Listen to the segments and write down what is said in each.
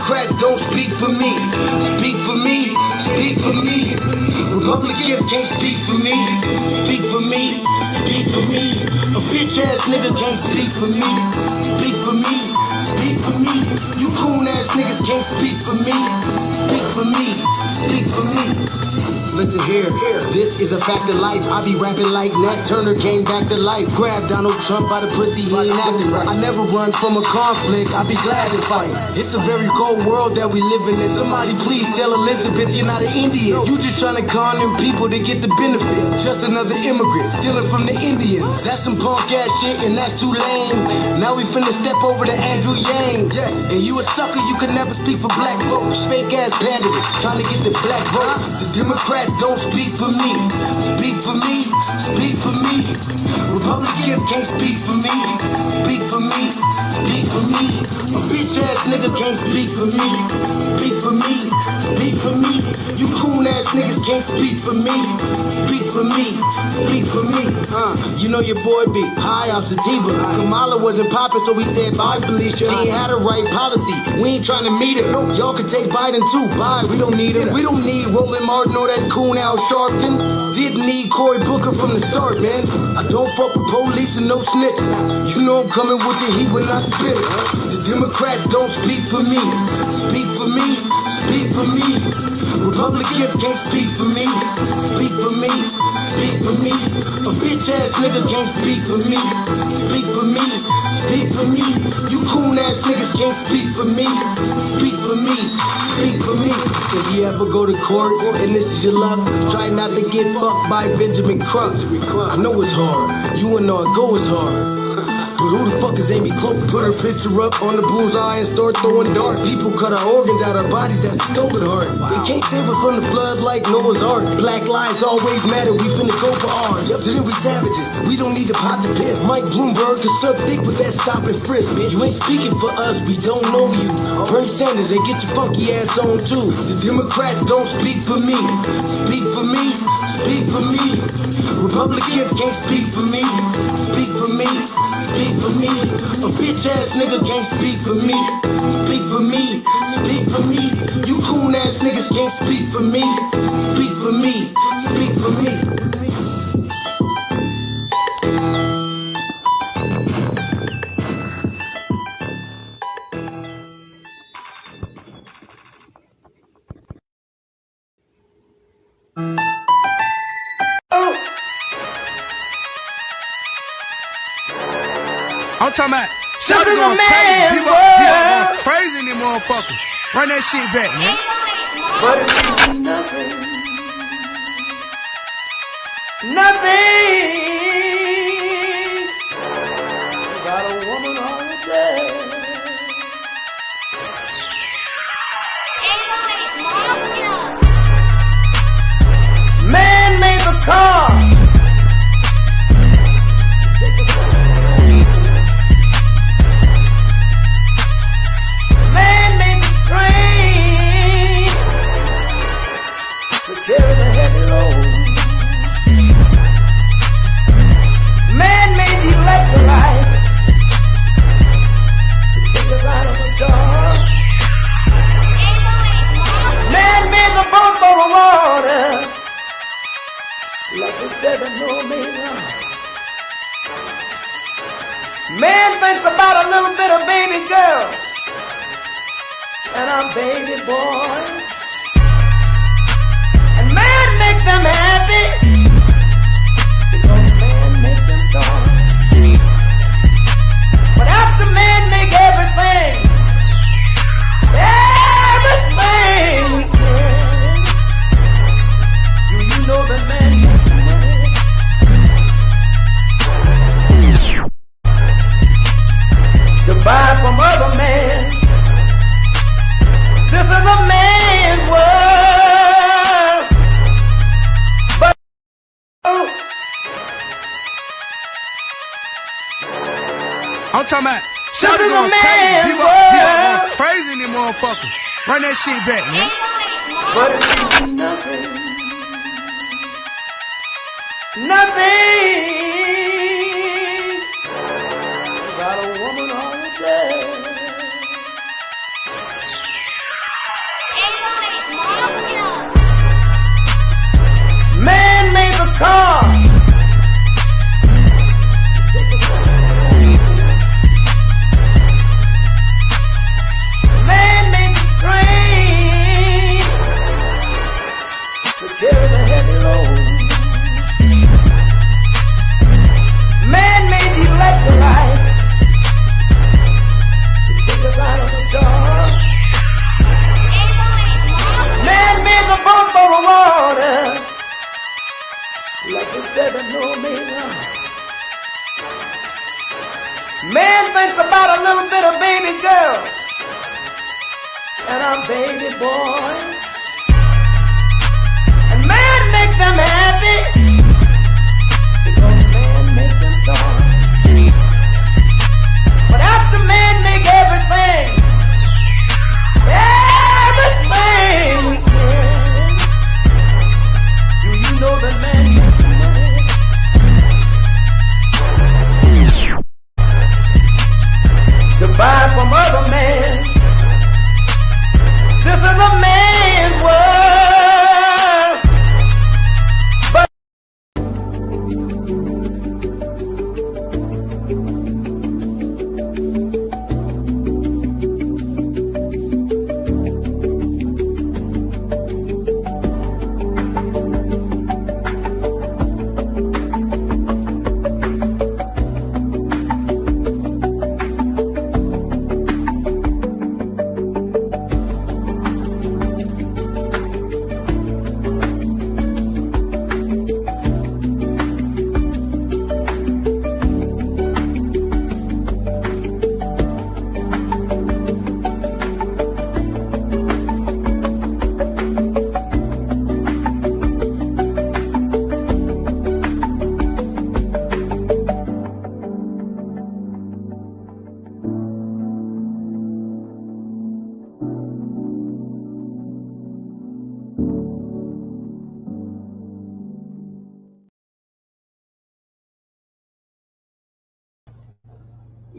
Democrats don't speak for me. Speak for me, speak for me. Republicans can't speak for me. Speak for me, speak for me. A bitch ass nigga can't speak for me. Speak for me, speak for me. You coon ass niggas can't speak for me. Speak for me, speak for me. Listen here, this is a fact of life. I be rapping like Nat Turner came back to life. Grab Donald Trump by the pussy, he ain't acting right. I never run from a conflict, I be glad to fight. It's a very cold world that we live in. And somebody please tell Elizabeth you're not an Indian. You just trying to con them people to get the benefit. Just another immigrant, stealing from the Indians. That's some punk ass shit and that's too lame. Now we finna step over to Andrew Yang. And you a sucker, you can never speak for black folks. Fake ass pandering, trying to get the black vote. The Democrats don't speak for me. Speak for me, speak for me. Republicans can't speak for me. Speak for me, speak for me. A bitch ass nigga can't speak for me. Speak for me, speak for me. You coon ass niggas can't speak for me. Speak for me, speak for me. You know your boy be high off sativa. Kamala wasn't popping, so we said bye, Felicia. She ain't had a right policy. We ain't trying to meet her. Y'all can take Biden too. Bye, we don't need her. We don't need Roland Martin or that coon Al Sharpton. Didn't need Cory Booker from the start, man. I don't fuck with police and no snitch. You know I'm coming with the heat when I spit it. The Democrats don't speak for me. Speak for me, speak for me. Republicans can't speak for me. Speak for me, speak for me. A bitch ass nigga can't speak for me. Speak for me, speak for me. You coon ass niggas can't speak for me. Speak for me, speak for me. If you ever go to court and this is your luck, try not to get fucked by Benjamin Crump. I know it's hard. You and all go is hard. But who the fuck is Amy Cloak? Put her picture up on the bullseye and start throwing darts. People cut our organs out our bodies, that's a stolen heart. They can't save us from the flood like Noah's Ark. Black lives always matter, we finna go for ours. So then we savages, we don't need to pop the piss. Mike Bloomberg is sub thick with that stop and frisk, bitch. You ain't speaking for us, we don't know you. Bernie Sanders, and get your funky ass on too. The Democrats don't speak for me. Speak for me, speak for me. Republicans can't speak for me. Speak for me, speak for me. A bitch ass nigga can't speak for me. Speak for me, speak for me. You coon ass niggas can't speak for me. Speak for me, speak for me. I'm talking about Shutdown going crazy. People going crazy in them motherfuckers. Run that shit back, man. But it's nothing. Nothing. Got a woman on the bed. Man made the car. Carry the heavy load. Man made the electrolyte to take us out of the dark. Man made the boat for the water like the 7-millimeter. Man thinks about a little bit of baby girl and a baby boy. Man makes them happy because man makes them strong. But after man make everything we can, do you know that man makes money? To buy from other men. This is a man's world. I'm talking about Shutdown going crazy. People going crazy in them motherfuckers. Run that shit back, man. But it's nothing. Nothing. Got a woman on the bed. Like you said, no man. Man thinks about a little bit of baby girl and a baby boy. And man makes them happy because man makes them joy. But after man make everything we can, do you know that man makes money? To buy from other men. This is a man's world. But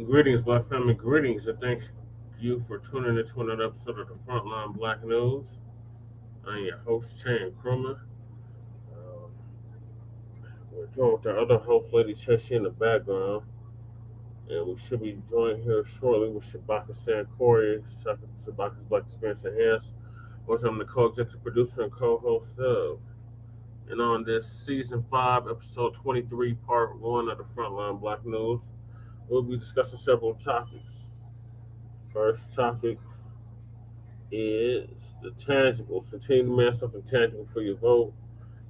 Greetings, Black family. Greetings, and thank you for tuning in to another episode of the Front Line Blacc News. I'm your host, Chan Krummer. We're joined with our other host, Lady Cheshi, in the background, and we should be joined here shortly with Shabaka Sankori, Shabaka's Black Experience Enhanced, which I'm the co-executive producer and co-host of. And on this season 5, episode 23, part 1 of the Front Line Blacc News, we'll be discussing several topics. First topic is the tangibles. Continue to demand something tangible for your vote.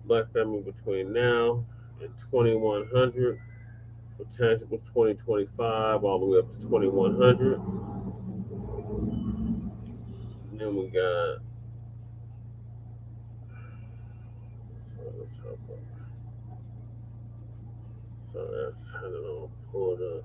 Black family between now and 2100. For tangibles 2025 all the way up to 2100. And then we got sorry, I just had it all pulled up.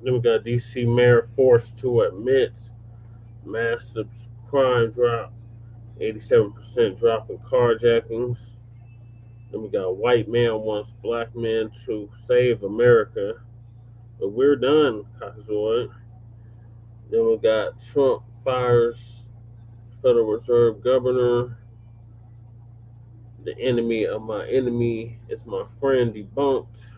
Then we got DC mayor forced to admit massive crime drop, 87% drop in carjackings. Then we got white man wants black men to save America, but we're done, Caucasoid. Then we got Trump fires Federal Reserve governor. The enemy of my enemy is my friend debunked.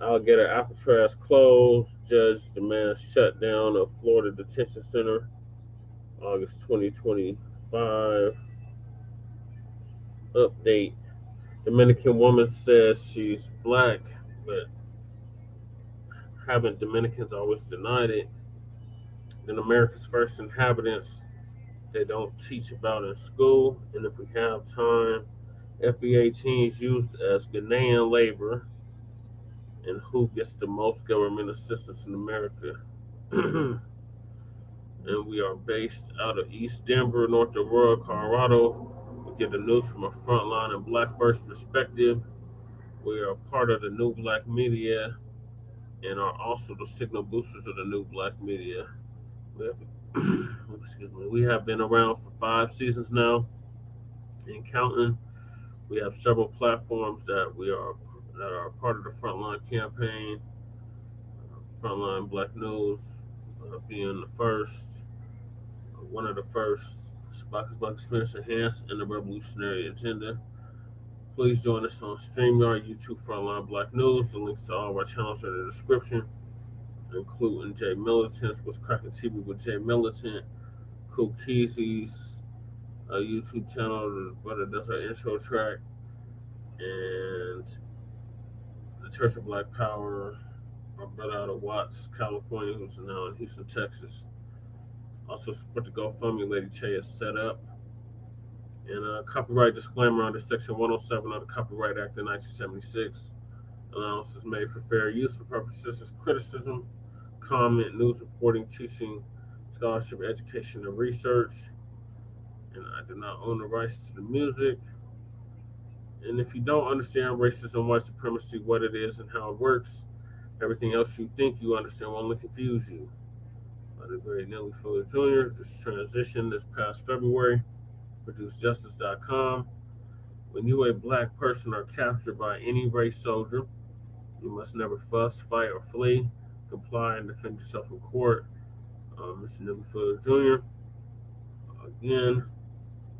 Alligator Alcatraz closed. Judge demands shutdown of Florida Detention Center, August 2025. Update. Dominican woman says she's black, but haven't Dominicans always denied it? Then America's first inhabitants they don't teach about in school, and if we have time, FBA teens used as Ghanaian labor, and who gets the most government assistance in America. And we are based out of East Denver, North Aurora, Colorado. We get the news from a Front Line and Black First perspective. We are part of the new Blacc Media and are also the signal boosters of the new Blacc Media. We have been around for 5 seasons now and counting. We have several platforms that are part of the Frontline campaign. Frontline Blacc News being the first, one of the first, Shabaka's Black Experience Enhanced, and the Revolutionary Agenda. Please join us on StreamYard, YouTube, Frontline Blacc News. The links to all of our channels are in the description, including Jay Militant's What's Cracking TV with Jay Militant, Cool Keezy's YouTube channel. The brother does our intro track, and the Church of Black Power. Our brother out of Watts, California, who's now in Houston, Texas. Also support the GoFundMe Lady Che has set up. And a copyright disclaimer under Section 107 of the Copyright Act of 1976. Allowances made for fair use for purposes of criticism, comment, news reporting, teaching, scholarship, education, and research. And I do not own the rights to the music. And if you don't understand racism, white supremacy, what it is and how it works, everything else you think you understand will only confuse you. By the great Nelly Fuller Jr., this transition this past February, produced justice.com. When you, a black person, are captured by any race soldier, you must never fuss, fight, or flee. Comply and defend yourself in court. Mr. Nelly Fuller Jr., again,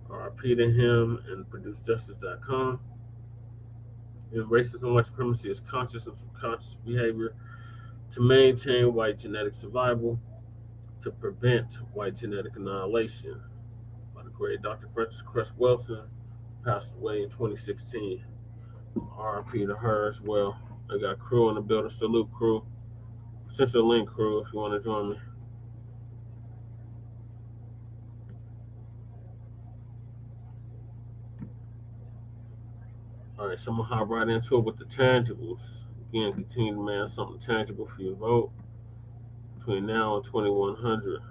RIP to him, and produced justice.com. And racism, white supremacy is conscious and subconscious behavior to maintain white genetic survival, to prevent white genetic annihilation. By the great Dr. Frances Cress Wilson, passed away in 2016. RIP to her as well. I got crew in the building. Salute, crew. Send the link, crew, if you want to join me. All right, so I'm going to hop right into it with the tangibles. Again, continue to demand something tangible for your vote between now and 2100.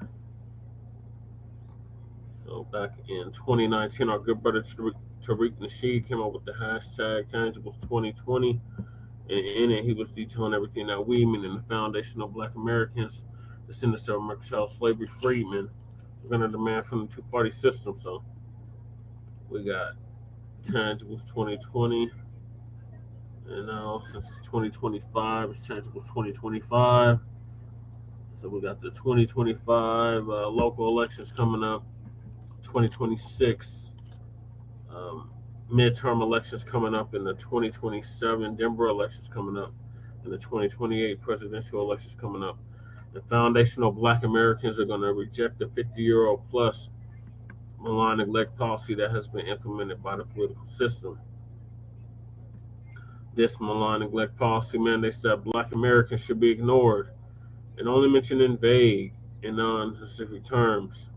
So back in 2019, our good brother Tariq Nasheed came up with the hashtag Tangibles2020. And in it, he was detailing everything that we, meaning the foundation of Black Americans, descendants of American child slavery freedmen, we're going to demand from the two-party system. So we got Tangibles 2020, and now since it's 2025, it's Tangibles 2025. So we got the 2025 local elections coming up, 2026 midterm elections coming up, and the 2027 Denver elections coming up, and the 2028 presidential elections coming up. The foundational Black Americans are going to reject the 50-year-old plus malign neglect policy that has been implemented by the political system. This malign neglect policy mandates that Black Americans should be ignored and only mentioned in vague and non-specific terms,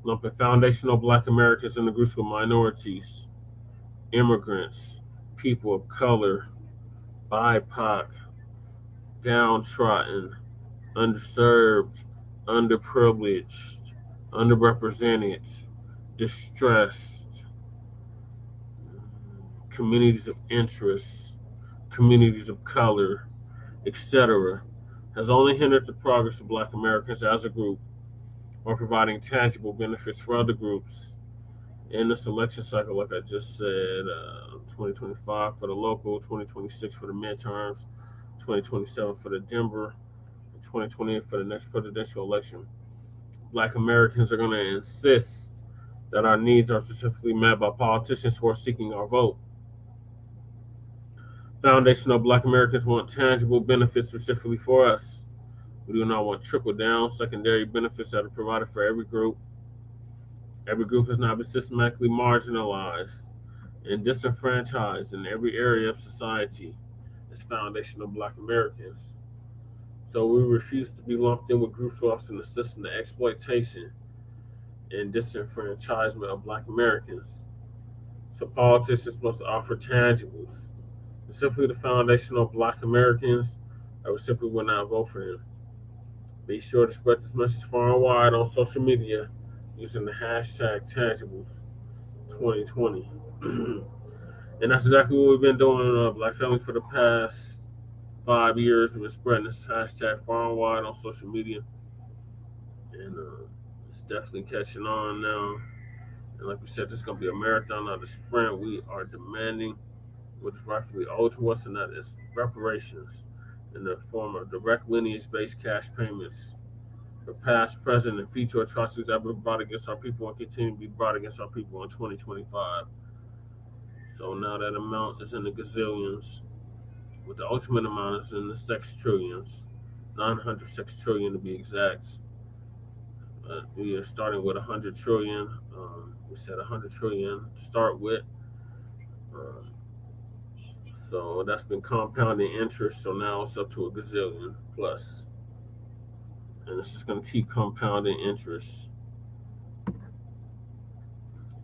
lumping foundational Black Americans in the groups of minorities, immigrants, people of color, BIPOC, downtrodden, underserved, underprivileged, underrepresented, distressed, communities of interest, communities of color, etc., has only hindered the progress of Black Americans as a group while providing tangible benefits for other groups. In this election cycle, like I just said, 2025 for the local, 2026 for the midterms, 2027 for the Denver, and 2028 for the next presidential election, Black Americans are going to insist that our needs are specifically met by politicians who are seeking our vote. Foundational Black Americans want tangible benefits specifically for us. We do not want trickle-down, secondary benefits that are provided for every group. Every group has now been systematically marginalized and disenfranchised in every area of society as foundational Black Americans. So we refuse to be lumped in with groups who often assist in the exploitation and disenfranchisement of Black Americans. So politicians must offer tangibles, specifically the foundational Black Americans that we simply will not vote for him. Be sure to spread this message far and wide on social media using the hashtag Tangibles2020. And that's exactly what we've been doing in Black Family for the past 5 years. We've been spreading this hashtag far and wide on social media. And it's definitely catching on now. And like we said, this is going to be a marathon, not a sprint. We are demanding what is rightfully owed to us, and that is reparations in the form of direct lineage-based cash payments for past, present, and future atrocities that have been brought against our people and continue to be brought against our people in 2025. So now that amount is in the gazillions, with the ultimate amount is in the sextrillions, 900 sextrillion to be exact. We are starting with 100 trillion. we said 100 trillion to start with. So that's been compounding interest. So now it's up to a gazillion plus. And it's just going to keep compounding interest.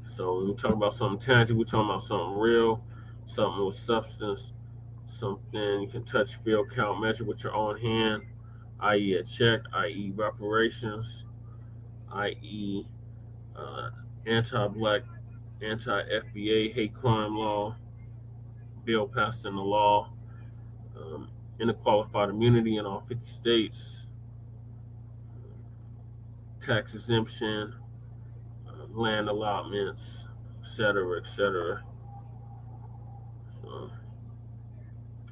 So when we talk about something tangible, we're talking about something real, something with substance, something you can touch, feel, count, measure with your own hand, i.e. a check, i.e. reparations, i.e. Anti-Black, anti-FBA hate crime law, bill passed into law, qualified immunity in all 50 states, tax exemption, land allotments, etc., etc. So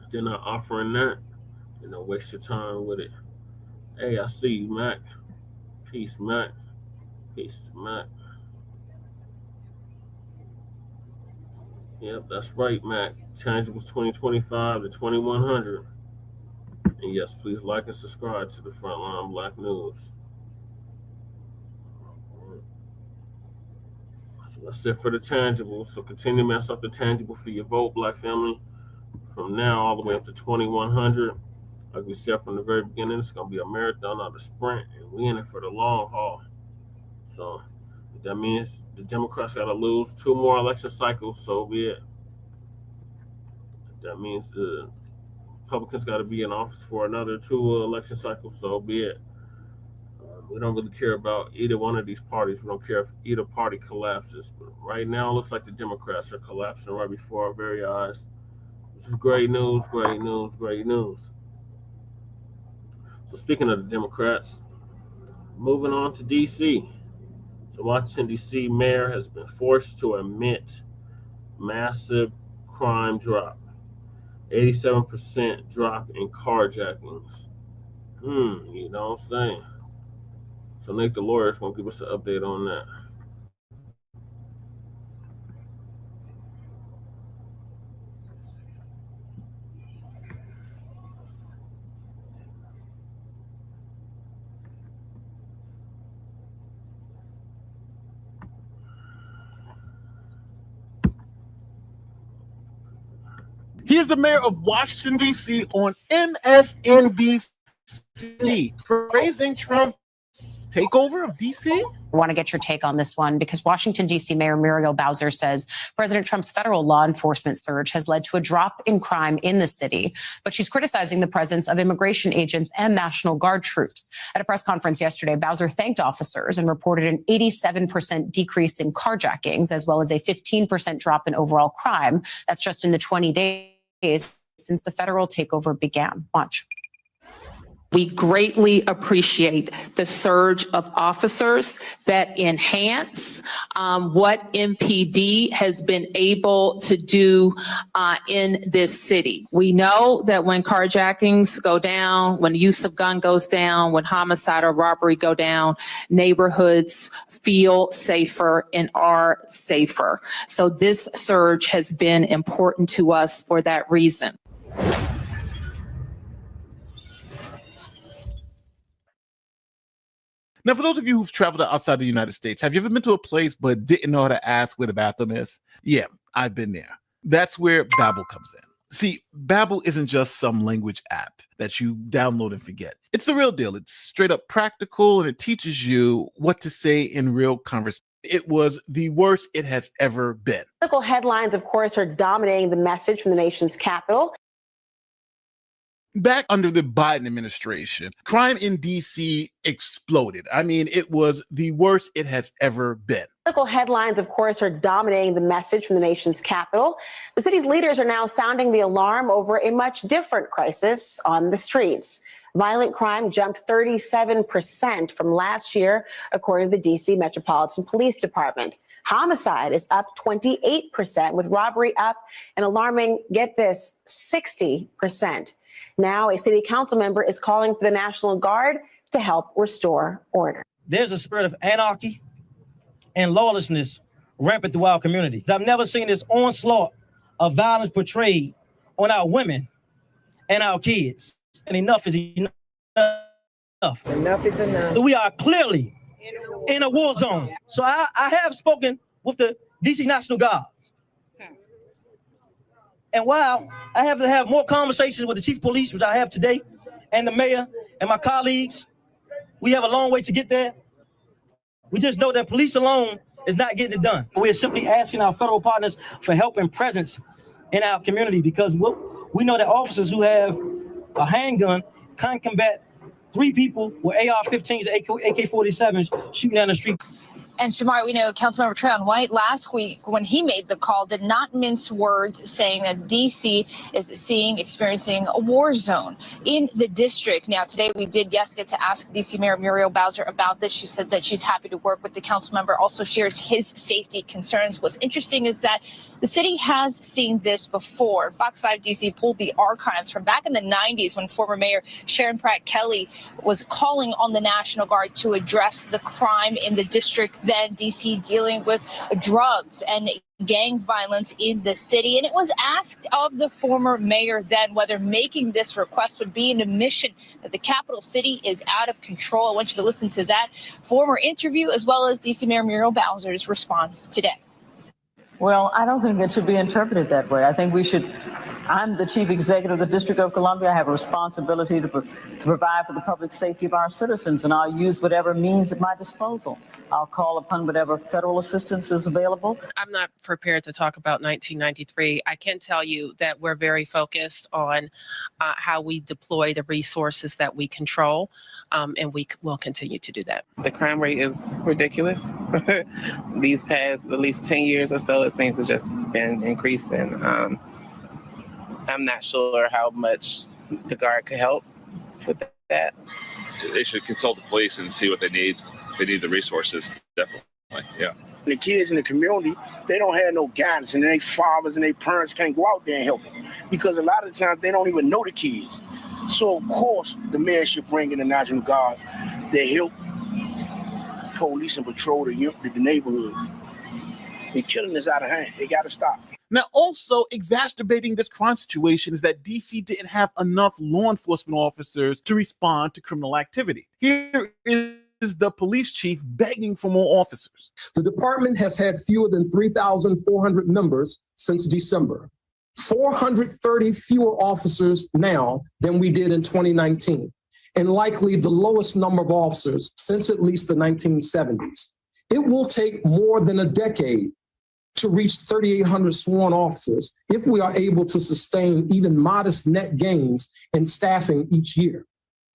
if they're not offering that, waste your time with it. Hey, I see you, Mac. Peace, Mac. Peace, Mac. Yep, that's right, Mac. Tangibles 2025 to 2100. And yes, please like and subscribe to the Front Line Blacc News. So that's it for the tangible. So continue to mess up the tangible for your vote, Black family. From now all the way up to 2100. Like we said from the very beginning, it's going to be a marathon, not a sprint. And we in it for the long haul. So if that means the Democrats got to lose 2 more election cycles, so be it. If that means the Republicans got to be in office for another 2 election cycles, so be it. We don't really care about either one of these parties. We don't care if either party collapses. But right now, it looks like the Democrats are collapsing right before our very eyes. This is great news, great news, great news. So speaking of the Democrats, moving on to D.C. So Washington, D.C. mayor has been forced to admit massive crime drop. 87% drop in carjackings. You know what I'm saying? So Nick, the lawyer, is going to give us an update on that. He is the mayor of Washington, D.C. on MSNBC, praising Trump's takeover of D.C. I want to get your take on this one because Washington, D.C. Mayor Muriel Bowser says President Trump's federal law enforcement surge has led to a drop in crime in the city. But she's criticizing the presence of immigration agents and National Guard troops. At a press conference yesterday, Bowser thanked officers and reported an 87% decrease in carjackings, as well as a 15% drop in overall crime. That's just in the 20 days since the federal takeover began. Watch. We greatly appreciate the surge of officers that enhance what MPD has been able to do in this city. We know that when carjackings go down, when use of gun goes down, when homicide or robbery go down, neighborhoods feel safer and are safer. So this surge has been important to us for that reason. Now, for those of you who've traveled outside the United States, have you ever been to a place but didn't know how to ask where the bathroom is? Yeah, I've been there. That's where Babbel comes in. See, Babbel isn't just some language app that you download and forget. It's the real deal. It's straight up practical, and it teaches you what to say in real conversation. It was the worst it has ever been. Political headlines, of course, are dominating the message from the nation's capital. Back under the Biden administration, crime in D.C. exploded. I mean, it was the worst it has ever been. Political headlines, of course, are dominating the message from the nation's capital. The city's leaders are now sounding the alarm over a much different crisis on the streets. Violent crime jumped 37% from last year, according to the D.C. Metropolitan Police Department. Homicide is up 28%, with robbery up an alarming, get this, 60%. Now, a city council member is calling for the National Guard to help restore order. There's a spirit of anarchy and lawlessness rampant through our communities. I've never seen this onslaught of violence portrayed on our women and our kids. And enough is enough. Enough is enough. We are clearly in a war zone. So I have spoken with the DC National Guard. And while I have to have more conversations with the chief of police, which I have today, and the mayor and my colleagues, we have a long way to get there. We just know that police alone is not getting it done. We're simply asking our federal partners for help and presence in our community because we know that officers who have a handgun can't combat 3 people with AR-15s, AK-47s shooting down the street. And Shamar, we know Councilmember Trayon White last week, when he made the call, did not mince words, saying that D.C. is experiencing a war zone in the district. Now, today we did, get to ask D.C. Mayor Muriel Bowser about this. She said that she's happy to work with the council member, also shares his safety concerns. What's interesting is that the city has seen this before. Fox 5 D.C. pulled the archives from back in the 90s when former Mayor Sharon Pratt Kelly was calling on the National Guard to address the crime in the district. Then D.C. dealing with drugs and gang violence in the city. And it was asked of the former mayor then whether making this request would be an admission that the capital city is out of control. I want you to listen to that former interview as well as D.C. Mayor Muriel Bowser's response today. Well, I don't think it should be interpreted that way. I think we should. I'm the chief executive of the District of Columbia. I have a responsibility to provide for the public safety of our citizens, and I'll use whatever means at my disposal. I'll call upon whatever federal assistance is available. I'm not prepared to talk about 1993. I can tell you that we're very focused on how we deploy the resources that we control, and we will continue to do that. The crime rate is ridiculous. These past at least 10 years or so, it seems to just been increasing. I'm not sure how much the Guard could help with that. They should consult the police and see what they need. If they need the resources, definitely, yeah. The kids in the community, they don't have no guidance, and their fathers and their parents can't go out there and help them because a lot of times they don't even know the kids. So, of course, the mayor should bring in the National Guard to help police and patrol the neighborhoods. The killing is out of hand. They got to stop. Now, also exacerbating this crime situation is that DC didn't have enough law enforcement officers to respond to criminal activity. Here is the police chief begging for more officers. The department has had fewer than 3,400 members since December. 430 fewer officers now than we did in 2019, and likely the lowest number of officers since at least the 1970s. It will take more than a decade to reach 3,800 sworn officers if we are able to sustain even modest net gains in staffing each year.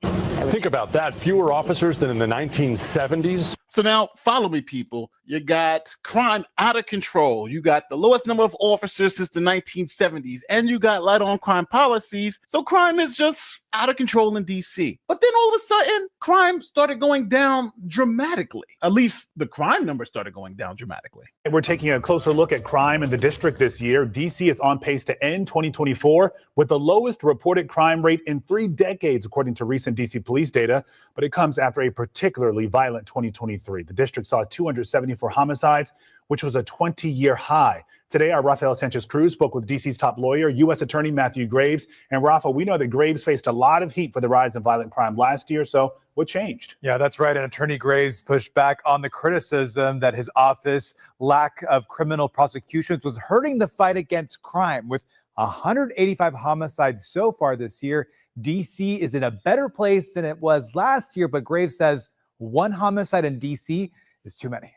Think about that, fewer officers than in the 1970s. So now follow me, people. You got crime out of control. You got the lowest number of officers since the 1970s, and you got light on crime policies. So crime is just out of control in DC. But then all of a sudden, crime started going down dramatically. At least the crime number started going down dramatically. We're taking a closer look at crime in the district this year. DC is on pace to end 2024 with the lowest reported crime rate in 3 decades, according to recent DC police data. But it comes after a particularly violent 2023. The district saw 274 homicides, which was a 20-year high. Today, our Rafael Sanchez Cruz spoke with DC's top lawyer, U.S. Attorney Matthew Graves. And Rafa, we know that Graves faced a lot of heat for the rise in violent crime last year. So what changed? Yeah, that's right. And Attorney Graves pushed back on the criticism that his office lack of criminal prosecutions was hurting the fight against crime. With 185 homicides so far this year, DC is in a better place than it was last year. But Graves says 1 homicide in DC is too many.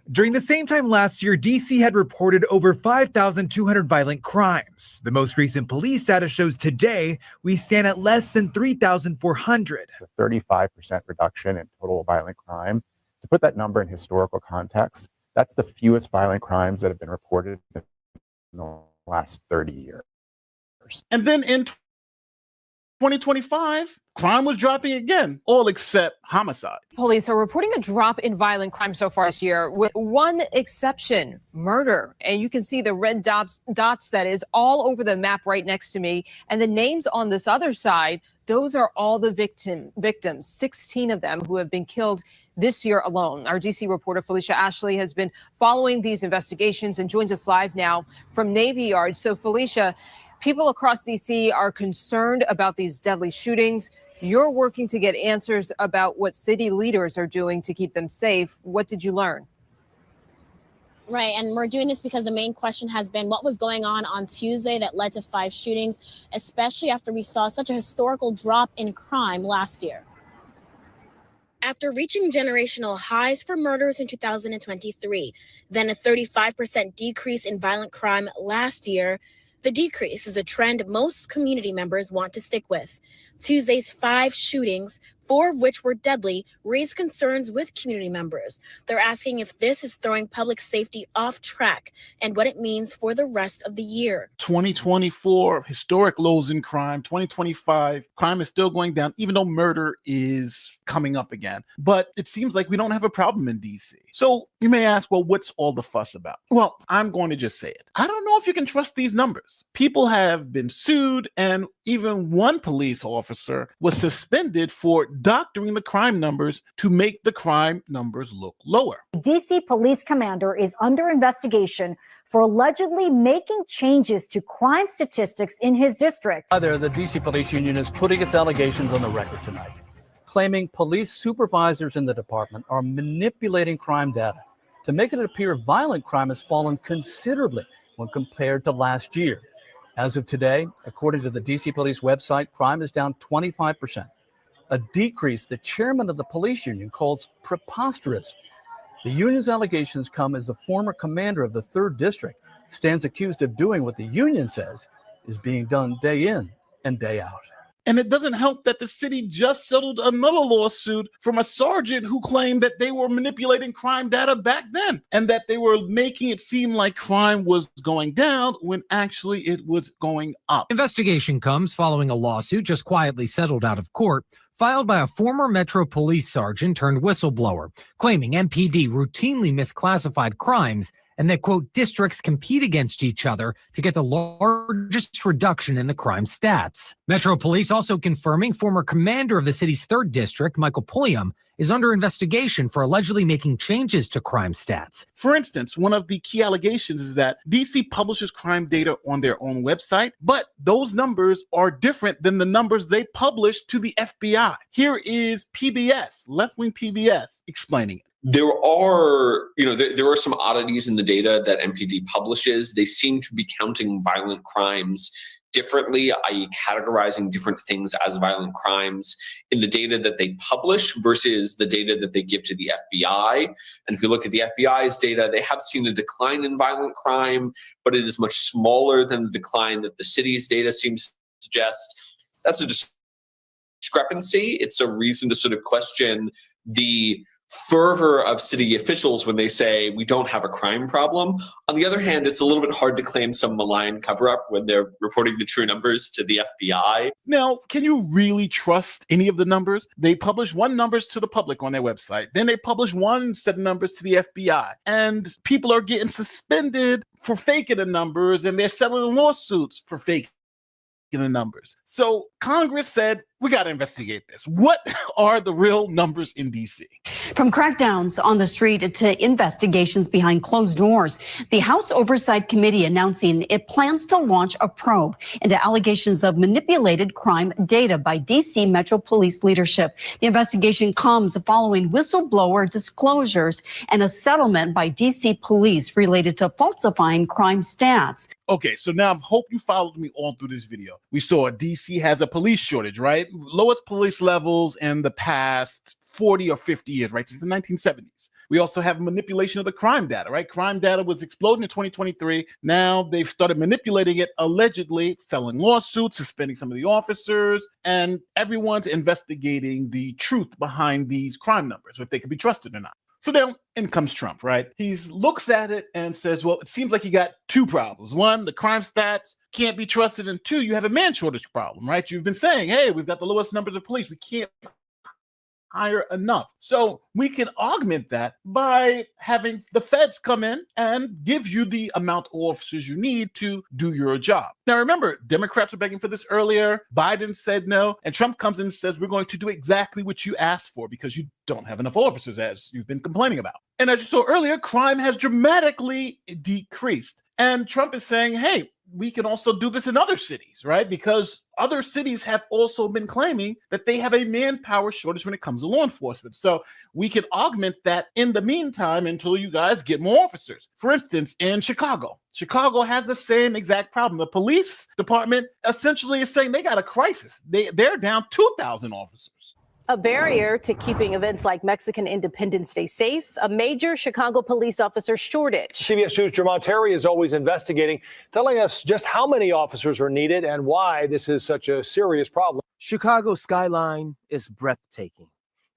During the same time last year, DC had reported over 5,200 violent crimes. The most recent police data shows today we stand at less than 3,400. A 35% reduction in total violent crime. To put that number in historical context, that's the fewest violent crimes that have been reported in the last 30 years. And then in 2025, crime was dropping again, all except homicide. Police are reporting a drop in violent crime so far this year, with one exception, murder. And you can see the red dots that is all over the map right next to me. And the names on this other side, those are all the victims, 16 of them who have been killed this year alone. Our DC reporter Felicia Ashley has been following these investigations and joins us live now from Navy Yard. So Felicia, people across DC are concerned about these deadly shootings. You're working to get answers about what city leaders are doing to keep them safe. What did you learn? Right, and we're doing this because the main question has been what was going on Tuesday that led to 5 shootings, especially after we saw such a historical drop in crime last year. After reaching generational highs for murders in 2023, then a 35% decrease in violent crime last year, the decrease is a trend most community members want to stick with. Tuesday's 5 shootings, 4 of which were deadly, raised concerns with community members. They're asking if this is throwing public safety off track and what it means for the rest of the year. 2024, historic lows in crime. 2025, crime is still going down, even though murder is coming up again. But it seems like we don't have a problem in DC. So you may ask, well, what's all the fuss about? Well, I'm going to just say it. I don't know if you can trust these numbers. People have been sued, and even one police officer was suspended for doctoring the crime numbers to make the crime numbers look lower. DC police commander is under investigation for allegedly making changes to crime statistics in his district. Either the DC Police Union is putting its allegations on the record tonight, claiming police supervisors in the department are manipulating crime data to make it appear violent crime has fallen considerably when compared to last year. As of today, according to the DC Police website, crime is down 25%, a decrease the chairman of the police union calls preposterous. The union's allegations come as the former commander of the 3rd District stands accused of doing what the union says is being done day in and day out. And it doesn't help that the city just settled another lawsuit from a sergeant who claimed that they were manipulating crime data back then and that they were making it seem like crime was going down when actually it was going up. Investigation comes following a lawsuit just quietly settled out of court, filed by a former Metro Police sergeant turned whistleblower, claiming MPD routinely misclassified crimes and that, quote, districts compete against each other to get the largest reduction in the crime stats. Metro Police also confirming former commander of the city's 3rd District, Michael Pulliam, is under investigation for allegedly making changes to crime stats. For instance, one of the key allegations is that DC publishes crime data on their own website, but those numbers are different than the numbers they publish to the FBI. Here is PBS, left-wing PBS, explaining it. There are, there are some oddities in the data that MPD publishes. They seem to be counting violent crimes differently, i.e. categorizing different things as violent crimes in the data that they publish versus the data that they give to the FBI. And if you look at the FBI's data, they have seen a decline in violent crime, but it is much smaller than the decline that the city's data seems to suggest. That's a discrepancy. It's a reason to sort of question the fervor of city officials when they say we don't have a crime problem. On the other hand, it's a little bit hard to claim some malign cover-up when they're reporting the true numbers to the FBI. Now, can you really trust any of the numbers? They publish one numbers to the public on their website. Then they publish one set of numbers to the FBI. And people are getting suspended for faking the numbers, and they're settling lawsuits for faking the numbers. So Congress said, we got to investigate this. What are the real numbers in DC? From crackdowns on the street to investigations behind closed doors, the House Oversight Committee announcing it plans to launch a probe into allegations of manipulated crime data by DC Metro Police leadership. The investigation comes following whistleblower disclosures and a settlement by DC Police related to falsifying crime stats. Okay, so now I hope you followed me all through this video. We saw DC has a police shortage, right? Lowest police levels in the past 40 or 50 years, right? Since the 1970s. We also have manipulation of the crime data, right? Crime data was exploding in 2023. Now they've started manipulating it, allegedly selling lawsuits, suspending some of the officers, and everyone's investigating the truth behind these crime numbers, if they can be trusted or not. So then in comes Trump, right? He looks at it and says, well, it seems like you got 2 problems. 1, the crime stats can't be trusted. And 2, you have a man shortage problem, right? You've been saying, hey, we've got the lowest numbers of police. We can't hire enough. So we can augment that by having the feds come in and give you the amount of officers you need to do your job. Now, remember, Democrats were begging for this earlier. Biden said no. And Trump comes in and says, we're going to do exactly what you asked for because you don't have enough officers, as you've been complaining about. And as you saw earlier, crime has dramatically decreased. And Trump is saying, hey, we can also do this in other cities, right? Because other cities have also been claiming that they have a manpower shortage when it comes to law enforcement. So we can augment that in the meantime until you guys get more officers. For instance, in Chicago has the same exact problem. The police department essentially is saying they got a crisis. They're down 2,000 officers. A barrier to keeping events like Mexican Independence Day safe, a major Chicago police officer shortage. CBS News' Jermont Terry is always investigating, telling us just how many officers are needed and why this is such a serious problem. Chicago's skyline is breathtaking,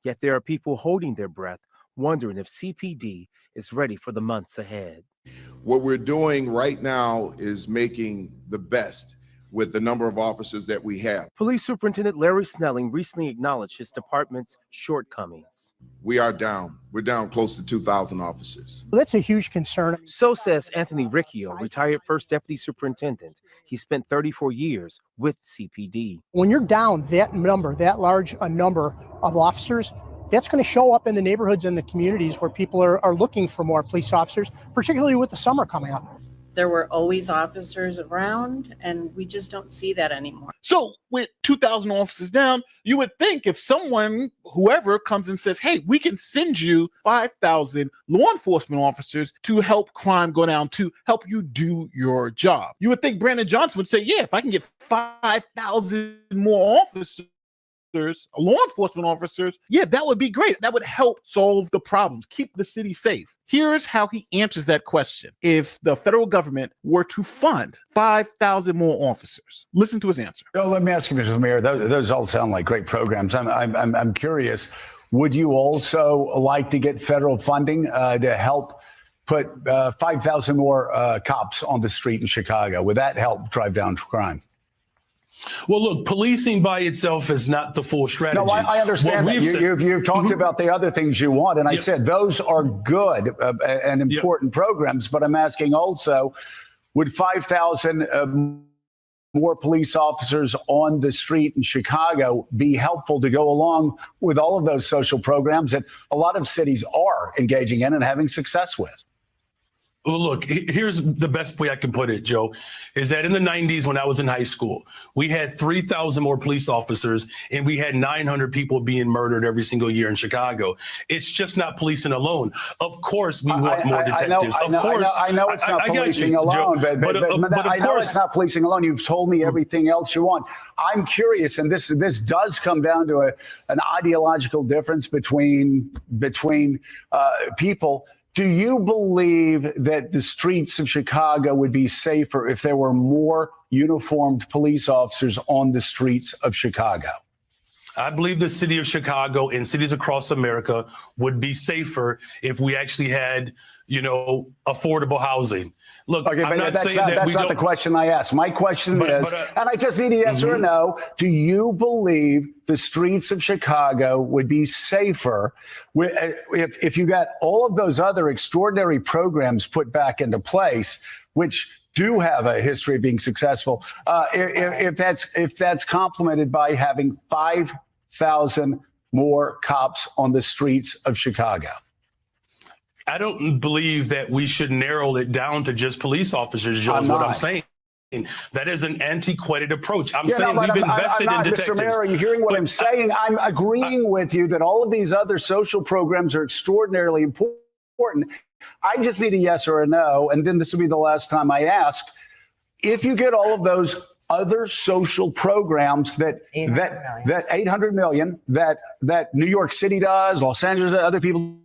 yet there are people holding their breath, wondering if CPD is ready for the months ahead. What we're doing right now is making the best with the number of officers that we have. Police Superintendent Larry Snelling recently acknowledged his department's shortcomings. We are down. We're down close to 2,000 officers. That's a huge concern. So says Anthony Riccio, retired first deputy superintendent. He spent 34 years with CPD. When you're down that number, that large a number of officers, that's going to show up in the neighborhoods and the communities where people are looking for more police officers, particularly with the summer coming up. There were always officers around, and we just don't see that anymore. So with 2,000 officers down, you would think if someone, whoever comes and says, hey, we can send you 5,000 law enforcement officers to help crime go down, to help you do your job. You would think Brandon Johnson would say, yeah, if I can get 5,000 more officers, law enforcement officers, yeah, that would be great. That would help solve the problems, keep the city safe. Here's how he answers that question. If the federal government were to fund 5,000 more officers, listen to his answer. Well, let me ask you, Mr. Mayor, those all sound like great programs. I'm curious, would you also like to get federal funding to help put 5,000 more cops on the street in Chicago? Would that help drive down crime? Well, look, policing by itself is not the full strategy. No, I understand that. You've talked about the other things you want, and I said those are good and important programs, but I'm asking also, would 5,000 more police officers on the street in Chicago be helpful to go along with all of those social programs that a lot of cities are engaging in and having success with? Well, look, here's the best way I can put it, Joe, is that in the 90s when I was in high school, we had 3,000 more police officers and we had 900 people being murdered every single year in Chicago. It's just not policing alone. Of course, we want more detectives. I know it's not policing alone, but I know it's not policing alone. You've told me everything else you want. I'm curious, and this does come down to an ideological difference between people. Do you believe that the streets of Chicago would be safer if there were more uniformed police officers on the streets of Chicago? I believe the city of Chicago and cities across America would be safer if we actually had, affordable housing. Look, okay, I'm not saying that that's not the question I asked. My question is, and I just need a yes or a no, do you believe the streets of Chicago would be safer if you got all of those other extraordinary programs put back into place, which do have a history of being successful, if that's complemented by having 5,000 more cops on the streets of Chicago? I don't believe that we should narrow it down to just police officers, Joe, is what I'm saying. That is an antiquated approach. I'm saying we've invested in detectives. Mr. Mayor, are you hearing what I'm saying? I'm agreeing with you that all of these other social programs are extraordinarily important. I just need a yes or a no, and then this will be the last time I ask. If you get all of those other social programs that 800 million that New York City does, Los Angeles, other people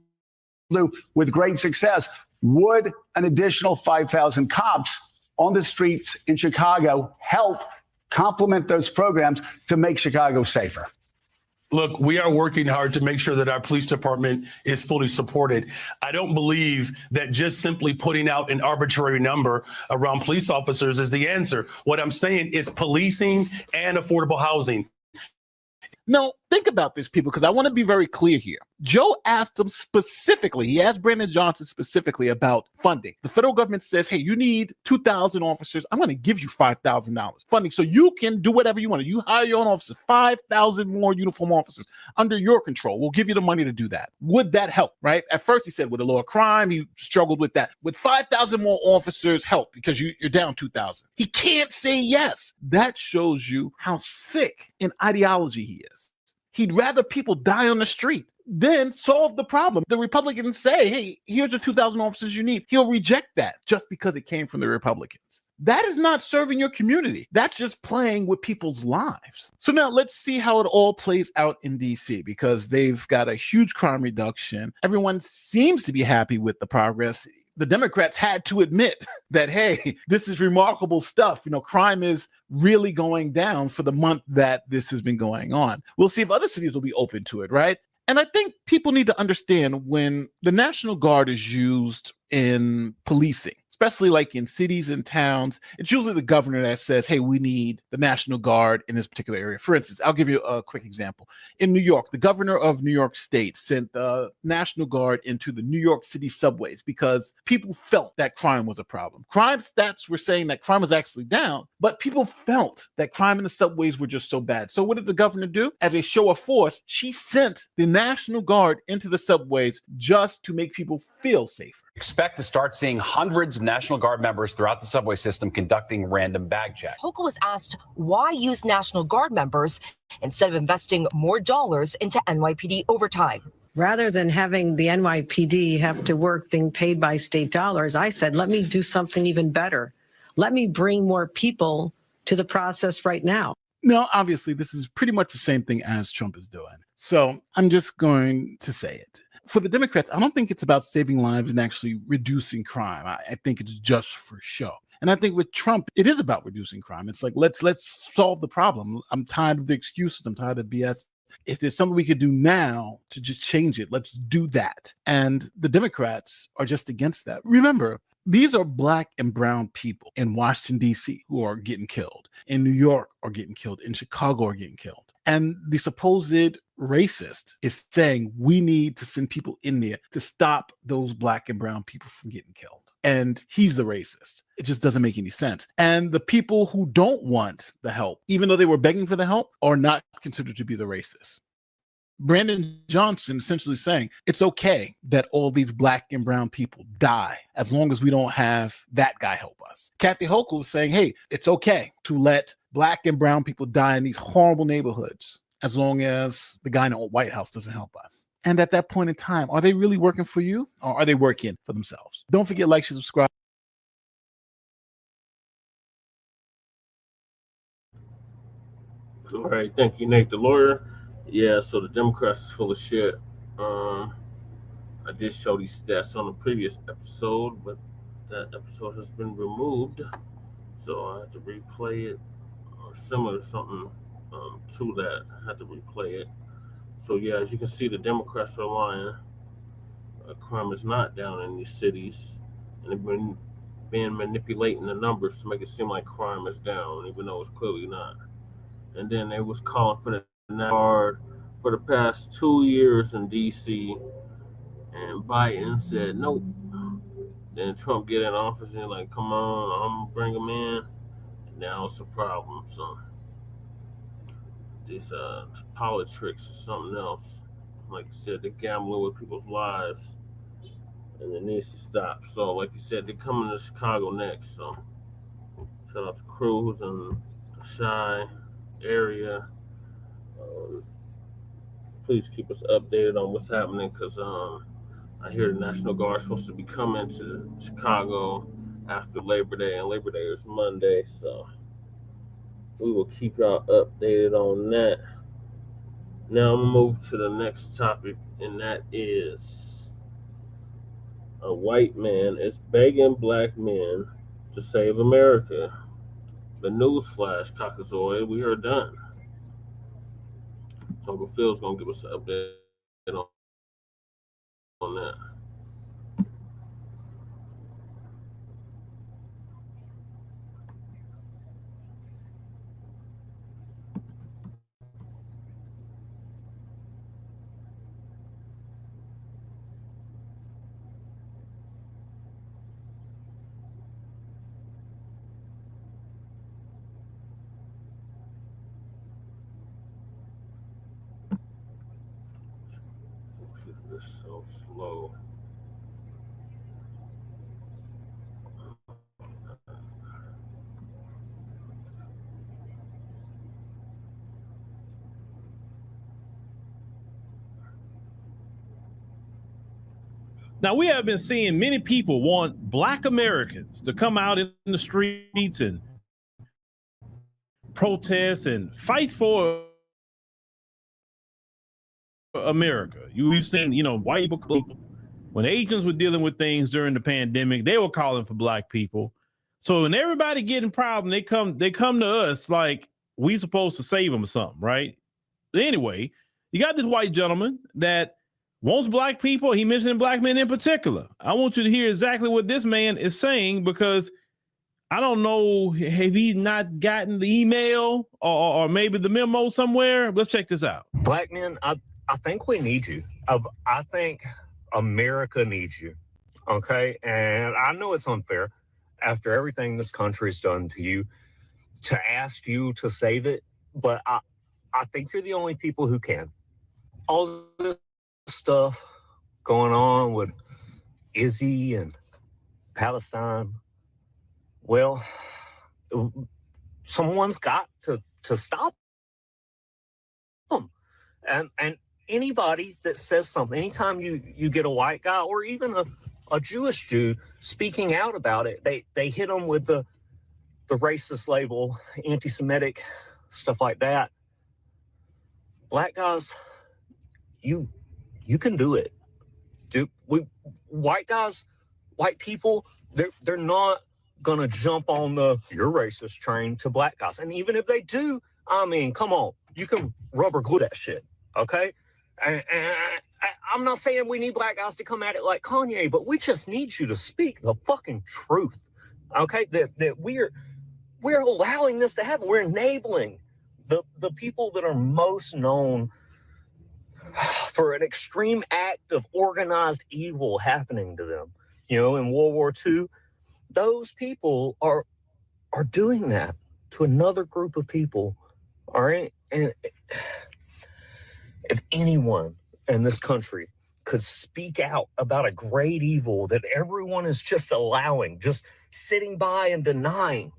do with great success, would an additional 5,000 cops on the streets in Chicago help complement those programs to make Chicago safer? Look, we are working hard to make sure that our police department is fully supported. I don't believe that just simply putting out an arbitrary number around police officers is the answer. What I'm saying is policing and affordable housing. No, think about this, people, because I want to be very clear here. Joe asked him specifically, he asked Brandon Johnson specifically about funding. The federal government says, hey, you need 2,000 officers. I'm going to give you $5,000 funding so you can do whatever you want to. You hire your own officers, 5,000 more uniform officers under your control. We'll give you the money to do that. Would that help, right? At first he said, with a lower crime, he struggled with that. With 5,000 more officers help because you're down 2,000. He can't say yes. That shows you how sick in ideology he is. He'd rather people die on the street than solve the problem. The Republicans say, hey, here's the 2,000 officers you need. He'll reject that just because it came from the Republicans. That is not serving your community. That's just playing with people's lives. So now let's see how it all plays out in DC, because they've got a huge crime reduction. Everyone seems to be happy with the progress. The Democrats had to admit that, hey, this is remarkable stuff. You know, crime is really going down for the month that this has been going on. We'll see if other cities will be open to it, right? And I think people need to understand when the National Guard is used in policing, especially like in cities and towns, it's usually the governor that says, hey, we need the National Guard in this particular area. For instance, I'll give you a quick example. In New York, the governor of New York State sent the National Guard into the New York City subways because people felt that crime was a problem. Crime stats were saying that crime was actually down, but people felt that crime in the subways were just so bad. So what did the governor do? As a show of force, she sent the National Guard into the subways just to make people feel safer. Expect to start seeing hundreds of National Guard members throughout the subway system conducting random bag checks. Hochul was asked why use National Guard members instead of investing more dollars into NYPD overtime. Rather than having the NYPD have to work being paid by state dollars, I said, let me do something even better. Let me bring more people to the process right now. Now, obviously, this is pretty much the same thing as Trump is doing. So I'm just going to say it. For the Democrats, I don't think it's about saving lives and actually reducing crime. I think it's just for show. And I think with Trump, it is about reducing crime. It's like, let's solve the problem. I'm tired of the excuses. I'm tired of BS. If there's something we could do now to just change it, let's do that. And the Democrats are just against that. Remember, these are Black and brown people in Washington, D.C. who are getting killed, in New York are getting killed, in Chicago are getting killed. And the supposed racist is saying we need to send people in there to stop those Black and brown people from getting killed. And he's the racist. It just doesn't make any sense. And the people who don't want the help, even though they were begging for the help, are not considered to be the racist. Brandon Johnson essentially saying it's okay that all these Black and brown people die as long as we don't have that guy help us. Kathy Hochul is saying, hey, it's okay to let Black and brown people die in these horrible neighborhoods as long as the guy in the White House doesn't help us. And at that point in time, are they really working for you or are they working for themselves? Don't forget, like, share, subscribe. All right, thank you, Nate, the lawyer. Yeah, so the Democrats is full of shit. I did show these stats on the previous episode, but that episode has been removed, so I had to replay it, or similar to something to that. I had to replay it. So yeah, as you can see, the Democrats are lying. Crime is not down in these cities, and they've been manipulating the numbers to make it seem like crime is down, even though it's clearly not. And then they was calling for the Guard for the past 2 years in D.C., and Biden said nope. Then Trump get in office and like, come on, I'm gonna bring him in. And now it's a problem. So this politics is something else. Like you said, they're gambling with people's lives, and it needs to stop. So like you said, they're coming to Chicago next. So shout out to Cruz and the Chi area. Please keep us updated on what's happening, because I hear the National Guard is supposed to be coming to Chicago after Labor Day, and Labor Day is Monday, so we will keep y'all updated on that. Now I'm going to move to the next topic, and that is a white man is begging Black men to save America. The newsflash, Caucasoid, we are done. So Uncle Phil's going to give us an update on that. It's so slow. Now, we have been seeing many people want Black Americans to come out in the streets and protest and fight for America. We've seen, white people, when agents were dealing with things during the pandemic, they were calling for Black people. So when everybody getting problem, they come to us like we supposed to save them or something, right? Anyway, you got this white gentleman that wants Black people. He mentioned Black men in particular. I want you to hear exactly what this man is saying, because I don't know, have he not gotten the email or maybe the memo somewhere? Let's check this out. Black men, I think we need you. I think America needs you. Okay. And I know it's unfair after everything this country's done to you to ask you to save it. But I think you're the only people who can. All this stuff going on with Izzy and Palestine. Well, someone's got to stop them. And anybody that says something, anytime you get a white guy or even a Jewish Jew speaking out about it, they hit them with the racist label, anti-Semitic, stuff like that. Black guys, you can do it. White guys, white people, they're not gonna jump on the you're racist train to Black guys. And even if they do, I mean, come on, you can rubber glue that shit, okay? And I'm not saying we need Black guys to come at it like Kanye, but we just need you to speak the fucking truth, okay? That we're allowing this to happen. We're enabling the people that are most known for an extreme act of organized evil happening to them. In World War II, those people are doing that to another group of people, all right? And if anyone in this country could speak out about a great evil that everyone is just allowing, just sitting by and denying,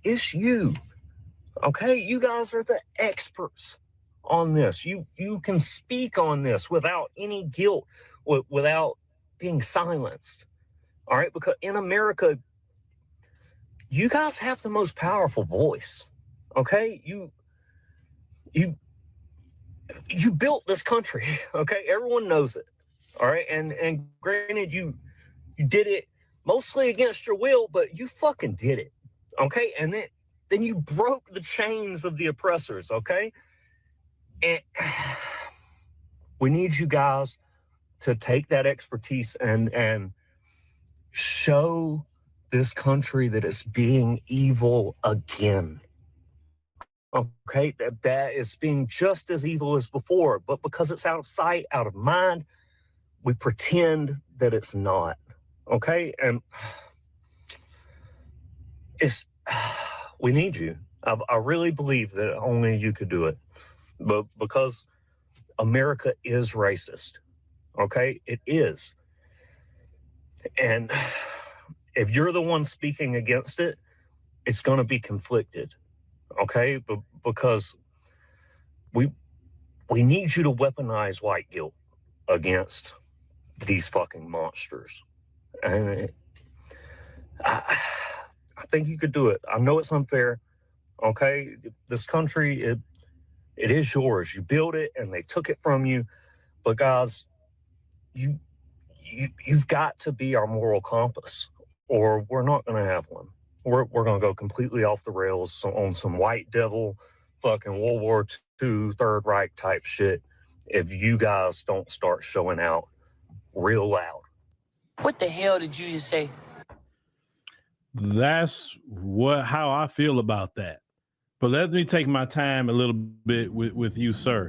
it's you, okay? You guys are the experts on this. You can speak on this without any guilt, without being silenced. All right, because in America, you guys have the most powerful voice. Okay, you built this country. Okay, everyone knows it. All right, and granted, you did it mostly against your will, but you fucking did it. Okay, and then you broke the chains of the oppressors. Okay, and we need you guys to take that expertise and show this country that it's being evil again. Okay, that is being just as evil as before, but because it's out of sight, out of mind, we pretend that it's not. Okay, and we need you. I really believe that only you could do it, but because America is racist. Okay, it is. And if you're the one speaking against it, it's going to be conflicted, okay? But because we need you to weaponize white guilt against these fucking monsters. And I think you could do it. I know it's unfair, okay? This country, it is yours. You built it and they took it from you. But guys, you've got to be our moral compass, or we're not going to have one. We're going to go completely off the rails on some white devil fucking World War II Third Reich type shit if you guys don't start showing out real loud. What the hell did you just say? That's how I feel about that. But let me take my time a little bit with you, sir.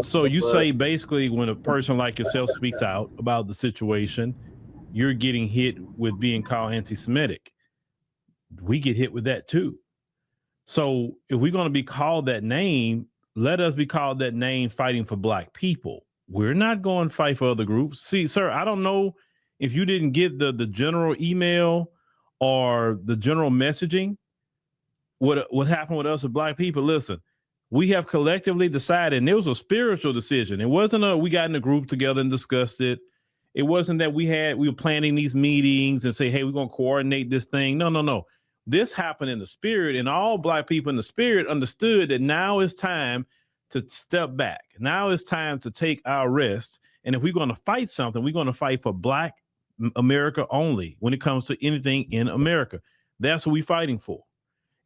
So you say basically when a person like yourself speaks out about the situation, you're getting hit with being called anti-Semitic. We get hit with that too. So if we're going to be called that name, let us be called that name fighting for Black people. We're not going to fight for other groups. See, sir, I don't know if you didn't get the general email or the general messaging. What happened with us as Black people? Listen, we have collectively decided, and it was a spiritual decision. It wasn't we got in a group together and discussed it. It wasn't that we were planning these meetings and say, hey, we're going to coordinate this thing. No. This happened in the spirit, and all Black people in the spirit understood that now is time to step back. Now it's time to take our rest. And if we're going to fight something, we're going to fight for Black America only when it comes to anything in America. That's what we're fighting for.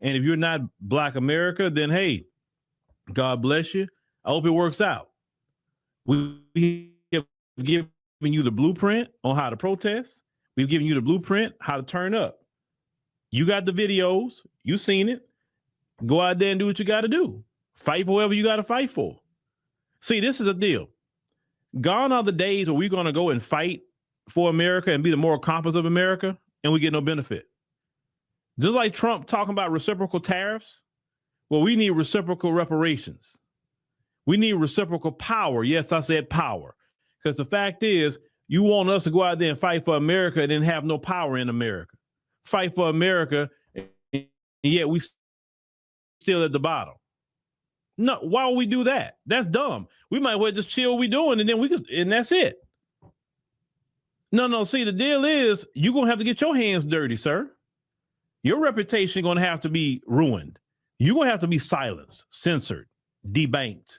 And if you're not Black America, then hey, God bless you. I hope it works out. We have given you the blueprint on how to protest. We've given you the blueprint how to turn up. You got the videos. You seen it. Go out there and do what you got to do. Fight for whoever you got to fight for. See, this is the deal. Gone are the days where we're going to go and fight for America and be the moral compass of America, and we get no benefit. Just like Trump talking about reciprocal tariffs, well, we need reciprocal reparations. We need reciprocal power. Yes, I said power. Because the fact is, you want us to go out there and fight for America and then have no power in America. Fight for America, and yet we still at the bottom. No, why would we do that? That's dumb. We might well just chill what we doing, and then and that's it. No. See, the deal is you're going to have to get your hands dirty, sir. Your reputation going to have to be ruined. You're going to have to be silenced, censored, debanked.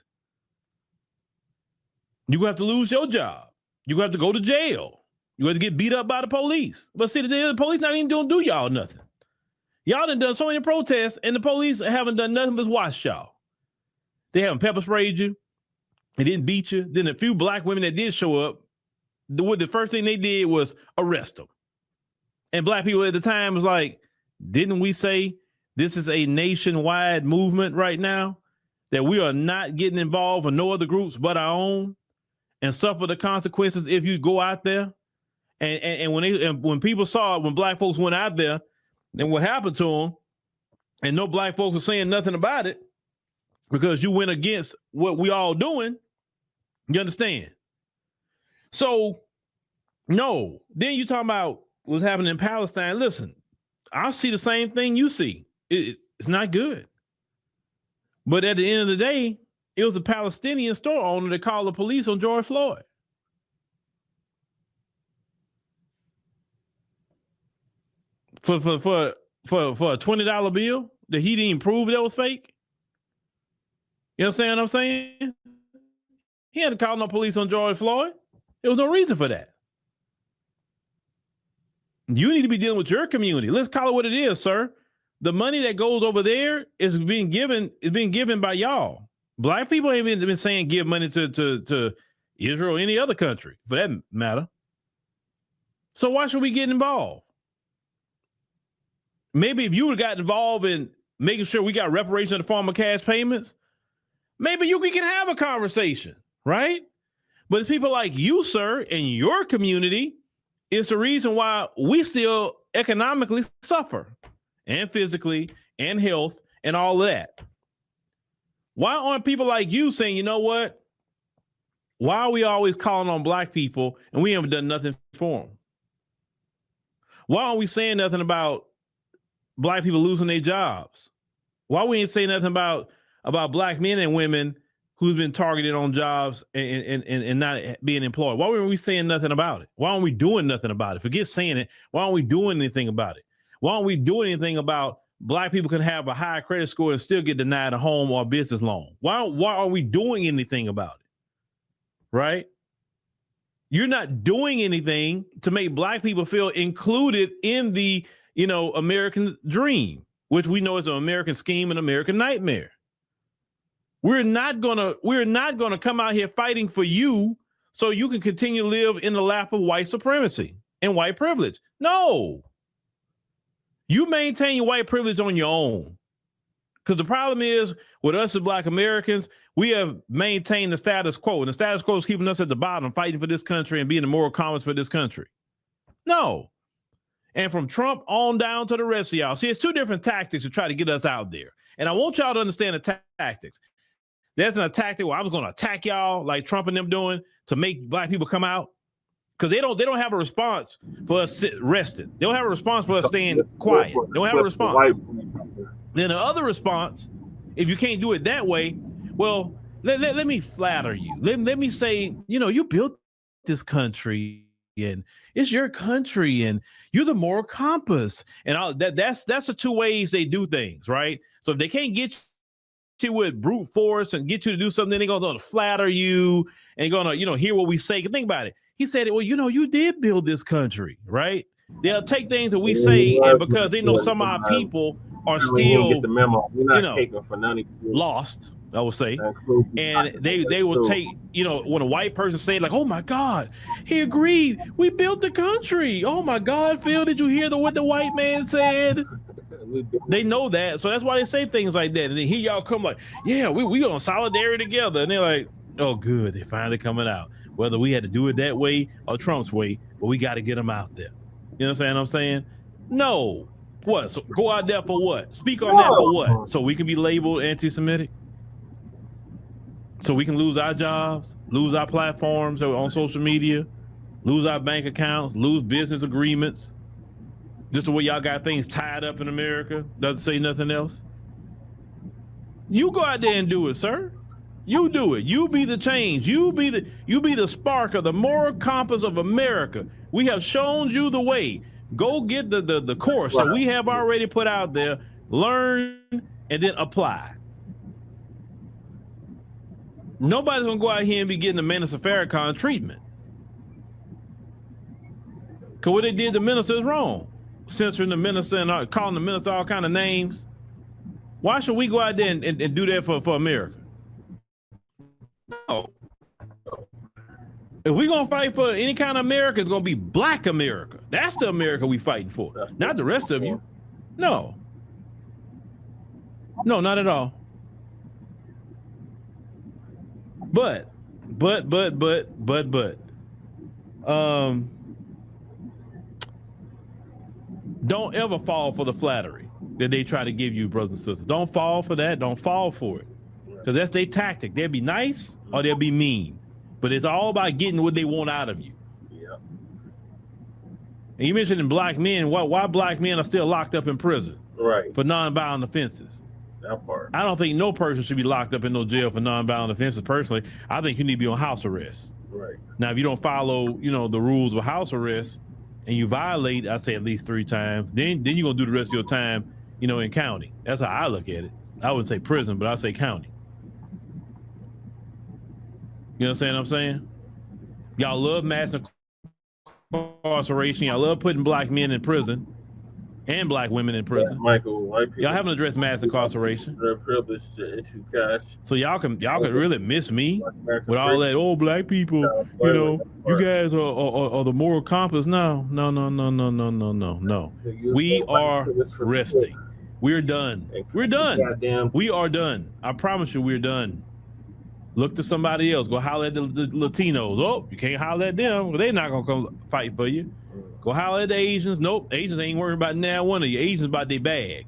You're going to have to lose your job. You're going to have to go to jail. You're going to get beat up by the police. But see, the police not even going to do y'all nothing. Y'all done so many protests, and the police haven't done nothing but watch y'all. They haven't pepper sprayed you. They didn't beat you. Then a few Black women that did show up, the first thing they did was arrest them. And Black people at the time was like, didn't we say this is a nationwide movement right now? That we are not getting involved with no other groups but our own and suffer the consequences if you go out there? And when people saw it, when Black folks went out there and what happened to them, and no Black folks were saying nothing about it because you went against what we all doing, you understand? So, no. Then you talking about what's happening in Palestine. Listen, I see the same thing you see. It's not good. But at the end of the day, it was a Palestinian store owner that called the police on George Floyd. For a $20 bill that he didn't prove that was fake. You understand what I'm saying? He had to call no police on George Floyd. There was no reason for that. You need to be dealing with your community. Let's call it what it is, sir. The money that goes over there is being given by y'all. Black people ain't been saying give money to Israel or any other country for that matter. So why should we get involved? Maybe if you would have gotten involved in making sure we got reparations in the form of cash payments, maybe we can have a conversation, right? But it's people like you, sir, in your community is the reason why we still economically suffer, and physically, and health, and all of that. Why aren't people like you saying, you know what? Why are we always calling on Black people and we haven't done nothing for them? Why aren't we saying nothing about Black people losing their jobs? Why we ain't saying nothing about Black men and women who's been targeted on jobs and not being employed? Why weren't we saying nothing about it? Why aren't we doing nothing about it? Forget saying it. Why aren't we doing anything about it? Why aren't we doing anything about Black people can have a high credit score and still get denied a home or a business loan? Why aren't we doing anything about it? Right? You're not doing anything to make Black people feel included in the, American dream, which we know is an American scheme and American nightmare. We're not gonna come out here fighting for you so you can continue to live in the lap of white supremacy and white privilege. No. You maintain your white privilege on your own. Because the problem is with us as Black Americans, we have maintained the status quo, and the status quo is keeping us at the bottom, fighting for this country and being the moral compass for this country. No. And from Trump on down to the rest of y'all. See, it's two different tactics to try to get us out there. And I want y'all to understand the tactics. There's a tactic where I was going to attack y'all like Trump and them doing. to make black people come out? Because they don't have a response for us resting. They don't have a response for us staying quiet. They don't have a response. Then the other response, if you can't do it that way, well, let me flatter you. Let me say, you built this country and it's your country and you're the moral compass. And that's the two ways they do things, right? So if they can't get you with brute force and get you to do something, they're going to flatter you and going to, hear what we say. Think about it. He said, well, you did build this country, right? They'll take things that we say, and because they know some of our people are still, get the memo. We're not taking for none of lost, I would say. And they will take, when a white person say like, oh my God, he agreed. We built the country. Oh my God, Phil, did you hear what the white man said? They know that. So that's why they say things like that. And then here y'all come like, yeah, we on solidarity together. And they're like, oh, good. They're finally coming out. Whether we had to do it that way or Trump's way, but we got to get them out there. You know what I'm saying? No. What? So go out there for what? Speak on that for what? So we can be labeled anti-Semitic? So we can lose our jobs, lose our platforms on social media, lose our bank accounts, lose business agreements? Just the way y'all got things tied up in America, doesn't say nothing else? You go out there and do it, sir. You do it. You be the change. You be the spark of the moral compass of America. We have shown you the way. Go get the course that we have already put out there, learn, and then apply. Nobody's gonna go out here and be getting the Minister Farrakhan treatment. Because what they did to minister is wrong. Censoring the minister and calling the minister all kind of names. Why should we go out there and do that for America? No. If we're gonna fight for any kind of America, it's gonna be Black America. That's the America we fighting for, not the rest of you. No, not at all. But, don't ever fall for the flattery that they try to give you, brothers and sisters. Don't fall for that. Don't fall for it. Because that's their tactic. They'll be nice or they'll be mean. But it's all about getting what they want out of you. Yeah. And you mentioned in black men, why black men are still locked up in prison. Right. For nonviolent offenses. That part. I don't think no person should be locked up in no jail for nonviolent offenses personally. I think you need to be on house arrest. Right. Now, if you don't follow, the rules of house arrest and you violate, I'd say at least 3 times, then you're going to do the rest of your time, in county. That's how I look at it. I wouldn't say prison, but I'd say county. You know what I'm saying? Y'all love mass incarceration. Y'all love putting black men in prison and black women in prison. Michael, white people. Y'all haven't addressed mass incarceration. They're privileged to issue cash. So y'all can really miss me with all that. Oh, black people, you guys are the moral compass. No. We are resting. We're done. We're done. We are done. I promise you, we're done. Look to somebody else. Go holler at the Latinos. Oh, you can't holler at them. Well, they're not gonna come fight for you. Go holler at the Asians. Nope, Asians ain't worried about now one of you. Asians about their bag.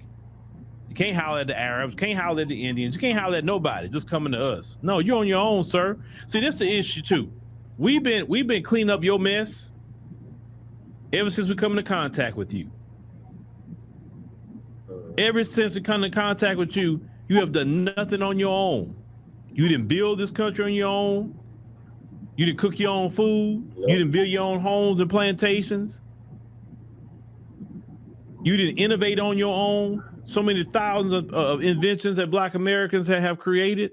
You can't holler at the Arabs. Can't holler at the Indians. You can't holler at nobody. Just coming to us. No, you're on your own, sir. See, that's the issue too. We've been cleaning up your mess ever since we come into contact with you. Ever since we come into contact with you, you have done nothing on your own. You didn't build this country on your own. You didn't cook your own food. You didn't build your own homes and plantations. You didn't innovate on your own. So many thousands of inventions that Black Americans have created.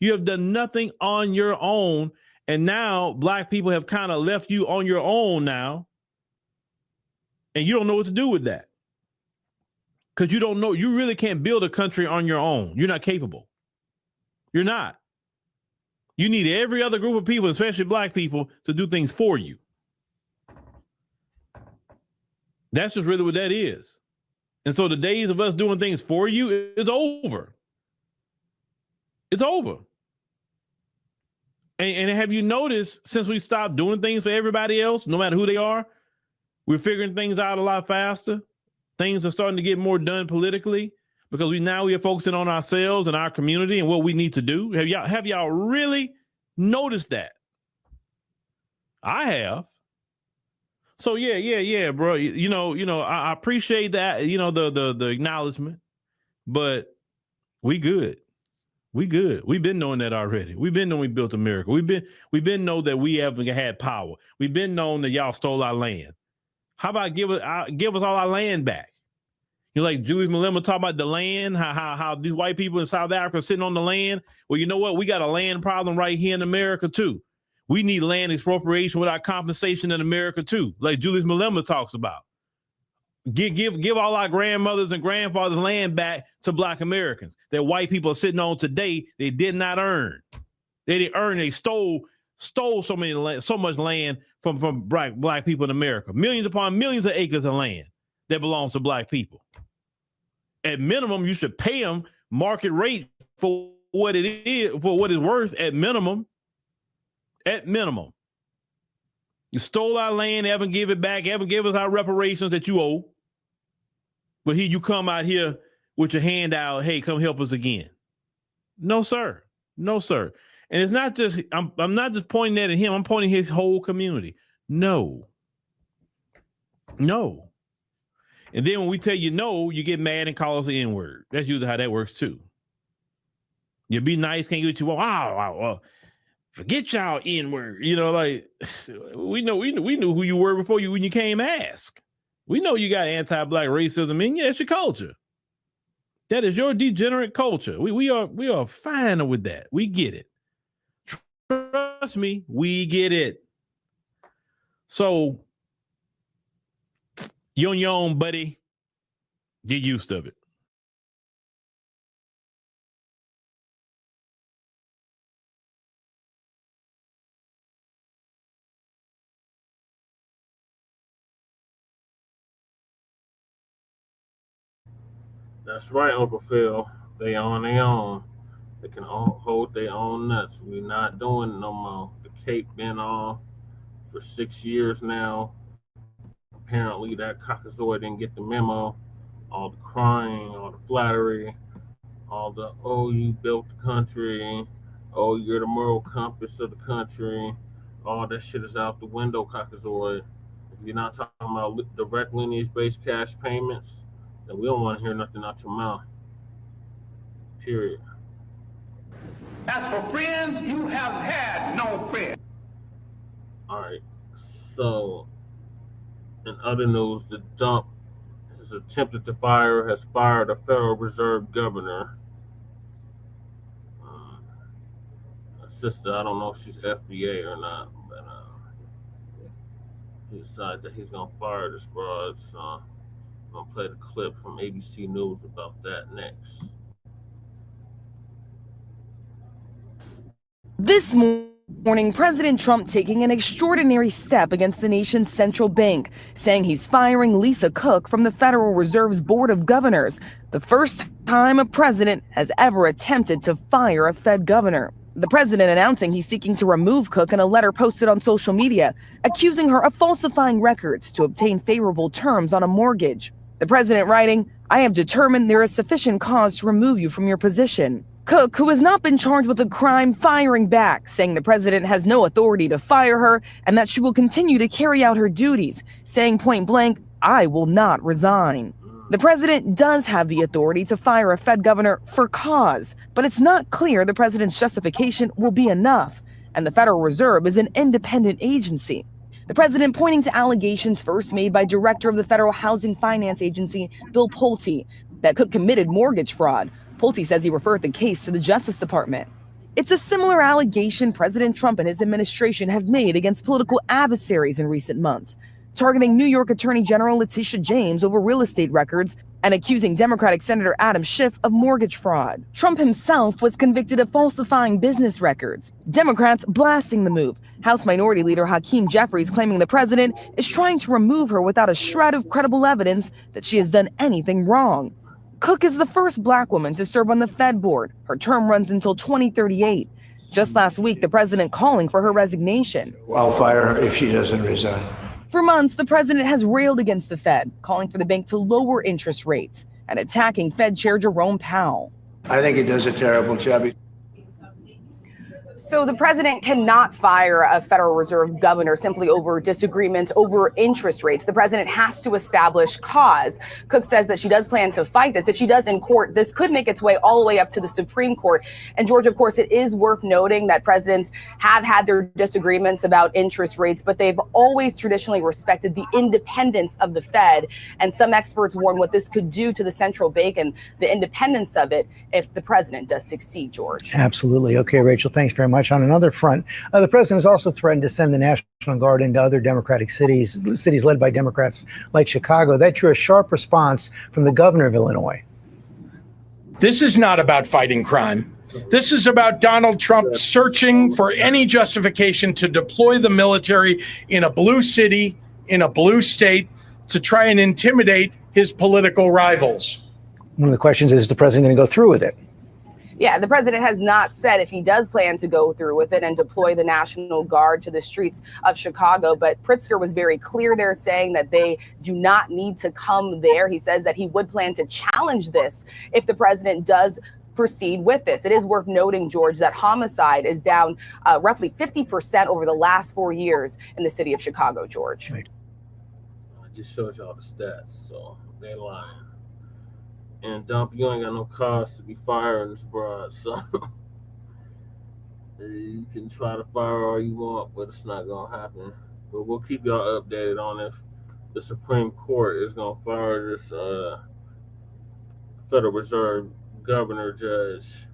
You have done nothing on your own. And now Black people have kind of left you on your own now. And you don't know what to do with that. Because you don't know, you really can't build a country on your own. You're not capable. You're not. You need every other group of people, especially Black people, to do things for you. That's just really what that is. And so the days of us doing things for you is over. It's over. And have you noticed, since we stopped doing things for everybody else, no matter who they are, we're figuring things out a lot faster. Things are starting to get more done politically because we are focusing on ourselves and our community and what we need to do. Have y'all really noticed that? I have. So yeah, bro. I appreciate that. The acknowledgement, but we good. We've been knowing that already. We've been knowing we built America. We've been know that we haven't had power. We've been known that y'all stole our land. How about give us all our land back? Like Julius Malema talk about the land, how these white people in South Africa are sitting on the land. Well, you know what? We got a land problem right here in America too. We need land expropriation without compensation in America too, like Julius Malema talks about. Give all our grandmothers and grandfathers land back to Black Americans that white people are sitting on today. They did not earn. They didn't earn. They stole so much land from black people in America. Millions upon millions of acres of land that belongs to Black people. At minimum, you should pay them market rate for what it is, for what it's worth. At minimum. You stole our land, haven't give it back, haven't give us our reparations that you owe. But here you come out here with your hand out, hey, come help us again. No, sir. No, sir. And it's not just, I'm not just pointing that at him, I'm pointing his whole community. No. And then when we tell you no, you get mad and call us the N-word. That's usually how that works too. You be nice, can't get what you want. Forget y'all N-word. Like we knew who you were before when you came ask. We know you got anti-Black racism in you. That's your culture. That is your degenerate culture. We are fine with that. We get it. Trust me, we get it. So, you on your own, buddy. Get used to it. That's right, Uncle Phil. They on their own. They can all hold their own nuts. We're not doing it no more. The cape been off for 6 years now. Apparently that cockazoid didn't get the memo. All the crying, all the flattery, all the, oh, you built the country. Oh, you're the moral compass of the country. All that shit is out the window, cockazoid. If you're not talking about direct lineage-based cash payments, then we don't want to hear nothing out your mouth. Period. As for friends, you have had no friends. All right. So, in other news, the dump has fired a Federal Reserve governor. A sister, I don't know if she's FBA or not, but he decided that he's going to fire this broad. So, I'm going to play the clip from ABC News about that next. This morning, President Trump taking an extraordinary step against the nation's central bank, saying he's firing Lisa Cook from the Federal Reserve's Board of Governors, the first time a president has ever attempted to fire a Fed governor. The president announcing he's seeking to remove Cook in a letter posted on social media, accusing her of falsifying records to obtain favorable terms on a mortgage. The president writing, "I have determined there is sufficient cause to remove you from your position." Cook, who has not been charged with a crime, firing back, saying the president has no authority to fire her and that she will continue to carry out her duties, saying point blank, "I will not resign." The president does have the authority to fire a Fed governor for cause, but it's not clear the president's justification will be enough, and the Federal Reserve is an independent agency. The president pointing to allegations first made by director of the Federal Housing Finance Agency, Bill Pulte, that Cook committed mortgage fraud. Pulte says he referred the case to the Justice Department. It's a similar allegation President Trump and his administration have made against political adversaries in recent months, targeting New York Attorney General Letitia James over real estate records and accusing Democratic Senator Adam Schiff of mortgage fraud. Trump himself was convicted of falsifying business records. Democrats blasting the move. House Minority Leader Hakeem Jeffries claiming the president is trying to remove her without a shred of credible evidence that she has done anything wrong. Cook is the first Black woman to serve on the Fed board. Her term runs until 2038. Just last week, the president calling for her resignation. I'll fire her if she doesn't resign. For months, the president has railed against the Fed, calling for the bank to lower interest rates and attacking Fed Chair Jerome Powell. I think it does a terrible job. So the president cannot fire a Federal Reserve governor simply over disagreements over interest rates. The president has to establish cause. Cook says that she does plan to fight this. If she does in court, this could make its way all the way up to the Supreme Court. And George, of course, it is worth noting that presidents have had their disagreements about interest rates, but they've always traditionally respected the independence of the Fed. And some experts warn what this could do to the central bank and the independence of it if the president does succeed, George. Absolutely. Okay, Rachel, thanks very much. On another front, the president has also threatened to send the National Guard into other Democratic cities led by Democrats like Chicago. That drew a sharp response from the governor of Illinois. This is not about fighting crime. This is about Donald Trump searching for any justification to deploy the military in a blue city, in a blue state, to try and intimidate his political rivals. One of the questions is the president going to go through with it? Yeah, the president has not said if he does plan to go through with it and deploy the National Guard to the streets of Chicago. But Pritzker was very clear there, saying that they do not need to come there. He says that he would plan to challenge this if the president does proceed with this. It is worth noting, George, that homicide is down roughly 50% over the last 4 years in the city of Chicago, George. I just showed y'all the stats, so they lying. And Dump, you ain't got no cause to be firing this broad, so you can try to fire all you want, but it's not gonna happen. But we'll keep y'all updated on if the Supreme Court is gonna fire this Federal Reserve governor judge.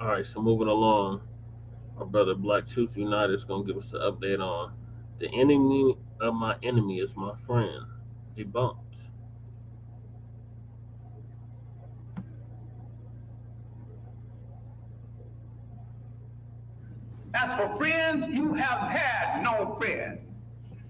All right, so moving along, our brother Black Truth United is gonna give us an update on the enemy of my enemy is my friend. Debunked. As for friends, you have had no friend.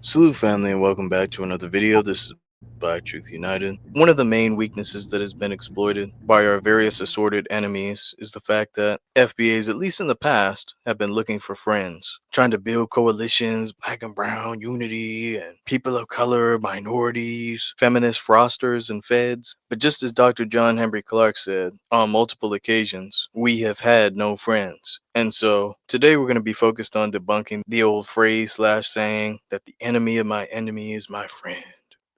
Salute family and welcome back to another video. This is Black Truth United. One of the main weaknesses that has been exploited by our various assorted enemies is the fact that FBAs, at least in the past, have been looking for friends, trying to build coalitions, black and brown unity, and people of color, minorities, feminist frosters, and feds. But just as Dr. John Henry Clark said on multiple occasions, we have had no friends. And so today we're going to be focused on debunking the old phrase / saying that the enemy of my enemy is my friend.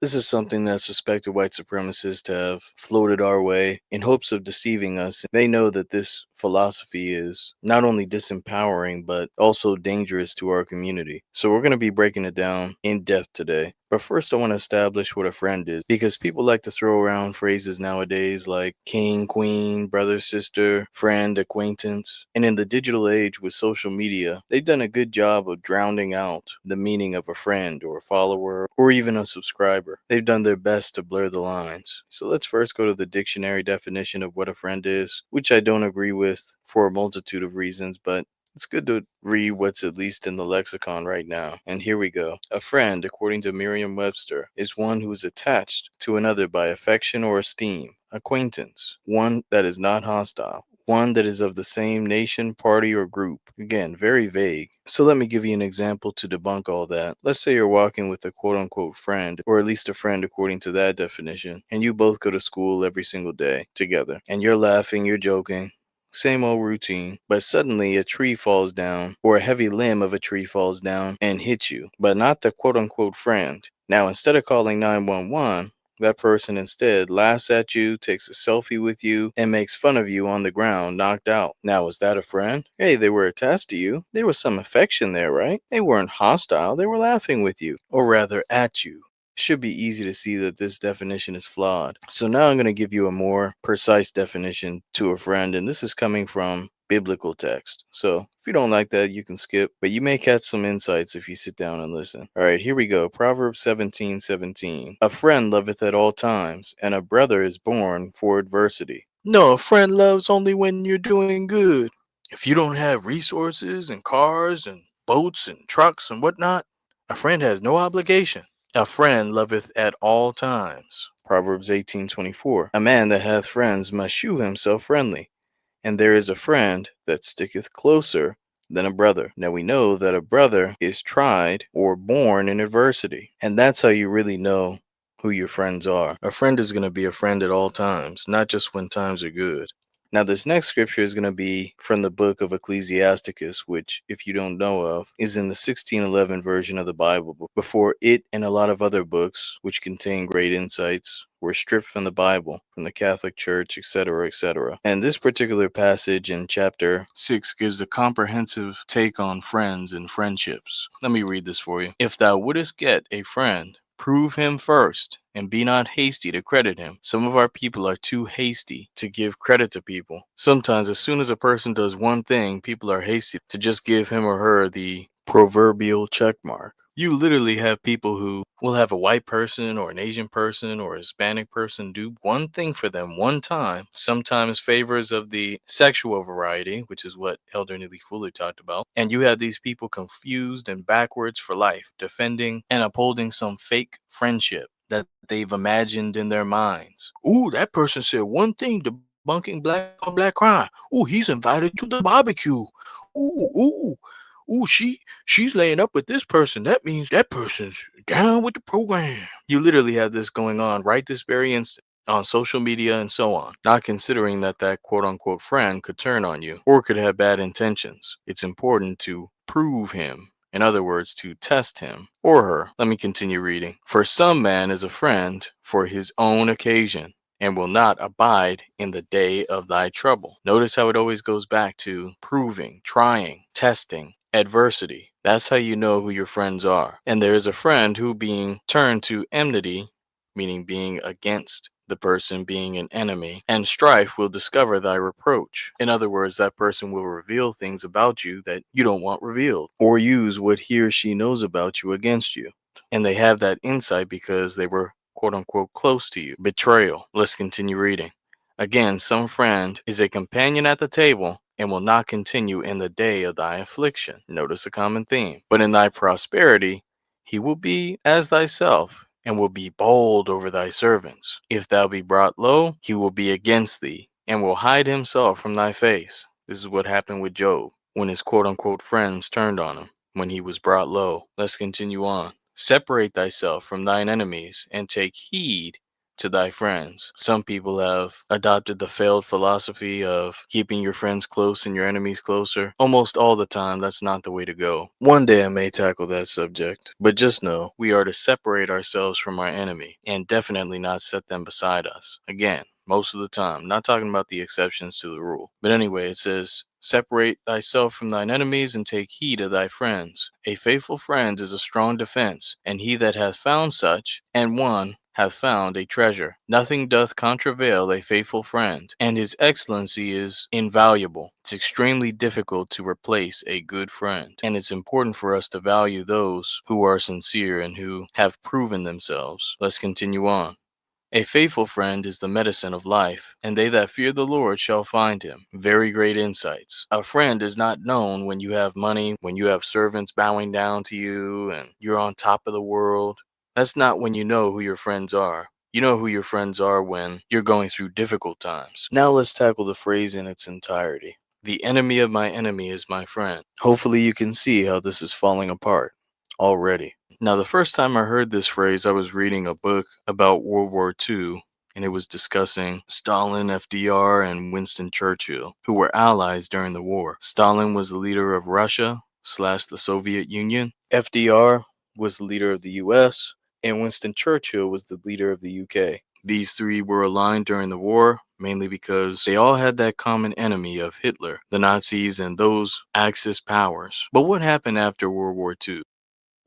This is something that suspected white supremacists have floated our way in hopes of deceiving us. They know that this philosophy is not only disempowering, but also dangerous to our community. So we're going to be breaking it down in depth today. But first, I want to establish what a friend is, because people like to throw around phrases nowadays like king, queen, brother, sister, friend, acquaintance. And in the digital age with social media, they've done a good job of drowning out the meaning of a friend or a follower or even a subscriber. They've done their best to blur the lines. So let's first go to the dictionary definition of what a friend is, which I don't agree with for a multitude of reasons, but it's good to read what's at least in the lexicon right now. And here we go. A friend, according to Merriam-Webster, is one who is attached to another by affection or esteem. Acquaintance, one that is not hostile. One that is of the same nation, party, or group. Again, very vague. So let me give you an example to debunk all that. Let's say you're walking with a quote-unquote friend, or at least a friend according to that definition, and you both go to school every single day together. And you're laughing, you're joking. Same old routine, but suddenly a tree falls down, or a heavy limb of a tree falls down and hits you, but not the quote-unquote friend. Now, instead of calling 911, that person instead laughs at you, takes a selfie with you, and makes fun of you on the ground, knocked out. Now, is that a friend? Hey, they were attached to you. There was some affection there, right? They weren't hostile. They were laughing with you, or rather at you. It should be easy to see that this definition is flawed. So now I'm going to give you a more precise definition to a friend, and this is coming from biblical text. So if you don't like that, you can skip, but you may catch some insights if you sit down and listen. All right, here we go. Proverbs 17:17. A friend loveth at all times, and a brother is born for adversity. No, a friend loves only when you're doing good. If you don't have resources and cars and boats and trucks and whatnot, a friend has no obligation. A friend loveth at all times. Proverbs 18:24. A man that hath friends must shew himself friendly, and there is a friend that sticketh closer than a brother. Now we know that a brother is tried or born in adversity, and that's how you really know who your friends are. A friend is going to be a friend at all times, not just when times are good. Now, this next scripture is going to be from the book of Ecclesiasticus, which, if you don't know of, is in the 1611 version of the Bible. Before it and a lot of other books, which contain great insights, were stripped from the Bible, from the Catholic Church, etc., etc. And this particular passage in chapter 6 gives a comprehensive take on friends and friendships. Let me read this for you. If thou wouldest get a friend, prove him first, and be not hasty to credit him. Some of our people are too hasty to give credit to people. Sometimes, as soon as a person does one thing, people are hasty to just give him or her the proverbial check mark. You literally have people who will have a white person or an Asian person or a Hispanic person do one thing for them one time, sometimes favors of the sexual variety, which is what Elder Neely Fuller talked about. And you have these people confused and backwards for life, defending and upholding some fake friendship that they've imagined in their minds. Ooh, that person said one thing, debunking black on black crime. Ooh, he's invited to the barbecue. Ooh. Ooh, she's laying up with this person. That means that person's down with the program. You literally have this going on right this very instant on social media and so on, not considering that quote unquote friend could turn on you or could have bad intentions. It's important to prove him. In other words, to test him or her. Let me continue reading. For some man is a friend for his own occasion, and will not abide in the day of thy trouble. Notice how it always goes back to proving, trying, testing, adversity. That's how you know who your friends are. And there is a friend who, being turned to enmity, meaning being against the person, being an enemy, and strife, will discover thy reproach. In other words, that person will reveal things about you that you don't want revealed, or use what he or she knows about you against you. And they have that insight because they were quote unquote close to you. Betrayal. Let's continue reading. Again, some friend is a companion at the table and will not continue in the day of thy affliction. Notice a common theme. But in thy prosperity, he will be as thyself, and will be bold over thy servants. If thou be brought low, he will be against thee, and will hide himself from thy face. This is what happened with Job, when his quote unquote friends turned on him, when he was brought low. Let's continue on. Separate thyself from thine enemies, and take heed to thy friends. Some people have adopted the failed philosophy of keeping your friends close and your enemies closer. Almost all the time, that's not the way to go. One day I may tackle that subject, but just know we are to separate ourselves from our enemy and definitely not set them beside us. Again, most of the time, not talking about the exceptions to the rule. But anyway, it says, separate thyself from thine enemies and take heed of thy friends. A faithful friend is a strong defense, and he that hath found such, and one, hath found a treasure. Nothing doth contravail a faithful friend, and his excellency is invaluable. It's extremely difficult to replace a good friend, and it's important for us to value those who are sincere and who have proven themselves. Let's continue on. A faithful friend is the medicine of life, and they that fear the Lord shall find him. Very great insights. A friend is not known when you have money, when you have servants bowing down to you, and you're on top of the world. That's not when you know who your friends are. You know who your friends are when you're going through difficult times. Now let's tackle the phrase in its entirety. The enemy of my enemy is my friend. Hopefully you can see how this is falling apart already. Now, the first time I heard this phrase, I was reading a book about World War II, and it was discussing Stalin, FDR, and Winston Churchill, who were allies during the war. Stalin was the leader of Russia / the Soviet Union. FDR was the leader of the US, and Winston Churchill was the leader of the UK. These three were aligned during the war, mainly because they all had that common enemy of Hitler, the Nazis, and those Axis powers. But what happened after World War II?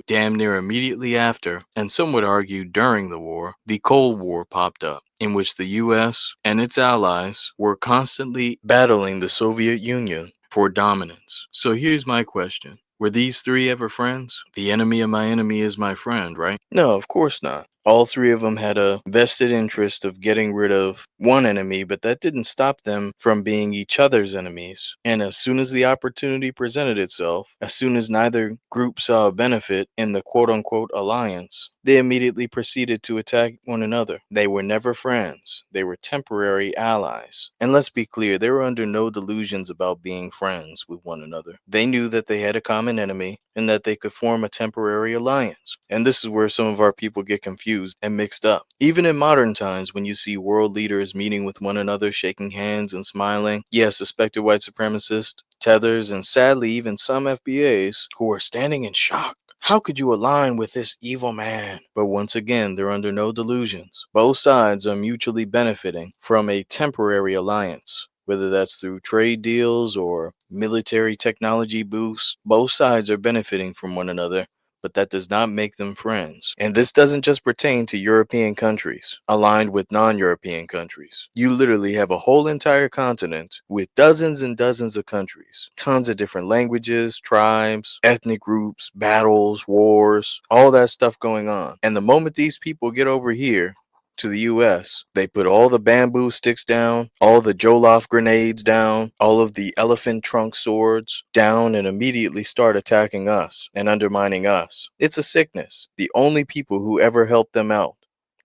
Damn near immediately after, and some would argue during the war, the Cold War popped up, in which the US and its allies were constantly battling the Soviet Union for dominance. So here's my question. Were these three ever friends? The enemy of my enemy is my friend, right? No, of course not. All three of them had a vested interest of getting rid of one enemy, but that didn't stop them from being each other's enemies. And as soon as the opportunity presented itself, as soon as neither group saw a benefit in the quote-unquote alliance, they immediately proceeded to attack one another. They were never friends. They were temporary allies. And let's be clear, they were under no delusions about being friends with one another. They knew that they had a common enemy and that they could form a temporary alliance. And this is where some of our people get confused confused and mixed up. Even in modern times, when you see world leaders meeting with one another, shaking hands and smiling, yes, suspected white supremacists, tethers, and sadly even some FBAs who are standing in shock. How could you align with this evil man? But once again, they're under no delusions. Both sides are mutually benefiting from a temporary alliance, whether that's through trade deals or military technology boosts. Both sides are benefiting from one another, but that does not make them friends. And this doesn't just pertain to European countries aligned with non-European countries. You literally have a whole entire continent with dozens and dozens of countries, tons of different languages, tribes, ethnic groups, battles, wars, all that stuff going on. And the moment these people get over here to the US, they put all the bamboo sticks down, all the Jollof grenades down, all of the elephant trunk swords down, and immediately start attacking us and undermining us. It's a sickness. The only people who ever help them out,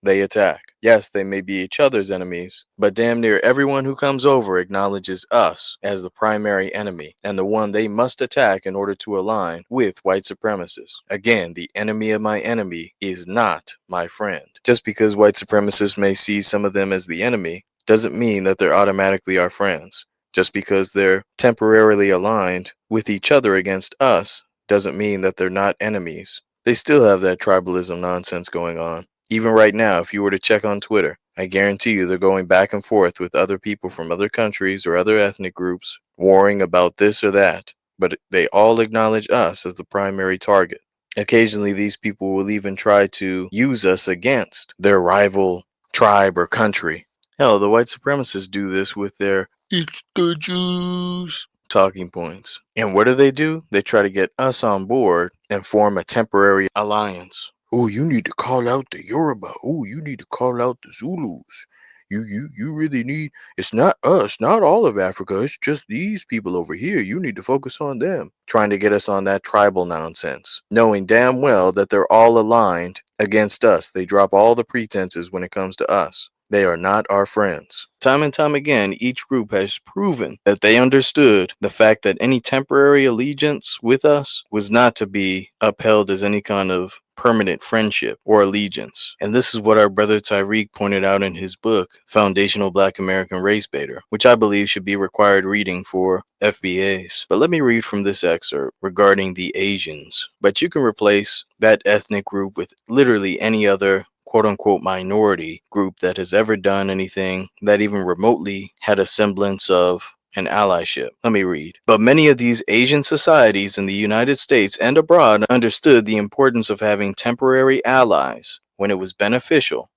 they attack. Yes, they may be each other's enemies, but damn near everyone who comes over acknowledges us as the primary enemy and the one they must attack in order to align with white supremacists. Again, the enemy of my enemy is not my friend. Just because white supremacists may see some of them as the enemy doesn't mean that they're automatically our friends. Just because they're temporarily aligned with each other against us doesn't mean that they're not enemies. They still have that tribalism nonsense going on. Even right now, if you were to check on Twitter, I guarantee you they're going back and forth with other people from other countries or other ethnic groups, warring about this or that, but they all acknowledge us as the primary target. Occasionally, these people will even try to use us against their rival tribe or country. Hell, the white supremacists do this with their "It's the Jews" talking points. And what do? They try to get us on board and form a temporary alliance. Oh, you need to call out the Yoruba. Oh, you need to call out the Zulus. You really need, it's not us, not all of Africa. It's just these people over here. You need to focus on them. Trying to get us on that tribal nonsense, knowing damn well that they're all aligned against us. They drop all the pretenses when it comes to us. They are not our friends. Time and time again, each group has proven that they understood the fact that any temporary allegiance with us was not to be upheld as any kind of permanent friendship or allegiance. And this is what our brother Tyreek pointed out in his book, Foundational Black American Race Baiter, which I believe should be required reading for FBAs. But let me read from this excerpt regarding the Asians. But you can replace that ethnic group with literally any other quote-unquote minority group that has ever done anything that even remotely had a semblance of an allyship. Let me read. But many of these Asian societies in the United States and abroad understood the importance of having temporary allies when it was beneficial.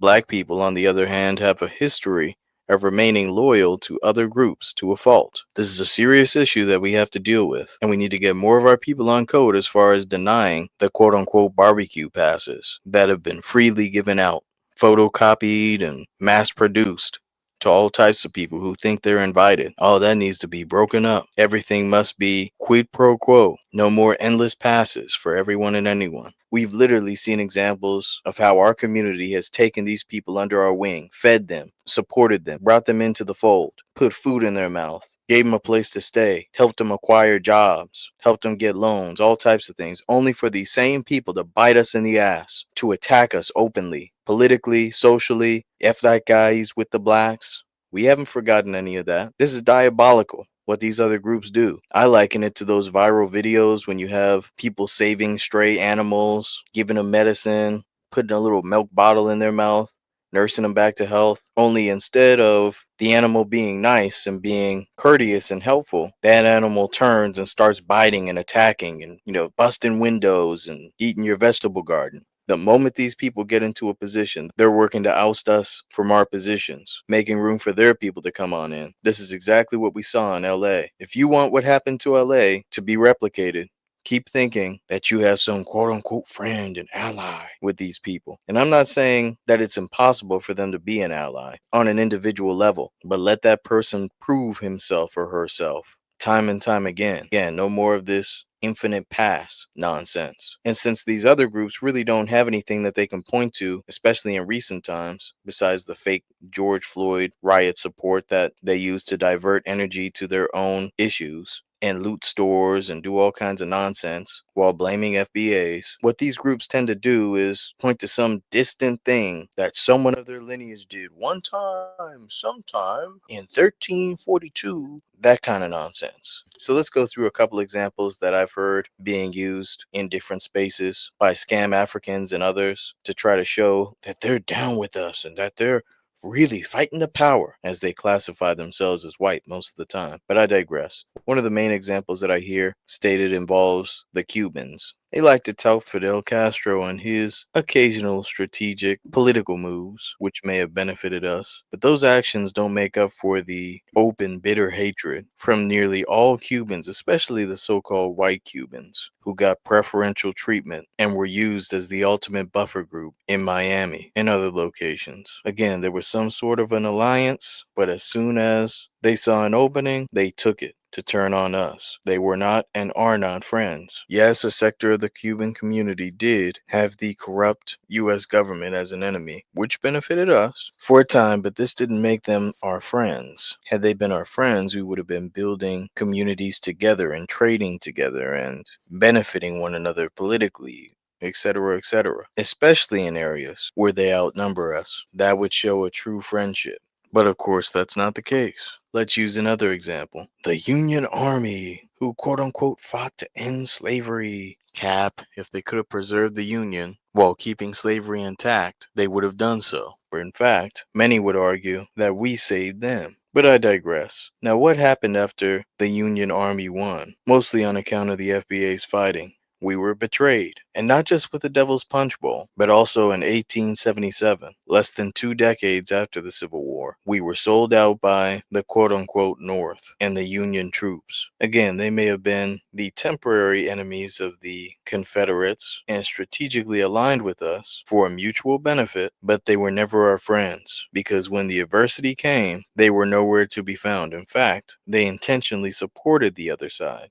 Black people, on the other hand, have a history of remaining loyal to other groups to a fault. This is a serious issue that we have to deal with, and we need to get more of our people on code as far as denying the quote-unquote barbecue passes that have been freely given out, photocopied and mass-produced to all types of people who think they're invited. All that needs to be broken up. Everything must be quid pro quo. No more endless passes for everyone and anyone. We've literally seen examples of how our community has taken these people under our wing, fed them, supported them, brought them into the fold, put food in their mouth, gave them a place to stay, helped them acquire jobs, helped them get loans, all types of things, only for these same people to bite us in the ass, to attack us openly, politically, socially. F that guy, he's with the blacks. We haven't forgotten any of that. This is diabolical, what these other groups do. I liken it to those viral videos when you have people saving stray animals, giving them medicine, putting a little milk bottle in their mouth, nursing them back to health. Only instead of the animal being nice and being courteous and helpful, that animal turns and starts biting and attacking and, busting windows and eating your vegetable garden. The moment these people get into a position, they're working to oust us from our positions, making room for their people to come on in. This is exactly what we saw in LA. If you want what happened to LA to be replicated, keep thinking that you have some quote-unquote friend and ally with these people. And I'm not saying that it's impossible for them to be an ally on an individual level, but let that person prove himself or herself time and time again. Again, no more of this infinite pass nonsense. And since these other groups really don't have anything that they can point to, especially in recent times, besides the fake George Floyd riot support that they use to divert energy to their own issues, and loot stores and do all kinds of nonsense while blaming FBAs. What these groups tend to do is point to some distant thing that someone of their lineage did one time, sometime in 1342, that kind of nonsense. So let's go through a couple examples that I've heard being used in different spaces by scam Africans and others to try to show that they're down with us and that they're really fighting the power, as they classify themselves as white most of the time. But I digress. One of the main examples that I hear stated involves the Cubans. They like to tout Fidel Castro and his occasional strategic political moves, which may have benefited us. But those actions don't make up for the open, bitter hatred from nearly all Cubans, especially the so-called white Cubans, who got preferential treatment and were used as the ultimate buffer group in Miami and other locations. Again, there was some sort of an alliance, but as soon as they saw an opening, they took it to turn on us. They were not and are not friends. Yes, a sector of the Cuban community did have the corrupt U.S. government as an enemy, which benefited us for a time, but this didn't make them our friends. Had they been our friends, we would have been building communities together and trading together and benefiting one another politically, etc., etc., especially in areas where they outnumber us. That would show a true friendship. But of course, that's not the case. Let's use another example. The Union Army, who quote-unquote fought to end slavery. Cap, if they could have preserved the Union while keeping slavery intact, they would have done so. Or in fact, many would argue that we saved them. But I digress. Now, what happened after the Union Army won? Mostly on account of the FBA's fighting. We were betrayed, and not just with the Devil's Punch Bowl, but also in 1877, less than 2 decades after the Civil War. We were sold out by the quote-unquote North and the Union troops. Again, they may have been the temporary enemies of the Confederates and strategically aligned with us for a mutual benefit, but they were never our friends, because when the adversity came, they were nowhere to be found. In fact, they intentionally supported the other side,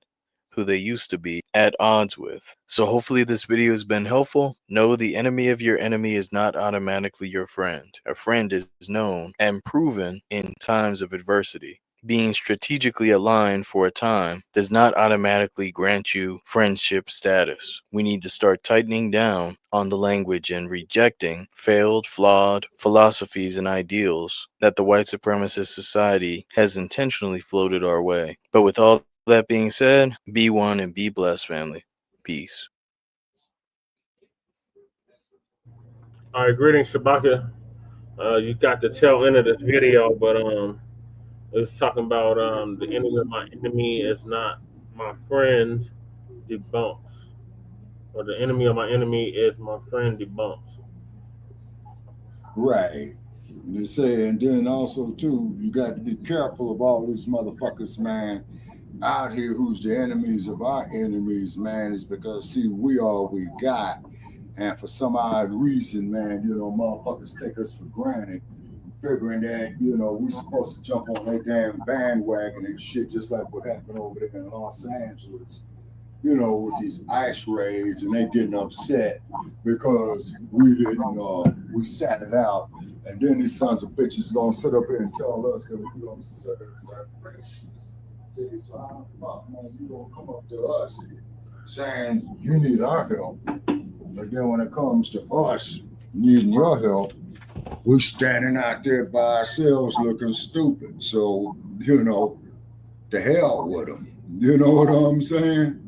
who they used to be at odds with. So hopefully this video has been helpful. No, the enemy of your enemy is not automatically your friend. A friend is known and proven in times of adversity. Being strategically aligned for a time does not automatically grant you friendship status. We need to start tightening down on the language and rejecting failed, flawed philosophies and ideals that the white supremacist society has intentionally floated our way. But with all that being said, be one and be blessed, family. Peace. All right, greetings, Shabaka. You got the tail end of this video, but it was talking about the enemy of my enemy is not my friend debunks, or the enemy of my enemy is my friend debunks. Right. You say, and then also too, you got to be careful of all these motherfuckers, man, out here who's the enemies of our enemies, man, is because, see, we all we got. And for some odd reason, man, you know, motherfuckers take us for granted, figuring that, you know, we supposed to jump on their damn bandwagon and shit, just like what happened over there in Los Angeles, you know, with these ice raids, and they getting upset because we didn't, we sat it out. And then these sons of bitches gonna sit up here and tell us that we don't serve reparations. So how the fuck, man, you gonna come up to us saying you need our help, but then when it comes to us needing your help, we're standing out there by ourselves looking stupid. So, you know, the hell with them. You know what I'm saying?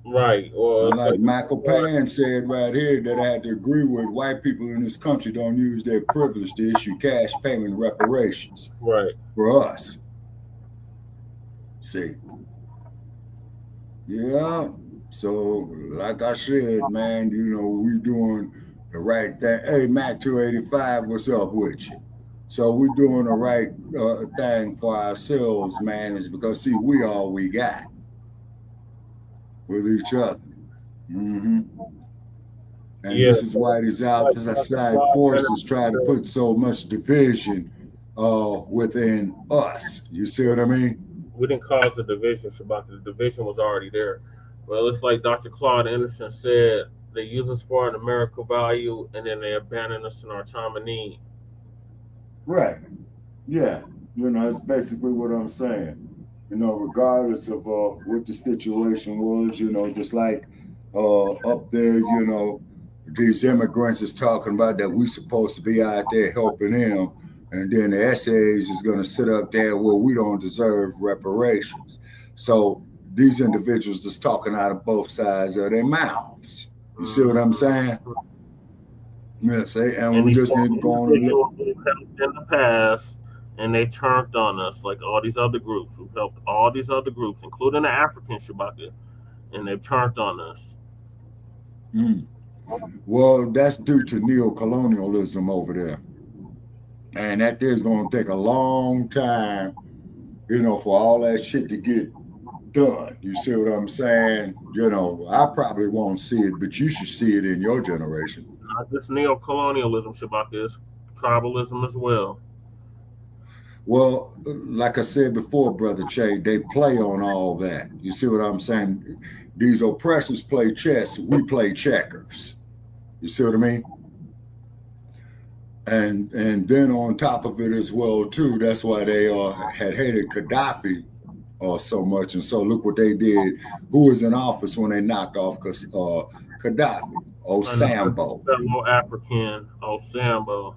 Right. Or like Michael Pan said right here, that I had to agree with, white people in this country don't use their privilege to issue cash payment reparations. Right. For us. See. Yeah. So, like I said, man, you know, we doing the right thing. Hey, Mac 285, what's up with you? So we're doing the right thing for ourselves, man, is because, see, we all we got with each other. And this is why these outside forces try to put so much division within us. You see what I mean? We didn't cause the division, Shabaka. The division was already there. Well, it's like Dr. Claude Anderson said, they use us for our numerical value, and then they abandon us in our time of need. Right. Yeah. You know, that's basically what I'm saying. You know, regardless of what the situation was, you know, just like up there, you know, these immigrants is talking about that we supposed to be out there helping them. And then the essays is going to sit up there, well, we don't deserve reparations. So these individuals is talking out of both sides of their mouths. You see what I'm saying? Yes, and we just need to go on. In the past, and they turned on us like all these other groups who helped all these other groups, including the African Shabaka, and they've turned on us. Well, that's due to neocolonialism over there. And that is going to take a long time, you know, for all that shit to get done. You see what I'm saying? You know, I probably won't see it, but you should see it in your generation. Not just neocolonialism, Shabaka, is tribalism as well. Well, like I said before, Brother Che, they play on all that. You see what I'm saying? These oppressors play chess, we play checkers. You see what I mean? And then on top of it as well, too, that's why they had hated Gaddafi so much. And so look what they did. Who was in office when they knocked off Gaddafi? Sambo. African Sambo.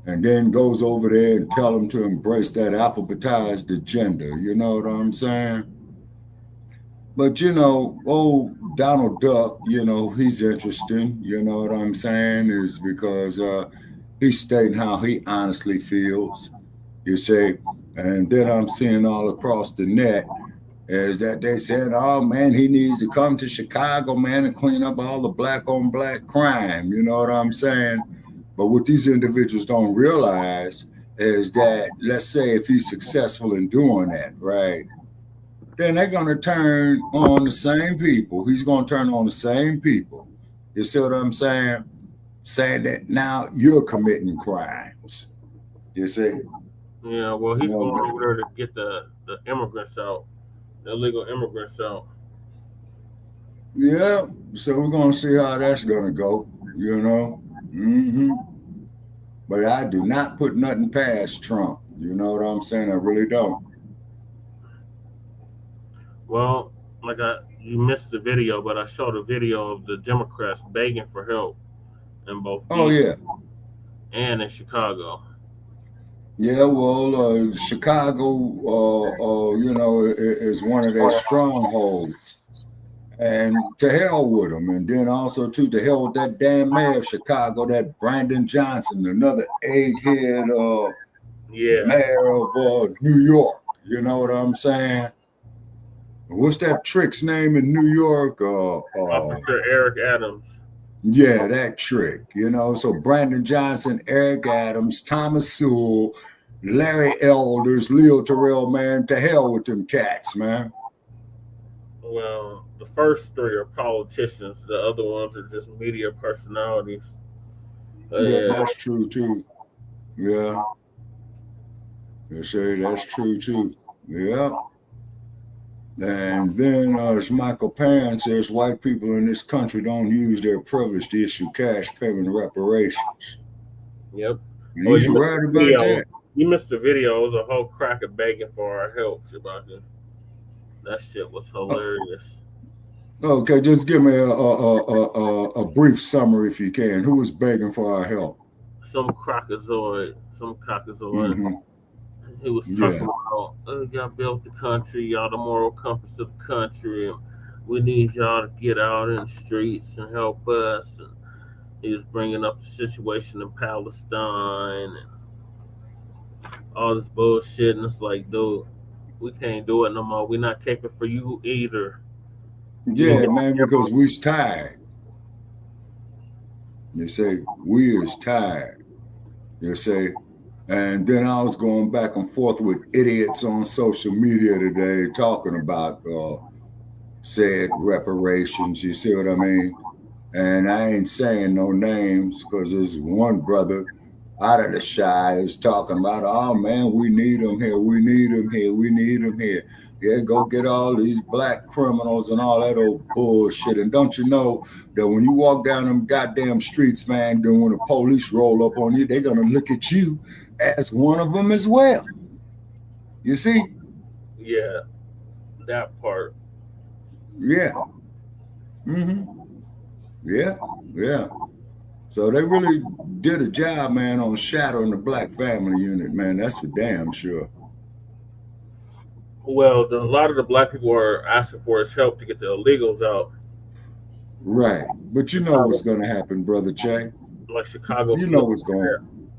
And then goes over there and tell them to embrace that alphabetized agenda. You know what I'm saying? But, you know, old Donald Duck, you know, he's interesting. You know what I'm saying? Is because he's stating how he honestly feels, you see. And then I'm seeing all across the net is that they said, oh, man, he needs to come to Chicago, man, and clean up all the black on black crime. You know what I'm saying? But what these individuals don't realize is that, let's say if he's successful in doing that, right, then they're going to turn on the same people. He's going to turn on the same people. You see what I'm saying? Saying that now you're committing crimes. You see? Yeah, well, he's going over there to get the immigrants out, the illegal immigrants out. Yeah, so we're going to see how that's going to go, you know? But I do not put nothing past Trump. You know what I'm saying? I really don't. Well, you missed the video, but I showed a video of the Democrats begging for help in both DC and in Chicago. Yeah, well, Chicago, you know, is one of their strongholds. And to hell with them. And then also, too, to hell with that damn mayor of Chicago, that Brandon Johnson, another egghead mayor of New York. You know what I'm saying? What's that trick's name in New York? Officer Eric Adams. Yeah, that trick. You know, so Brandon Johnson, Eric Adams, Thomas Sewell, Larry Elders, Leo Terrell, man, to hell with them cats, man. Well, the first three are politicians. The other ones are just media personalities. Yeah, that's true, too. Yeah. They say that's true, too. Yeah. And then, as Michael Pan says, white people in this country don't use their privilege to issue cash payment reparations. Yep. You right about that. You missed the video. It was a whole cracker begging for our help, Shabaka. That shit was hilarious. Okay, just give me a brief summary if you can. Who was begging for our help? Some crockazoid. He was talking about, y'all built the country, y'all the moral compass of the country, and we need y'all to get out in the streets and help us. And he was bringing up the situation in Palestine and all this bullshit. And it's like, dude, we can't do it no more. We're not capable for you either. Yeah, man, because we's tired. You say, we is tired. You say, and then I was going back and forth with idiots on social media today talking about said reparations. You see what I mean? And I ain't saying no names because there's one brother out of the shy is talking about, oh man, we need them here, we need them here, we need them here. Yeah, go get all these black criminals and all that old bullshit. And don't you know that when you walk down them goddamn streets, man, then when the police roll up on you, they're gonna look at you as one of them as well. You see? Yeah, that part. Yeah. Yeah, yeah. So they really did a job, man, on shattering the black family unit, man. That's for damn sure. Well, a lot of the black people are asking for his help to get the illegals out. Right. But you know what's going to happen, Brother Che. Like Chicago. You know what's going to happen.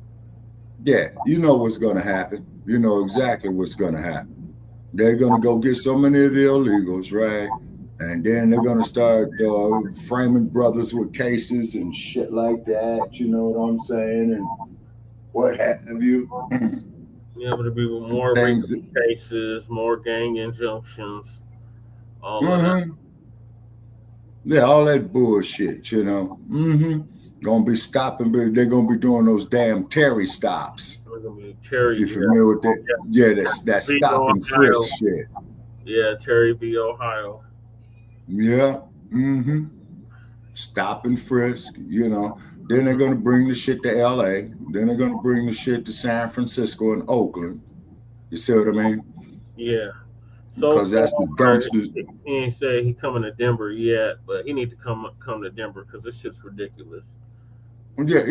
Yeah, you know what's going to happen. You know exactly what's going to happen. They're going to go get so many of the illegals, right? And then they're going to start framing brothers with cases and shit like that. You know what I'm saying? And what have you. Yeah, but it'll be more cases, more gang injunctions, all of that. Yeah, all that bullshit, you know. Gonna be stopping, but they're gonna be doing those damn Terry stops. Terry, if you're familiar with that, yeah, that stop and frisk shit. Yeah, Terry v. Ohio. Yeah, stop and frisk, you know. Then they're gonna bring the shit to LA. Then they're gonna bring the shit to San Francisco and Oakland. You see what I mean? Yeah. So because that's the dumpsters. He ain't say he coming to Denver yet, but he need to come to Denver because this shit's ridiculous. Yeah,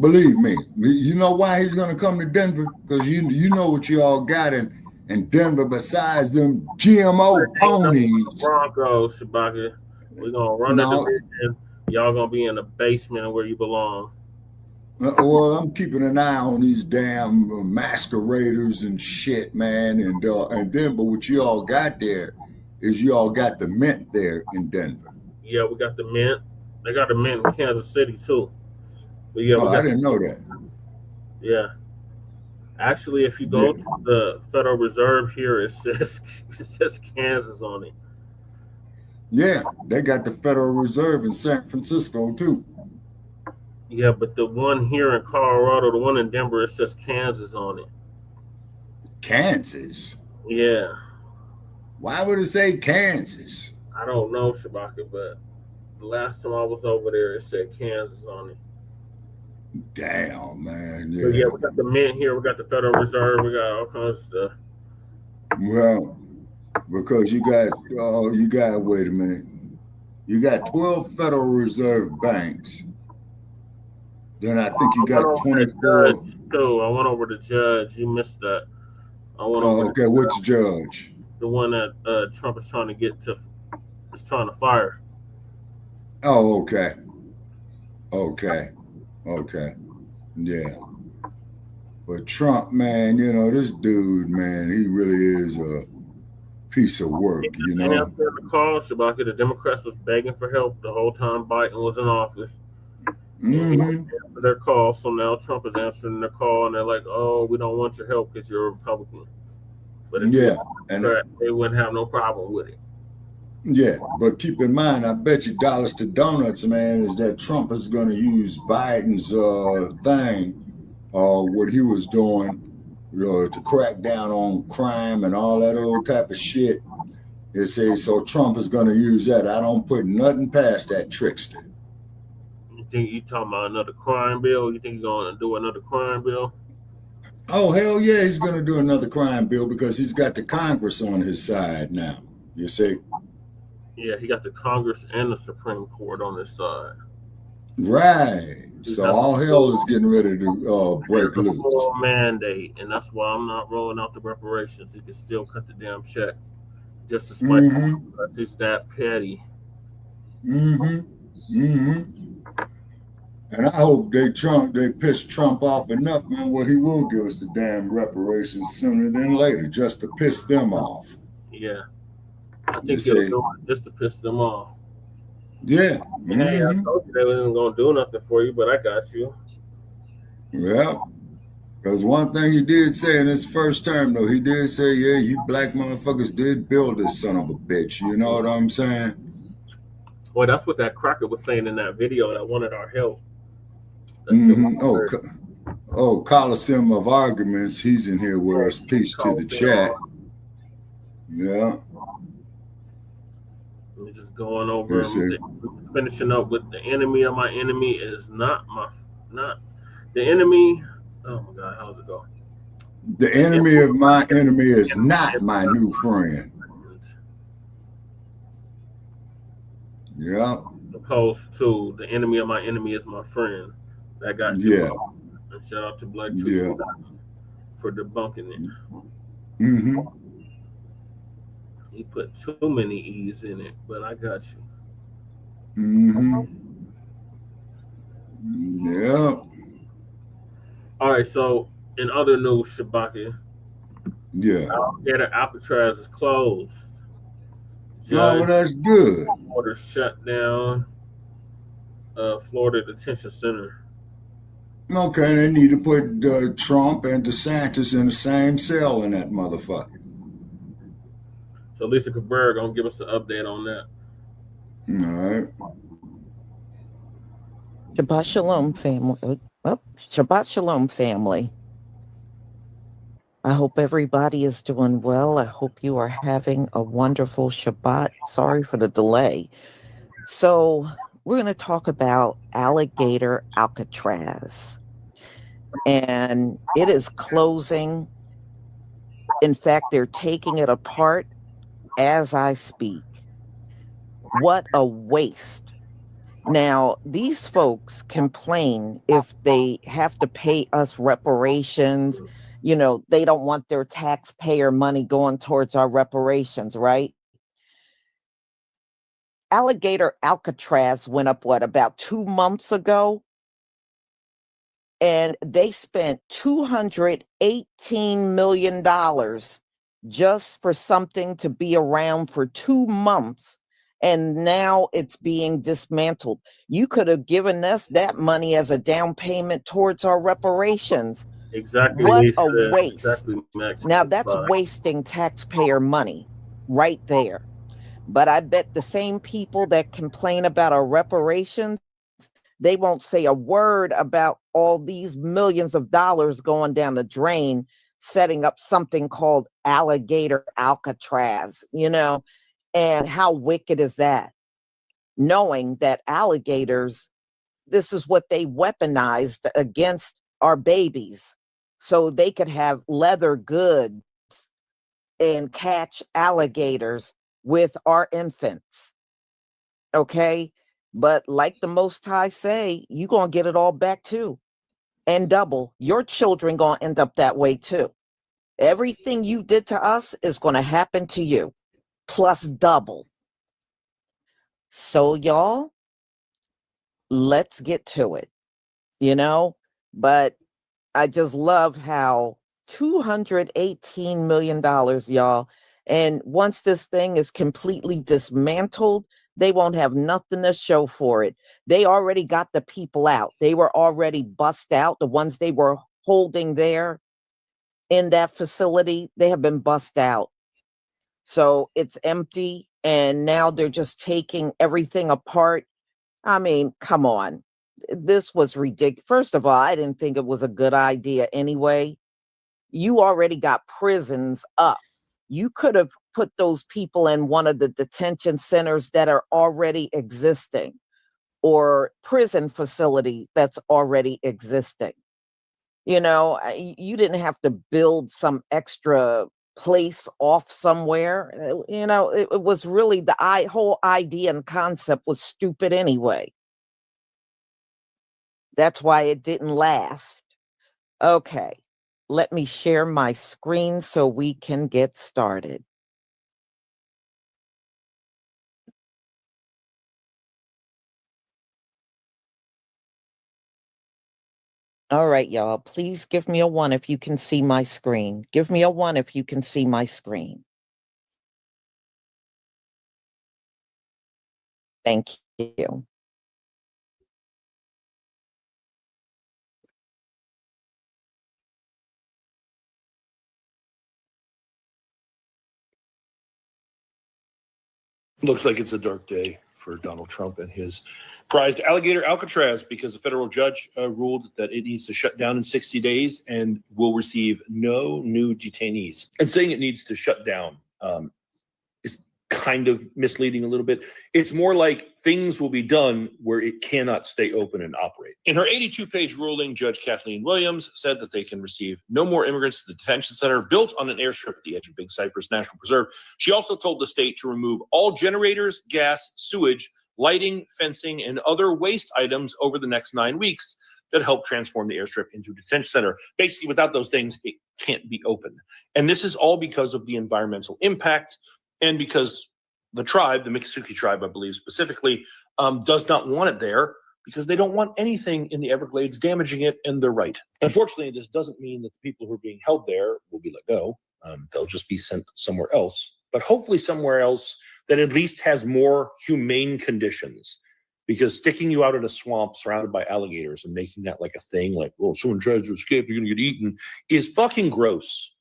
believe me. You know why he's gonna come to Denver? Because you know what you all got in Denver besides them GMO ponies. Broncos, Shabaka. We're gonna run the division. Y'all gonna be in the basement where you belong. Well, I'm keeping an eye on these damn masqueraders and shit, man. And then, but what you all got there is you all got the mint there in Denver. Yeah, we got the mint. They got the mint in Kansas City too. But yeah, I didn't know that. Yeah. Actually, if you go to the Federal Reserve here, it says Kansas on it. Yeah, they got the Federal Reserve in San Francisco too. Yeah, but the one here in Colorado, the one in Denver, it says Kansas on it. Kansas? Yeah. Why would it say Kansas? I don't know, Shabaka, but the last time I was over there, it said Kansas on it. Damn, man. Yeah. But yeah, we got the mint here. We got the Federal Reserve. We got all kinds of stuff. Well, because you got, wait a minute. You got 12 Federal Reserve banks. Then I think you got 24. So I went over to Judge. You missed that. I went over. Okay, which judge? The one that Trump is trying to fire. Oh, okay. Yeah. But Trump, man, you know, this dude, man, he really is a piece of work, you know. And after the call, Shabaka, the Democrats was begging for help the whole time Biden was in office. For their call, so now Trump is answering their call, and they're like, "Oh, we don't want your help because you're a Republican." But if they wouldn't have no problem with it. Yeah, but keep in mind, I bet you dollars to donuts, man, is that Trump is going to use Biden's what he was doing to crack down on crime and all that old type of shit. They say so. Trump is going to use that. I don't put nothing past that trickster. You think you talking about another crime bill? You think he's going to do another crime bill? Oh, hell yeah, he's going to do another crime bill because he's got the Congress on his side now, you see? Yeah, he got the Congress and the Supreme Court on his side. Right. So all hell is getting ready to break loose. Full mandate, and that's why I'm not rolling out the reparations. He can still cut the damn check just to spite him because he's that petty. And I hope they piss Trump off enough, man, where he will give us the damn reparations sooner than later, just to piss them off. Yeah. I think he'll do it just to piss them off. Yeah. Hey, I told you they wasn't going to do nothing for you, but I got you. Yeah. Because one thing he did say in his first term, though, he did say, yeah, you black motherfuckers did build this son of a bitch. You know what I'm saying? Well, that's what that cracker was saying in that video that wanted our help. Coliseum of Arguments. He's in here with us. Peace to the chat. Yeah. We're just going over finishing up with the enemy of my enemy is not the enemy. Oh my God, how's it go? The enemy of my enemy is not my new friend. Yeah. Opposed to the enemy of my enemy is my friend. That got And shout out to Blacc for debunking it. Mm-hmm. He put too many E's in it, but I got you. Mm-hmm. Yeah. All right, so in other news, Shabaki. Yeah. Alligator Alcatraz is closed. Oh, well, that's good. Order shut down Florida Detention Center. Okay, they need to put Trump and DeSantis in the same cell in that motherfucker. So Lisa Cabrera gonna give us an update on that. All right. Shabbat Shalom, family. Oh, Shabbat Shalom, family. I hope everybody is doing well. I hope you are having a wonderful Shabbat. Sorry for the delay. So we're going to talk about Alligator Alcatraz. And it is closing. In fact, they're taking it apart as I speak. What a waste. Now, these folks complain if they have to pay us reparations. You know, they don't want their taxpayer money going towards our reparations, right? Alligator Alcatraz went up, about 2 months ago? And they spent $218 million just for something to be around for 2 months. And now it's being dismantled. You could have given us that money as a down payment towards our reparations. Exactly. What Lisa. a waste. Exactly, Max. Now that's wasting taxpayer money right there. But I bet the same people that complain about our reparations, they won't say a word about all these millions of dollars going down the drain, setting up something called Alligator Alcatraz, you know. And how wicked is that? Knowing that alligators, this is what they weaponized against our babies, so they could have leather goods and catch alligators with our infants. Okay? But like the Most High say, you're going to get it all back too. And double. Your children going to end up that way too. Everything you did to us is going to happen to you. Plus double. So y'all, let's get to it, you know, but I just love how $218 million, y'all. And once this thing is completely dismantled, they won't have nothing to show for it. They already got the people out. They were already bussed out. The ones they were holding there in that facility, they have been bussed out. So it's empty. And now they're just taking everything apart. I mean, come on. This was ridiculous. First of all, I didn't think it was a good idea anyway. You already got prisons up. You could have put those people in one of the detention centers that are already existing, or prison facility that's already existing. You know, you didn't have to build some extra place off somewhere. You know, it was really the whole idea and concept was stupid anyway. That's why it didn't last. Okay, let me share my screen so we can get started. All right, y'all, please give me a 1 if you can see my screen. Give me a 1 if you can see my screen. Thank you. Looks like it's a dark day for Donald Trump and his prized Alligator Alcatraz, because a federal judge ruled that it needs to shut down in 60 days and will receive no new detainees. And saying it needs to shut down kind of misleading a little bit. It's more like things will be done where it cannot stay open and operate. In her 82-page ruling, Judge Kathleen Williams said that they can receive no more immigrants to the detention center built on an airstrip at the edge of Big Cypress National Preserve. She also told the state to remove all generators, gas, sewage, lighting, fencing, and other waste items over the next 9 weeks that help transform the airstrip into a detention center. Basically, without those things, it can't be open. And this is all because of the environmental impact and because the tribe, the Miccosukee tribe, I believe specifically, does not want it there because they don't want anything in the Everglades damaging it, and they're right. Unfortunately, this doesn't mean that the people who are being held there will be let go. They'll just be sent somewhere else, but hopefully somewhere else that at least has more humane conditions. Because sticking you out in a swamp surrounded by alligators and making that like a thing, like, well, if someone tries to escape, you're going to get eaten, is fucking gross.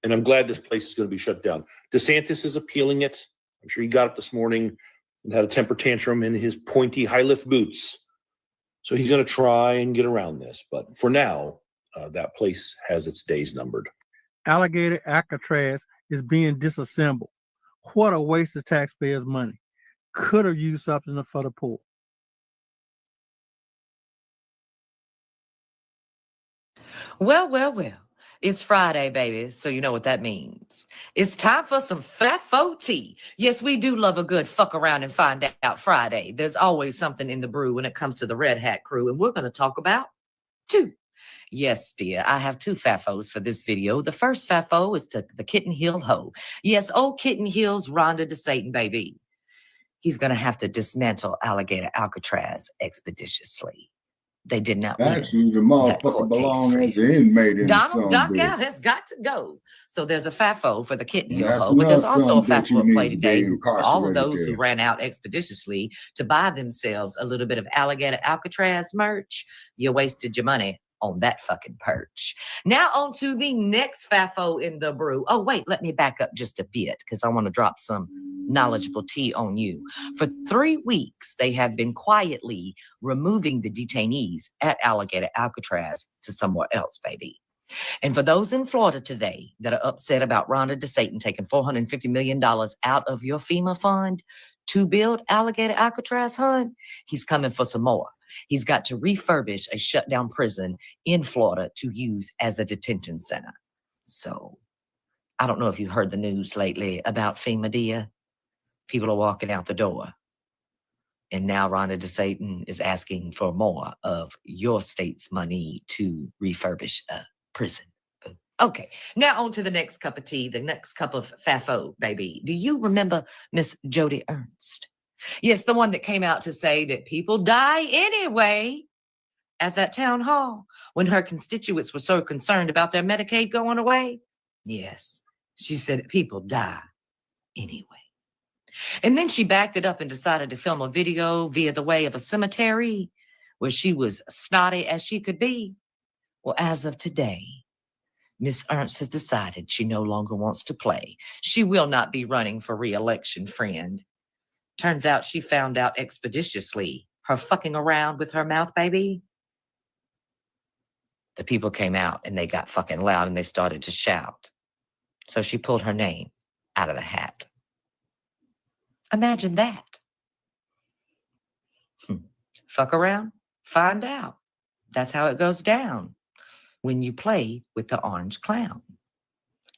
And I'm glad this place is going to be shut down. DeSantis is appealing it. I'm sure he got up this morning and had a temper tantrum in his pointy high lift boots. So he's going to try and get around this. But for now, that place has its days numbered. Alligator Alcatraz is being disassembled. What a waste of taxpayers' money. Could have used something for the poor. Well. It's Friday, baby, so you know what that means. It's time for some FAFO tea. Yes, we do love a good fuck around and find out Friday. There's always something in the brew when it comes to the Red Hat crew, and we're going to talk about 2. Yes, dear, I have 2 FAFOs for this video. The first FAFO is to the Kitten Hill Ho. Yes, old Kitten Hill's Rhonda DeSatan, baby. He's going to have to dismantle Alligator Alcatraz expeditiously. They did not win. Actually, the motherfucker belongs as an inmate in Donald's some knockout bit. has got to go. So there's a FAFO for the Kitten Hill That's Ho, but there's another also a son that you FAFO need play to today be for all of incarcerated those who there. ran out expeditiously to buy themselves a little bit of Alligator Alcatraz merch. You wasted your money on that fucking perch. Now on to the next FAFO in the brew. Oh, wait, let me back up just a bit because I want to drop some knowledgeable tea on you. For 3 weeks, they have been quietly removing the detainees at Alligator Alcatraz to somewhere else, baby. And for those in Florida today that are upset about Rhonda DeSatan taking $450 million out of your FEMA fund to build Alligator Alcatraz, hun, he's coming for some more. He's got to refurbish a shutdown prison in Florida to use as a detention center. So I don't know if you heard the news lately about FEMA, dear. People are walking out the door. And now Rhonda DeSatan is asking for more of your state's money to refurbish a prison. Okay, now on to the next cup of tea, the next cup of FAFO, baby. Do you remember Miss Jody Ernst? Yes, the one that came out to say that people die anyway at that town hall when her constituents were so concerned about their Medicaid going away. Yes, she said people die anyway. And then she backed it up and decided to film a video via the way of a cemetery where she was snotty as she could be. Well, as of today, Miss Ernst has decided she no longer wants to play. She will not be running for re-election, friend. Turns out she found out expeditiously her fucking around with her mouth, baby. The people came out and they got fucking loud and they started to shout. So she pulled her name out of the hat. Imagine that. Fuck around, find out. That's how it goes down when you play with the orange clown.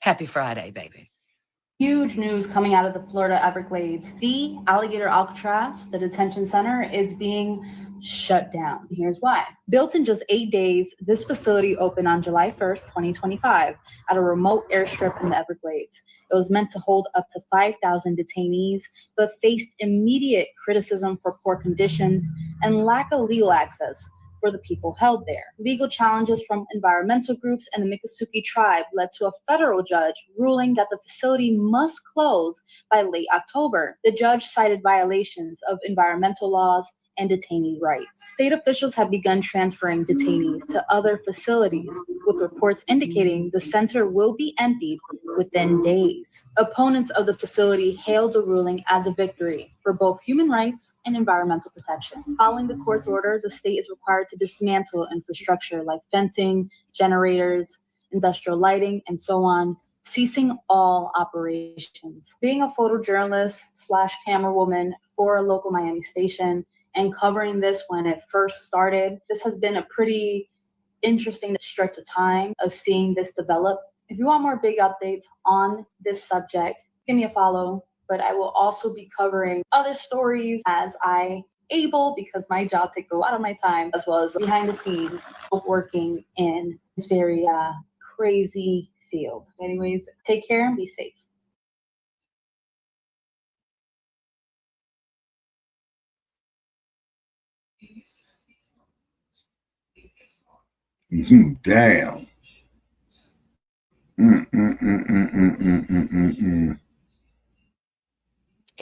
Happy Friday, baby. Huge news coming out of the Florida Everglades. The Alligator Alcatraz, the detention center, is being shut down. Here's why. Built in just 8 days, this facility opened on July 1st, 2025, at a remote airstrip in the Everglades. It was meant to hold up to 5,000 detainees, but faced immediate criticism for poor conditions and lack of legal access for the people held there. Legal challenges from environmental groups and the Miccosukee tribe led to a federal judge ruling that the facility must close by late October. The judge cited violations of environmental laws and detainee rights. State officials have begun transferring detainees to other facilities, with reports indicating the center will be emptied within days. Opponents of the facility hailed the ruling as a victory for both human rights and environmental protection. Following the court's order, the state is required to dismantle infrastructure like fencing, generators, industrial lighting, and so on, ceasing all operations. Being a photojournalist / camera woman for a local Miami station and covering this when it first started, this has been a pretty interesting stretch of time of seeing this develop. If you want more big updates on this subject, give me a follow, but I will also be covering other stories as I able, because my job takes a lot of my time, as well as behind the scenes of working in this very crazy field. Anyways, take care and be safe. Damn.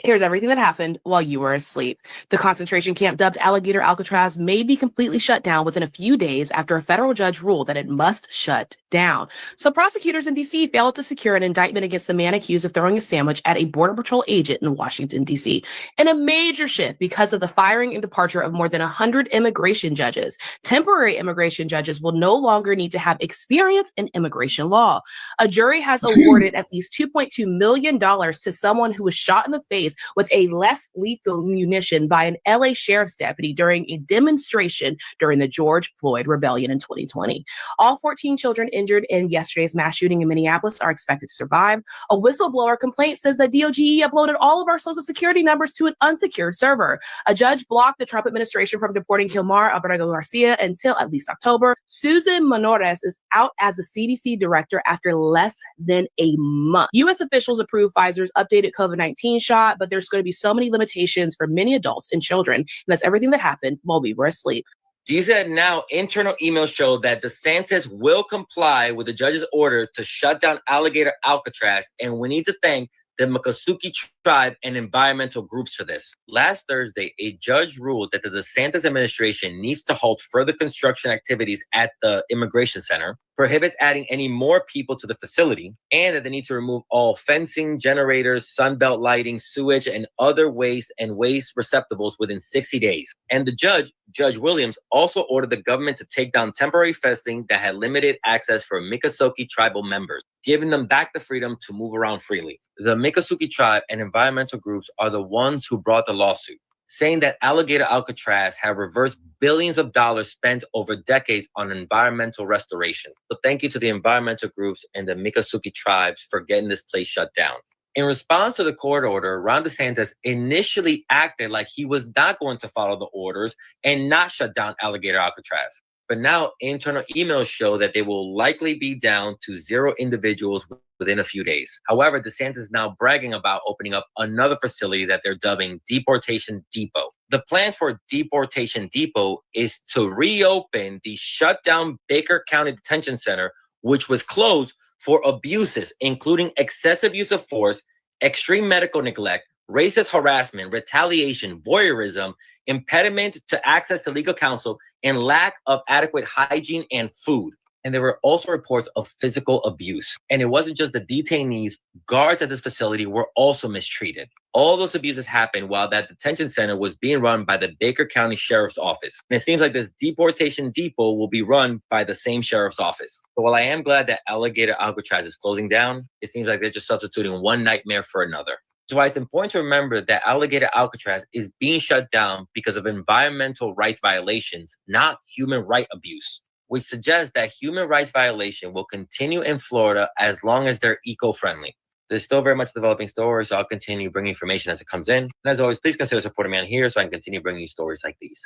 Here's everything that happened while you were asleep. The concentration camp dubbed Alligator Alcatraz may be completely shut down within a few days after a federal judge ruled that it must shut down. So prosecutors in D.C. failed to secure an indictment against the man accused of throwing a sandwich at a Border Patrol agent in Washington, D.C. In a major shift because of the firing and departure of more than 100 immigration judges. Temporary immigration judges will no longer need to have experience in immigration law. A jury has awarded at least $2.2 million to someone who was shot in the face with a less lethal munition by an LA sheriff's deputy during a demonstration during the George Floyd rebellion in 2020. All 14 children injured in yesterday's mass shooting in Minneapolis are expected to survive. A whistleblower complaint says that DOGE uploaded all of our social security numbers to an unsecured server. A judge blocked the Trump administration from deporting Gilmar Abrego Garcia until at least October. Susan Menores is out as the CDC director after less than a month. U.S. officials approved Pfizer's updated COVID-19 shot, but there's going to be so many limitations for many adults and children. And that's everything that happened while we were asleep. She said now internal emails show that DeSantis will comply with the judge's order to shut down Alligator Alcatraz, and we need to thank the Miccosukee tribe and environmental groups for this. Last Thursday, a judge ruled that the DeSantis administration needs to halt further construction activities at the immigration center, prohibits adding any more people to the facility, and that they need to remove all fencing, generators, sunbelt lighting, sewage, and other waste and waste receptacles within 60 days. And the judge, Judge Williams, also ordered the government to take down temporary fencing that had limited access for Miccosukee tribal members, giving them back the freedom to move around freely. The Miccosukee tribe and environmental groups are the ones who brought the lawsuit, saying that Alligator Alcatraz have reversed billions of dollars spent over decades on environmental restoration. So thank you to the environmental groups and the Miccosukee tribes for getting this place shut down. In response to the court order, Ron DeSantis initially acted like he was not going to follow the orders and not shut down Alligator Alcatraz. But now internal emails show that they will likely be down to 0 individuals within a few days. However, DeSantis is now bragging about opening up another facility that they're dubbing Deportation Depot. The plans for Deportation Depot is to reopen the shut down Baker County Detention Center, which was closed for abuses, including excessive use of force, extreme medical neglect, racist harassment, retaliation, voyeurism, impediment to access to legal counsel, and lack of adequate hygiene and food. And there were also reports of physical abuse. And it wasn't just the detainees, guards at this facility were also mistreated. All those abuses happened while that detention center was being run by the Baker County Sheriff's Office. And it seems like this Deportation Depot will be run by the same sheriff's office. But while I am glad that Alligator Alcatraz is closing down, it seems like they're just substituting one nightmare for another. So why it's important to remember that Alligator Alcatraz is being shut down because of environmental rights violations, not human right abuse, which suggests that human rights violation will continue in Florida as long as they're eco-friendly. There's still very much developing stories, so I'll continue bringing information as it comes in. And as always, please consider supporting me on here so I can continue bringing you stories like these.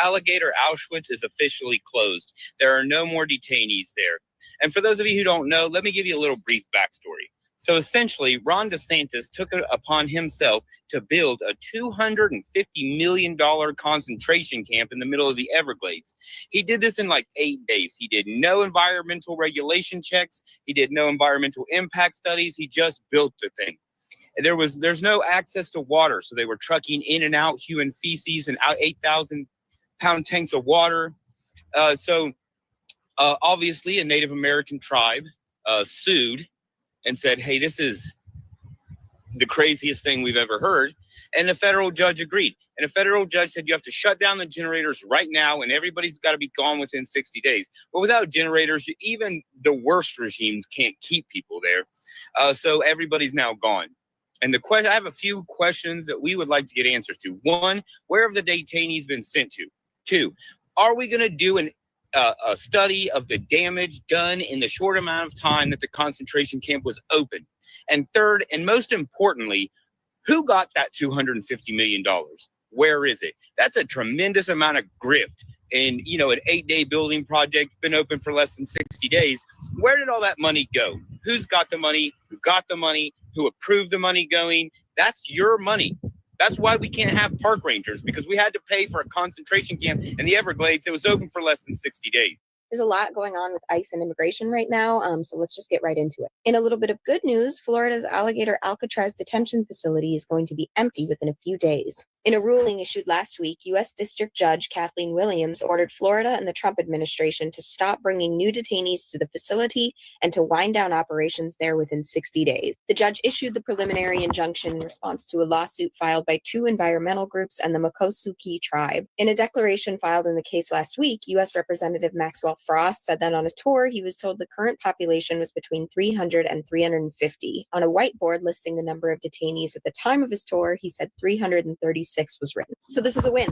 Alligator Auschwitz is officially closed. There are no more detainees there. And for those of you who don't know, let me give you a little brief backstory. So essentially, Ron DeSantis took it upon himself to build a $250 million concentration camp in the middle of the Everglades. He did this in like 8 days. He did no environmental regulation checks. He did no environmental impact studies. He just built the thing. There's no access to water. So they were trucking in and out human feces and out 8,000 pound tanks of water. So Obviously, a Native American tribe sued and said, hey, this is the craziest thing we've ever heard. And the federal judge agreed. And a federal judge said you have to shut down the generators right now, and everybody's got to be gone within 60 days. But without generators, even the worst regimes can't keep people there. So everybody's now gone. And I have a few questions that we would like to get answers to. One, where have the detainees been sent to? Two, are we going to do a study of the damage done in the short amount of time that the concentration camp was open? And third, and most importantly, who got that $250 million? Where is it? That's a tremendous amount of grift. And, you know, an 8-day building project, been open for less than 60 days. Where did all that money go? Who's got the money? Who got the money? Who approved the money going? That's your money. That's why we can't have park rangers, because we had to pay for a concentration camp in the Everglades that was open for less than 60 days. There's a lot going on with ICE and immigration right now, so let's just get right into it. In a little bit of good news, Florida's Alligator Alcatraz detention facility is going to be empty within a few days. In a ruling issued last week, U.S. District Judge Kathleen Williams ordered Florida and the Trump administration to stop bringing new detainees to the facility and to wind down operations there within 60 days. The judge issued the preliminary injunction in response to a lawsuit filed by 2 environmental groups and the Miccosukee tribe. In a declaration filed in the case last week, U.S. Representative Maxwell Frost said that on a tour, he was told the current population was between 300 and 350. On a whiteboard listing the number of detainees at the time of his tour, he said 336 was written. So this is a win.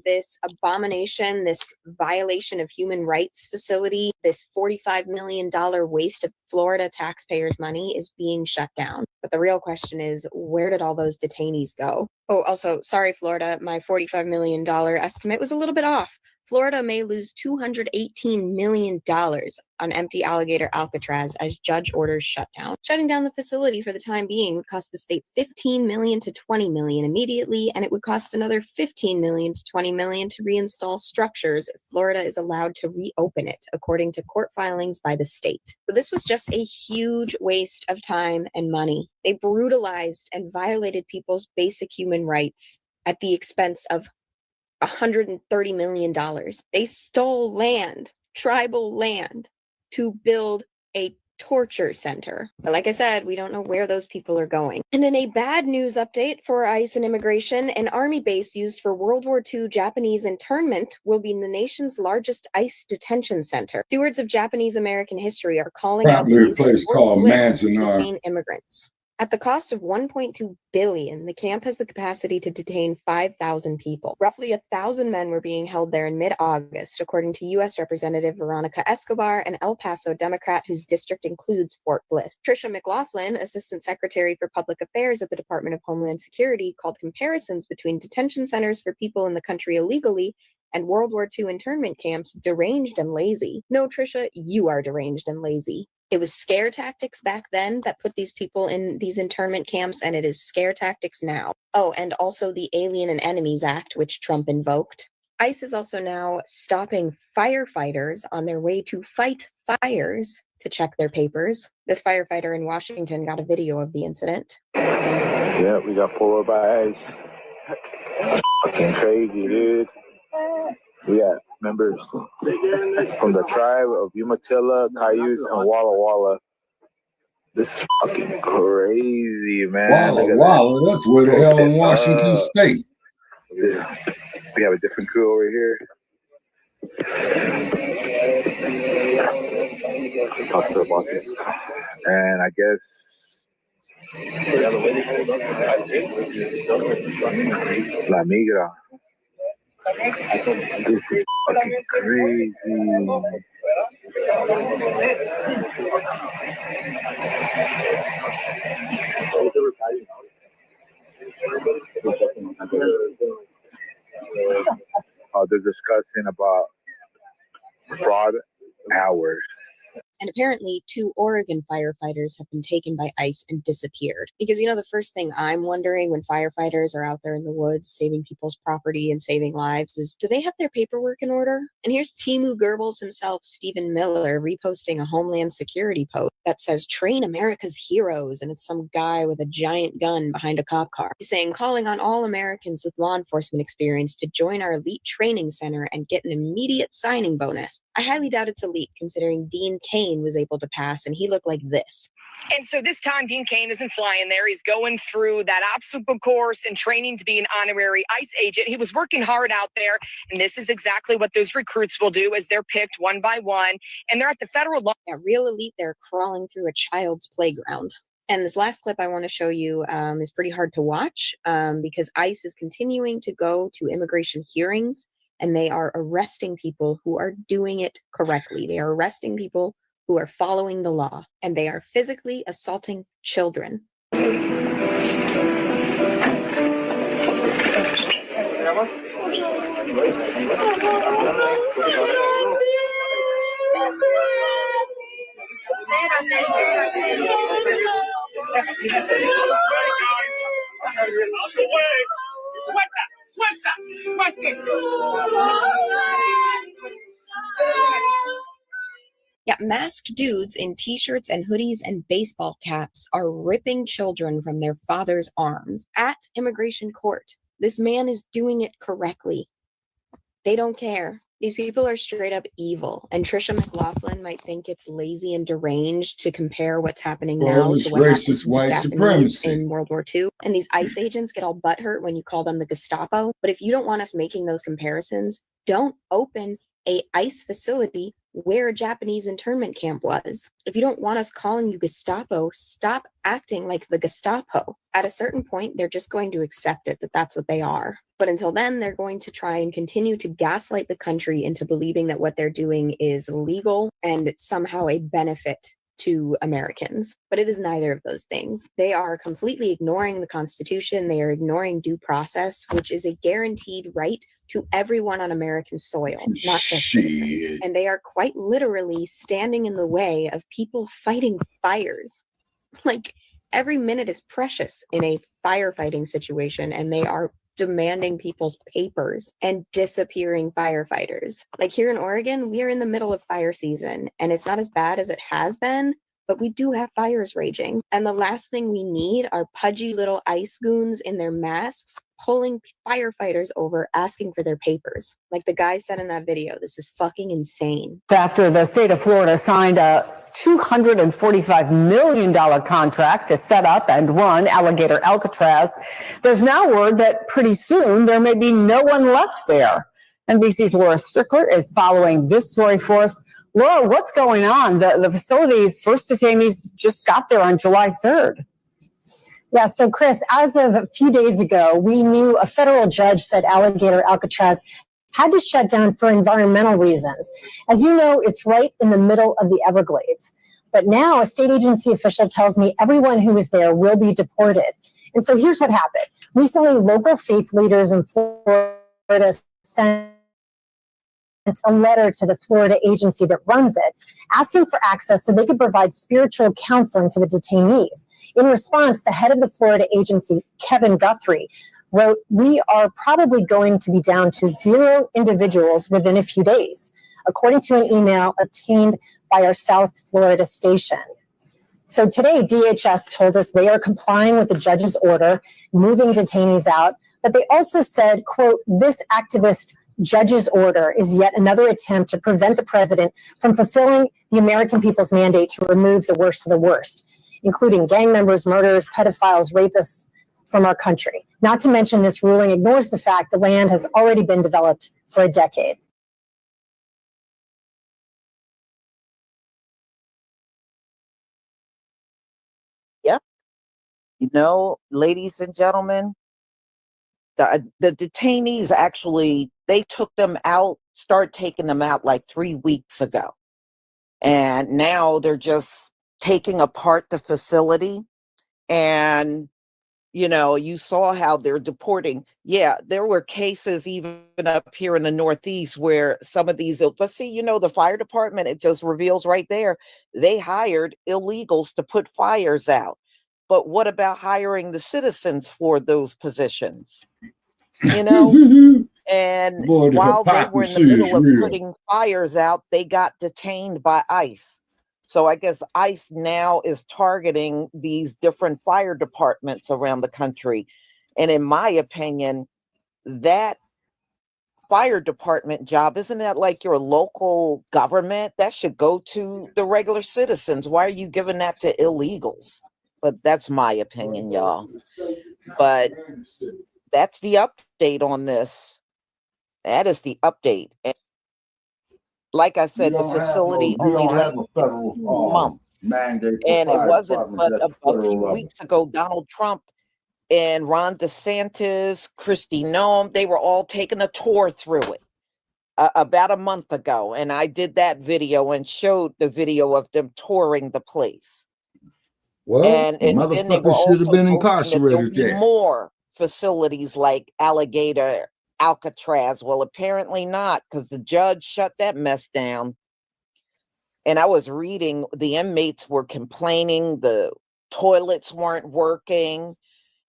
This abomination, this violation of human rights facility, this $45 million waste of Florida taxpayers' money is being shut down. But the real question is, where did all those detainees go? Oh, also, sorry, Florida, my $45 million estimate was a little bit off. Florida may lose $218 million on empty Alligator Alcatraz as judge orders shutdown. Shutting down the facility for the time being would cost the state $15 million to $20 million immediately, and it would cost another $15 million to $20 million to reinstall structures if Florida is allowed to reopen it, according to court filings by the state. So this was just a huge waste of time and money. They brutalized and violated people's basic human rights at the expense of $130 million. They stole land, tribal land, to build a torture center. But like I said, we don't know where those people are going. And in a bad news update for ICE and immigration, an army base used for World War II Japanese internment will be the nation's largest ICE detention center. Stewards of Japanese American history are calling out the Probably a use of place called forklifts to Manzanar. detain immigrants. At the cost of $1.2 billion, the camp has the capacity to detain 5,000 people. Roughly 1,000 men were being held there in mid-August, according to U.S. Representative Veronica Escobar, an El Paso Democrat whose district includes Fort Bliss. Tricia McLaughlin, Assistant Secretary for Public Affairs at the Department of Homeland Security, called comparisons between detention centers for people in the country illegally and World War II internment camps deranged and lazy. No, Tricia, you are deranged and lazy. It was scare tactics back then that put these people in these internment camps, and it is scare tactics now. Oh, and also the Alien and Enemies Act, which Trump invoked. ICE is also now stopping firefighters on their way to fight fires to check their papers. This firefighter in Washington got a video of the incident. Yeah, we got pulled over by ICE. Fucking crazy, dude. We got members from the tribe of Umatilla, Cayuse, and Walla Walla. This is fucking crazy, man. Walla Walla, that's where the hell in Washington State. Yeah. We have a different crew over here. Talk to the boss. And I guess La Migra. This is fucking crazy. They're discussing about fraud hours. And apparently 2 Oregon firefighters have been taken by ICE and disappeared. Because, the first thing I'm wondering when firefighters are out there in the woods saving people's property and saving lives is, do they have their paperwork in order? And here's Timu Goebbels himself, Stephen Miller, reposting a Homeland Security post that says, "Train America's heroes," and it's some guy with a giant gun behind a cop car. He's saying, calling on all Americans with law enforcement experience to join our elite training center and get an immediate signing bonus. I highly doubt it's elite, considering Dean Cain was able to pass, and he looked like this. And so this time, Dean Cain isn't flying there. He's going through that obstacle course and training to be an honorary ICE agent. He was working hard out there, and this is exactly what those recruits will do as they're picked one by one, and they're at the federal law. Yeah, real elite, they're crawling through a child's playground. And this last clip I want to show you is pretty hard to watch because ICE is continuing to go to immigration hearings, and they are arresting people who are doing it correctly. They are arresting people who are following the law, and they are physically assaulting children. Yeah, masked dudes in t-shirts and hoodies and baseball caps are ripping children from their father's arms at immigration court. This man is doing it correctly. They don't care. These people are straight up evil. And Trisha McLaughlin might think it's lazy and deranged to compare what's happening now it's to what happened racist to white Japanese supremacy. in World War II. And these ICE agents get all butthurt when you call them the Gestapo. But if you don't want us making those comparisons, don't open a ICE facility where a Japanese internment camp was. If you don't want us calling you Gestapo, stop acting like the Gestapo. At a certain point, they're just going to accept it that that's what they are. But until then, they're going to try and continue to gaslight the country into believing that what they're doing is legal and somehow a benefit to Americans. But it is neither of those things. They are completely ignoring the Constitution. They are ignoring due process, which is a guaranteed right to everyone on American soil, not just citizens. And they are quite literally standing in the way of people fighting fires. Like, every minute is precious in a firefighting situation, and they are demanding people's papers and disappearing firefighters. Like here in Oregon, we are in the middle of fire season, and it's not as bad as it has been, but we do have fires raging. And the last thing we need are pudgy little ICE goons in their masks pulling firefighters over, asking for their papers. Like the guy said in that video, this is fucking insane. After the state of Florida signed a $245 million contract to set up and run Alligator Alcatraz, there's now word that pretty soon there may be no one left there. NBC's Laura Strickler is following this story for us. Laura, what's going on? The facility's first detainees just got there on July 3rd. Yeah, so Chris, as of a few days ago, we knew a federal judge said Alligator Alcatraz had to shut down for environmental reasons. As you know, it's right in the middle of the Everglades. But now a state agency official tells me everyone who was there will be deported. And so here's what happened. Recently, local faith leaders in Florida sent a letter to the Florida agency that runs it, asking for access so they could provide spiritual counseling to the detainees. In response, the head of the Florida agency, Kevin Guthrie, wrote, "We are probably going to be down to 0 individuals within a few days," according to an email obtained by our South Florida station. So today, DHS told us they are complying with the judge's order, moving detainees out, but they also said, quote, "This activist judge's order is yet another attempt to prevent the president from fulfilling the American people's mandate to remove the worst of the worst, including gang members, murderers, pedophiles, rapists from our country. Not to mention, this ruling ignores the fact the land has already been developed for a decade." Yep. You know, ladies and gentlemen, the detainees actually, they took them out, start taking them out like 3 weeks ago. And now they're just taking apart the facility. And, You know, you saw how they're deporting. Yeah, there were cases even up here in the Northeast where some of these, but see, you know, the fire department, it just reveals right there, they hired illegals to put fires out. But what about hiring the citizens for those positions? You know, and Boy, the while they were in the hypocrisy is middle of real. putting fires out, they got detained by ICE. So I guess ICE now is targeting these different fire departments around the country. And in my opinion, that fire department job, isn't that like your local government? That should go to the regular citizens. Why are you giving that to illegals? But that's my opinion, y'all. But that's the update on this. That is the update. And like I said, the facility only lasted 2 months. Mandate for And it fire wasn't departments but at the a federal few level. weeks ago, Donald Trump and Ron DeSantis, Kristi Noem, they were all taking a tour through it about a month ago. And I did that video and showed the video of them touring the place. Well, And then they were motherfuckers should have also been posting that there'll incarcerated be there. more facilities like Alligator, Alcatraz. Well, apparently not, because the judge shut that mess down. And I was reading, the inmates were complaining the toilets weren't working.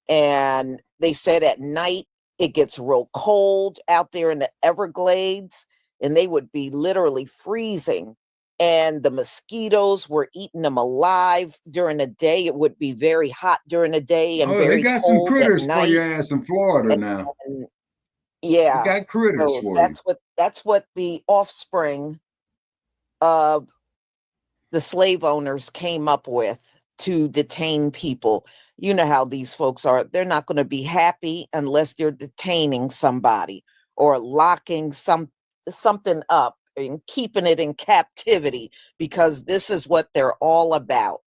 And they said at night it gets real cold out there in the Everglades, and they would be literally freezing. And the mosquitoes were eating them alive during the day. It would be very hot during the day and Oh, they very got some cold at critters for night. your ass in Florida now. And They yeah, got critters so for you. that's what the offspring of the slave owners came up with to detain people. You know how these folks are. They're not going to be happy unless they're detaining somebody or locking something up and keeping it in captivity, because this is what they're all about.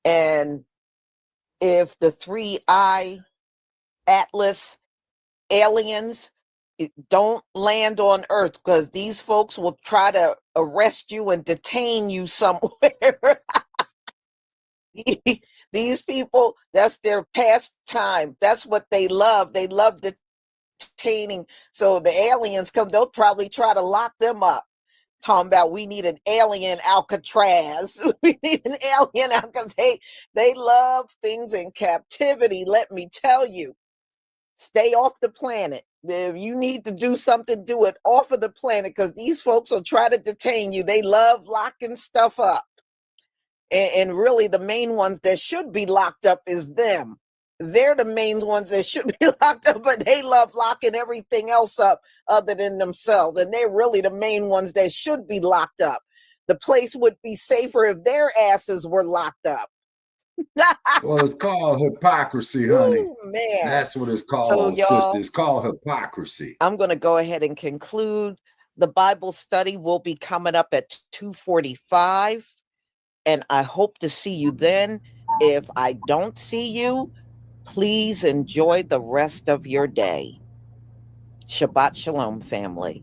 And if the 3-eye Atlas aliens don't land on Earth, because these folks will try to arrest you and detain you somewhere. These people, that's their pastime. That's what they love. They love detaining. So the aliens come, they'll probably try to lock them up. Talking about, we need an alien Alcatraz. We need an alien Alcatraz. They love things in captivity. Let me tell you. Stay off the planet. If you need to do something, do it off of the planet, because these folks will try to detain you. They love locking stuff up. And really, the main ones that should be locked up is them. They're the main ones that should be locked up, but they love locking everything else up other than themselves. And they're really the main ones that should be locked up. The place would be safer if their asses were locked up. Well, it's called hypocrisy, honey. Ooh, man. That's what it's So, called, y'all, sister. It's called hypocrisy. I'm going to go ahead and conclude. The Bible study will be coming up at 2:45, and I hope to see you then. If I don't see you, please enjoy the rest of your day. Shabbat Shalom, family.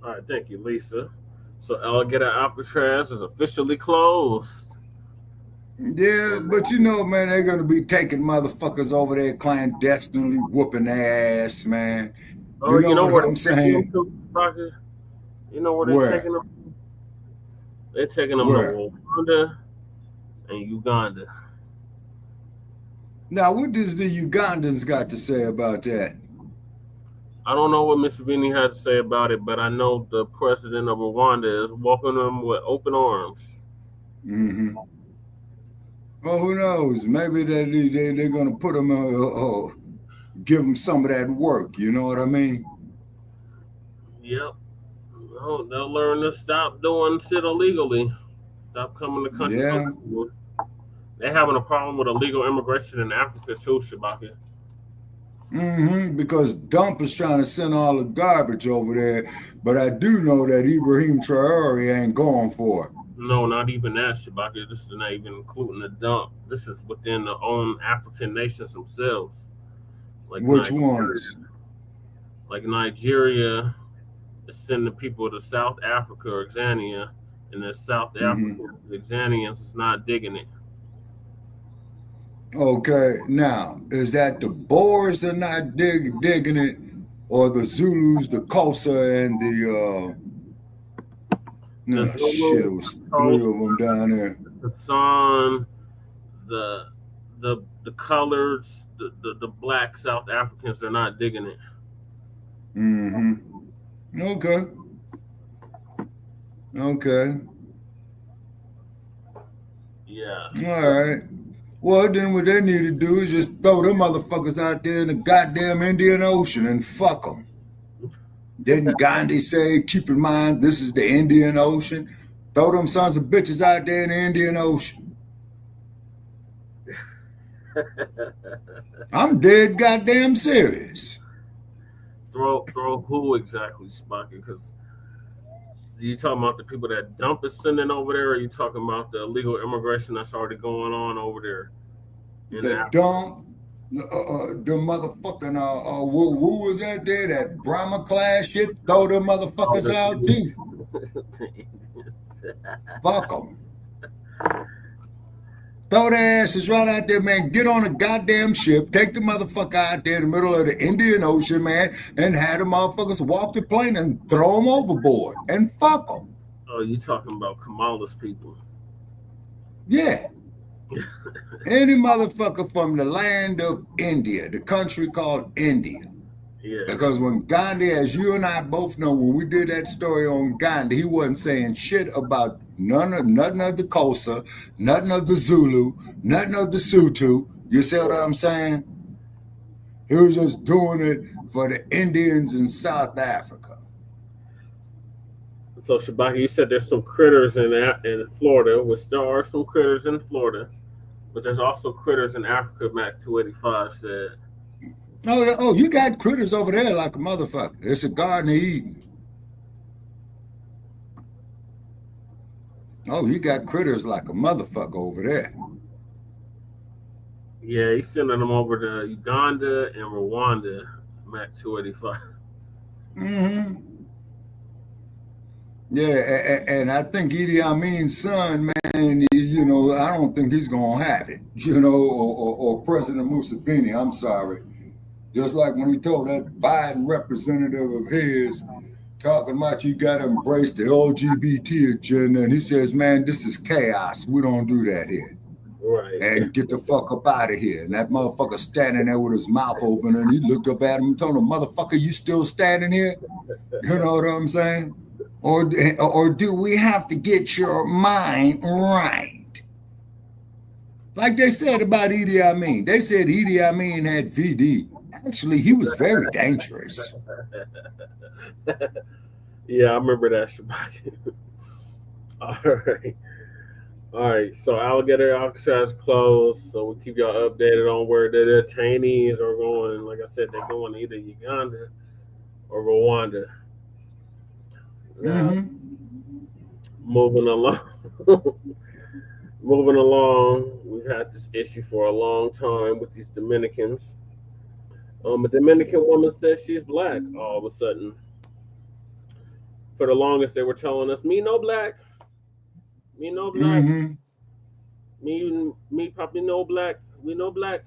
All right, thank you, Lisa. So Alligator Alcatraz is officially closed. Yeah, but you know, man, they're gonna be taking motherfuckers over there clandestinely whooping their ass, man. Oh, you know what what I'm saying? Rocket? You know where they're Where? taking them? They're taking them Where? to Rwanda and Uganda. Now, what does the Ugandans got to say about that? I don't know what Mr. Vinny has to say about it, but I know the president of Rwanda is welcoming them with open arms. Mm-hmm. Well, who knows? Maybe they're gonna put them, give them some of that work. You know what I mean? Yep. Oh, they'll learn to stop doing shit illegally. Stop coming to countries. Yeah. They're having a problem with illegal immigration in Africa too, Shabaka. Mm-hmm. Because Dump is trying to send all the garbage over there, but I do know that Ibrahim Traore ain't going for it. No, not even that, Shabaka. This is not even including the dump. This is within the own African nations themselves. Like Which Nigeria. ones? Like Nigeria is sending people to South Africa or Xania, and then South Africa, the Xanians is not digging it. Okay, now, is that the Boers are not digging it, or the Zulus, the Xhosa, and the, no, shit, it was three of them down there. The sun, the colors, the black South Africans are not digging it. Mm-hmm. Okay. Okay. Yeah. All right. Well, then what they need to do is just throw them motherfuckers out there in the goddamn Indian Ocean and fuck them. Didn't Gandhi say, keep in mind, this is the Indian Ocean? Throw them sons of bitches out there in the Indian Ocean. I'm dead goddamn serious. Throw who exactly, Spocky? Because you talking about the people that dump is sending over there, or are you talking about the illegal immigration that's already going on over there? The dump, the motherfucking, who was that there? That Brahma class shit? Throw them motherfuckers out too. Fuck them. Throw their asses right out there, man. Get on a goddamn ship, take the motherfucker out there in the middle of the Indian Ocean, man, and have the motherfuckers walk the plane and throw them overboard and fuck them. Oh, you talking about Kamala's people? Yeah. Any motherfucker from the land of India, the country called India. Yeah. Because when Gandhi, as you and I both know, when we did that story on Gandhi, he wasn't saying shit about nothing of the Xhosa, nothing of the Zulu, nothing of the Sutu. You see what I'm saying? He was just doing it for the Indians in South Africa. So, Shabaki, you said there's some critters in Florida, which there are some critters in Florida, but there's also critters in Africa, Mac 285 said. Oh, you got critters over there like a motherfucker. It's a Garden of Eden. Oh, you got critters like a motherfucker over there. Yeah, he's sending them over to Uganda and Rwanda, Mac 285. Mm-hmm. Yeah, and I think Idi Amin's son, man, you know, I don't think he's gonna have it, you know, or President Museveni, I'm sorry. Just like when he told that Biden representative of his, talking about you got to embrace the LGBT agenda, and he says, man, this is chaos. We don't do that here. Right. And get the fuck up out of here. And that motherfucker standing there with his mouth open, and he looked up at him and told him, motherfucker, you still standing here? You know what I'm saying? Or do we have to get your mind right? Like they said about Idi Amin. They said Idi Amin had VD. Actually, he was very dangerous. Yeah, I remember that, Shabaki. All right. So Alligator Alcatraz closed. So we'll keep y'all updated on where the detainees are going. Like I said, they're going to either Uganda or Rwanda. Now, moving along, we've had this issue for a long time with these Dominicans. A Dominican woman says she's black all of a sudden. For the longest, they were telling us, me no black. Me no black. Me probably no black. We no black.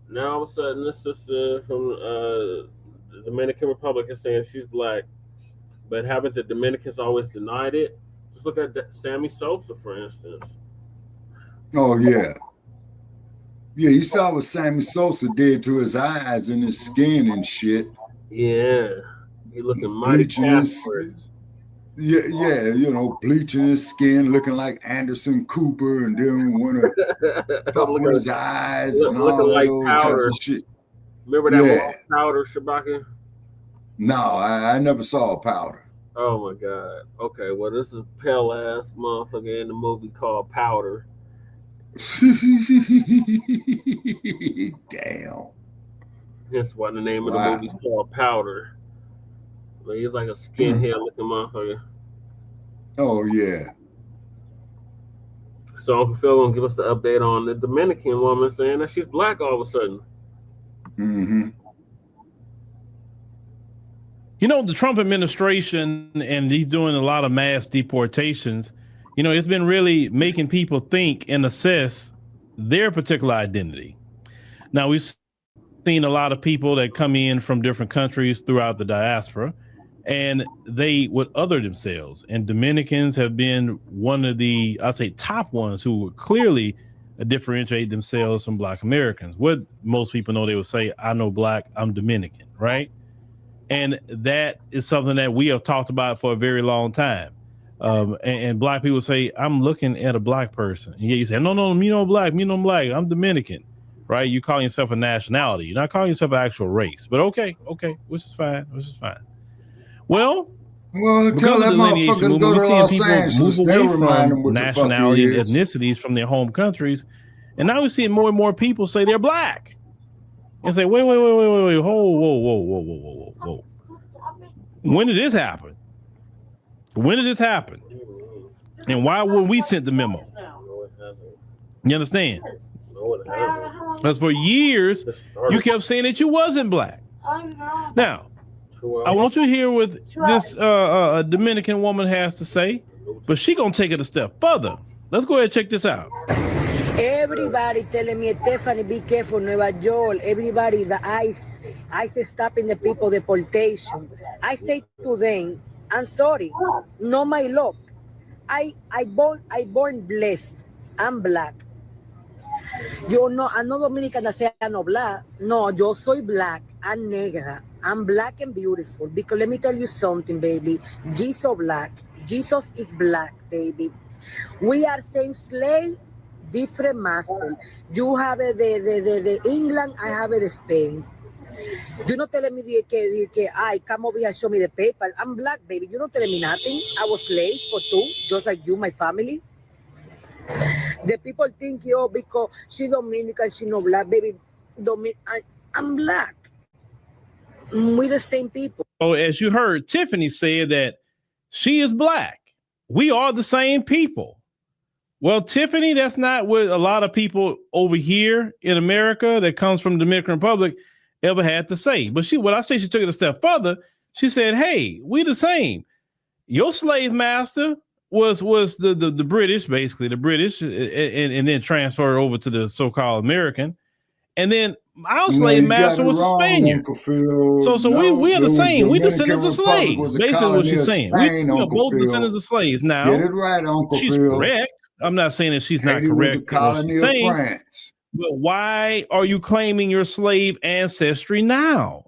Now all of a sudden, this sister from the Dominican Republic is saying she's black. But haven't the Dominicans always denied it? Just look at Sammy Sosa, for instance. Oh, yeah. Yeah, you saw what Sammy Sosa did to his eyes and his skin and shit. Yeah. He looking mighty backwards. Yeah, you know, bleaching his skin, looking like Anderson Cooper, and then want to fuck with his eyes and all that like old powder. type of shit. Remember that powder, Shabaka? No, I never saw Powder. Oh my God. Okay, well, this is a pale ass motherfucker in the movie called Powder. Damn. That's why the name of the movie is called Powder. So he's like a skinhead looking motherfucker. Oh yeah. So Uncle Phil gonna give us the update on the Dominican woman saying that she's black all of a sudden. Mm-hmm. You know, the Trump administration, and he's doing a lot of mass deportations, you know, it's been really making people think and assess their particular identity. Now, we've seen a lot of people that come in from different countries throughout the diaspora, and they would other themselves. And Dominicans have been one of the, I say, top ones who would clearly differentiate themselves from Black Americans. What most people know, they would say, I know Black, I'm Dominican, right? And that is something that we have talked about for a very long time. And Black people say, I'm looking at a Black person. And you say, no, me no Black, I'm Dominican, right? You calling yourself a nationality. You're not calling yourself an actual race. But okay, which is fine. Well, tell that motherfucker to go to Los Angeles. They remind them what the fuck nationality he and is. ethnicities from their home countries. And now we're seeing more and more people say they're Black. And say, wait, whoa. When did this happen? And why were we sent the memo? You understand? Because for years, you kept saying that you wasn't Black. Now, I want you to hear what this Dominican woman has to say, but she gonna take it a step further. Let's go ahead and check this out. Everybody telling me, Stephanie, be careful, Nueva York. Everybody, the ICE stopping the people deportation. I say to them, I'm sorry, no my luck. I born blessed. I'm Black. Yo no, I'm not Dominican that say I'm not Black. No, yo soy Black. I'm negra. I'm Black and beautiful. Because let me tell you something, baby. Jesus Black. Jesus is Black, baby. We are same slave, different master. You have the England, I have the Spain. You're not telling me I come over here and show me the paper. I'm Black, baby. You're not telling me nothing. I was slave for two, just like you, my family. The people think, because she's Dominican, she's not Black, baby. I'm Black. We're the same people. So as you heard, Tiffany said that she is Black. We are the same people. Well, Tiffany, that's not what a lot of people over here in America that comes from the Dominican Republic ever had to say. But she took it a step further. She said, hey, we the same. Your slave master was the British, basically the British, and then transferred over to the so-called American. And then our slave master was a Spaniard. So we are the same. We descendants of slaves. Basically what she's saying. We are both descendants of slaves. Now, get it right, Uncle she's Phil. correct. I'm not saying that she's not Haiti was correct. a colony of saying, France. but why are you claiming your slave ancestry now?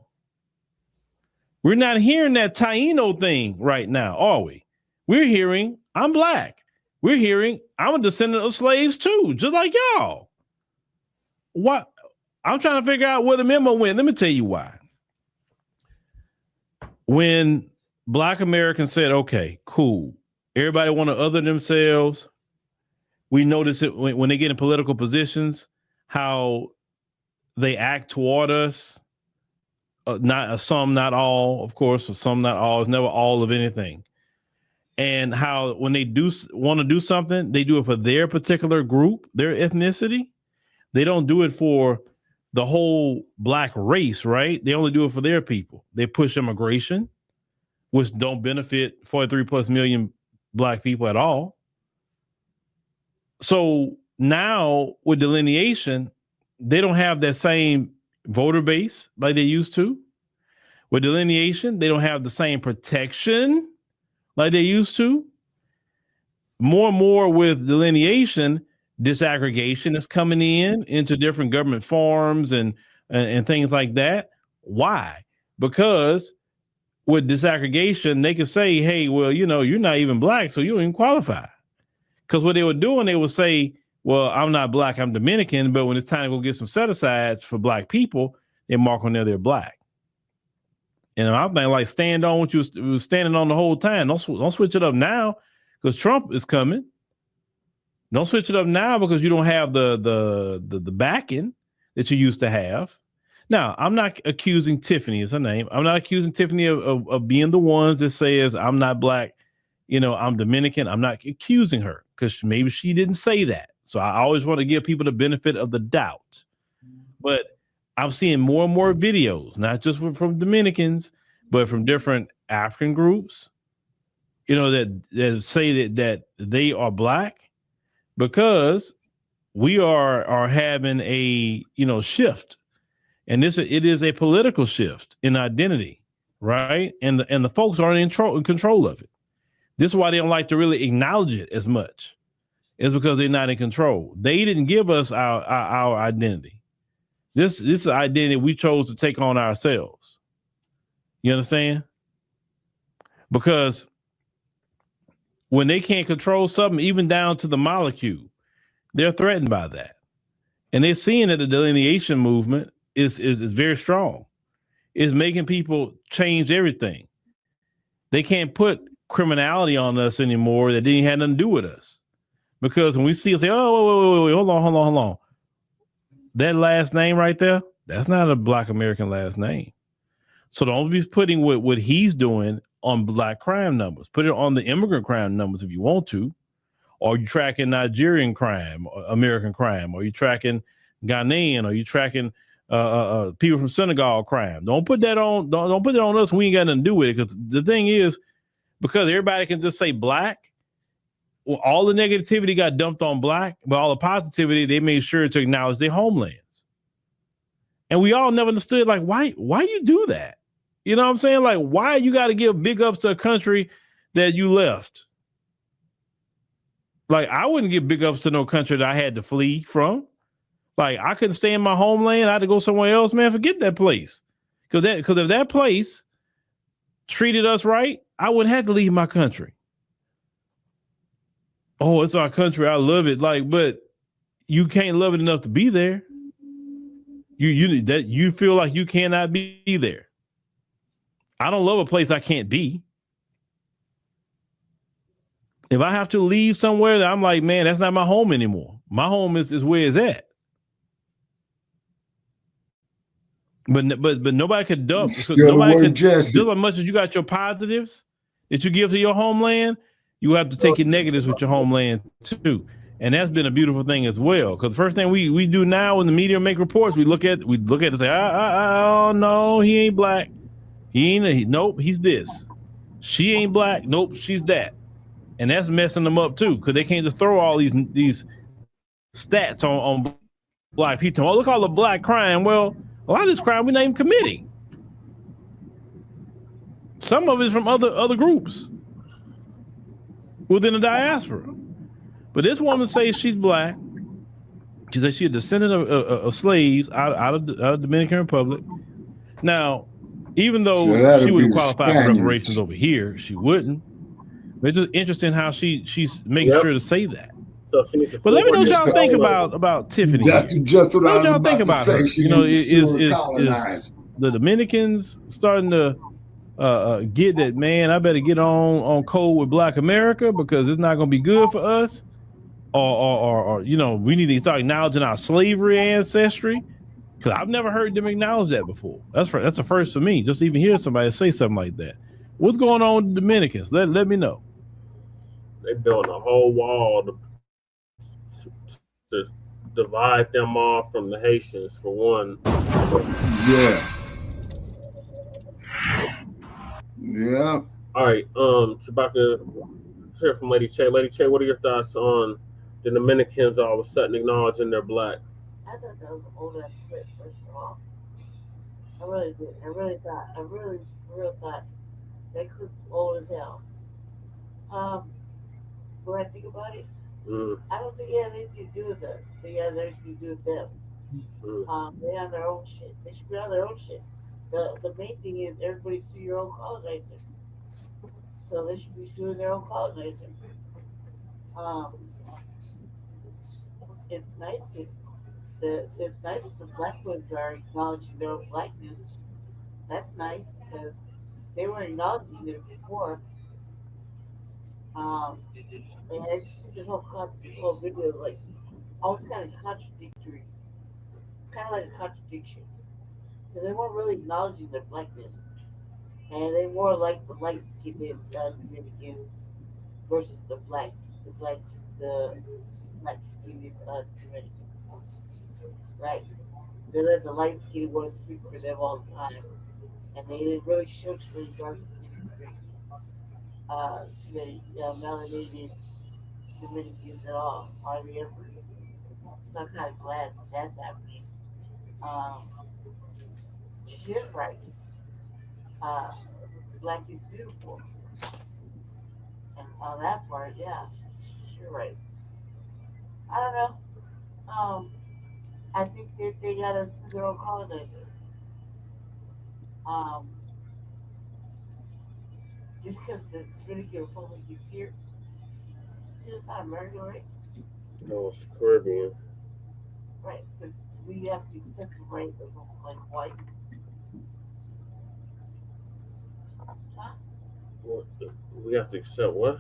We're not hearing that Taino thing right now, are we? We're hearing, I'm Black. We're hearing, I'm a descendant of slaves too, just like y'all. What? I'm trying to figure out where the memo went. Let me tell you why. When Black Americans said, okay, cool, everybody want to other themselves, we notice it when they get in political positions, how they act toward us. Not some, not all, of course, some, not all. It's never all of anything. And how when they do want to do something, they do it for their particular group, their ethnicity. They don't do it for the whole Black race, right? They only do it for their people. They push immigration, which don't benefit 43+ million Black people at all. So now with delineation, they don't have that same voter base like they used to. With delineation, they don't have the same protection like they used to. More and more with delineation, disaggregation is coming into different government forms and things like that. Why? Because with disaggregation, they could say, hey, well, you're not even Black, so you don't even qualify. Because what they were doing, they would say, well, I'm not Black, I'm Dominican, but when it's time to go get some set-asides for Black people, they mark on there they're Black. And I think like stand on what you was standing on the whole time. Don't switch it up now because Trump is coming. Don't switch it up now because you don't have the backing that you used to have. Now, I'm not accusing Tiffany, is her name. I'm not accusing Tiffany of being the ones that says I'm not Black, I'm Dominican. I'm not accusing her because maybe she didn't say that. So I always want to give people the benefit of the doubt. But I'm seeing more and more videos, not just from Dominicans, but from different African groups, that say that they are Black because we are having a shift, and it is a political shift in identity, right? And the folks aren't in control of it. This is why they don't like to really acknowledge it as much. It's because they're not in control. They didn't give us our identity. This is an identity we chose to take on ourselves. You understand? Because when they can't control something, even down to the molecule, they're threatened by that. And they're seeing that the delineation movement is very strong. It's making people change everything. They can't put criminality on us anymore that didn't have nothing to do with us. Because when we see it, say, oh, wait, hold on. That last name right there, that's not a Black American last name. So don't be putting what he's doing on Black crime numbers. Put it on the immigrant crime numbers if you want to. Or you tracking Nigerian crime, American crime, or you tracking Ghanaian, or you tracking people from Senegal crime. Don't put that on. Don't put it on us. We ain't got nothing to do with it. Because the thing is, because everybody can just say Black, well, all the negativity got dumped on Black, but all the positivity they made sure to acknowledge their homelands. And we all never understood, like, why you do that? You know what I'm saying? Like, why you got to give big ups to a country that you left? Like, I wouldn't give big ups to no country that I had to flee from. Like, I couldn't stay in my homeland. I had to go somewhere else, man. Forget that place. Because if that place treated us right, I wouldn't have to leave my country. Oh, it's our country. I love it. Like, but you can't love it enough to be there. You feel like you cannot be there. I don't love a place I can't be. If I have to leave somewhere, I'm like, man, that's not my home anymore. My home is where it's at. But nobody could dump. Nobody could, just as much as you got your positives that you give to your homeland, you have to take your negatives with your homeland too. And that's been a beautiful thing as well. Because the first thing we do now when the media make reports, we look at it and say, oh no, he ain't Black. Nope, he's this. She ain't Black. Nope, she's that. And that's messing them up too, because they can't just throw all these stats on Black people. Oh, look at all the Black crime. Well, a lot of this crime we're not even committing. Some of it's from other groups within the diaspora. But this woman says she's Black. She says she's a descendant of slaves out of the Dominican Republic. Now, even though she wouldn't qualify for reparations over here, she wouldn't. But it's just interesting how she's making sure to say that. So she needs to. But let me know what y'all think about Tiffany. That's just what I was y'all about think to about say. her? She You know, needs to colonize. the Dominicans starting to get that, man, I better get on code with Black America because it's not going to be good for us. Or you know, we need to start acknowledging our slavery ancestry, because I've never heard them acknowledge that before. That's the first for me. Just even hear somebody say something like that. What's going on with the Dominicans? Let me know. They building a whole wall to divide them off from the Haitians, for one. Yeah. Yeah. All right. Chewbacca, let's hear from Lady Che. Lady Che, what are your thoughts on the Dominicans all of a sudden acknowledging they're Black? I thought that was an old ass clip, first of all. I really did. I really thought that clip was old as hell. When I think about it, I don't think it has anything to do with us. I think it has everything to do with them. They have their own shit. They should be on their own shit. The main thing is everybody sue your own colonizer. So they should be suing their own colonizer. It's nice that the Black ones are acknowledging their own Blackness. That's nice because they were acknowledging it before. And I just think this whole video like almost kind of contradictory, kind of like a contradiction. Because they weren't really acknowledging their Blackness, and they more like the light skinned Dominicans versus the black skinned Dominicans. Right? So there's a light skinned one speak for them all the time, and they didn't really show to the dark the melanated Dominicans at all, hardly ever. So I'm kind of glad that's happening. She is right. Black is beautiful. And on that part, yeah, you're right. I don't know. I think that they got to sue their own colonizer. Um, just because the Dominican Republic is here, it's not America, right? No, it's Caribbean. Right, but we have to accept the right of like white. Huh? What? We have to accept what?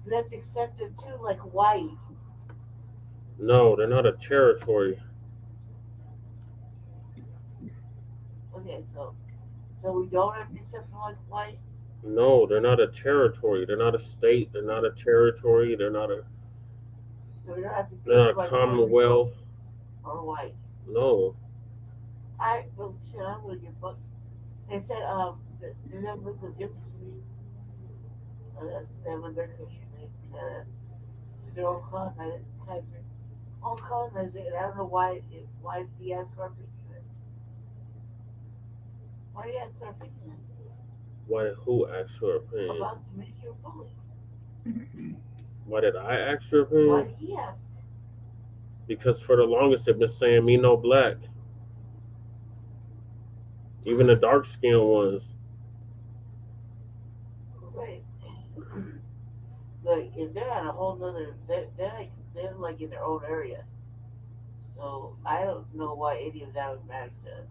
We have to accept them too, like white. No, they're not a territory. Okay, so we don't have to accept them like white. No, they're not a territory. They're not a state. They're not a territory. They're not a. So we don't have to accept They're not them a like commonwealth. or white. No. Well, shit, I'm gonna get fucked. They said they never look the difference between them and their country. So their own colonizer, and I don't know why he asked for our picture. Why do you ask for our picture? Why? Who asked her opinion? About Dominican Republic. Why did I ask her opinion? Why did he ask? Because for the longest they've been saying me no black. Even the dark skinned ones. Right. Like if they're on a whole nother, they're like in their own area. So I don't know why any of that would matter to us.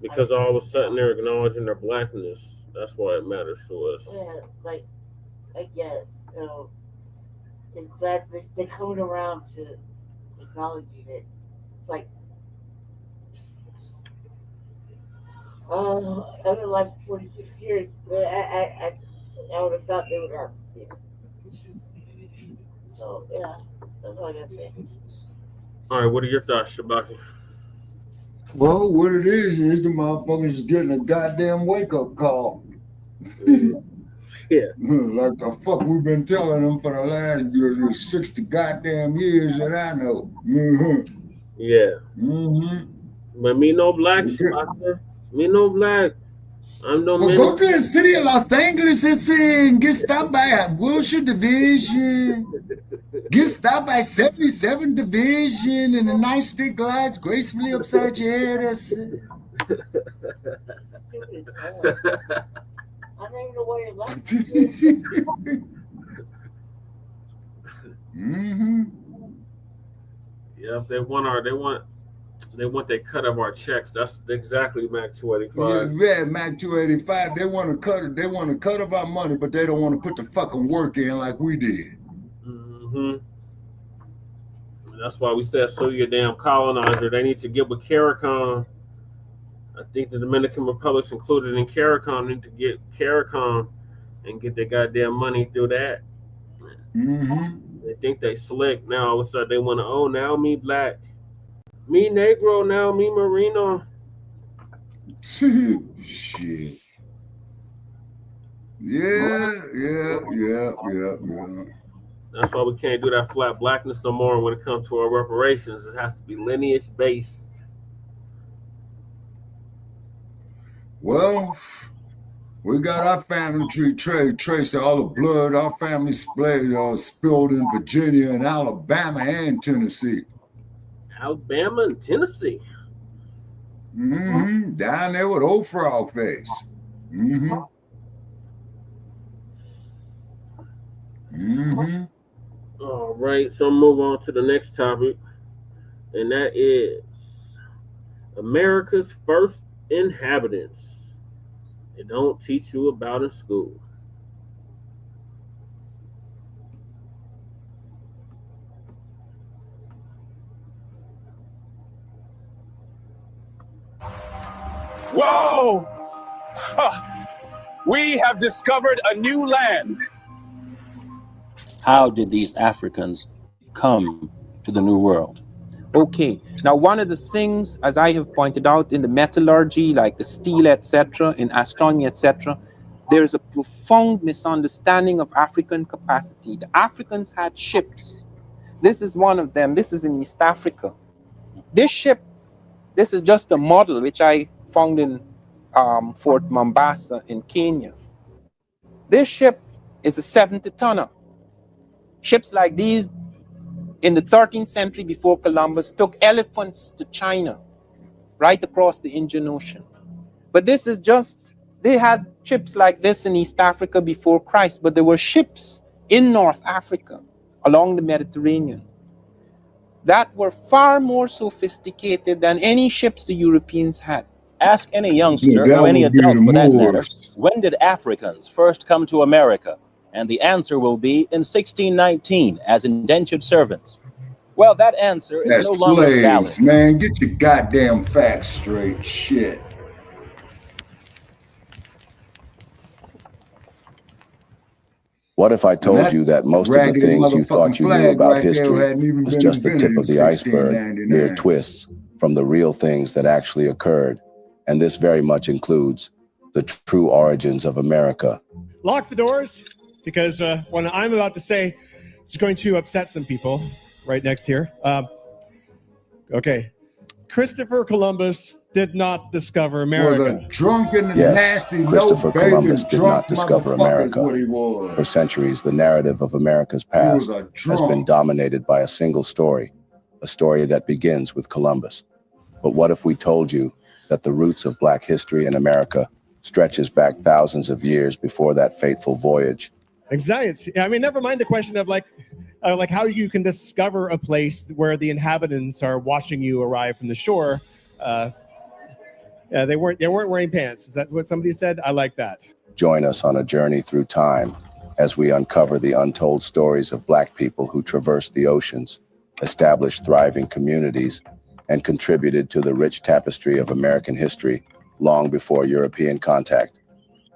Because all of a sudden they're acknowledging their blackness. That's why it matters to us. Yeah, like I guess it's glad they're coming around to acknowledging it. It's like, over like 46 years, I would have thought they would have to see it. So yeah, that's all I gotta say. All right, what are your thoughts, Shabaki? Well, what it is the motherfuckers getting a goddamn wake-up call. Yeah. Like the fuck we've been telling them for the last 60 goddamn years that I know. Mm-hmm. Yeah. Mm-hmm. But me no black, Shabaki. Me no black. I'm Dominican. Well, go to the city of Los Angeles and get stopped by a Wilshire Division. Get stopped by 77 Division and a nightstick glides gracefully upside your head. That's it. I don't even know why you're laughing. Mm-hmm. Yep, they want their cut of our checks. That's exactly Mac 285. Yeah, Mac 285. They want to cut it. They want to cut of our money, but they don't want to put the fucking work in like we did. Mm-hmm. That's why we said sue your damn colonizer. They need to get with CARICOM. I think the Dominican Republic's included in CARICOM. Need to get CARICOM and get their goddamn money through that. Mm-hmm. They think they slick. Now all of a sudden they want to, now me black. Me Negro, now me Marino. Shit. Yeah. That's why we can't do that flat blackness no more when it comes to our reparations. It has to be lineage based. Well, we got our family tree trace all the blood our family spilled in Virginia and Alabama and Tennessee. Alabama and Tennessee. Mm-hmm. Down there with old frog face. Mm-hmm. Mm-hmm. All right, so move on to the next topic, and that is America's first inhabitants. They don't teach you about in school. Whoa! Huh. We have discovered a new land. How did these Africans come to the New World? Okay, now one of the things, as I have pointed out in the metallurgy, like the steel, etc., in astronomy, etc., there is a profound misunderstanding of African capacity. The Africans had ships. This is one of them. This is in East Africa. This ship, this is just a model which I found in Fort Mombasa in Kenya. This ship is a 70-tonner. Ships like these in the 13th century before Columbus took elephants to China, right across the Indian Ocean. But this is just, they had ships like this in East Africa before Christ, but there were ships in North Africa along the Mediterranean that were far more sophisticated than any ships the Europeans had. Ask any youngster or any adult for that matter, when did Africans first come to America? And the answer will be in 1619 as indentured servants. Well, that answer is That's no longer valid. slaves, man. Get your goddamn facts straight. Shit. What if I told you that most of the things you thought you knew about history was just the tip of the iceberg, mere twists from the real things that actually occurred? And this very much includes the true origins of America. Lock the doors, because what I'm about to say is going to upset some people right next here. Okay. Christopher Columbus did not discover America. Was a drunken and Yes, nasty, Christopher Columbus did not discover America. What he was. For centuries, the narrative of America's past has been dominated by a single story, a story that begins with Columbus. But what if we told you that the roots of Black history in America stretches back thousands of years before that fateful voyage? Exactly. I mean, never mind the question of like how you can discover a place where the inhabitants are watching you arrive from the shore. They weren't wearing pants. Is that what somebody said? I like that. Join us on a journey through time as we uncover the untold stories of Black people who traversed the oceans, established thriving communities, and contributed to the rich tapestry of American history long before European contact.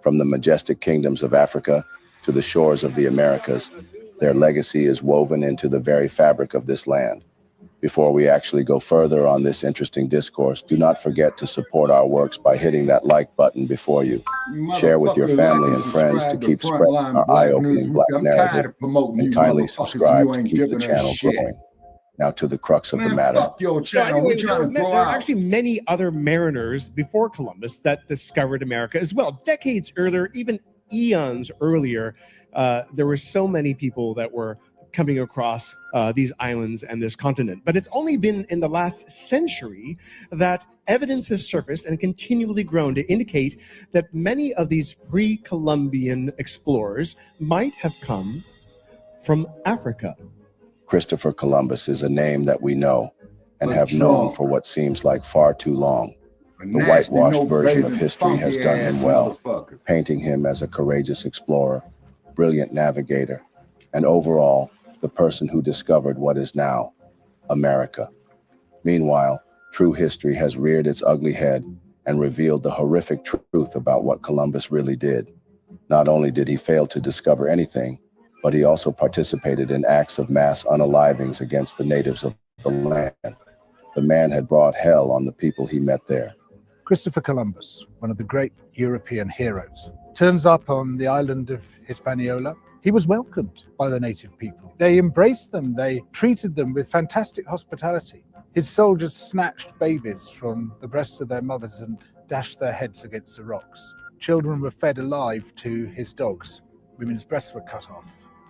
From the majestic kingdoms of Africa to the shores of the Americas, their legacy is woven into the very fabric of this land. Before we actually go further on this interesting discourse, do not forget to support our works by hitting that like button before you. Share with your family and friends to keep spreading our eye-opening Black narrative, and kindly subscribe to keep the channel growing. Now to the crux of the matter. So anyway, there are actually many other mariners before Columbus that discovered America as well. Decades earlier, even eons earlier, there were so many people that were coming across these islands and this continent. But it's only been in the last century that evidence has surfaced and continually grown to indicate that many of these pre-Columbian explorers might have come from Africa. Christopher Columbus is a name that we know and have known for what seems like far too long. The whitewashed version of history has done him well, painting him as a courageous explorer, brilliant navigator, and overall, the person who discovered what is now America. Meanwhile, true history has reared its ugly head and revealed the horrific truth about what Columbus really did. Not only did he fail to discover anything, but he also participated in acts of mass unalivings against the natives of the land. The man had brought hell on the people he met there. Christopher Columbus, one of the great European heroes, turns up on the island of Hispaniola. He was welcomed by the native people. They embraced them. They treated them with fantastic hospitality. His soldiers snatched babies from the breasts of their mothers and dashed their heads against the rocks. Children were fed alive to his dogs. Women's breasts were cut off.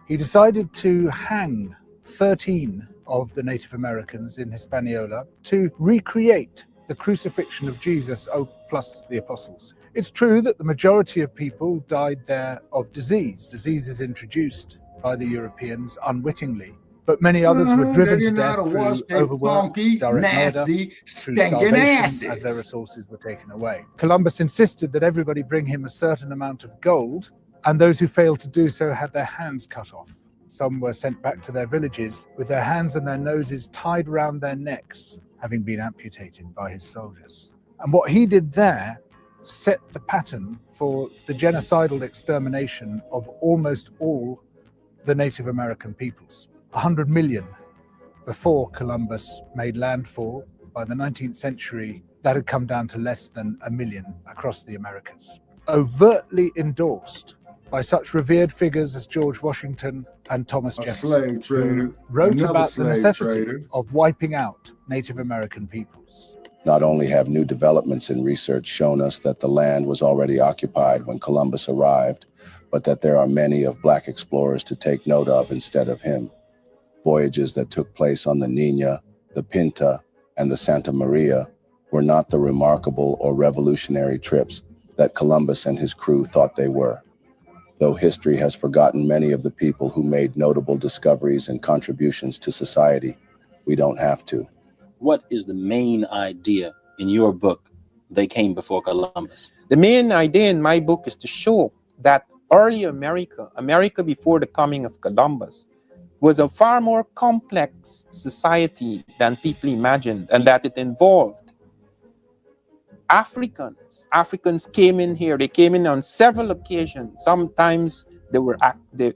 He decided to hang 13 of the Native Americans in Hispaniola to recreate the crucifixion of Jesus, plus the apostles. It's true that the majority of people died there of disease. Disease is introduced by the Europeans unwittingly, but many others were driven to death through overwork, direct murder, through starvation, as their resources were taken away. Columbus insisted that everybody bring him a certain amount of gold, and those who failed to do so had their hands cut off. Some were sent back to their villages with their hands and their noses tied round their necks, having been amputated by his soldiers. And what he did there set the pattern for the genocidal extermination of almost all the Native American peoples. 100 million before Columbus made landfall. By the 19th century, that had come down to less than 1 million across the Americas. Overtly endorsed by such revered figures as George Washington and Thomas A Jefferson, slave trader, who wrote another about the slave necessity trader. of wiping out Native American peoples. Not only have new developments in research shown us that the land was already occupied when Columbus arrived, but that there are many of Black explorers to take note of instead of him. Voyages that took place on the Nina, the Pinta, and the Santa Maria were not the remarkable or revolutionary trips that Columbus and his crew thought they were. Though history has forgotten many of the people who made notable discoveries and contributions to society, we don't have to. What is the main idea in your book, They Came Before Columbus? The main idea in my book is to show that early America before the coming of Columbus, was a far more complex society than people imagined, and that it involved Africans. Africans came in here. They came in on several occasions. Sometimes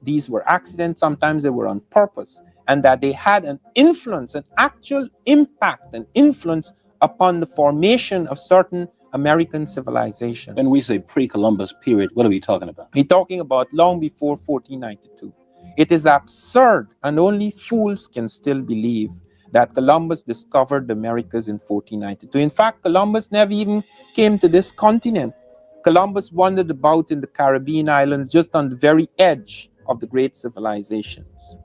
these were accidents, sometimes they were on purpose, and that they had an influence, an actual impact, an influence upon the formation of certain American civilizations. When we say pre-Columbus period, what are we talking about? We're talking about long before 1492. It is absurd, and only fools can still believe that Columbus discovered the Americas in 1492. In fact, Columbus never even came to this continent. Columbus wandered about in the Caribbean islands, just on the very edge of the great civilizations.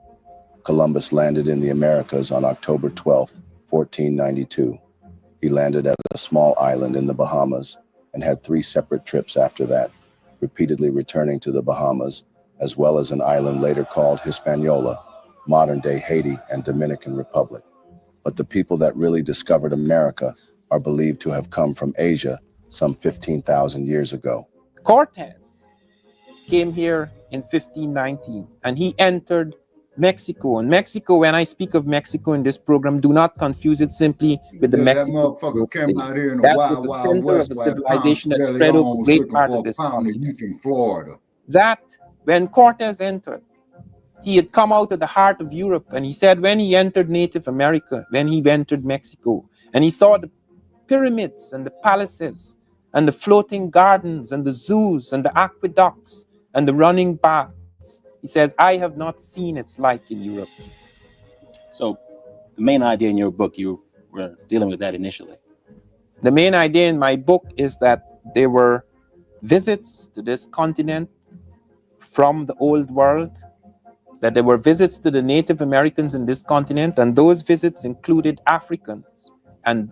Columbus landed in the Americas on October 12, 1492. He landed at a small island in the Bahamas and had 3 separate trips after that, repeatedly returning to the Bahamas, as well as an island later called Hispaniola, modern-day Haiti and Dominican Republic. But the people that really discovered America are believed to have come from Asia some 15,000 years ago. Cortez came here in 1519, and he entered Mexico. And Mexico, when I speak of Mexico in this program, do not confuse it simply with the Mexico. That motherfucker came out here in the That wild, was the wild center west, of a where civilization that Pound spread over a Leon was great looking part for of a this pound of continent. youth in Florida. That when Cortez entered, he had come out of the heart of Europe, and he said when he entered Native America, when he entered Mexico, and he saw the pyramids and the palaces and the floating gardens and the zoos and the aqueducts and the running baths, he says, I have not seen its like in Europe. So the main idea in your book, you were dealing with that initially. The main idea in my book is that there were visits to this continent from the old world, that there were visits to the Native Americans in this continent, and those visits included Africans. And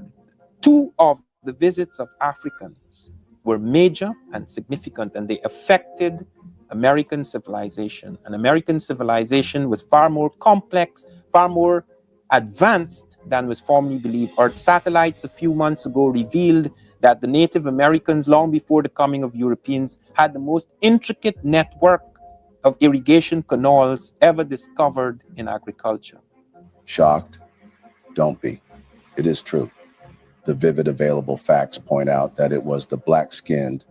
2 of the visits of Africans were major and significant, and they affected American civilization. And American civilization was far more complex, far more advanced than was formerly believed. Earth satellites a few months ago revealed that the Native Americans, long before the coming of Europeans, had the most intricate network of irrigation canals ever discovered in agriculture. Shocked? Don't be. It is true. The vivid available facts point out that it was the black-skinned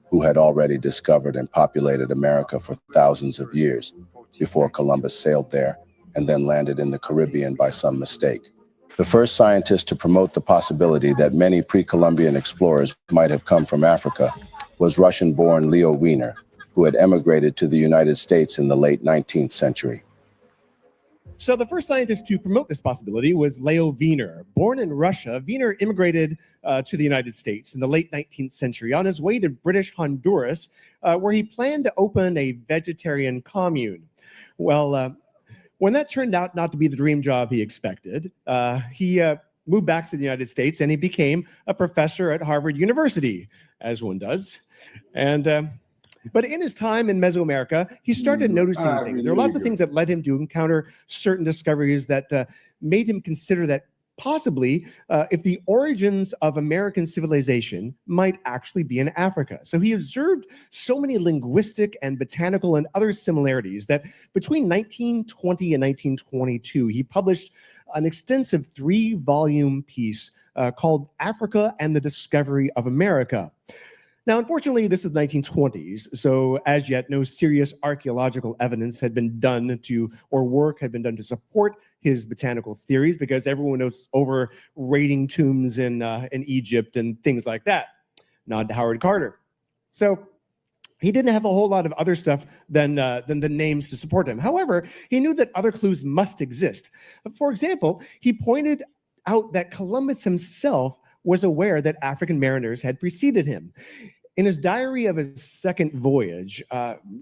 who had already discovered and populated America for thousands of years before Columbus sailed there and then landed in the Caribbean by some mistake. The first scientist to promote the possibility that many pre-Columbian explorers might have come from Africa was Russian-born Leo Wiener, who had emigrated to the United States in the late 19th century. So the first scientist to promote this possibility was Leo Wiener. Born in Russia, Wiener immigrated to the United States in the late 19th century on his way to British Honduras, where he planned to open a vegetarian commune. Well, when that turned out not to be the dream job he expected, he moved back to the United States and he became a professor at Harvard University, as one does. And but in his time in Mesoamerica, he started noticing things. There are lots of things that led him to encounter certain discoveries that made him consider that possibly if the origins of American civilization might actually be in Africa. So he observed so many linguistic and botanical and other similarities that between 1920 and 1922, he published an extensive 3-volume piece called Africa and the Discovery of America. Now, unfortunately, this is the 1920s, so as yet, no serious archaeological evidence had been done to, or work had been done to support his botanical theories, because everyone knows over raiding tombs in Egypt and things like that. Nod to Howard Carter. So He didn't have a whole lot of other stuff than the names to support him. However, he knew that other clues must exist. For example, he pointed out that Columbus himself was aware that African mariners had preceded him. In his diary of his second voyage,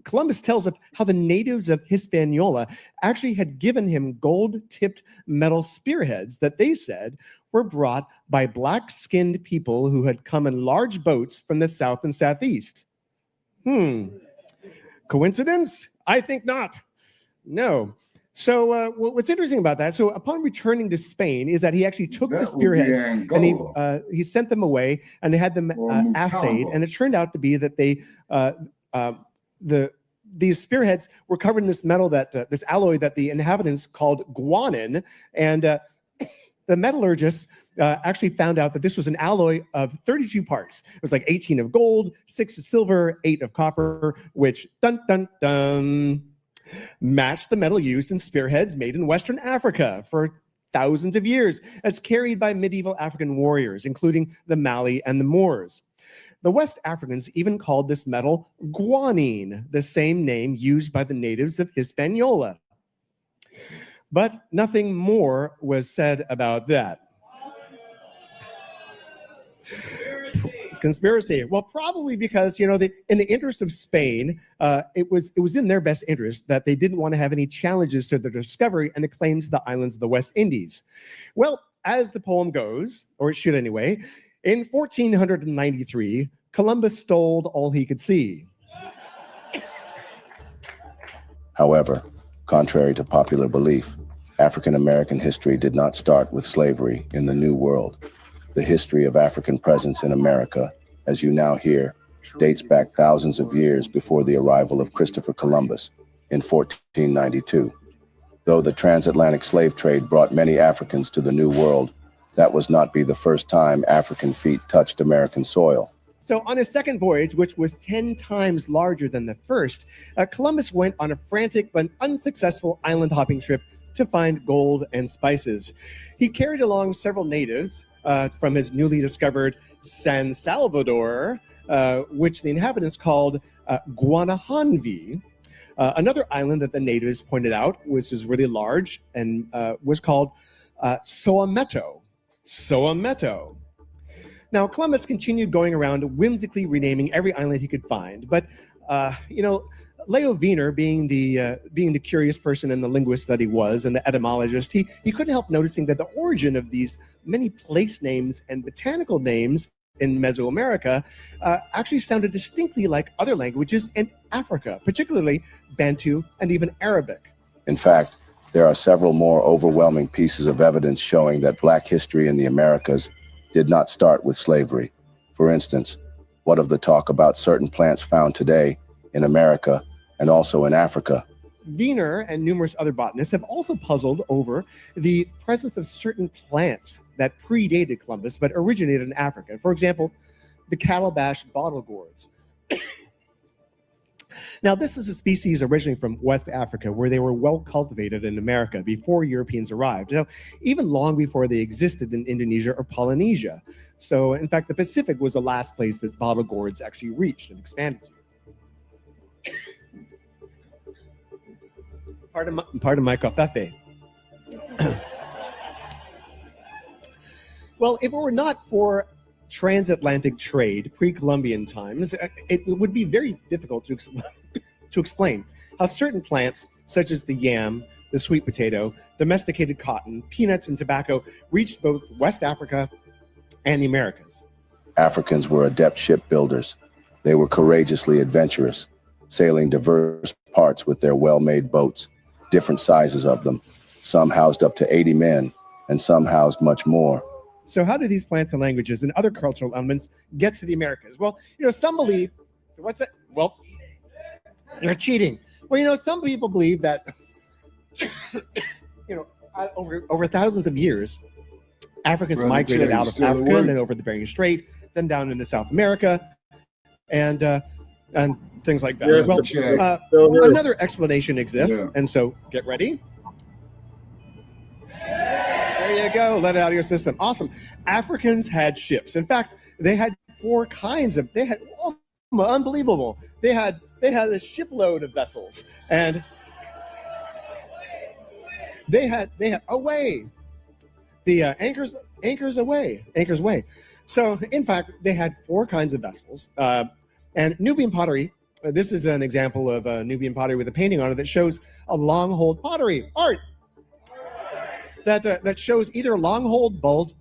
Columbus tells of how the natives of Hispaniola actually had given him gold-tipped metal spearheads that they said were brought by black-skinned people who had come in large boats from the south and southeast. Coincidence? I think not. No. So what's interesting about that, so upon returning to Spain, is that he actually took the spearheads and he sent them away and they had them assayed, and it turned out to be that they these spearheads were covered in this metal that this alloy that the inhabitants called guanin, and the metallurgists actually found out that this was an alloy of 32 parts. It was like 18 of gold, 6 of silver, 8 of copper, which dun dun dun matched the metal used in spearheads made in Western Africa for thousands of years, as carried by medieval African warriors, including the Mali and the Moors. The West Africans even called this metal guanine, the same name used by the natives of Hispaniola. But nothing more was said about that. Conspiracy. Well, probably because, in the interest of Spain, it was in their best interest that they didn't want to have any challenges to their discovery and the claims to the islands of the West Indies. Well, as the poem goes, or it should anyway, in 1493, Columbus stole all he could see. However, contrary to popular belief, African American history did not start with slavery in the New World. The history of African presence in America, as you now hear, dates back thousands of years before the arrival of Christopher Columbus in 1492. Though the transatlantic slave trade brought many Africans to the New World, that was not be the first time African feet touched American soil. So on his second voyage, which was 10 times larger than the first, Columbus went on a frantic but unsuccessful island hopping trip to find gold and spices. He carried along several natives from his newly discovered San Salvador, which the inhabitants called Guanahanvi. Another island that the natives pointed out, which is really large, and was called Soameto. Soameto. Now, Columbus continued going around whimsically renaming every island he could find, but Leo Wiener, being the curious person and the linguist that he was, and the etymologist, he couldn't help noticing that the origin of these many place names and botanical names in Mesoamerica actually sounded distinctly like other languages in Africa, particularly Bantu and even Arabic. In fact, there are several more overwhelming pieces of evidence showing that Black history in the Americas did not start with slavery. For instance, what of the talk about certain plants found today in America and also in Africa? Wiener and numerous other botanists have also puzzled over the presence of certain plants that predated Columbus but originated in Africa. For example, the calabash bottle gourds. Now, this is a species originally from West Africa, where they were well cultivated in America before Europeans arrived, even long before they existed in Indonesia or Polynesia. So, in fact, the Pacific was the last place that bottle gourds actually reached and expanded to. Pardon my covfefe. Well, if it were not for transatlantic trade pre-Columbian times, it would be very difficult to explain how certain plants, such as the yam, the sweet potato, domesticated cotton, peanuts, and tobacco, reached both West Africa and the Americas. Africans were adept shipbuilders. They were courageously adventurous, sailing diverse parts with their well-made boats, different sizes of them. Some housed up to 80 men, and some housed much more. So how do these plants and languages and other cultural elements get to the Americas? Well, some believe, so what's that? Well, you're cheating. Well, some people believe that, over thousands of years, Africans migrated out of Africa and then over the Bering Strait, then down into South America, and things like that. Yeah, Another explanation exists, and so get ready. There you go. Let it out of your system. Awesome. Africans had ships. In fact, they had four kinds of. They had unbelievable. They had a shipload of vessels, and they had away the anchors way. So in fact, they had 4 kinds of vessels, and Nubian pottery. This is an example of Nubian pottery with a painting on it that shows a long-hold pottery art that shows either a long-hold boat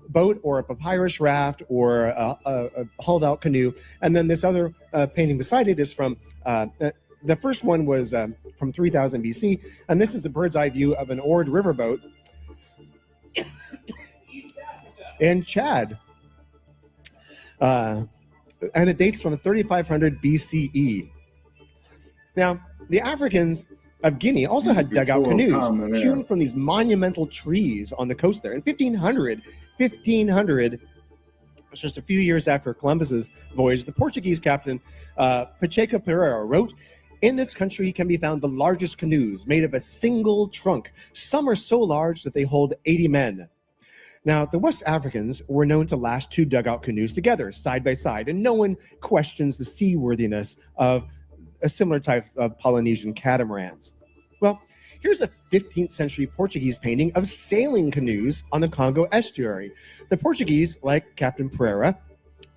or a papyrus raft or a hauled-out canoe. And then this other painting beside it is from the first one was from 3000 BC, and this is a bird's-eye view of an oared riverboat in Chad. And it dates from 3500 BCE. Now, the Africans of Guinea also had dugout canoes hewn from these monumental trees on the coast there. In 1500, just a few years after Columbus's voyage, the Portuguese captain Pacheco Pereira wrote, "In this country can be found the largest canoes made of a single trunk. Some are so large that they hold 80 men." Now, the West Africans were known to lash 2 dugout canoes together, side by side, and no one questions the seaworthiness of a similar type of Polynesian catamarans. Well, here's a 15th century Portuguese painting of sailing canoes on the Congo estuary. The Portuguese, like Captain Pereira,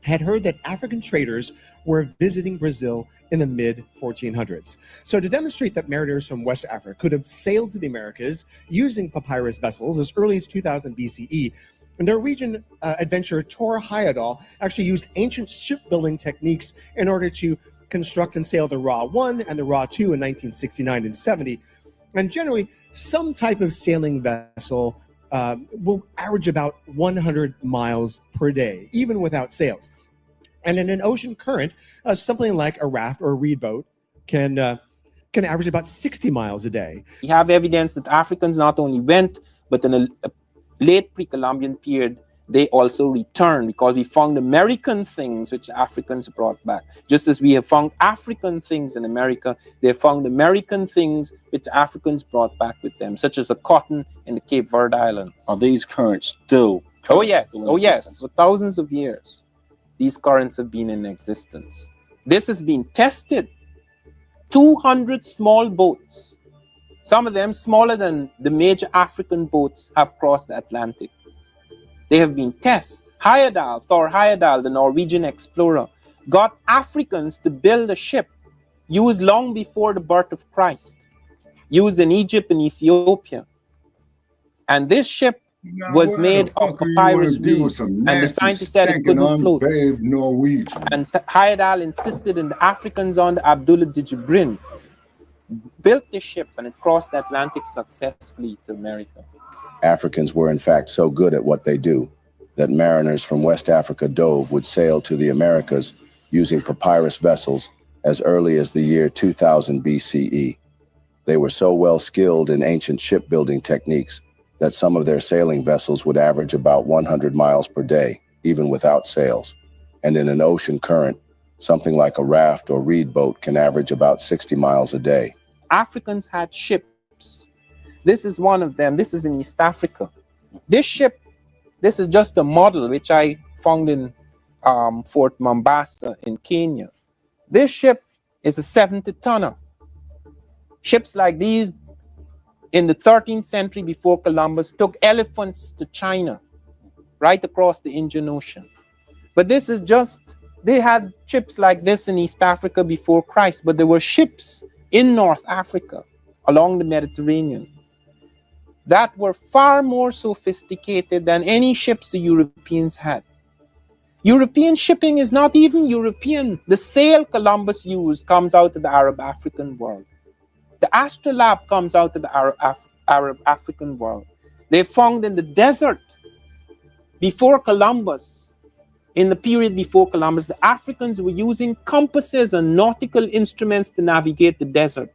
had heard that African traders were visiting Brazil in the mid-1400s. So to demonstrate that mariners from West Africa could have sailed to the Americas using papyrus vessels as early as 2000 BCE, the Norwegian adventurer Tor Heyerdahl actually used ancient shipbuilding techniques in order to construct and sail the Ra 1 and the Ra 2 in 1969 and 70. And generally, some type of sailing vessel will average about 100 miles per day, even without sails. And in an ocean current, something like a raft or a reed boat can average about 60 miles a day. We have evidence that Africans not only went, but in a late pre-Columbian period, they also returned, because we found American things which Africans brought back. Just as we have found African things in America, they found American things which Africans brought back with them, such as the cotton in the Cape Verde Islands. Are these currents still? Oh yes, for thousands of years, these currents have been in existence. This has been tested. 200 small boats, some of them smaller than the major African boats, have crossed the Atlantic. They have been tests. Thor Heyerdahl, the Norwegian explorer, got Africans to build a ship used long before the birth of Christ, used in Egypt and Ethiopia. And this ship was made of papyrus reed, and the scientists said it couldn't float. And Heyerdahl insisted, and the Africans on the Abdullah Djibrin built the ship, and it crossed the Atlantic successfully to America. Africans were in fact so good at what they do that mariners from West Africa would sail to the Americas using papyrus vessels as early as the year 2000 BCE. They were so well skilled in ancient shipbuilding techniques that some of their sailing vessels would average about 100 miles per day, even without sails. And in an ocean current, something like a raft or reed boat can average about 60 miles a day. Africans had ships. This is one of them. This is in East Africa. This ship, this is just a model which I found in Fort Mombasa in Kenya. This ship is a 70-tonner. Ships like these in the 13th century before Columbus took elephants to China, right across the Indian Ocean. But this is just, they had ships like this in East Africa before Christ, but there were ships in North Africa along the Mediterranean that were far more sophisticated than any ships the Europeans had. European shipping is not even European. The sail Columbus used comes out of the Arab-African world. The astrolabe comes out of the Arab-African world. They found in the desert before Columbus, in the period before Columbus, the Africans were using compasses and nautical instruments to navigate the desert.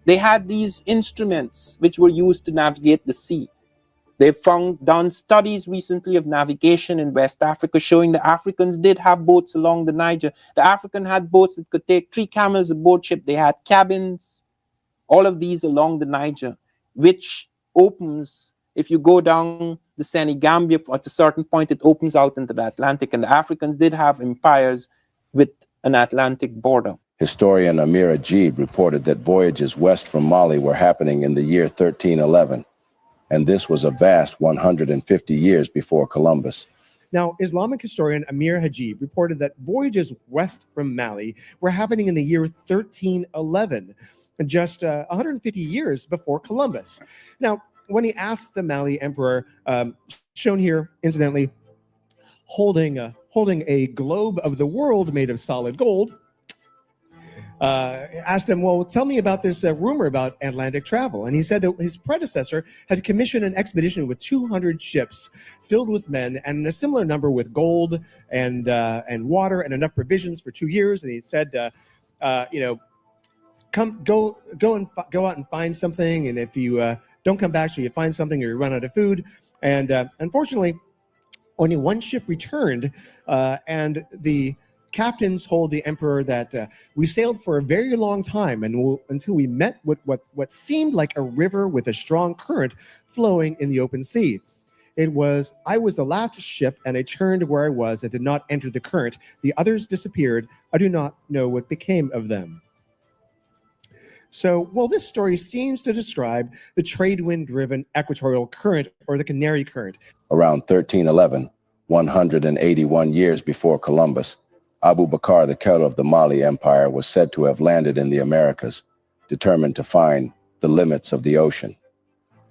They had these instruments which were used to navigate the sea. They've done studies recently of navigation in West Africa showing the Africans did have boats along the Niger. The African had boats that could take 3 camels aboard ship. They had cabins, all of these along the Niger, which opens, if you go down the Senegambia, at a certain point, it opens out into the Atlantic. And the Africans did have empires with an Atlantic border. Historian Amir Ajib reported that voyages west from Mali were happening in the year 1311, and this was a vast 150 years before Columbus. Now, Islamic historian Amir Hajib reported that voyages west from Mali were happening in the year 1311, just 150 years before Columbus. Now, when he asked the Mali emperor, shown here, incidentally, holding a globe of the world made of solid gold, asked him, well, tell me about this rumor about Atlantic travel. And he said that his predecessor had commissioned an expedition with 200 ships filled with men and a similar number with gold and water and enough provisions for 2 years. And he said, go out and find something. And if you don't come back, so you find something or you run out of food. And unfortunately, only one ship returned, and the captains told the emperor that we sailed for a very long time until we met what seemed like a river with a strong current flowing in the open sea. I was the last ship, and I turned where I was and did not enter the current. The others disappeared. I do not know what became of them. So, well, this story seems to describe the trade wind-driven equatorial current, or the Canary Current. Around 1311, 181 years before Columbus, Abu Bakr, the Khel of the Mali Empire, was said to have landed in the Americas, determined to find the limits of the ocean.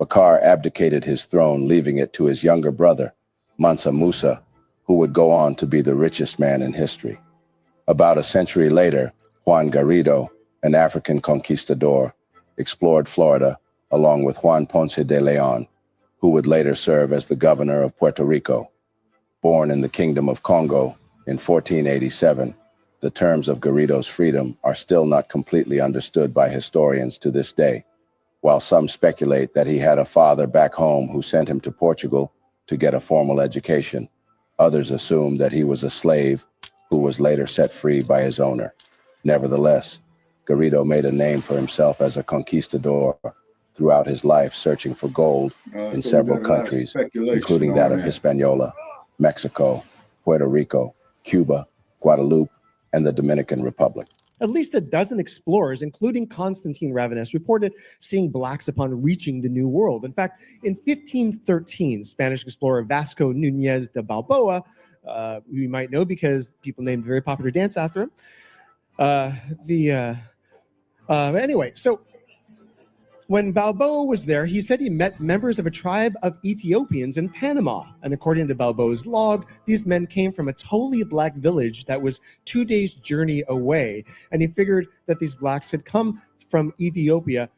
Bakr abdicated his throne, leaving it to his younger brother, Mansa Musa, who would go on to be the richest man in history. About a century later, Juan Garrido, an African conquistador, explored Florida along with Juan Ponce de Leon, who would later serve as the governor of Puerto Rico. Born in the Kingdom of Congo in 1487, the terms of Garrido's freedom are still not completely understood by historians to this day. While some speculate that he had a father back home who sent him to Portugal to get a formal education, others assume that he was a slave who was later set free by his owner. Nevertheless, Garrido made a name for himself as a conquistador throughout his life, searching for gold in several countries, including that of Hispaniola, Mexico, Puerto Rico, Cuba, Guadeloupe, and the Dominican Republic. At least a dozen explorers, including Constantine Ravenous, reported seeing blacks upon reaching the New World. In fact, in 1513, Spanish explorer Vasco Núñez de Balboa, who you might know because people named a very popular dance after him, anyway, so when Balboa was there, he said he met members of a tribe of Ethiopians in Panama. And according to Balboa's log, these men came from a totally black village that was 2 days' journey away. And he figured that these blacks had come from Ethiopia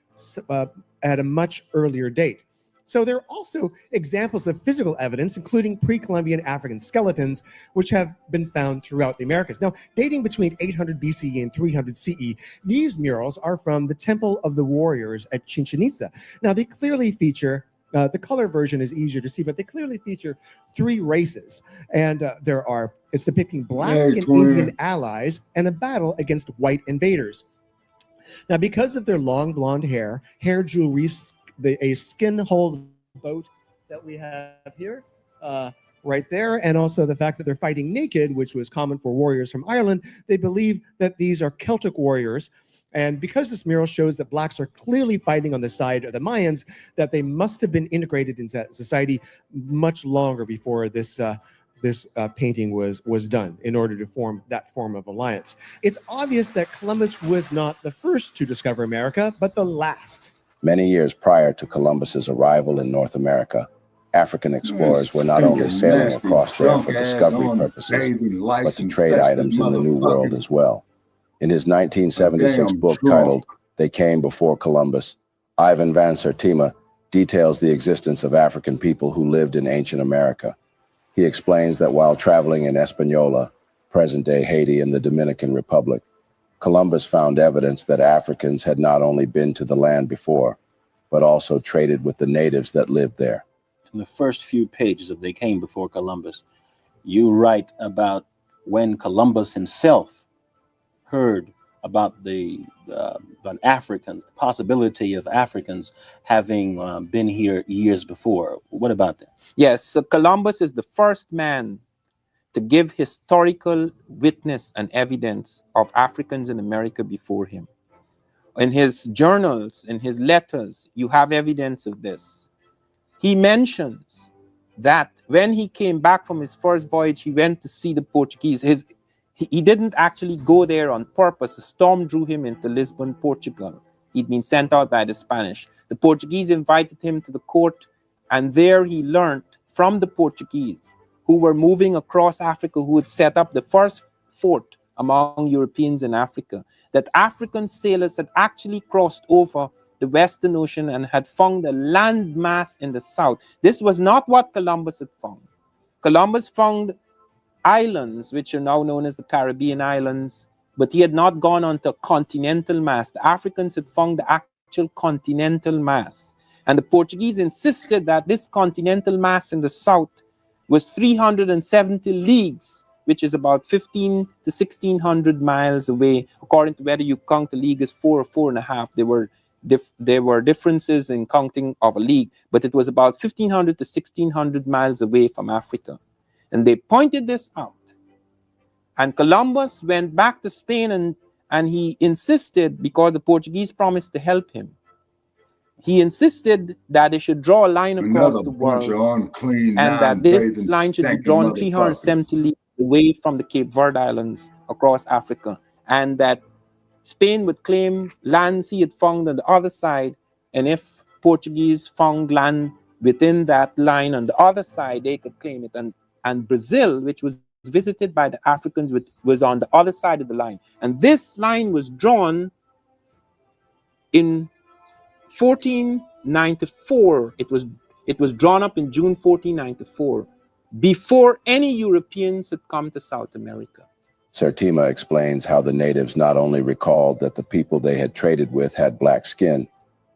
at a much earlier date. So there are also examples of physical evidence, including pre-Columbian African skeletons, which have been found throughout the Americas. Now, dating between 800 BCE and 300 CE, these murals are from the Temple of the Warriors at Chichen Itza. Now, they clearly feature, the color version is easier to see, but they clearly feature 3 races. And it's depicting black and Indian allies and a battle against white invaders. Now, because of their long blonde hair jewelry, a skin-hulled boat that we have here, right there, and also the fact that they're fighting naked, which was common for warriors from Ireland, they believe that these are Celtic warriors. And because this mural shows that blacks are clearly fighting on the side of the Mayans, that they must have been integrated into society much longer before this painting was done in order to form that form of alliance. It's obvious that Columbus was not the first to discover America, but the last. Many years prior to Columbus's arrival in North America, African explorers were not only sailing across there for discovery purposes, but to trade items in the New World as well. In his 1976 book titled They Came Before Columbus, Ivan Van Sertima details the existence of African people who lived in ancient America. He explains that while traveling in Hispaniola, present-day Haiti and the Dominican Republic, Columbus found evidence that Africans had not only been to the land before, but also traded with the natives that lived there. In the first few pages of They Came Before Columbus, you write about when Columbus himself heard about about Africans, the possibility of Africans having been here years before. What about that? Yes, so Columbus is the first man to give historical witness and evidence of Africans in America before him. In his journals, in his letters, you have evidence of this. He mentions that when he came back from his first voyage, he went to see the Portuguese. He didn't actually go there on purpose. A storm drew him into Lisbon, Portugal. He'd been sent out by the Spanish. The Portuguese invited him to the court, and there he learned from the Portuguese, who were moving across Africa, who had set up the first fort among Europeans in Africa, that African sailors had actually crossed over the Western Ocean and had found a land mass in the south. This was not what Columbus had found. Columbus found islands, which are now known as the Caribbean islands, but he had not gone on to a continental mass. The Africans had found the actual continental mass. And the Portuguese insisted that this continental mass in the south was 370 leagues, which is about 15 to 1600 miles away, according to whether you count a league as 4 or 4.5. There were differences in counting of a league, but it was about 1500 to 1600 miles away from Africa. And they pointed this out. And Columbus went back to Spain and he insisted, because the Portuguese promised to help him, he insisted that they should draw a line across the world, and that this line should be drawn 370 leagues away from the Cape Verde Islands across Africa, and that Spain would claim lands he had found on the other side, and if Portuguese found land within that line on the other side, they could claim it. And Brazil, which was visited by the Africans, was on the other side of the line. And this line was drawn in 1494. It was drawn up in June 1494, before any Europeans had come to South America. Sertima explains how the natives not only recalled that the people they had traded with had black skin,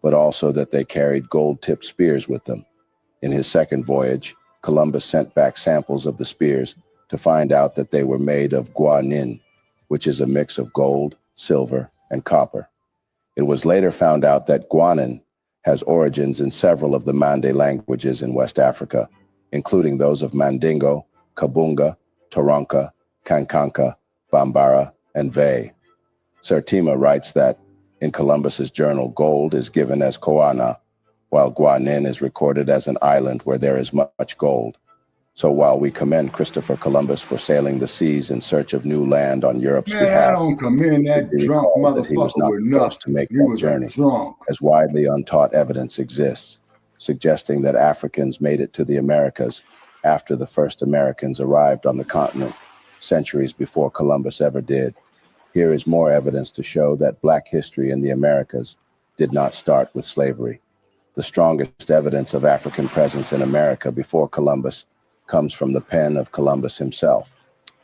but also that they carried gold-tipped spears with them. In his second voyage, Columbus sent back samples of the spears to find out that they were made of guanin, which is a mix of gold, silver, and copper. It was later found out that guanin has origins in several of the Mande languages in West Africa, including those of Mandingo, Kabunga, Taranka, Kankanka, Bambara, and Vey. Sertima writes that in Columbus's journal, gold is given as koana, while guanin is recorded as an island where there is much gold. So while we commend Christopher Columbus for sailing the seas in search of new land on Europe's behalf, I don't commend that drunk motherfucker that he was not the first to make that journey, as widely untaught evidence exists, suggesting that Africans made it to the Americas after the first Americans arrived on the continent, centuries before Columbus ever did. Here is more evidence to show that Black history in the Americas did not start with slavery. The strongest evidence of African presence in America before Columbus comes from the pen of Columbus himself.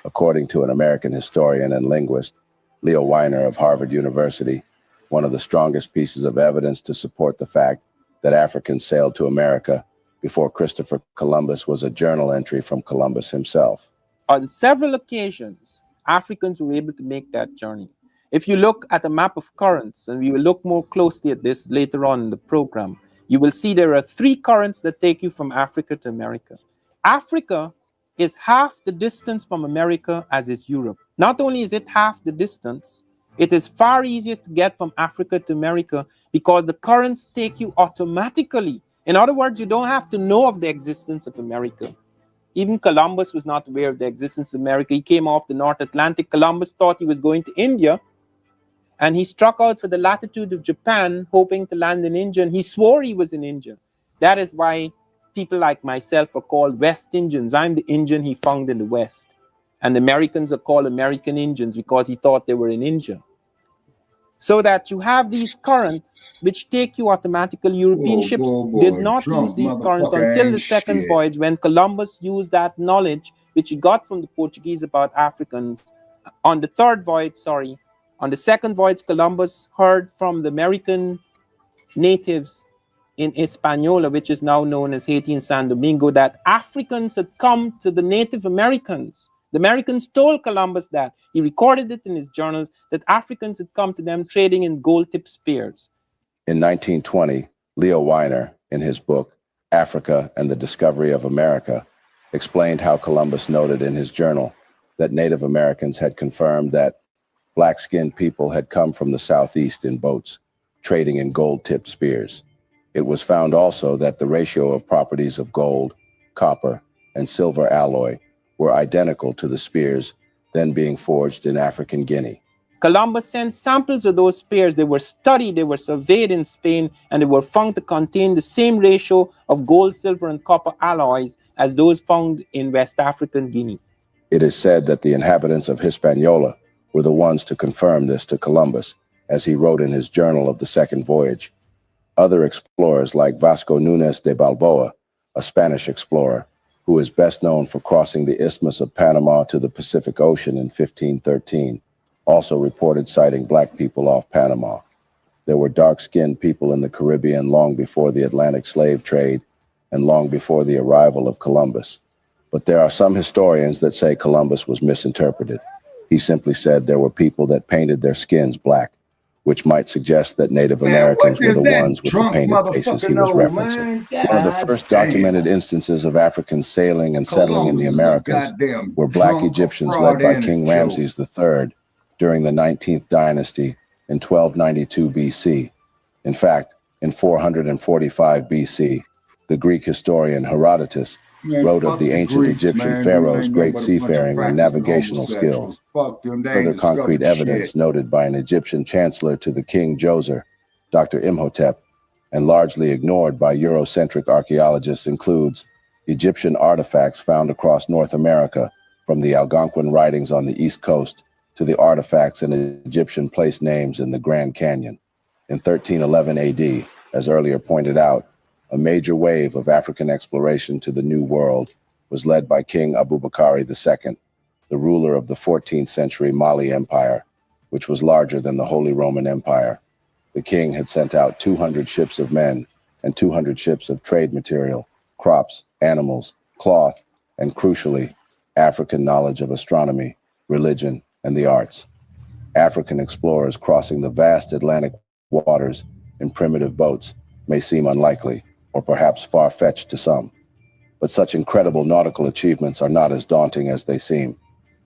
According to an American historian and linguist, Leo Weiner of Harvard University, one of the strongest pieces of evidence to support the fact that Africans sailed to America before Christopher Columbus was a journal entry from Columbus himself. On several occasions, Africans were able to make that journey. If you look at a map of currents, and we will look more closely at this later on in the program, you will see there are 3 currents that take you from Africa to America. Africa is half the distance from America as is Europe. Not only is it half the distance, it is far easier to get from Africa to America because the currents take you automatically. In other words, you don't have to know of the existence of America. Even Columbus was not aware of the existence of America. He came off the North Atlantic. Columbus thought he was going to India, and he struck out for the latitude of Japan, hoping to land in India, and he swore he was in India. That is why people like myself are called West Indians. I'm the Indian he found in the West. And Americans are called American Indians because he thought they were in India. So that you have these currents which take you automatically. European ships did not use these currents until the second voyage, when Columbus used that knowledge which he got from the Portuguese about Africans. On the second voyage, Columbus heard from the American natives in Hispaniola, which is now known as Haiti and San Domingo, that Africans had come to the Native Americans. The Americans told Columbus that. He recorded it in his journals, that Africans had come to them trading in gold-tipped spears. In 1920, Leo Weiner, in his book, Africa and the Discovery of America, explained how Columbus noted in his journal that Native Americans had confirmed that black-skinned people had come from the southeast in boats, trading in gold-tipped spears. It was found also that the ratio of properties of gold, copper, and silver alloy were identical to the spears then being forged in African Guinea. Columbus sent samples of those spears. They were studied, they were surveyed in Spain, and they were found to contain the same ratio of gold, silver, and copper alloys as those found in West African Guinea. It is said that the inhabitants of Hispaniola were the ones to confirm this to Columbus, as he wrote in his journal of the second voyage. Other explorers like Vasco Núñez de Balboa, a Spanish explorer, who is best known for crossing the Isthmus of Panama to the Pacific Ocean in 1513, also reported sighting black people off Panama. There were dark-skinned people in the Caribbean long before the Atlantic slave trade and long before the arrival of Columbus. But there are some historians that say Columbus was misinterpreted. He simply said there were people that painted their skins black, which might suggest that Native Americans were the ones with the painted faces he was referencing. One of the first documented instances of Africans sailing and settling in the Americas were black Egyptians led by King Ramses III during the 19th dynasty in 1292 BC. In fact, in 445 BC, the Greek historian Herodotus wrote of the ancient Egyptian pharaohs' great seafaring and navigational skills. Further concrete evidence noted by an Egyptian chancellor to the king Djoser, Dr. Imhotep, and largely ignored by Eurocentric archaeologists includes Egyptian artifacts found across North America, from the Algonquin writings on the East Coast to the artifacts and Egyptian place names in the Grand Canyon. In 1311 AD, as earlier pointed out, a major wave of African exploration to the New World was led by King Abubakari II, the ruler of the 14th century Mali Empire, which was larger than the Holy Roman Empire. The king had sent out 200 ships of men and 200 ships of trade material, crops, animals, cloth, and crucially, African knowledge of astronomy, religion, and the arts. African explorers crossing the vast Atlantic waters in primitive boats may seem unlikely, or perhaps far-fetched to some. But such incredible nautical achievements are not as daunting as they seem,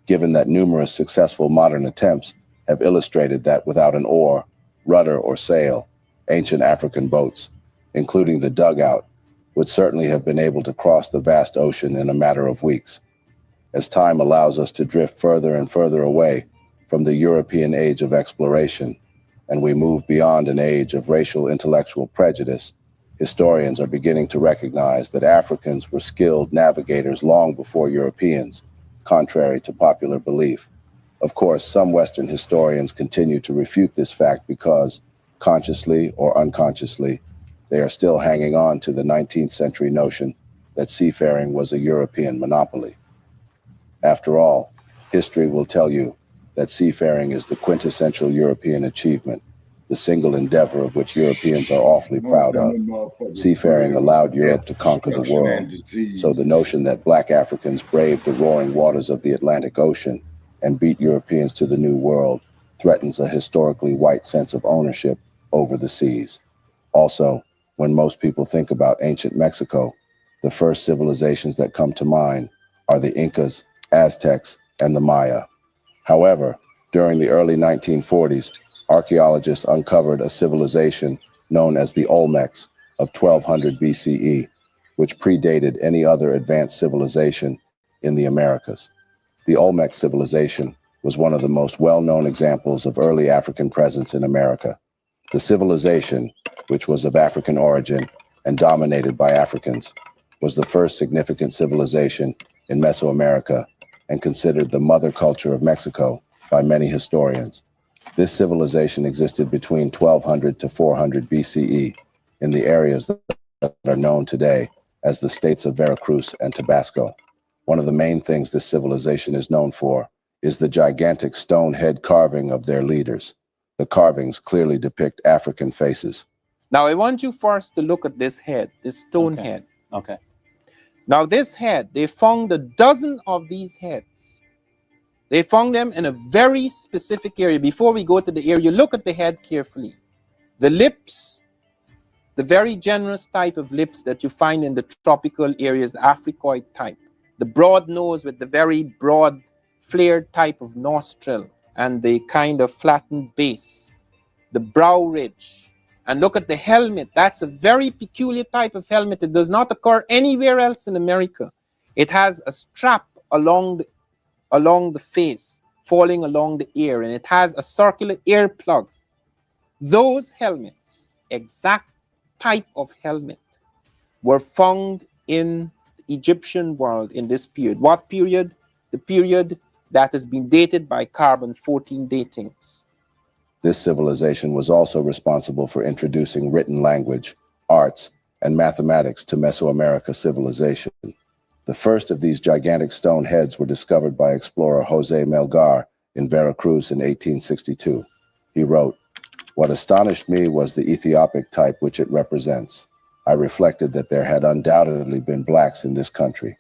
given that numerous successful modern attempts have illustrated that without an oar, rudder, or sail, ancient African boats, including the dugout, would certainly have been able to cross the vast ocean in a matter of weeks. As time allows us to drift further and further away from the European age of exploration, and we move beyond an age of racial intellectual prejudice, historians are beginning to recognize that Africans were skilled navigators long before Europeans, contrary to popular belief. Of course, some Western historians continue to refute this fact because, consciously or unconsciously, they are still hanging on to the 19th century notion that seafaring was a European monopoly. After all, history will tell you that seafaring is the quintessential European achievement, the single endeavor of which Europeans are awfully proud of. Seafaring allowed Europe to conquer the world, so the notion that black Africans braved the roaring waters of the Atlantic Ocean and beat Europeans to the New World threatens a historically white sense of ownership over the seas. Also, when most people think about ancient Mexico, the first civilizations that come to mind are the Incas, Aztecs, and the Maya. However, during the early 1940s, archaeologists uncovered a civilization known as the Olmecs of 1200 BCE, which predated any other advanced civilization in the Americas. The Olmec civilization was one of the most well-known examples of early African presence in America. The civilization, which was of African origin and dominated by Africans, was the first significant civilization in Mesoamerica and considered the mother culture of Mexico by many historians. This civilization existed between 1200 to 400 BCE in the areas that are known today as the states of Veracruz and Tabasco. One of the main things this civilization is known for is the gigantic stone head carving of their leaders. The carvings clearly depict African faces. Now, I want you first to look at this head, this stone head. Okay. Now, this head, they found a dozen of these heads. They found them in a very specific area. Before we go to the area, look at the head carefully. The lips, the very generous type of lips that you find in the tropical areas, the Africoid type. the broad nose with the very broad flared type of nostril and the kind of flattened base, the brow ridge, and look at the helmet. That's a very peculiar type of helmet. It does not occur anywhere else in America. It has a strap along the face, falling along the ear, and it has a circular ear plug. Those helmets, exact type of helmet, were found in the Egyptian world in this period. What period? The period that has been dated by carbon-14 datings. This civilization was also responsible for introducing written language, arts, and mathematics to Mesoamerica civilization. The first of these gigantic stone heads were discovered by explorer Jose Melgar in Veracruz in 1862. He wrote, "What astonished me was the Ethiopic type which it represents. I reflected that there had undoubtedly been blacks in this country.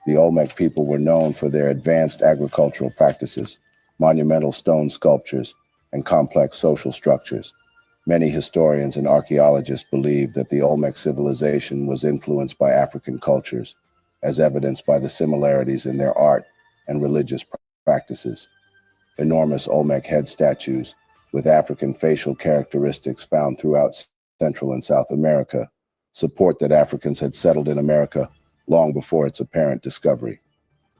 The Olmec people were known for their advanced agricultural practices, monumental stone sculptures, and complex social structures. Many historians and archaeologists believe that the Olmec civilization was influenced by African cultures, as evidenced by the similarities in their art and religious practices. Enormous Olmec head statues with African facial characteristics found throughout Central and South America support that Africans had settled in America long before its apparent discovery.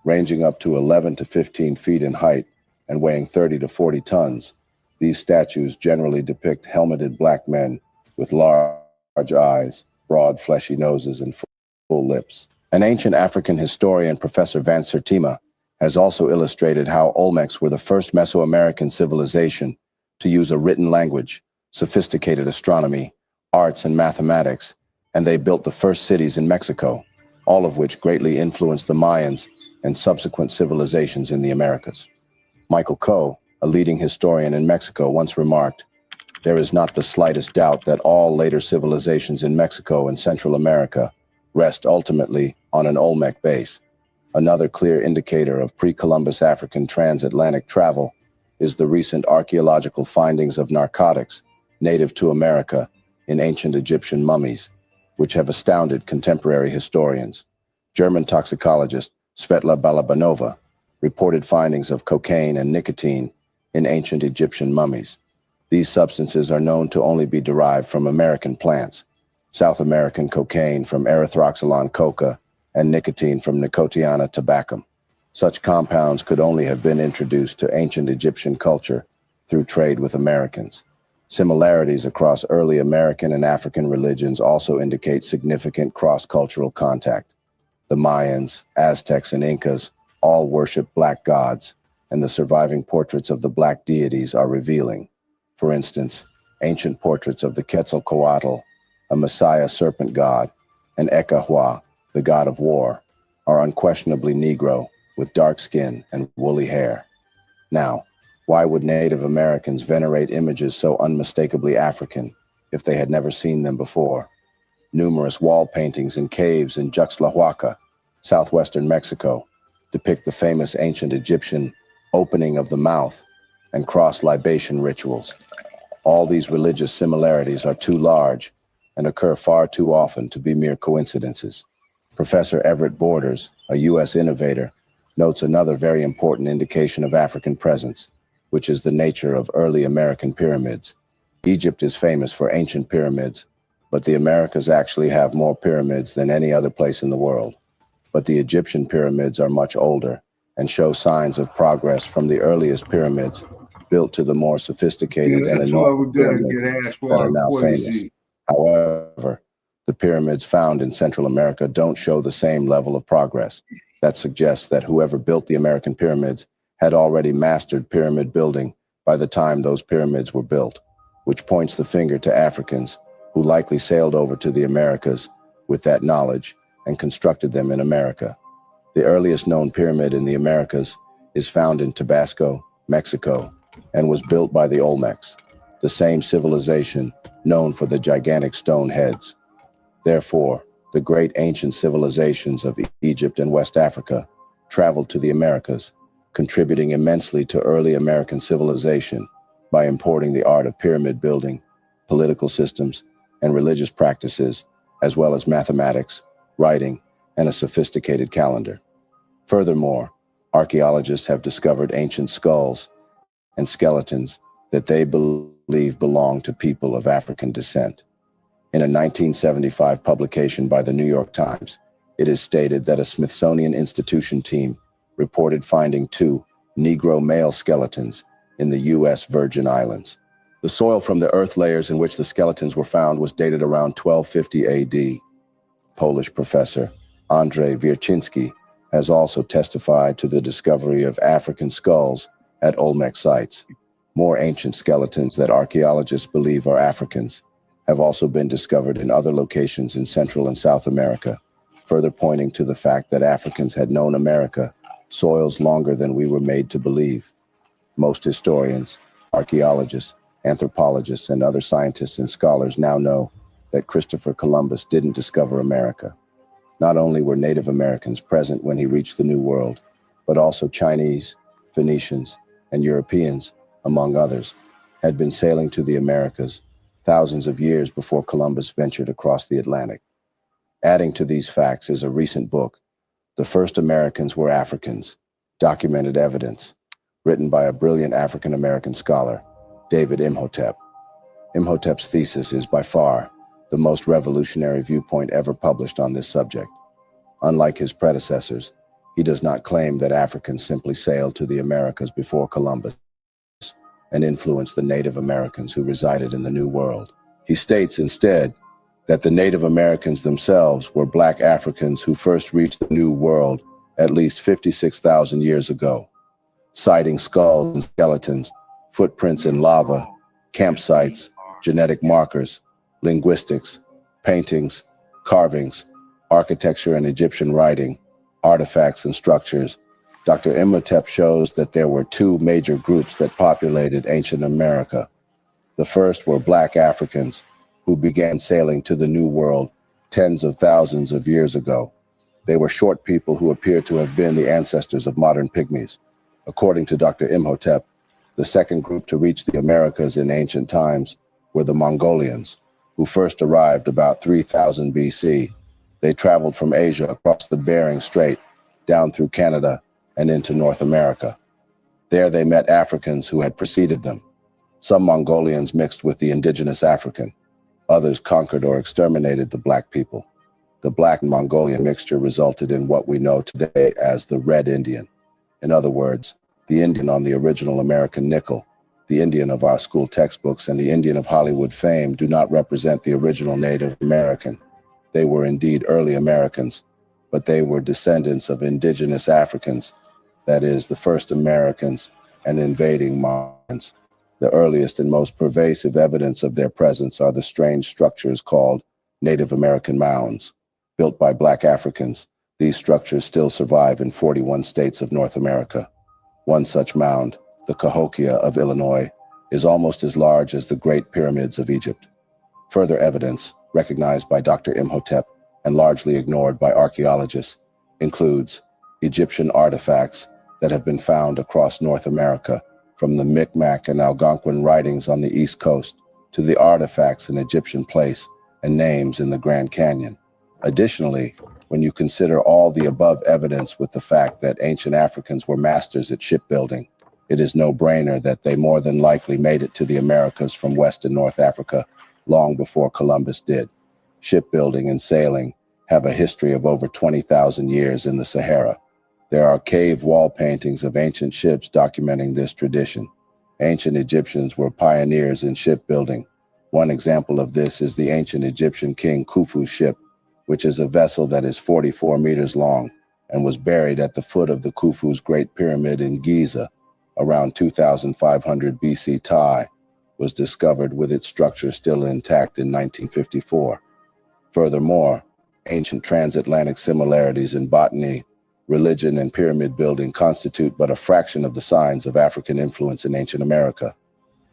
Ranging up to 11 to 15 feet in height and weighing 30 to 40 tons, these statues generally depict helmeted black men with large eyes, broad fleshy noses, and full lips. An ancient African historian, Professor Van Sertima, has also illustrated how Olmecs were the first Mesoamerican civilization to use a written language, sophisticated astronomy, arts, and mathematics, and they built the first cities in Mexico, all of which greatly influenced the Mayans and subsequent civilizations in the Americas. Michael Coe, a leading historian in Mexico, once remarked, "There is not the slightest doubt that all later civilizations in Mexico and Central America rest ultimately on an Olmec base." Another clear indicator of pre-Columbus African transatlantic travel is the recent archaeological findings of narcotics native to America in ancient Egyptian mummies, which have astounded contemporary historians. German toxicologist Svetla Balabanova reported findings of cocaine and nicotine in ancient Egyptian mummies. These substances are known to only be derived from American plants, South American cocaine from Erythroxylon coca and nicotine from Nicotiana tabacum. Such compounds could only have been introduced to ancient Egyptian culture through trade with Americans. Similarities across early American and African religions also indicate significant cross-cultural contact. The Mayans, Aztecs, and Incas all worship black gods, and the surviving portraits of the black deities are revealing. For instance, ancient portraits of the Quetzalcoatl, a Messiah serpent god, and Ekahua, the god of war, are unquestionably Negro with dark skin and woolly hair. Now, why would Native Americans venerate images so unmistakably African if they had never seen them before? Numerous wall paintings in caves in Juxtlahuaca, southwestern Mexico, depict the famous ancient Egyptian opening of the mouth and cross libation rituals. All these religious similarities are too large and occur far too often to be mere coincidences. Professor Everett Borders, a U.S. innovator, notes another very important indication of African presence, which is the nature of early American pyramids. Egypt is famous for ancient pyramids, but the Americas actually have more pyramids than any other place in the world. But the Egyptian pyramids are much older and show signs of progress from the earliest pyramids built to the more sophisticated and enormous pyramids that are now famous. However, the pyramids found in Central America don't show the same level of progress. That suggests that whoever built the American pyramids had already mastered pyramid building by the time those pyramids were built, which points the finger to Africans who likely sailed over to the Americas with that knowledge and constructed them in America. The earliest known pyramid in the Americas is found in Tabasco, Mexico, and was built by the Olmecs, the same civilization known for the gigantic stone heads. Therefore, the great ancient civilizations of Egypt and West Africa traveled to the Americas, contributing immensely to early American civilization by importing the art of pyramid building, political systems, and religious practices, as well as mathematics, writing, and a sophisticated calendar. Furthermore, archaeologists have discovered ancient skulls and skeletons that they believe belong to people of African descent. In a 1975 publication by the New York Times, it is stated that a Smithsonian Institution team reported finding 2 Negro male skeletons in the U.S. Virgin Islands. The soil from the earth layers in which the skeletons were found was dated around 1250 AD. Polish professor Andrzej Wiercinski has also testified to the discovery of African skulls at Olmec sites. More ancient skeletons that archaeologists believe are Africans have also been discovered in other locations in Central and South America, further pointing to the fact that Africans had known America soils longer than we were made to believe. Most historians, archaeologists, anthropologists, and other scientists and scholars now know that Christopher Columbus didn't discover America. Not only were Native Americans present when he reached the New World, but also Chinese, Phoenicians, and Europeans, among others, had been sailing to the Americas thousands of years before Columbus ventured across the Atlantic. Adding to these facts is a recent book, The First Americans Were Africans, Documented Evidence, written by a brilliant African-American scholar, David Imhotep. Imhotep's thesis is by far the most revolutionary viewpoint ever published on this subject. Unlike his predecessors, he does not claim that Africans simply sailed to the Americas before Columbus and influenced the Native Americans who resided in the New World. He states instead that the Native Americans themselves were Black Africans who first reached the New World at least 56,000 years ago, citing skulls and skeletons, footprints in lava, campsites, genetic markers, linguistics, paintings, carvings, architecture and Egyptian writing, artifacts and structures. Dr. Imhotep shows that there were 2 major groups that populated ancient America. The first were Black Africans, who began sailing to the New World tens of thousands of years ago. They were short people who appear to have been the ancestors of modern pygmies. According to Dr. Imhotep, the second group to reach the Americas in ancient times were the Mongolians, who first arrived about 3000 BC. They traveled from Asia across the Bering Strait, down through Canada, and into North America. There they met Africans who had preceded them. Some Mongolians mixed with the indigenous African. Others conquered or exterminated the Black people. The Black and Mongolian mixture resulted in what we know today as the Red Indian. In other words, the Indian on the original American nickel, the Indian of our school textbooks, and the Indian of Hollywood fame do not represent the original Native American. They were indeed early Americans, but they were descendants of indigenous Africans, that is, the first Americans and invading Mongolians. The earliest and most pervasive evidence of their presence are the strange structures called Native American mounds. Built by Black Africans, these structures still survive in 41 states of North America. One such mound, the Cahokia of Illinois, is almost as large as the Great Pyramids of Egypt. Further evidence, recognized by Dr. Imhotep and largely ignored by archaeologists, includes Egyptian artifacts that have been found across North America, from the Micmac and Algonquin writings on the East Coast to the artifacts in Egyptian place and names in the Grand Canyon. Additionally, when you consider all the above evidence with the fact that ancient Africans were masters at shipbuilding, it is no brainer that they more than likely made it to the Americas from West and North Africa long before Columbus did. Shipbuilding and sailing have a history of over 20,000 years in the Sahara. There are cave wall paintings of ancient ships documenting this tradition. Ancient Egyptians were pioneers in shipbuilding. One example of this is the ancient Egyptian king Khufu's ship, which is a vessel that is 44 meters long and was buried at the foot of the Khufu's Great Pyramid in Giza around 2500 BC. Thai was discovered with its structure still intact in 1954. Furthermore, ancient transatlantic similarities in botany, religion, and pyramid building constitute but a fraction of the signs of African influence in ancient America.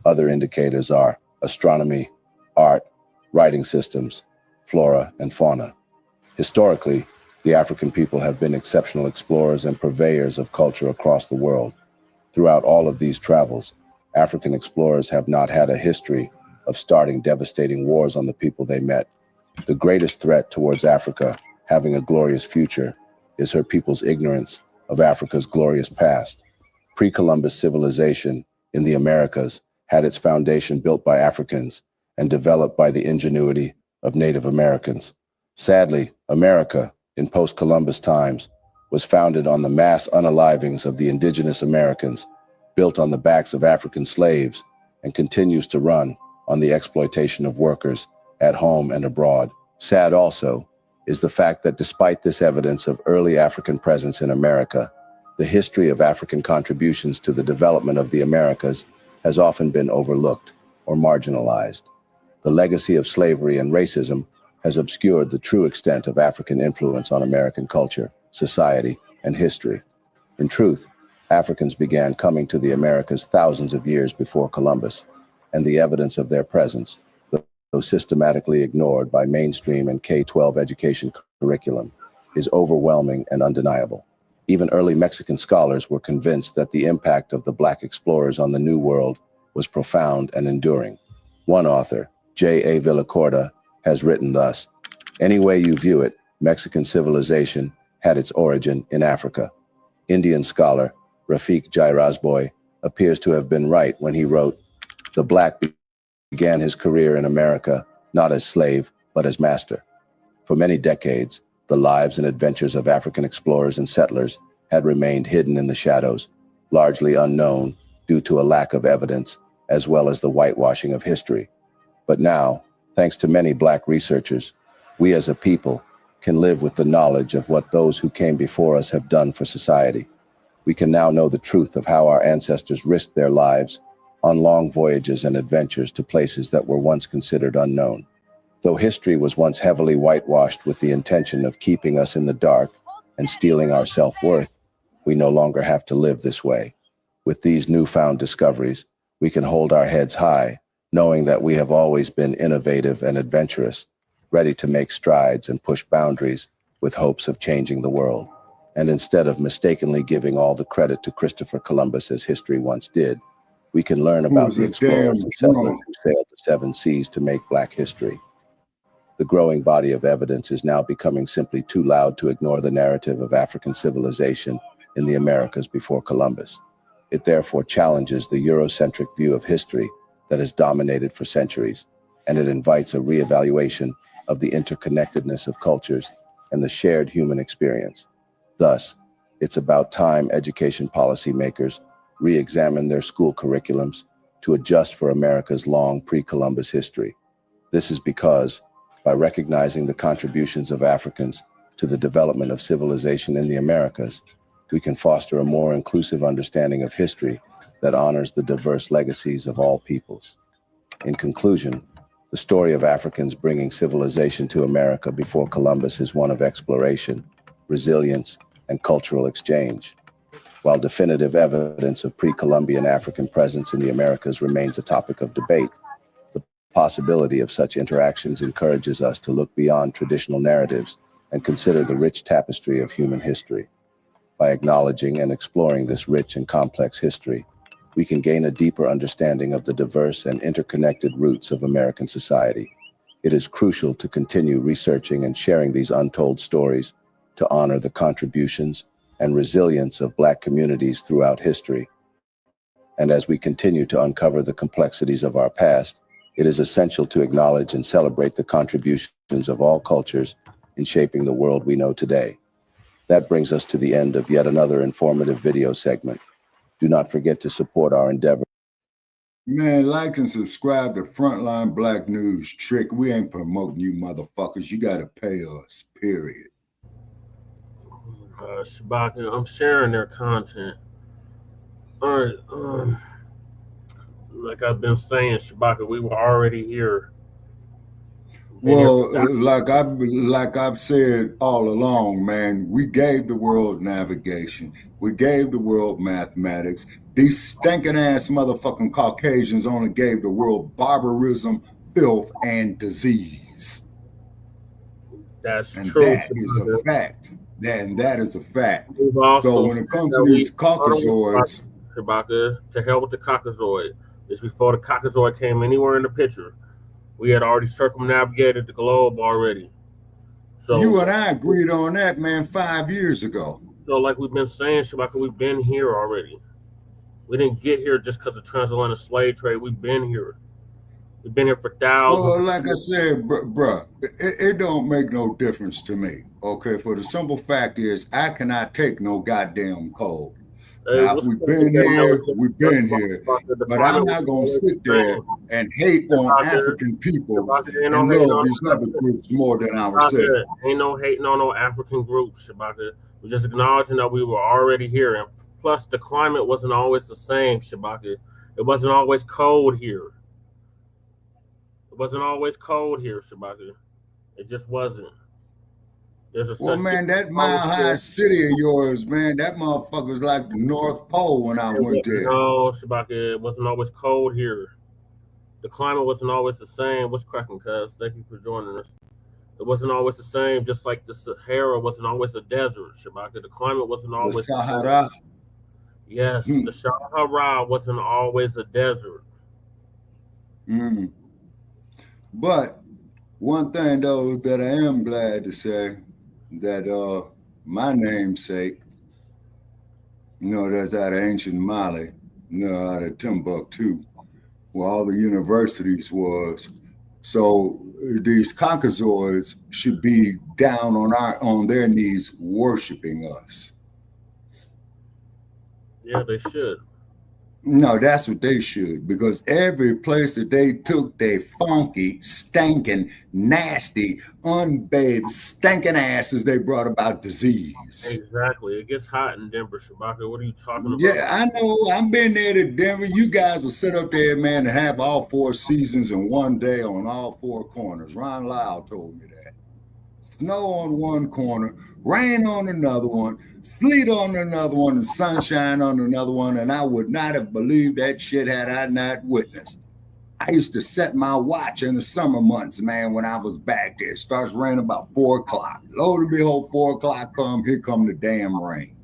Other indicators are astronomy, art, writing systems, flora, and fauna. Historically, the African people have been exceptional explorers and purveyors of culture across the world. Throughout all of these travels, African explorers have not had a history of starting devastating wars on the people they met. The greatest threat towards Africa having a glorious future is her people's ignorance of Africa's glorious past. Pre-Columbus civilization in the Americas had its foundation built by Africans and developed by the ingenuity of Native Americans. Sadly, America, in post-Columbus times, was founded on the mass unalivings of the indigenous Americans, built on the backs of African slaves, and continues to run on the exploitation of workers at home and abroad. Sad also is the fact that despite this evidence of early African presence in America, the history of African contributions to the development of the Americas has often been overlooked or marginalized. The legacy of slavery and racism has obscured the true extent of African influence on American culture, society, and history. In truth, Africans began coming to the Americas thousands of years before Columbus, and the evidence of their presence, though systematically ignored by mainstream and K-12 education curriculum, is overwhelming and undeniable. Even early Mexican scholars were convinced that the impact of the Black explorers on the New World was profound and enduring. One author, J.A. Villacorta, has written thus: "Any way you view it, Mexican civilization had its origin in Africa." Indian scholar Rafiq Jairazboy appears to have been right when he wrote, "The Black began his career in America not as slave, but as master." For many decades, the lives and adventures of African explorers and settlers had remained hidden in the shadows, largely unknown due to a lack of evidence, as well as the whitewashing of history. But now, thanks to many Black researchers, we as a people can live with the knowledge of what those who came before us have done for society. We can now know the truth of how our ancestors risked their lives on long voyages and adventures to places that were once considered unknown. Though history was once heavily whitewashed with the intention of keeping us in the dark and stealing our self-worth, we no longer have to live this way. With these newfound discoveries, we can hold our heads high, knowing that we have always been innovative and adventurous, ready to make strides and push boundaries with hopes of changing the world. And instead of mistakenly giving all the credit to Christopher Columbus as history once did, we can learn about the explorers and settlers who sailed the seven seas to make Black history. The growing body of evidence is now becoming simply too loud to ignore the narrative of African civilization in the Americas before Columbus. It therefore challenges the Eurocentric view of history that has dominated for centuries, and it invites a reevaluation of the interconnectedness of cultures and the shared human experience. Thus, it's about time education policymakers re-examine their school curriculums to adjust for America's long pre-Columbus history. This is because, by recognizing the contributions of Africans to the development of civilization in the Americas, we can foster a more inclusive understanding of history that honors the diverse legacies of all peoples. In conclusion, the story of Africans bringing civilization to America before Columbus is one of exploration, resilience, and cultural exchange. While definitive evidence of pre-Columbian African presence in the Americas remains a topic of debate, the possibility of such interactions encourages us to look beyond traditional narratives and consider the rich tapestry of human history. By acknowledging and exploring this rich and complex history, we can gain a deeper understanding of the diverse and interconnected roots of American society. It is crucial to continue researching and sharing these untold stories to honor the contributions and resilience of Black communities throughout history. And as we continue to uncover the complexities of our past, it is essential to acknowledge and celebrate the contributions of all cultures in shaping the world we know today. That brings us to the end of yet another informative video segment. Do not forget to support our endeavor. Man, like and subscribe to Front Line Blacc News. Trick, we ain't promoting you motherfuckers. You gotta pay us, period. Shabaka, I'm sharing their content. All right, like I've been saying, Shabaka, we were already here. Well, like I've said all along, man, we gave the world navigation. We gave the world mathematics. These stinking ass motherfucking Caucasians only gave the world barbarism, filth, and disease. That's and true. That is a fact. And that is a fact. Also, so when it comes to these Caucasoids, Shabaka, to hell with the Caucasoid. This before the Caucasoid came anywhere in the picture. We had already circumnavigated the globe already. So you and I agreed on that, man, 5 years ago. though, like we've been saying, Shabaka, we've been here already. We didn't get here just because of transatlantic slave trade. We've been here. We've been here for thousands. Well, like I said, bruh, it don't make no difference to me. Okay, for the simple fact is, I cannot take no goddamn cold. Now, if we've been here, we've been here, but I'm not gonna sit there and hate on African people and love these other groups more than ourselves. Ain't no hating on no African groups, Shabaka. We're just acknowledging that we were already here, and plus the climate wasn't always the same, Shabaka. It wasn't always cold here. It wasn't always cold here, Shabaka. It just wasn't. Well, man, that mile-high city of yours, man, that motherfucker's like the North Pole when I went there. No, Shabaka, it wasn't always cold here. The climate wasn't always the same. What's cracking, cuz? Thank you for joining us. It wasn't always the same, just like the Sahara wasn't always a desert, Shabaka. The climate wasn't always the Sahara. Yes, the Sahara wasn't always a desert. But one thing, though, that I am glad to say, that my namesake, that's out of ancient Mali, out of Timbuktu, where all the universities was. So these Caucasoids should be down on their knees worshiping us. Yeah, they should. No, that's what they should, because every place that they took, they funky, stinking, nasty, unbathed, stinking asses, they brought about disease. Exactly. It gets hot in Denver, Shabaka. What are you talking about? Yeah, I know. I've been there to Denver. You guys will sit up there, man, and have all 4 seasons in one day on all 4 corners. Ron Lyle told me that. Snow on one corner, rain on another one, sleet on another one, and sunshine on another one, and I would not have believed that shit had I not witnessed. I used to set my watch in the summer months, man, when I was back there. It starts raining about 4 o'clock. Lo and behold, 4 o'clock come, here come the damn rain.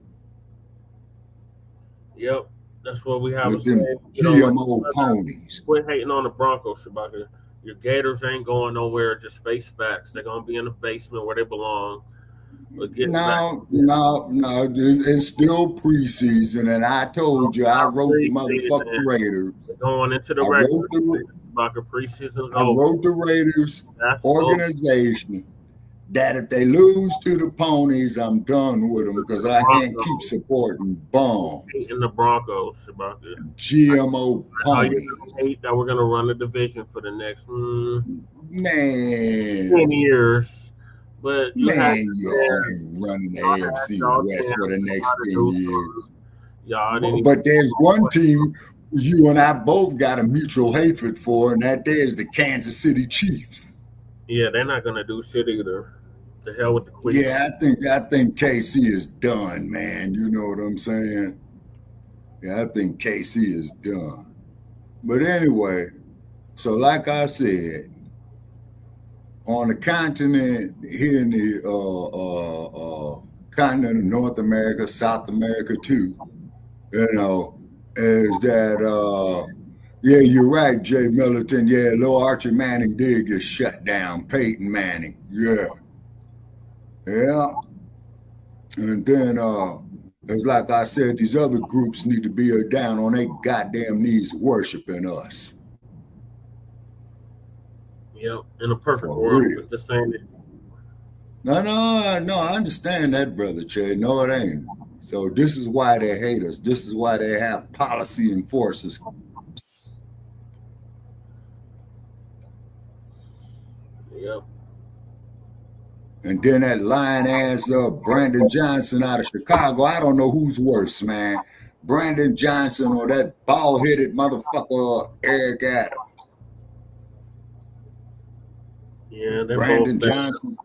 Yep, that's what we have. With them GMO ponies. Quit hating on the Broncos, Shabaka. Your Gators ain't going nowhere. Just face facts. They're gonna be in the basement where they belong. No, it's still preseason, and I told you I wrote the motherfucking Raiders. They're going into the regular preseason's over. I wrote the Raiders organization that if they lose to the Ponies, I'm done with them because I can't keep supporting bums. In the Broncos, Shabaka. GMO Ponies. You hate that we're gonna run the division for the next 10 years. But you running the AFC West for the next 10 years. But there's one team you and I both got a mutual hatred for, and that there is the Kansas City Chiefs. Yeah, they're not gonna do shit either. The hell with the Queens. Yeah, I think KC is done, man. You know what I'm saying? Yeah, I think KC is done. But anyway, so like I said, on the continent here in the continent of North America, South America too, is that yeah, you're right, Jay Militant. Yeah, little Archie Manning did get shut down. Peyton Manning. Yeah. And then it's like I said, these other groups need to be down on their goddamn knees worshiping us. Yep, in a perfect world, it's the same. No, I understand that, Brother Che. No, it ain't. So this is why they hate us. This is why they have policy enforcers. Yep. And then that lying ass Brandon Johnson out of Chicago. I don't know who's worse, man. Brandon Johnson or that bald-headed motherfucker Eric Adams. Yeah, they're Brandon both Johnson.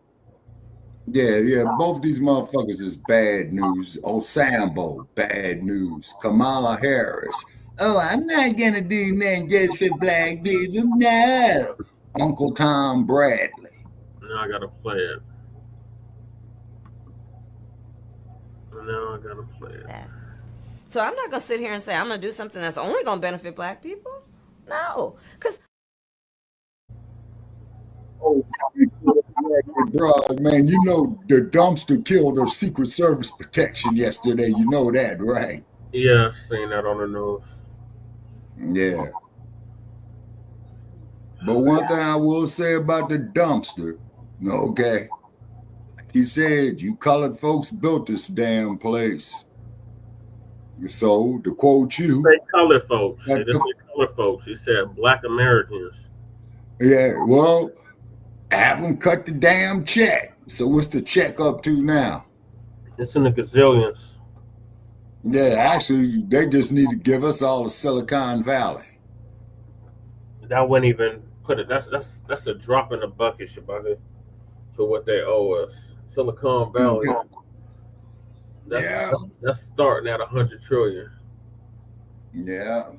Yeah, both these motherfuckers is bad news. Sambo, bad news. Kamala Harris. Oh, I'm not gonna do nothing just for black people. No. Uncle Tom Bradley. Now I gotta play it. So I'm not gonna sit here and say I'm gonna do something that's only gonna benefit black people. No, because bro, man, you know the dumpster killed her Secret Service protection yesterday. You know that, right? Yeah, I seen that on the news. Yeah. But one thing I will say about the dumpster, okay, he said, you colored folks built this damn place. So, to quote you, They colored folks. They just say colored folks. He said Black Americans. Yeah, well, have them cut the damn check. So what's the check up to now? It's in the gazillions. Yeah, actually, they just need to give us all the Silicon Valley. That wouldn't even put it. That's a drop in the bucket, Shabaka, to what they owe us. Silicon Valley. That's starting at 100 trillion. Yeah.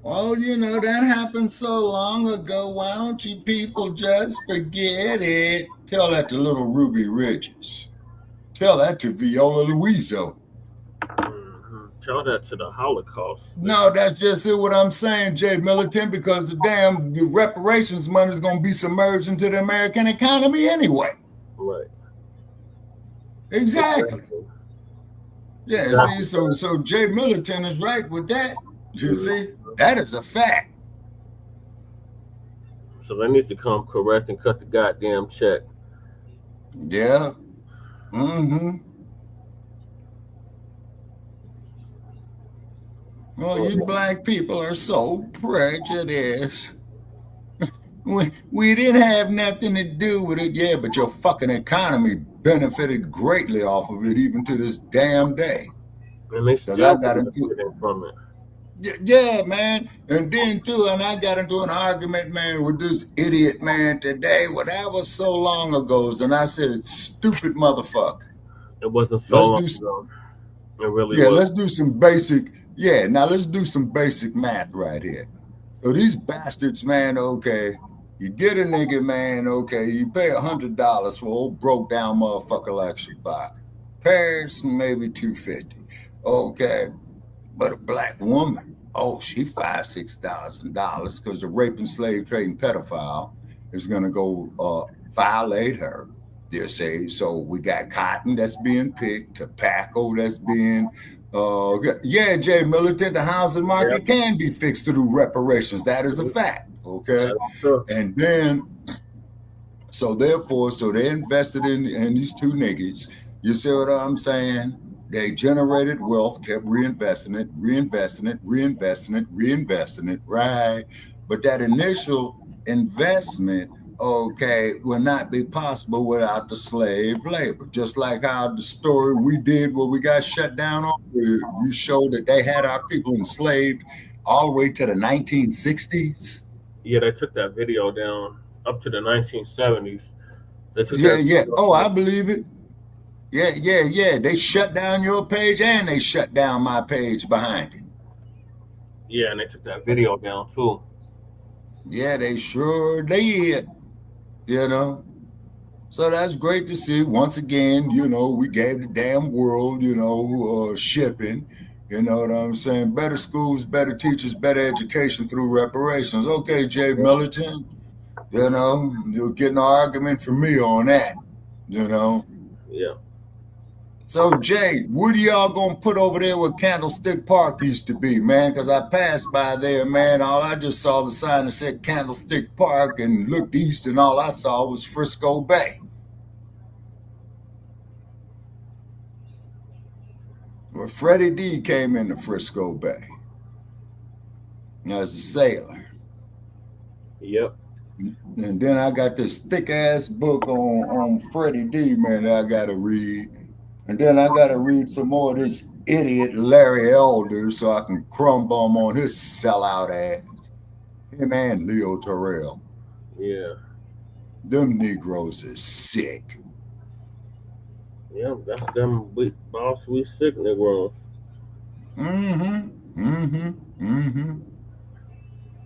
Well, you know, that happened so long ago. Why don't you people just forget it? Tell that to little Ruby Ridges. Tell that to Viola Luiso. Tell that to the Holocaust. No, that's just it. What I'm saying, Jay Militant, because the reparations money is going to be submerged into the American economy anyway. Right. Exactly. Yeah. See, so Jay Militant is right with that. You see, that is a fact. So they need to come correct and cut the goddamn check. Yeah. Mm-hmm. Well, you black people are so prejudiced. We didn't have nothing to do with it, yeah, but your fucking economy benefited greatly off of it, even to this damn day. And they still got from it. Yeah, man. And then too, and I got into an argument, man, with this idiot man today. Well, that was so long ago, and I said, stupid motherfucker. It wasn't so long ago. It really was. Yeah, let's do some basic. Yeah, now let's do some basic math right here. So these bastards, man, okay, you get a nigga, man, okay, you pay $100 for old broke down motherfucker like Shabaka. Paris, maybe $250. Okay, but a black woman, oh, she $5,000-$6,000 because the raping, slave trading pedophile is gonna go violate her. They say so. We got cotton that's being picked, tobacco that's being. Yeah, Jay Militant, the housing market can be fixed through reparations. That is a fact. Okay. And then, so therefore, so they invested in these two niggas. You see what I'm saying? They generated wealth, kept reinvesting it, right? But that initial investment, okay, will not be possible without the slave labor. Just like how the story we did where we got shut down on, you showed that they had our people enslaved all the way to the 1960s. Yeah, they took that video down up to the 1970s. Yeah. Oh, I believe it. Yeah. They shut down your page and they shut down my page behind it. Yeah, and they took that video down too. Yeah, they sure did. You know, so that's great to see. Once again, you know, we gave the damn world, you know, shipping. You know what I'm saying? Better schools, better teachers, better education through reparations. Okay, Jay Militant, you know, you'll get an argument from me on that, you know? Yeah. So, Jay, what are y'all going to put over there where Candlestick Park used to be, man? Because I passed by there, man. All I just saw the sign that said Candlestick Park and looked east, and all I saw was Frisco Bay. Where Freddie D came into Frisco Bay as a sailor. Yep. And then I got this thick-ass book on Freddie D, man, that I got to read. And then I got to read some more of this idiot Larry Elder so I can crumb bum on his sellout ass. Him and Leo Terrell. Yeah. Them Negroes is sick. Yeah, that's them boss we sick Negroes.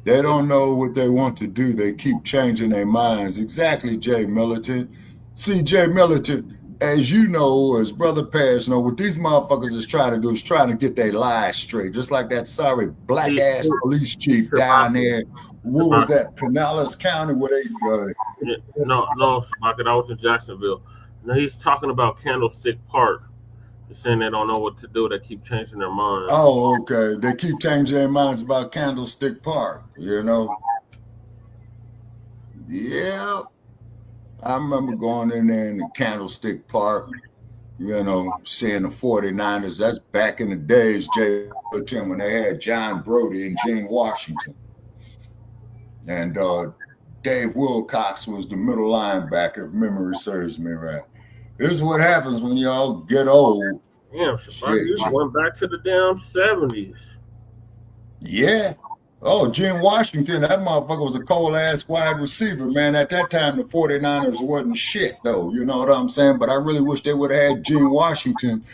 They don't know what they want to do. They keep changing their minds. Exactly, Jay Militant. See, Jay Militant, as you know, as Brother Paris know, what these motherfuckers is trying to do is trying to get their lies straight, just like that sorry black ass police chief down there. What was that, Pinellas County, where they No, Smocket, I was in Jacksonville. No, he's talking about Candlestick Park. He's saying they don't know what to do. They keep changing their minds. Oh, okay. They keep changing their minds about Candlestick Park, you know? Yeah. I remember going in there in the Candlestick Park, you know, seeing the 49ers. That's back in the days, Jay, when they had John Brody and Gene Washington. And Dave Wilcox was the middle linebacker, if memory serves me right. This is what happens when y'all get old. Damn, Shabbat, you went back to the damn 70s. Yeah. Oh, Jim Washington, that motherfucker was a cold-ass wide receiver, man. At that time, the 49ers wasn't shit, though. You know what I'm saying? But I really wish they would have had Jim Washington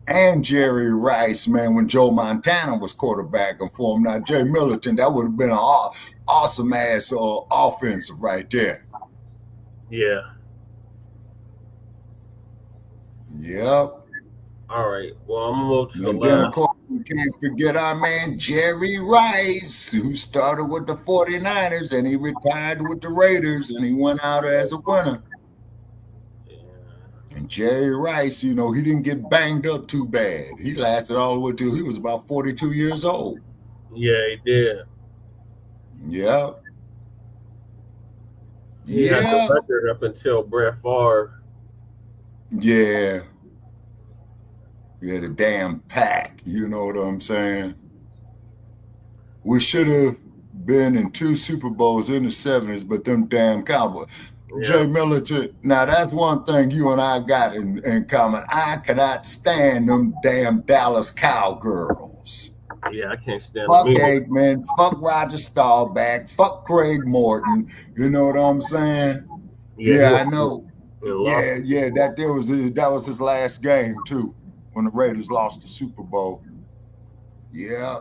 and Jerry Rice, man, when Joe Montana was quarterbacking for him. Now, Jay Militant, that would have been an awesome-ass offensive right there. Yeah. Yep. All right. Well, I'm going to move to the And then, left. of course, we can't forget our man Jerry Rice, who started with the 49ers and he retired with the Raiders and he went out as a winner. And Jerry Rice, you know, he didn't get banged up too bad. He lasted all the way till he was about 42 years old. Yeah, he did. Yeah. He had the record up until Brett Favre. Yeah. Yeah, the damn pack. You know what I'm saying? We should have been in 2 Super Bowls in the 70s, but them damn Cowboys. Yeah. Jay Militant, now that's one thing you and I got in common. I cannot stand them damn Dallas Cowgirls. Yeah, I can't stand Fuck them. Aikman, fuck Roger Staubach, fuck Craig Morton. You know what I'm saying? Yeah, I know. Yeah, that was his last game too, when the Raiders lost the Super Bowl. Yeah.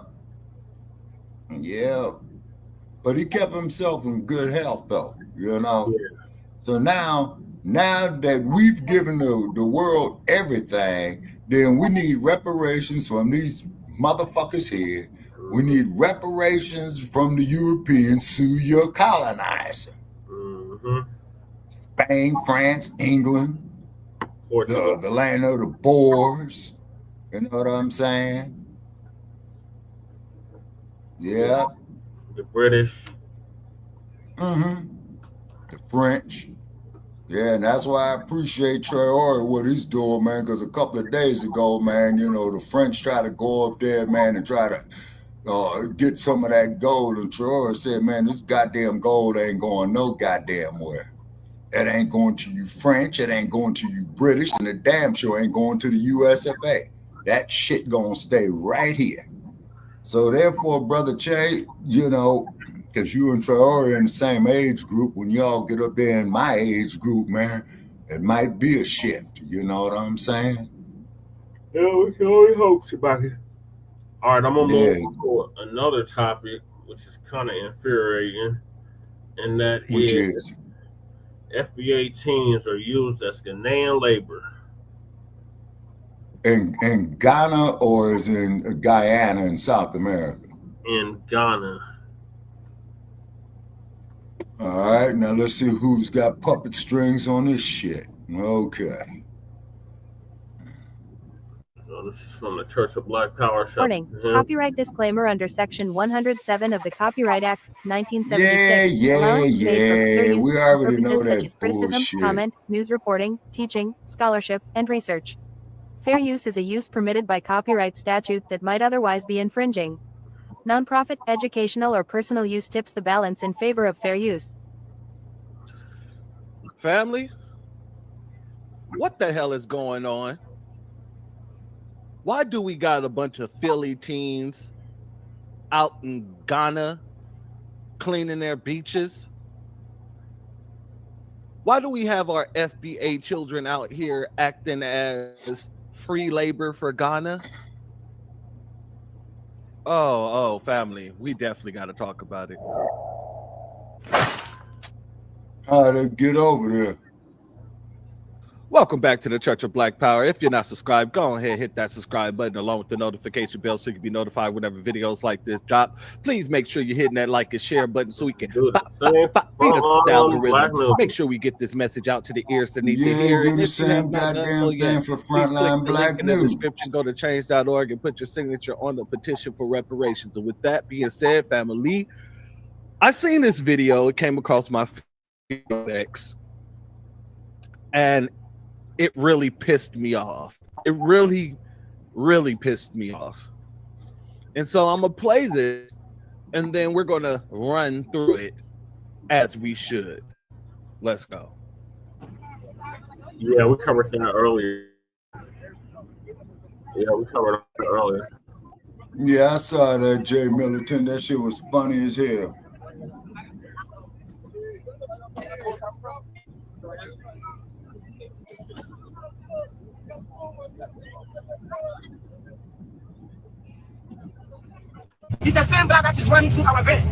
But he kept himself in good health though, you know. Yeah. So now that we've given the world everything, then we need reparations from these motherfuckers here. We need reparations from the Europeans. Sue your colonizer. Mm-hmm. Spain, France, England, the land of the Boers. You know what I'm saying? Yeah. The British. Mm-hmm. The French. Yeah, and that's why I appreciate Traore, what he's doing, man, because a couple of days ago, man, you know, the French try to go up there, man, and try to get some of that gold. And Traore said, man, this goddamn gold ain't going no goddamn where. It ain't going to you French, it ain't going to you British, and the damn sure ain't going to the USFA. That shit gonna stay right here. So therefore, Brother Che, you know, because you and Traore are in the same age group, when y'all get up there in my age group, man, it might be a shift. You know what I'm saying? Yeah, we can only hope about it. All right, I'm going to move to another topic, which is kind of infuriating, and that is FBA teams are used as Ghanaian labor. In Ghana, or is in Guyana in South America? In Ghana. All right, now let's see who's got puppet strings on this shit. Okay. So this is from the Church of Black Power. Warning. Copyright disclaimer under Section 107 of the Copyright Act, 1976. Yeah. We already know that such as criticism, bullshit. comment, news reporting, teaching, scholarship, and research. Fair use is a use permitted by copyright statute that might otherwise be infringing. Nonprofit, educational, or personal use tips the balance in favor of fair use. Family, what the hell is going on? Why do we got a bunch of Philly teens out in Ghana cleaning their beaches? Why do we have our FBA children out here acting as free labor for Ghana? Oh, family, we definitely got to talk about it. How to get over there? Welcome back to the Church of Black Power. If you're not subscribed, go ahead, hit that subscribe button along with the notification bell so you can be notified whenever videos like this drop. Please make sure you're hitting that like and share button so we can beat the algorithm. Make sure we get this message out to the ears that need to hear. Do And the if you have same not done goddamn so thing yet, for please Front click Line the link Blacc in the News. description. Go to change.org and put your signature on the petition for reparations. And with that being said, family, I seen this video. It came across my X, and it really pissed me off. It really, really pissed me off. And so I'm going to play this, and then we're going to run through it as we should. Let's go. Yeah, we covered that earlier. Yeah, I saw that, Jay Militant. That shit was funny as hell. It's the same blood that is running through our veins.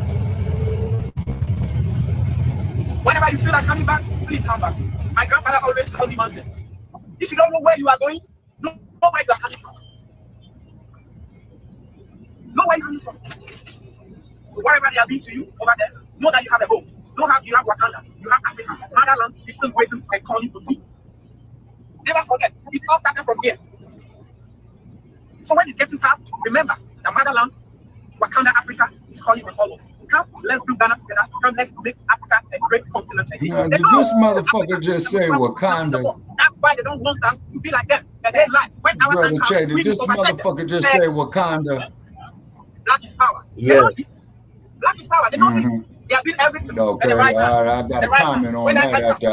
Whenever you feel like coming back, please come back. My grandfather always told me one thing. If you don't know where you are going, know where you are coming from. Know where you're coming from. So wherever they have been to you over there, know that you have a home. Know how you have Wakanda, you have Africa. Motherland is still waiting and calling for you. Never forget, it all started from here. So when it's getting tough, remember that motherland, Wakanda, Africa is calling for all of you. Come, let's do Ghana together. Come, let's make Africa a great continent. Now, did this motherfucker just say Wakanda? That's why they don't want us to be like them. And they lie. When our Brother time Che, comes, we did this will overtake motherfucker them. just say Wakanda? Black is power. Yes. Black is power. They know this. They are doing everything. Okay, all right, I got a comment on that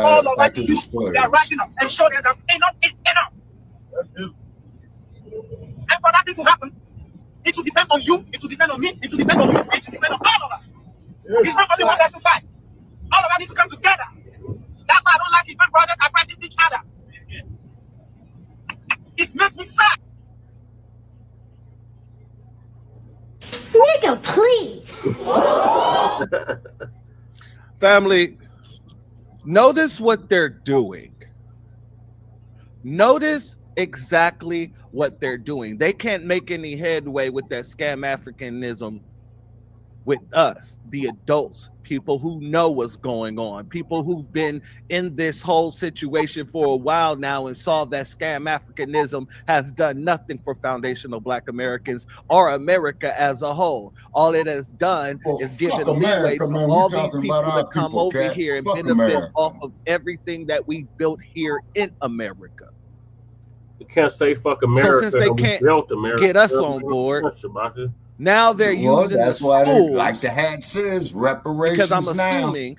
after this play. They are rising up and show them that enough is enough. And for that thing to happen, it will depend on you, it will depend on me, it will depend on you, it will depend on all of us. It's not only one person fight. All of us need to come together. That's why I don't like it when brothers are fighting each other. It makes me sad. Nigga, please. Family, notice what they're doing. Notice exactly what they're doing. They can't make any headway with that scam Africanism with us, the adults, people who know what's going on, people who've been in this whole situation for a while now and saw that scam Africanism has done nothing for foundational Black Americans or America as a whole. All it has done is given leeway for all these people to come over here and benefit off of everything that we built here in America. You can't say fuck America. So since they can't get us on board, now they're using that's the why schools, they, like the hat says, reparations. because I'm assuming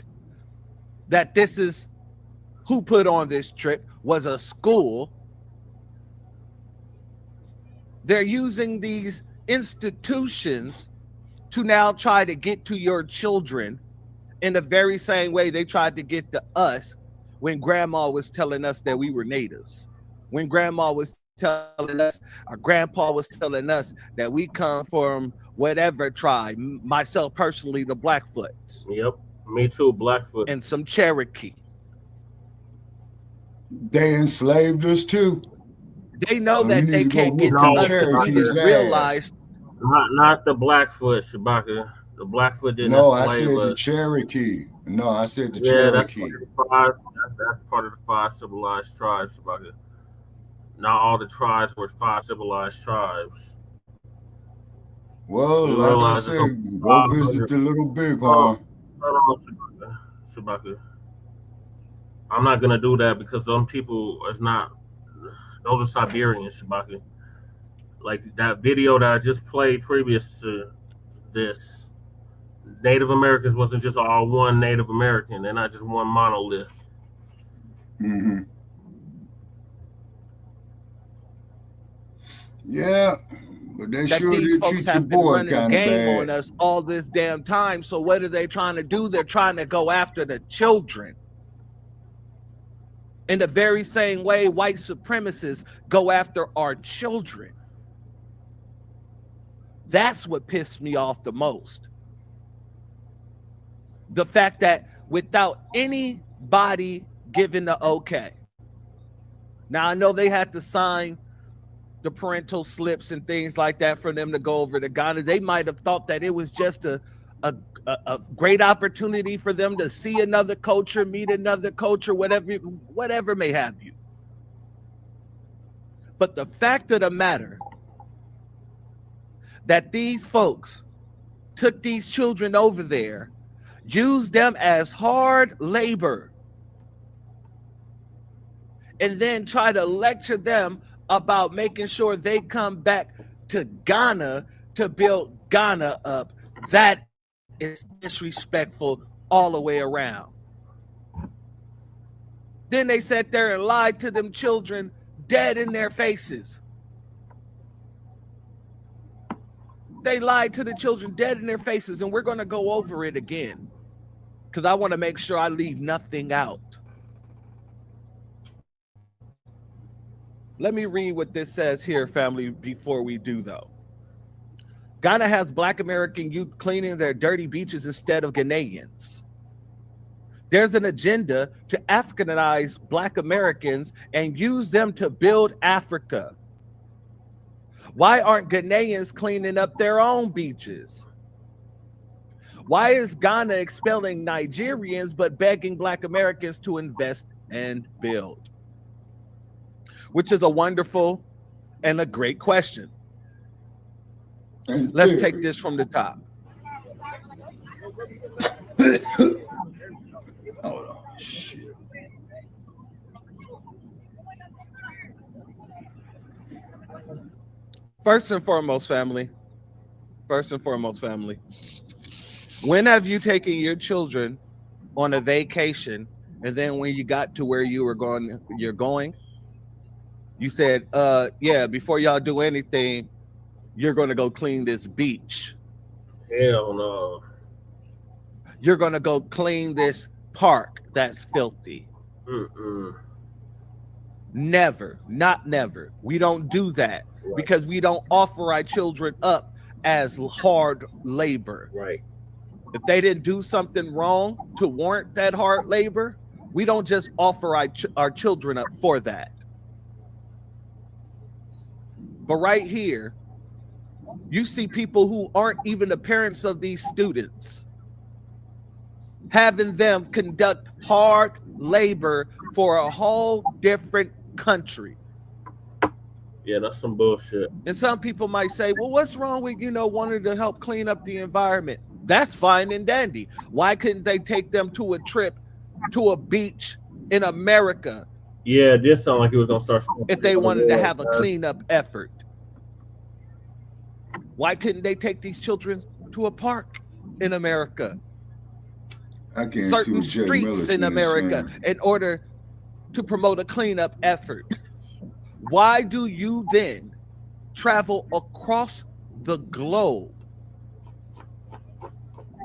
that this is who put on this trip was a school. They're using these institutions to now try to get to your children in the very same way they tried to get to us when grandma was telling us that we were natives. When grandma was telling us, our grandpa was telling us that we come from whatever tribe, myself personally, the Blackfoots. Yep, me too, Blackfoot. And some Cherokee. They enslaved us too. They know that they can't get to us because we realize. Not the Blackfoot, Shabaka. The Blackfoot didn't No, I enslave said us. the Cherokee. No, I said the Yeah, Cherokee. that's part of the 5 civilized tribes, Shabaka. Not all the tribes were 5 civilized tribes. Well, like I said, go visit the Little Bighorn. Hold on, Shabaka. I'm not gonna do that because some people is not. Those are Siberians, Shabaka. Like that video that I just played previous to this, Native Americans wasn't just all one Native American. They're not just one monolith. Mm-hmm. Yeah, but they that sure these did folks treat your have been boy running kind of game bad. on us all this damn time. So what are they trying to do? They're trying to go after the children. In the very same way white supremacists go after our children. That's what pissed me off the most. The fact that without anybody giving the okay, Now I know they had to sign the parental slips and things like that for them to go over to Ghana. They might have thought that it was just a great opportunity for them to see another culture, meet another culture, whatever may have you. But the fact of the matter that these folks took these children over there, used them as hard labor, and then try to lecture them about making sure they come back to Ghana to build Ghana up. That is disrespectful all the way around. Then they sat there and lied to them children dead in their faces. They lied to the children dead in their faces, and we're going to go over it again because I want to make sure I leave nothing out. Let me read what this says here, family, before we do, though. Ghana has Black American youth cleaning their dirty beaches instead of Ghanaians. There's an agenda to Africanize Black Americans and use them to build Africa. Why aren't Ghanaians cleaning up their own beaches? Why is Ghana expelling Nigerians but begging Black Americans to invest and build? Which is a wonderful and a great question. Let's take this from the top. Hold on, shit. First and foremost, family. When have you taken your children on a vacation, and then when you got to where you're going, you said, yeah, before y'all do anything, you're going to go clean this beach. Hell no. You're going to go clean this park that's filthy. Never, not never. We don't do that because we don't offer our children up as hard labor. Right. If they didn't do something wrong to warrant that hard labor, we don't just offer our children up for that. But right here, you see people who aren't even the parents of these students, having them conduct hard labor for a whole different country. Yeah, that's some bullshit. And some people might say, well, what's wrong with, wanting to help clean up the environment? That's fine and dandy. Why couldn't they take them to a trip to a beach in America? Yeah, it did sound like he was going to start. If they wanted to have a cleanup effort. Why couldn't they take these children to a park in America? I can't Certain see what Jay streets Miller's in America in order to promote a cleanup effort. Why do you then travel across the globe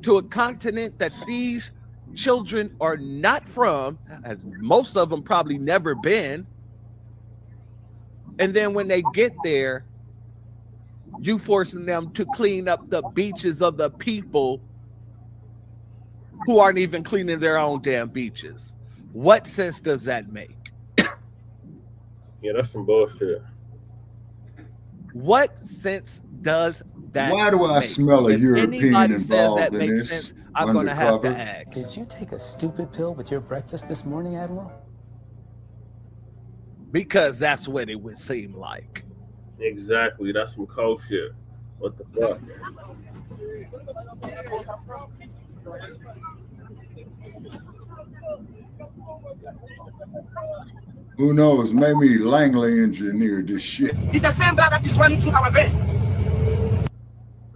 to a continent that these children are not from, as most of them probably never been, and then when they get there, you forcing them to clean up the beaches of the people who aren't even cleaning their own damn beaches? What sense does that make? Yeah, that's some bullshit. What sense does that Why do I make? smell a If European anybody says involved that in makes this? sense, I'm going to have to Undercover? ask. Did you take a stupid pill with your breakfast this morning, Admiral? Because that's what it would seem like. Exactly. That's some cold shit. What the fuck? Who knows? Maybe Langley engineered this shit. It's the same blood that is running through our veins.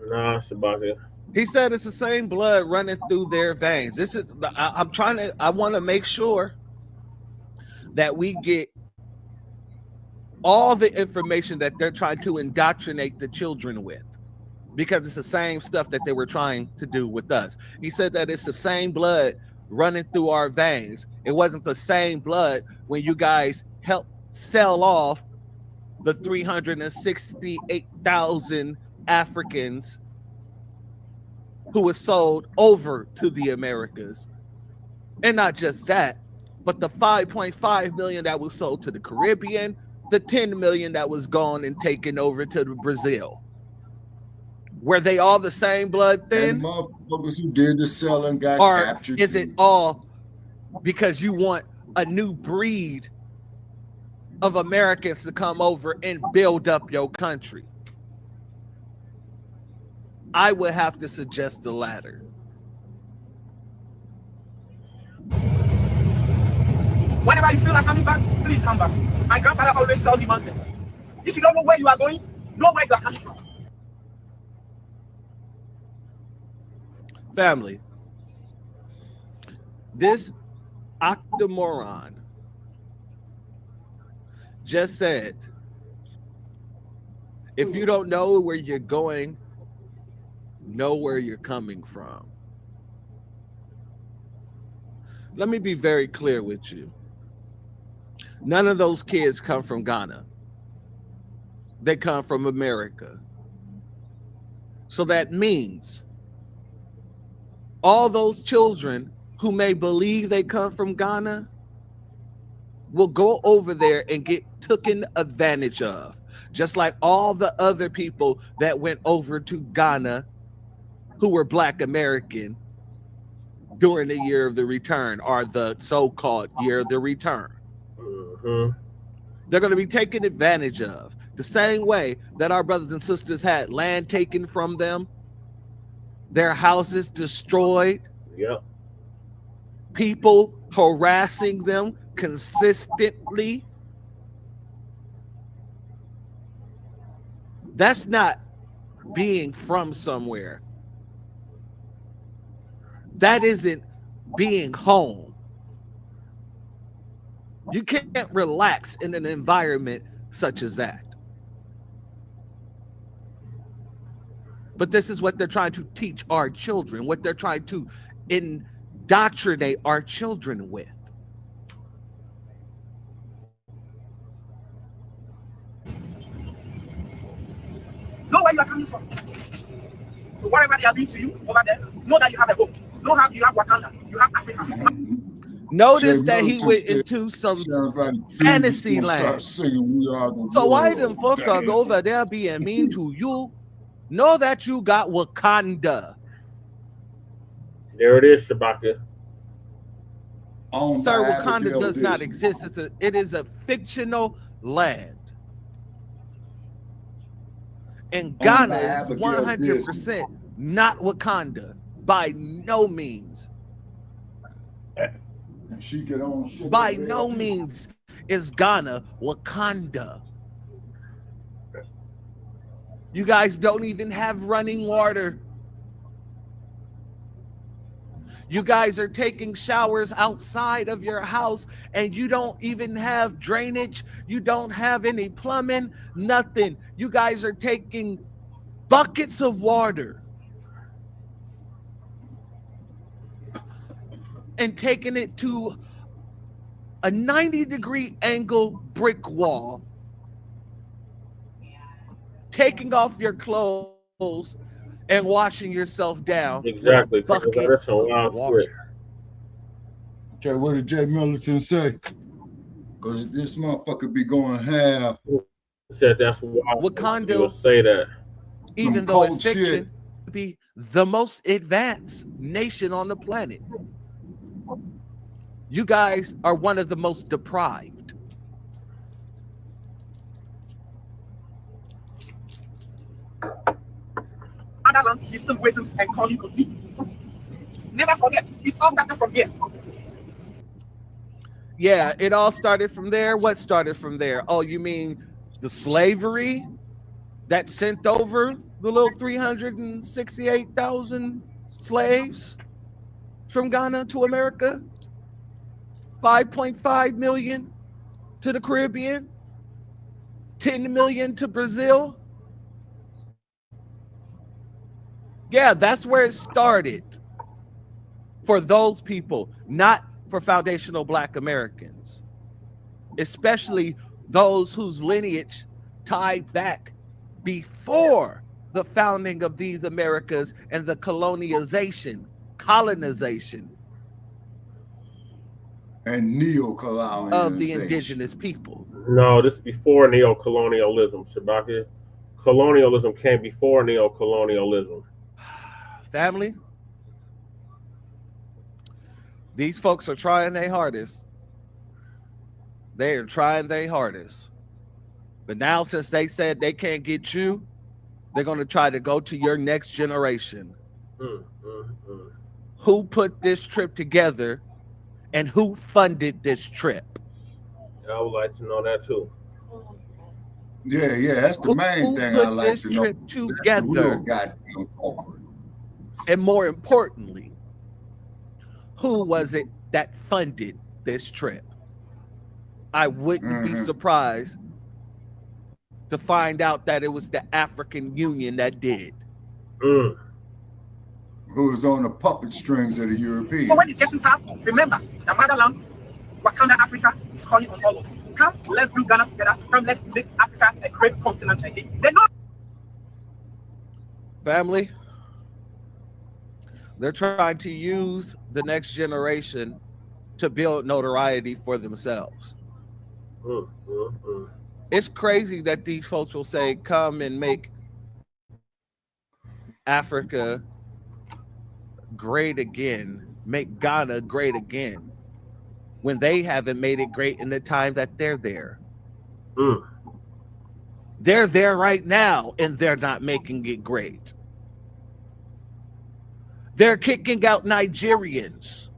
Nah, it's about it. He said it's the same blood running through their veins. This is, I want to make sure that we get all the information that they're trying to indoctrinate the children with, because it's the same stuff that they were trying to do with us. He said that it's the same blood running through our veins. It wasn't the same blood when you guys helped sell off the 368,000 Africans who was sold over to the Americas. And not just that, But the 5.5 million that was sold to the Caribbean, the 10 million that was gone and taken over to the Brazil. Were they all the same blood thin? And motherfuckers who did the selling got or captured. Is it all because you want a new breed of Americans to come over and build up your country? I would have to suggest the latter. Whenever you feel like coming back, please come back. My grandfather always told me one thing. If you don't know where you are going, know where you are coming from. Family, this oxymoron just said, if you don't know where you're going, know where you're coming from. Let me be very clear with you. None of those kids come from Ghana. They come from America. So that means all those children who may believe they come from Ghana will go over there and get taken advantage of, just like all the other people that went over to Ghana who were Black American during the year of the return, or the so-called year of the return. They're going to be taken advantage of the same way that our brothers and sisters had land taken from them, their houses destroyed, people harassing them consistently. That's not being from somewhere. That isn't being home. You can't relax in an environment such as that. But this is what they're trying to teach our children, what they're trying to indoctrinate our children with. Know where you are coming from. So whatever they are doing to you over there, know that you have a home. Know how you have Wakanda, you have Africa. Notice that he went into some fantasy land. So why them folks are over there being mean to you? Know that you got Wakanda. There it is, Shabaka. Sir, Wakanda does not exist. It is a fictional land. And Ghana is 100% not Wakanda by no means. By no means is Ghana Wakanda. You guys don't even have running water. You guys are taking showers outside of your house and you don't even have drainage. You don't have any plumbing, nothing. You guys are taking buckets of water and taking it to a 90-degree angle brick wall, taking off your clothes and washing yourself down. Exactly. That's a wild script. Okay, what did Jay Militant say? Because this motherfucker be going half. Said that's why Wakanda will say that. Even though it's fiction, be the most advanced nation on the planet. You guys are one of the most deprived. Other land, he's still waiting and calling to me. Never forget, it all started from here. Yeah, it all started from there. What started from there? Oh, you mean the slavery that sent over the little 368,000 slaves from Ghana to America? 5.5 million to the Caribbean, 10 million to Brazil. Yeah, that's where it started for those people, not for foundational Black Americans, especially those whose lineage tied back before the founding of these Americas and the colonization. and neo-colonialization of the indigenous people. No, this is before neo-colonialism, Shabaka. Colonialism came before neo-colonialism. Family, these folks are trying their hardest. They are trying their hardest. But now, since they said they can't get you, they're going to try to go to your next generation. Who put this trip together and who funded this trip? I would like to know that too. Yeah, that's the main thing I like to know. Who put this trip together? Goddamn corporate. And more importantly, who was it that funded this trip? I wouldn't be surprised to find out that it was the African Union that did. Who was on the puppet strings of the Europeans. So when it's getting tough, remember, the motherland, Wakanda, Africa, is calling on all of you. Come, let's do Ghana together. Come, let's make Africa a great continent again. They know. Family, they're trying to use the next generation to build notoriety for themselves. It's crazy that these folks will say, come and make Africa great again, make Ghana great again, when they haven't made it great in the time that they're there. They're there right now and they're not making it great. They're kicking out Nigerians.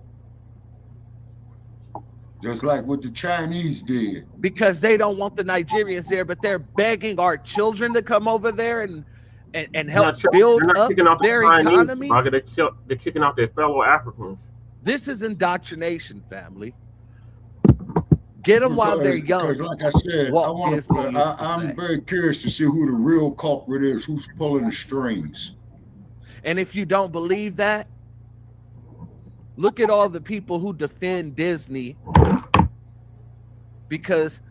Just like what the Chinese did. Because they don't want the Nigerians there, but they're begging our children to come over there and help build up their economy. They're kicking out their fellow Africans. This is indoctrination, family. Get them while they're young. Like I said, I'm very curious to see who the real culprit is, who's pulling the strings. And if you don't believe that, look at all the people who defend Disney because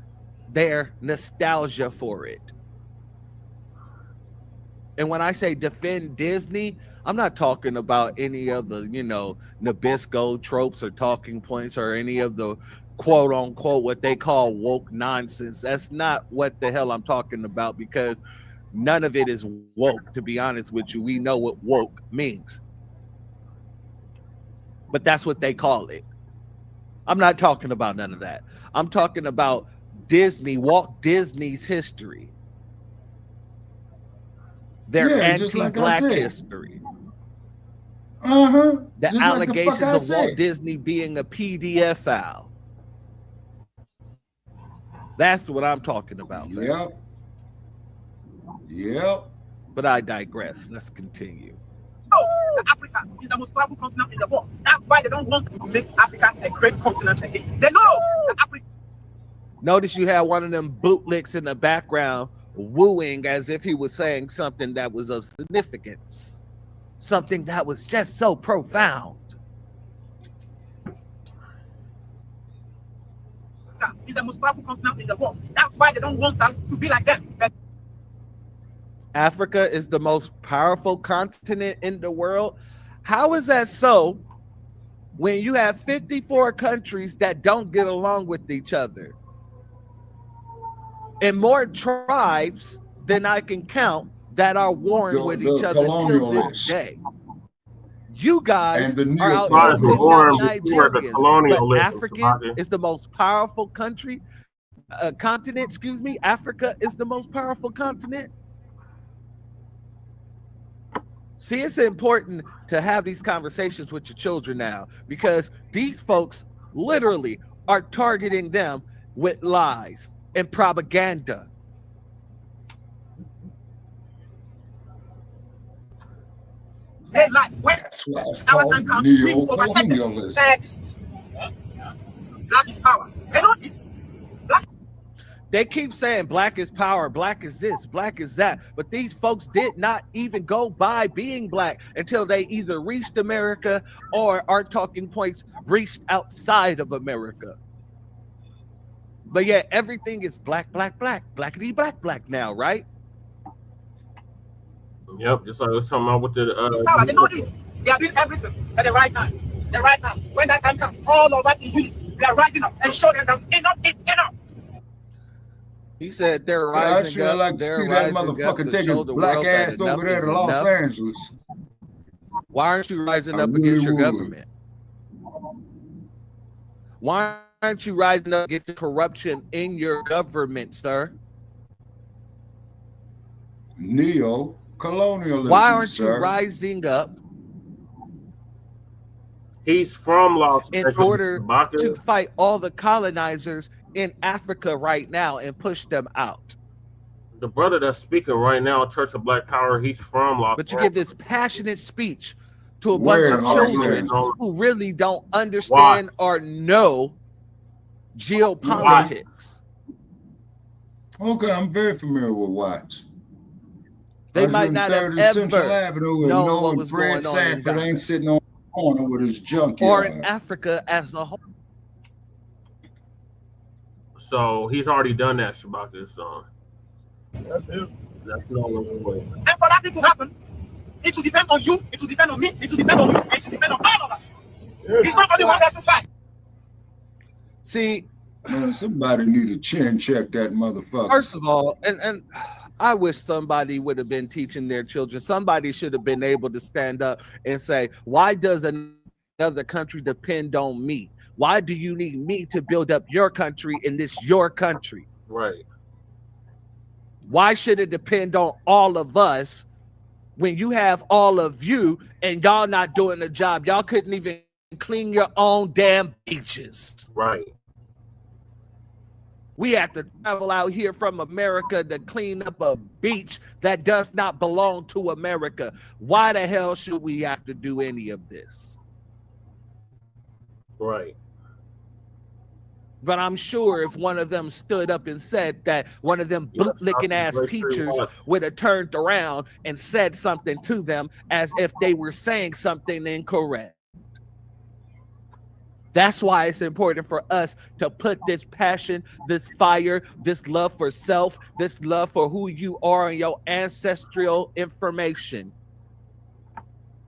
they're nostalgia for it. And when I say defend Disney, I'm not talking about any of the, Nabisco tropes or talking points or any of the quote unquote what they call woke nonsense. That's not what the hell I'm talking about, because none of it is woke, to be honest with you. We know what woke means, but that's what they call it. I'm not talking about none of that. I'm talking about Disney, Walt Disney's history, their anti-Black history. The allegations of Walt Disney being a PDF file. That's what I'm talking about. Yep. But I digress. Let's continue. Africa is the most powerful continent in the world. That's why they don't want to make Africa a great continent again. They know that Africa. Notice you had one of them bootlicks in the background wooing as if he was saying something that was of significance, something that was just so profound. Is the most powerful continent in the world. That's why they don't want us to be like them. Africa is the most powerful continent in the world. How is that so when you have 54 countries that don't get along with each other and more tribes than I can count that are warring with each other till this day? You guys are out Nigerians, but Africa is the most powerful continent. Africa is the most powerful continent. See, it's important to have these conversations with your children now, because these folks literally are targeting them with lies and propaganda. That's why it's called neo-colonialism. Black is power. They know this. They keep saying black is power, black is this, black is that. But these folks did not even go by being black until they either reached America or our talking points reached outside of America. But yeah, everything is black, black, black, blackity, black, black now, right? Yep, just like I was talking about with the they know this. They are doing everything at the right time. The right time. When that time comes, all of us in unity, we are rising up and show them that enough is enough. He said they're Yeah, I rising sure up. like to They're see that rising up motherfucker to take his show the black world that ass over enough there is to Los enough. Angeles. Why aren't you rising I up really against your would. government? Why aren't you rising up against the corruption in your government, sir? Neo-colonialism, Why aren't you sir. rising up He's from Los in Angeles, order Bacc. to fight all the colonizers in Africa right now and push them out? The brother that's speaking right now, Church of Black Power, he's from Los But you Angeles. give this passionate speech to a Where bunch in of Los children Angeles? who really don't understand or know geopolitics. Okay, I'm very familiar with Watts. They might not have 30 Central ever Avenue and known what knowing was Fred going on in Sanford Ghana ain't sitting on the corner with his junkyard. or in Africa as a whole. So he's already done that, Shabaka. So that's no longer way. And for that thing to happen, it will depend on you, it will depend on me, it will depend on you, it will depend on all of us. It's not only one person's fight. See, man, somebody need to chin check that motherfucker. First of all, and I wish somebody would have been teaching their children. Somebody should have been able to stand up and say, why does another country depend on me? Why do you need me to build up your country in this your country? Right. Why should it depend on all of us when you have all of you and y'all not doing the job? Y'all couldn't even clean your own damn beaches. Right. We have to travel out here from America to clean up a beach that does not belong to America. Why the hell should we have to do any of this? Right. But I'm sure if one of them stood up and said that, one of them bootlicking ass teachers would have turned around and said something to them as if they were saying something incorrect. That's why it's important for us to put this passion, this fire, this love for self, this love for who you are and your ancestral information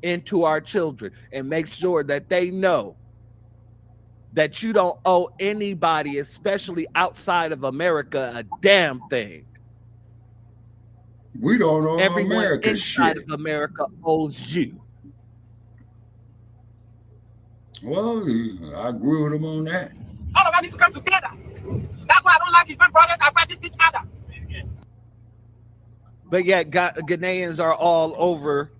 into our children and make sure that they know that you don't owe anybody, especially outside of America, a damn thing. We don't owe Everyone America inside shit. of America owes you. Well, I agree with him on that. All of us need to come together. That's why I don't like it when brothers are fighting each other. But yet Ghanaians are all over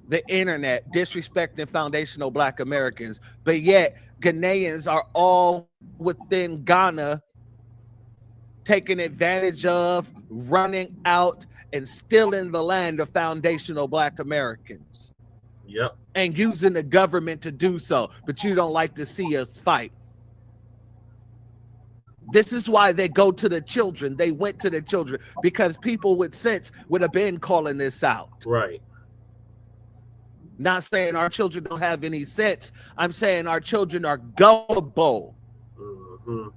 the internet disrespecting foundational Black Americans. But yet Ghanaians are all within Ghana taking advantage of, running out, and stealing the land of foundational Black Americans. Yep. And using the government to do so. But you don't like to see us fight. This is why they go to the children. They went to the children because people with sense would have been calling this out. Right. Not saying our children don't have any sense. I'm saying our children are gullible. Mm-hmm.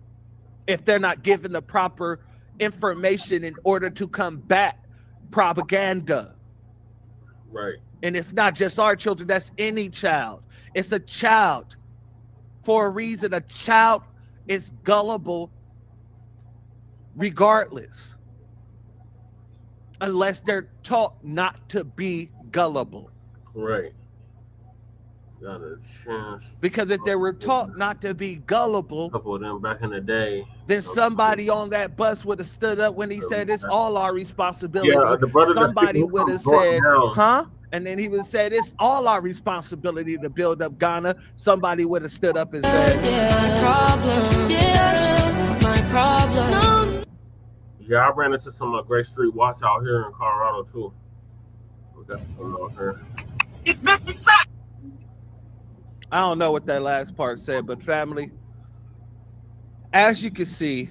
If they're not given the proper information in order to combat propaganda. Right. And it's not just our children, that's any child. It's a child. For a reason, a child is gullible regardless. Unless they're taught not to be gullible. Right. Got a chance. Because if they were taught not to be gullible, A couple of them back in the day. then somebody on that bus would have stood up when he said it's all our responsibility. Yeah, the brother that's Somebody speaking would have from said, Georgetown. huh? And then he would have said it's all our responsibility to build up Ghana. Somebody would have stood up and said, Yeah, I ran into some Great Street Watch out here in Colorado too. We got some out here. It makes me sad. I don't know what that last part said, but family, as you can see,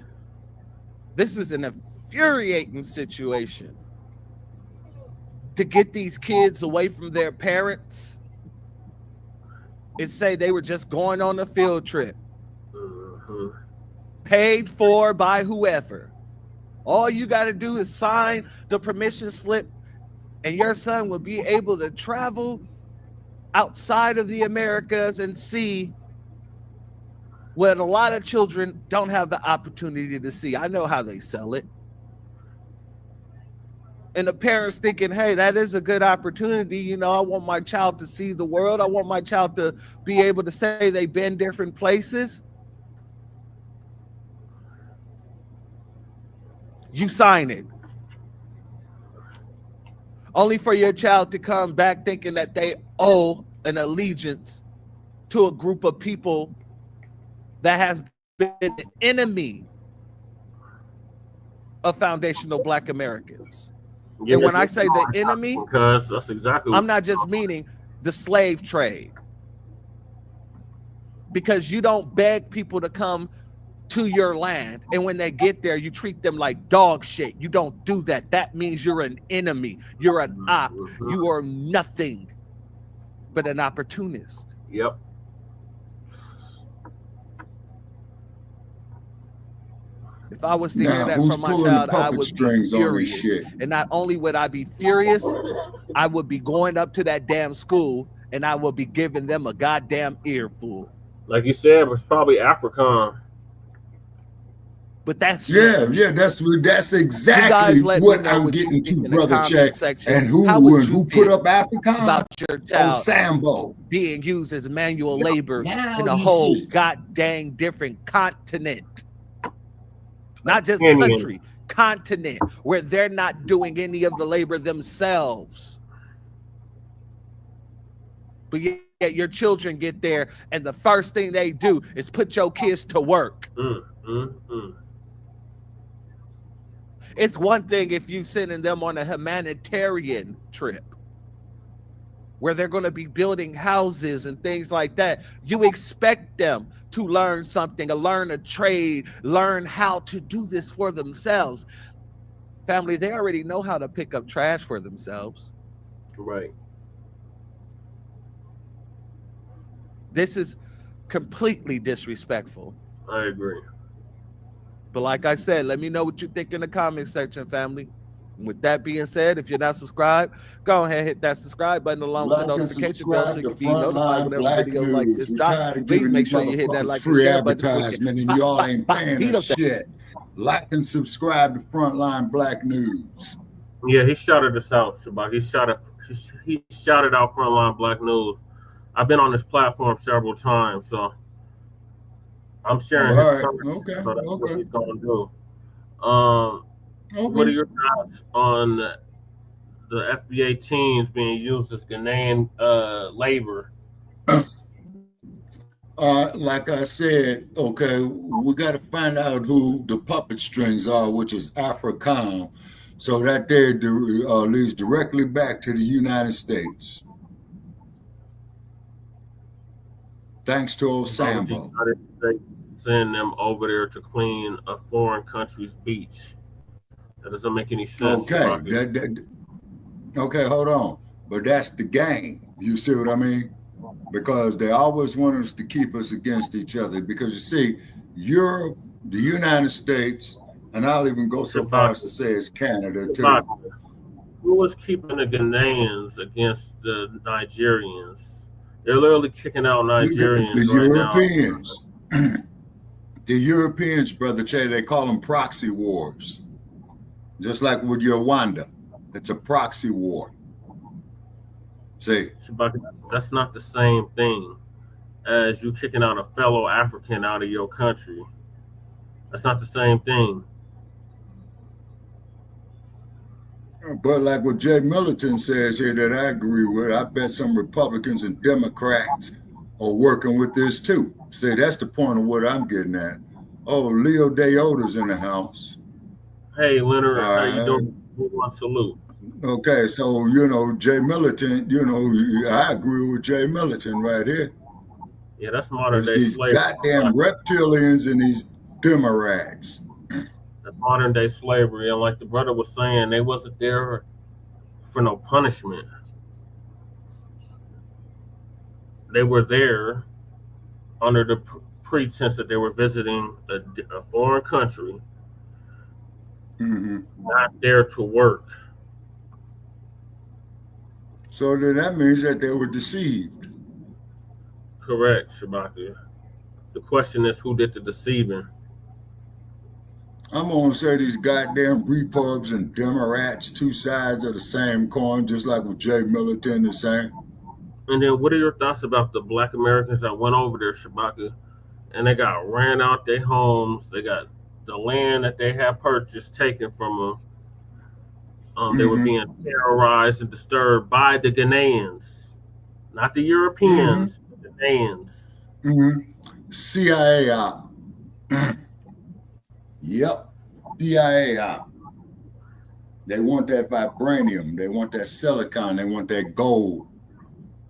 this is an infuriating situation. To get these kids away from their parents and say they were just going on a field trip. Mm-hmm. Paid for by whoever. All you got to do is sign the permission slip and your son will be able to travel outside of the Americas and see what a lot of children don't have the opportunity to see. I know how they sell it. And the parents thinking, hey, that is a good opportunity. You know, I want my child to see the world. I want my child to be able to say they've been different places. You sign it. Only for your child to come back thinking that they owe an allegiance to a group of people that has been an enemy of foundational Black Americans. Yeah, and when I say the enemy, because that's exactly I'm not just meaning the slave trade. Because you don't beg people to come to your land, and when they get there, you treat them like dog shit. You don't do that. That means you're an enemy. You're an op. You are nothing but an opportunist. Yep. If I was to hear that from my child, I would be furious. And not only would I be furious, I would be going up to that damn school and I would be giving them a goddamn earful. Like you said, it was probably Afrikaan. But that's that's exactly what I'm getting to, brother Check. And who put up Afrikaan? About your child Sambo being used as manual labor in a whole goddamn different continent. Not just country, continent, where they're not doing any of the labor themselves. But yet your children get there, and the first thing they do is put your kids to work. It's one thing if you sending them on a humanitarian trip, where they're going to be building houses and things like that. You expect them to learn something, or learn a trade, learn how to do this for themselves. Family, they already know how to pick up trash for themselves. Right. This is completely disrespectful. I agree. But like I said, let me know what you think in the comment section, family. And with that being said, if you're not subscribed, go ahead and hit that subscribe button along with the notification bell so you can be notified whenever videos like this drop. Please make sure you hit that like and share button. Advertisement and y'all ain't paying that shit. Like and subscribe to Front Line Blacc News. Yeah, he shouted us out, Shabak. He shouted out Front Line Blacc News. I've been on this platform several times, so I'm sharing his comments. So that's what he's going to do. What are your thoughts on the FBA teams being used as Ghanaian labor? Like I said, we got to find out who the puppet strings are, which is Afrikaan, so that leads directly back to the United States. Thanks to old Sambo. Send them over there to clean a foreign country's beach. That doesn't make any sense. Okay, hold on. But that's the game. You see what I mean? Because they always want us to keep us against each other. Because you see, Europe, the United States, and I'll even go so far as to say it's Canada too. Who was keeping the Ghanaians against the Nigerians? They're literally kicking out Nigerians. The Europeans. The Europeans, Brother Che, they call them proxy wars. Just like with Rwanda, it's a proxy war. See, that's not the same thing as you kicking out a fellow African out of your country. That's not the same thing. But like what Jay Militant says here that I agree with, I bet some Republicans and Democrats are working with this too. See, that's the point of what I'm getting at. Oh, Leo Deoda's in the house. Hey, Leonard, how you doing? One salute. Okay, so, Jay Militant, I agree with Jay Militant right here. Yeah, that's modern day these slavery. Goddamn reptilians and these Democrats. That's modern day slavery. And like the brother was saying, they wasn't there for no punishment. They were there under the pretense that they were visiting a foreign country, not there to work. So then that means that they were deceived. Correct, Shabaka. The question is, who did the deceiving? I'm gonna say these goddamn repubs and Democrats, two sides of the same coin, just like what Jay Militant is saying. And then what are your thoughts about the Black Americans that went over there, Shabaka, and they got ran out their homes? They got the land that they had purchased taken from them. They were being terrorized and disturbed by the Ghanaians, not the Europeans, the Ghanaians. CIA op. Yep, CIA op. They want that vibranium. They want that silicon. They want that gold.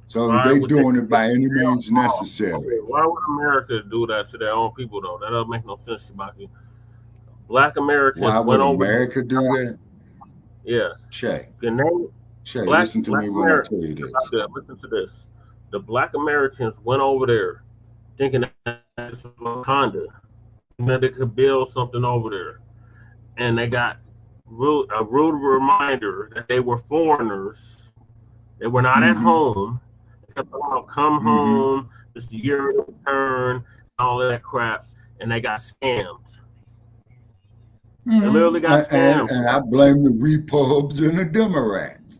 So they doing it by any means necessary. Okay, why would America do that to their own people, though? That doesn't make no sense, Shabaki. Black Americans Why would went over America do that? Yeah. Shay, Black, listen to me when I tell you this. Listen to this. The Black Americans went over there thinking that this was Wakanda, that they could build something over there. And they got a rude reminder that they were foreigners. They were not at home. They kept on come home, this year of return, all of that crap, and they got scammed. They literally got scammed. And I blame the repubs and the Democrats.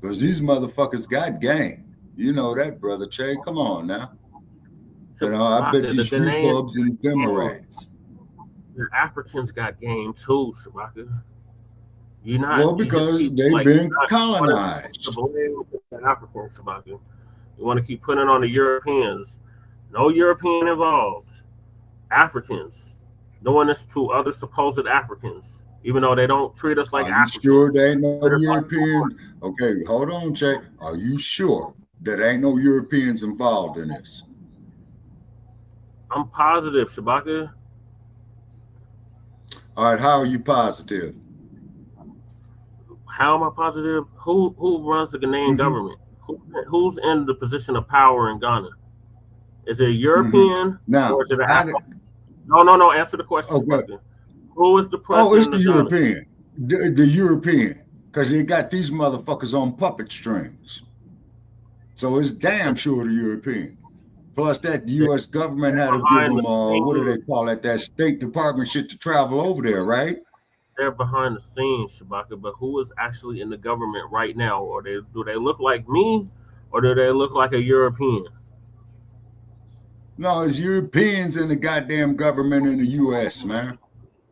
Because these motherfuckers got game. You know that, Brother Che. Come on now. You know, I bet these repubs and Democrats. The Africans got game too, Shabaka. You're not. Well, because they've been colonized. The Africans, Shabaka. You want to keep putting it on the Europeans. No European involved. Africans. Doing this to other supposed Africans, even though they don't treat us like Africans. Sure they ain't no European? Okay, hold on, Che. Are you sure that ain't no Europeans involved in this? I'm positive, Shabaka. All right, how are you positive? How am I positive? Who runs the Ghanaian government? Who's in the position of power in Ghana? Is it a European or is it an African? No. Answer the question. Okay. Who is the president? Oh, it's the European. The European. Because they got these motherfuckers on puppet strings. So it's damn sure the European. Plus that U.S. government had to give them, what do they call it? That State Department shit to travel over there, right? They're behind the scenes, Shabaka, but who is actually in the government right now? Or do they look like me? Or do they look like a European? No, it's Europeans in the goddamn government in the U.S., man.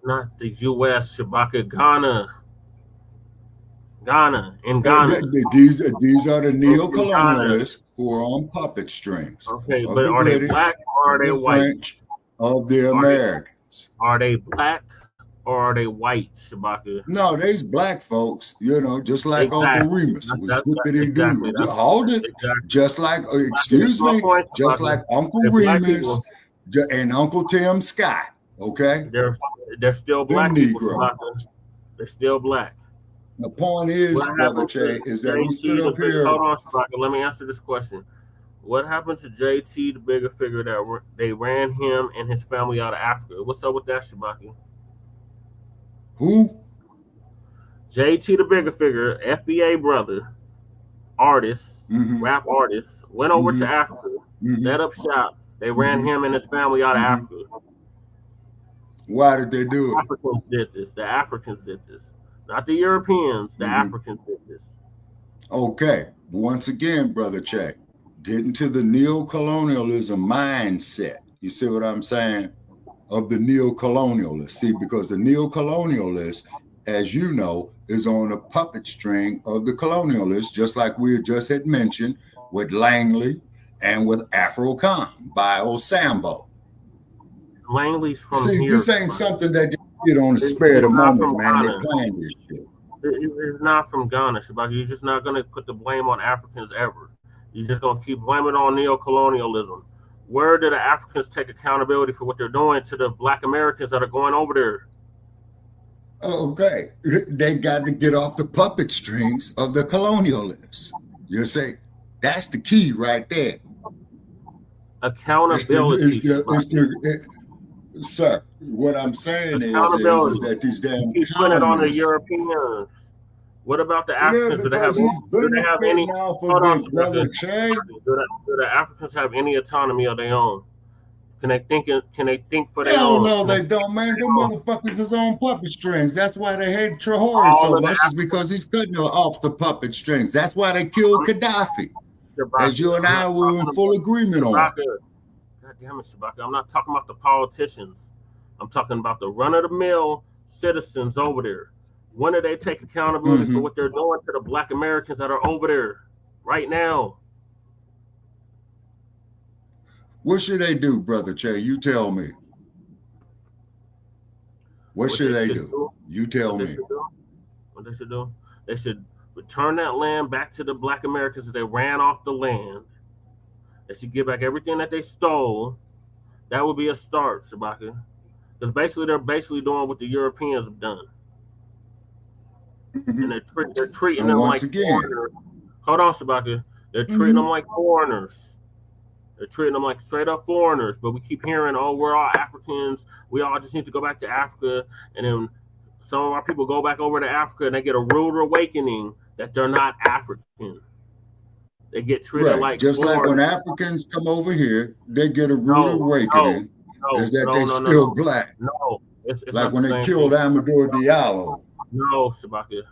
Not the U.S., Shabaka, Ghana. In Ghana. These are the neo-colonialists who are on puppet strings. Okay, but are they black or are they white? French, of the Americans. Are they black or are they white, Shabaka? No, they's black folks, you know, just like Uncle Remus. Hold it. Just like, excuse me, just like Uncle Remus and Uncle Tim Scott, okay? They're still black people, Shabaka. They're still black. The point is, Brother Che, is that we stood up here. Hold on, Shabaka. Let me answer this question. What happened to JT, the bigger figure, that they ran him and his family out of Africa? What's up with that, Shabaka? Who? JT, the bigger figure, FBA brother, artist, rap artist, went over to Africa, set up shop. They ran him and his family out of Africa. Why did they do it? Africans did this. The Africans did this. Not the Europeans. The Africans did this. Okay. Once again, Brother Che, getting to the neo-colonialism mindset. You see what I'm saying? Of the neo-colonialists. See, because the neo-colonialist, as you know, is on a puppet string of the colonialists, just like we just had mentioned with Langley and with Afro Khan by Osambo. Langley's from See, here. This ain't something that you get on the spare of the moment, man. They're playing this shit. It's not from Ghana, Shabaka. You're just not going to put the blame on Africans ever. You're just going to keep blaming on neo-colonialism. Where do the Africans take accountability for what they're doing to the Black Americans that are going over there? Okay. They got to get off the puppet strings of the colonialists. You say, that's the key right there. Accountability. Sir, what I'm saying is that these damn keep putting it on the Europeans. What about the Africans? Do they have any? Hold on, Brother Che. Do the Africans have any autonomy of their own? Can they think for their Hell own? no, they don't, man. Them motherfuckers is on puppet strings. That's why they hate Traore so much, is because he's cutting off the puppet strings. That's why they killed Gaddafi, as you and I were in full agreement on. God damn it, Shabaka. I'm not talking about the politicians. I'm talking about the run-of-the-mill citizens over there. When do they take accountability for what they're doing to the Black Americans that are over there right now? What should they do, Brother Che? You tell me. What should they do? You tell me. What they should do? They should return that land back to the Black Americans that they ran off the land. They should give back everything that they stole. That would be a start, Shabaka. Because basically, they're doing what the Europeans have done. And they're treating them like foreigners. Hold on, Shabaka. They're treating them like foreigners. They're treating them like straight up foreigners. But we keep hearing, oh, we're all Africans. We all just need to go back to Africa. And then some of our people go back over to Africa and they get a rude awakening that they're not African. They get treated like just foreigners. like when Africans come over here, they get a rude awakening. Is that they still black? No, it's like when they killed Amadou Diallo. No, Shabaka.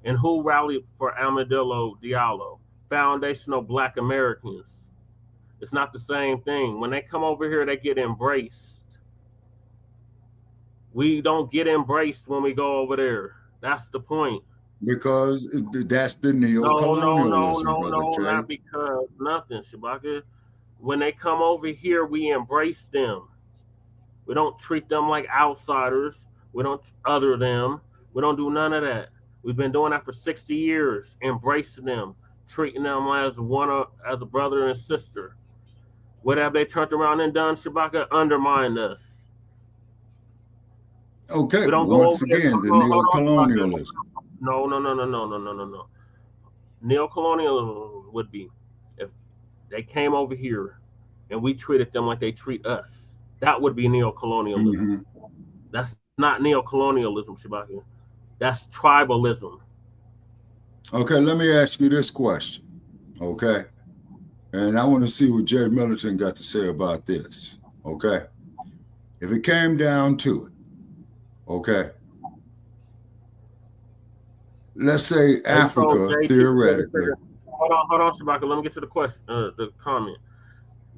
And who rallied for Amadou Diallo? Foundational Black Americans. It's not the same thing. When they come over here, they get embraced. We don't get embraced when we go over there. That's the point. Because that's the neo-colonialism. No, not because nothing, Shabaka. When they come over here, we embrace them. We don't treat them like outsiders. We don't other them. We don't do none of that. We've been doing that for 60 years, embracing them, treating them as a brother and sister. What have they turned around and done, Shabaka? Undermined us. Okay, once again, the neo-colonialism. No. Neocolonialism would be if they came over here and we treated them like they treat us. That would be neocolonialism. That's not neocolonialism, Shabaka. That's tribalism. Okay, let me ask you this question. Okay. And I want to see what Jay Militant got to say about this. Okay. If it came down to it, okay. Let's say Africa, theoretically. Hold on, Shabaka. Let me get to the question, the comment.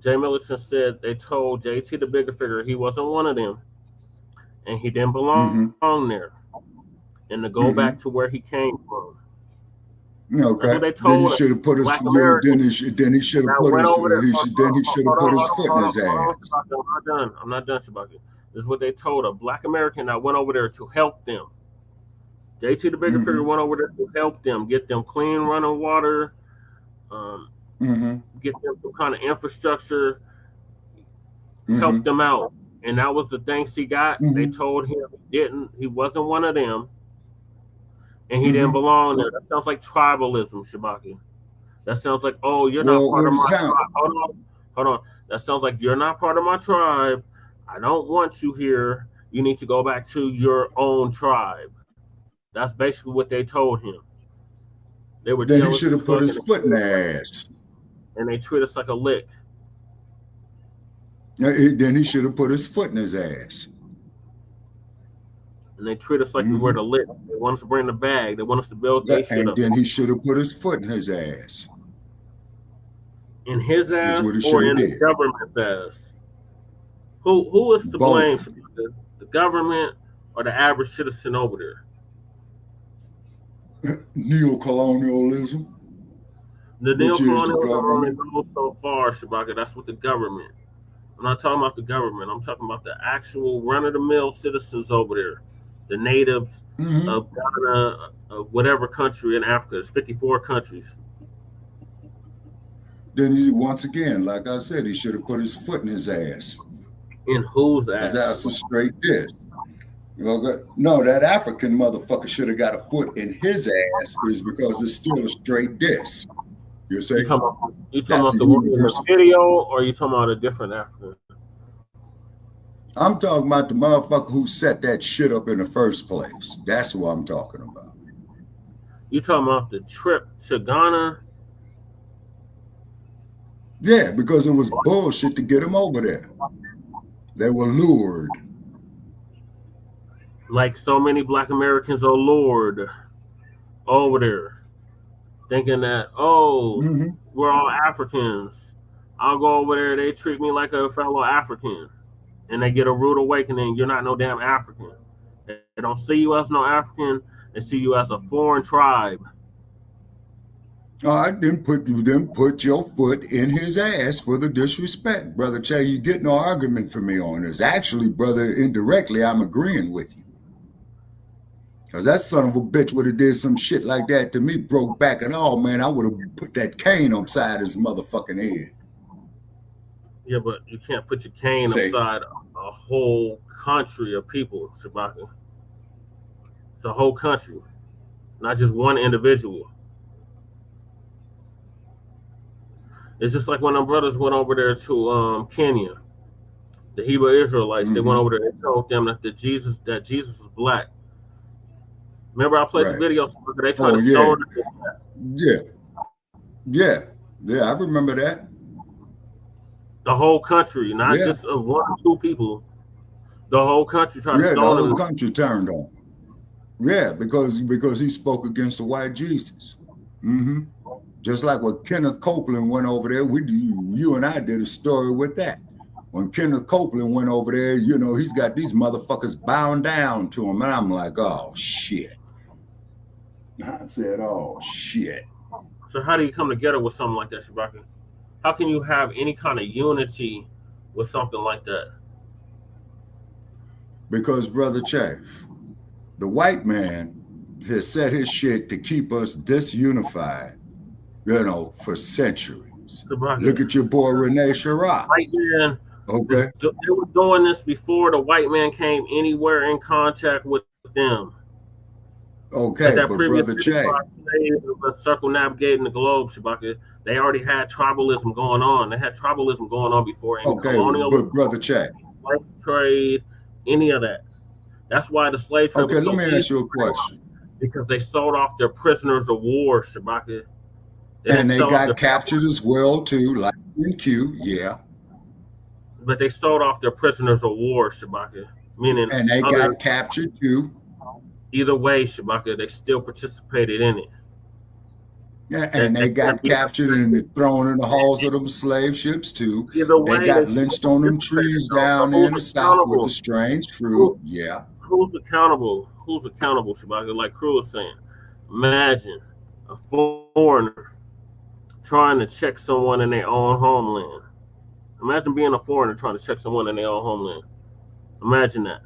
Jay Militant said they told JT the bigger figure he wasn't one of them, and he didn't belong there, and to go back to where he came from. Okay. Then he should have put his foot in his ass. I'm not done, Shabaka. This is what they told a Black American that went over there to help them. JT the bigger figure went over there to help them, get them clean running water, get them some kind of infrastructure, help them out. And that was the thanks he got. They told him he wasn't one of them, and he didn't belong there. That sounds like tribalism, Shabaka. That sounds like, oh, you're not part of my tribe. Hold on. That sounds like you're not part of my tribe. I don't want you here. You need to go back to your own tribe. That's basically what they told him. They were then he should have put his foot in the ass. And they treat us like a lick. Then he should have put his foot in his ass. And they treat us like we were the lick. They want us to bring the bag. They want us to build their shit up. And then he should have put his foot in his ass. In his ass or in the government's ass? Who is to blame? The government or the average citizen over there? Neocolonialism. The neocolonialism only goes so far, Shabaka. That's what the government. I'm not talking about the government. I'm talking about the actual run-of-the-mill citizens over there. The natives of Ghana, of whatever country in Africa. There's 54 countries. Then once again, like I said, he should have put his foot in his ass. In whose ass? That's a straight diss. No, that African motherfucker should have got a foot in his ass is because it's still a straight diss. You say? You talking about the one in the video, or are you talking about a different African? I'm talking about the motherfucker who set that shit up in the first place. That's what I'm talking about. You talking about the trip to Ghana? Yeah, because it was bullshit to get him over there. They were lured. Like so many Black Americans are lured over there, thinking that, oh, we're all Africans. I'll go over there, they treat me like a fellow African. And they get a rude awakening, you're not no damn African. They don't see you as no African, they see you as a foreign tribe. All right, then put your foot in his ass for the disrespect, Brother Che. You get no argument from me on this. Actually, brother, indirectly, I'm agreeing with you. Because that son of a bitch would have did some shit like that to me, broke back and all, man, I would have put that cane upside his motherfucking head. Yeah, but you can't put your cane upside a whole country of people, Shabaka. It's a whole country, not just one individual. It's just like when our brothers went over there to Kenya, the Hebrew Israelites. They went over there and told them that Jesus was black. Remember, I played the video. They tried to stone it. Yeah, I remember that. The whole country, not just one or two people. The whole country tried to stone him. The whole country turned on him. Yeah, because he spoke against the white Jesus. Just like when Kenneth Copeland went over there, you and I did a story with that. When Kenneth Copeland went over there, you know, he's got these motherfuckers bound down to him. And I'm like, oh, shit. I said, oh, shit. So how do you come together with something like that, Shabaka? How can you have any kind of unity with something like that? Because, Brother Chaff, the white man has set his shit to keep us disunified, you know, for centuries. Look at your boy Renee Sharrock. White man, okay, they were doing this before the white man came anywhere in contact with them. Okay, but Brother Jay, circumnavigating the globe, Shabaka, they already had tribalism going on. They had tribalism going on before. Okay, but Brother Jay, slave trade, any of that. That's why the slave trade. Okay, let me ask you a question. Because they sold off their prisoners of war, Shabaka. And they got captured as well too, like in Q, yeah. But they sold off their prisoners of war, Shabaka. Meaning, and they got captured too. Either way, Shabaka, they still participated in it. Yeah, and they got captured and thrown in the halls of them slave ships too. Either way, they got lynched on them trees down in the south with the strange fruit. Yeah. Who's accountable? Who's accountable, Shabaka? Like Crew was saying, imagine a foreigner trying to check someone in their own homeland. Imagine being a foreigner trying to check someone in their own homeland. Imagine that.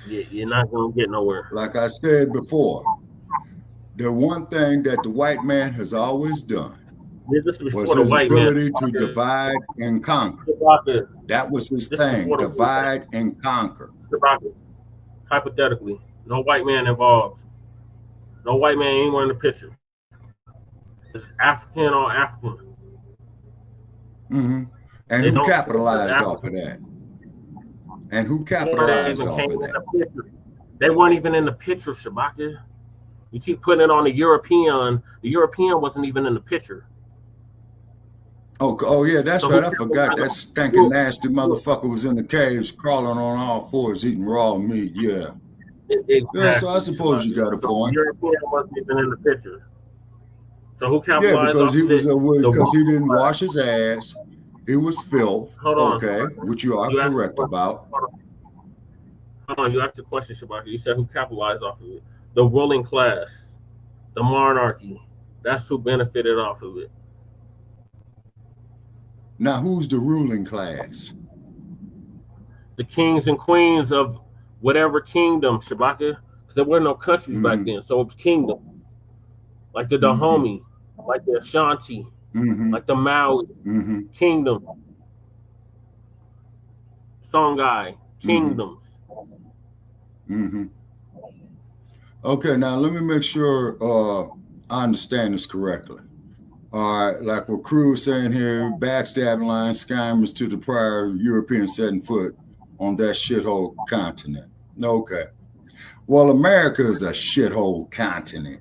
You're not going to get nowhere. Like I said before, the one thing that the white man has always done was his ability to divide and conquer. That was his thing, divide and conquer. Hypothetically, no white man involved. No white man anywhere in the picture. It's African on African. And who capitalized off of that? And who capitalized off of that? They weren't even in the picture, Shabaka. You keep putting it on the European. The European wasn't even in the picture. Oh yeah, that's right. I forgot that stinking nasty motherfucker was in the caves crawling on all fours eating raw meat. Yeah. Exactly. Yeah, so I suppose you got a point. The European wasn't even in the picture. So who capitalized? Yeah, because he was because he didn't wash his ass. He was filth. Okay, which you are correct about. Hold on, you asked a question, Shabaka. You said who capitalized off of it? The ruling class, the monarchy. That's who benefited off of it. Now, who's the ruling class? The kings and queens of whatever kingdom, Shabaka. There were no countries back then, so it was kingdoms. Like the Dahomey, like the Ashanti, like the Maui, kingdom. Songhai, kingdoms. Okay, now let me make sure I understand this correctly. All right, like what Crew was saying here, backstabbing line scammers to the prior European setting foot on that shithole continent. Okay. Well, America is a shithole continent.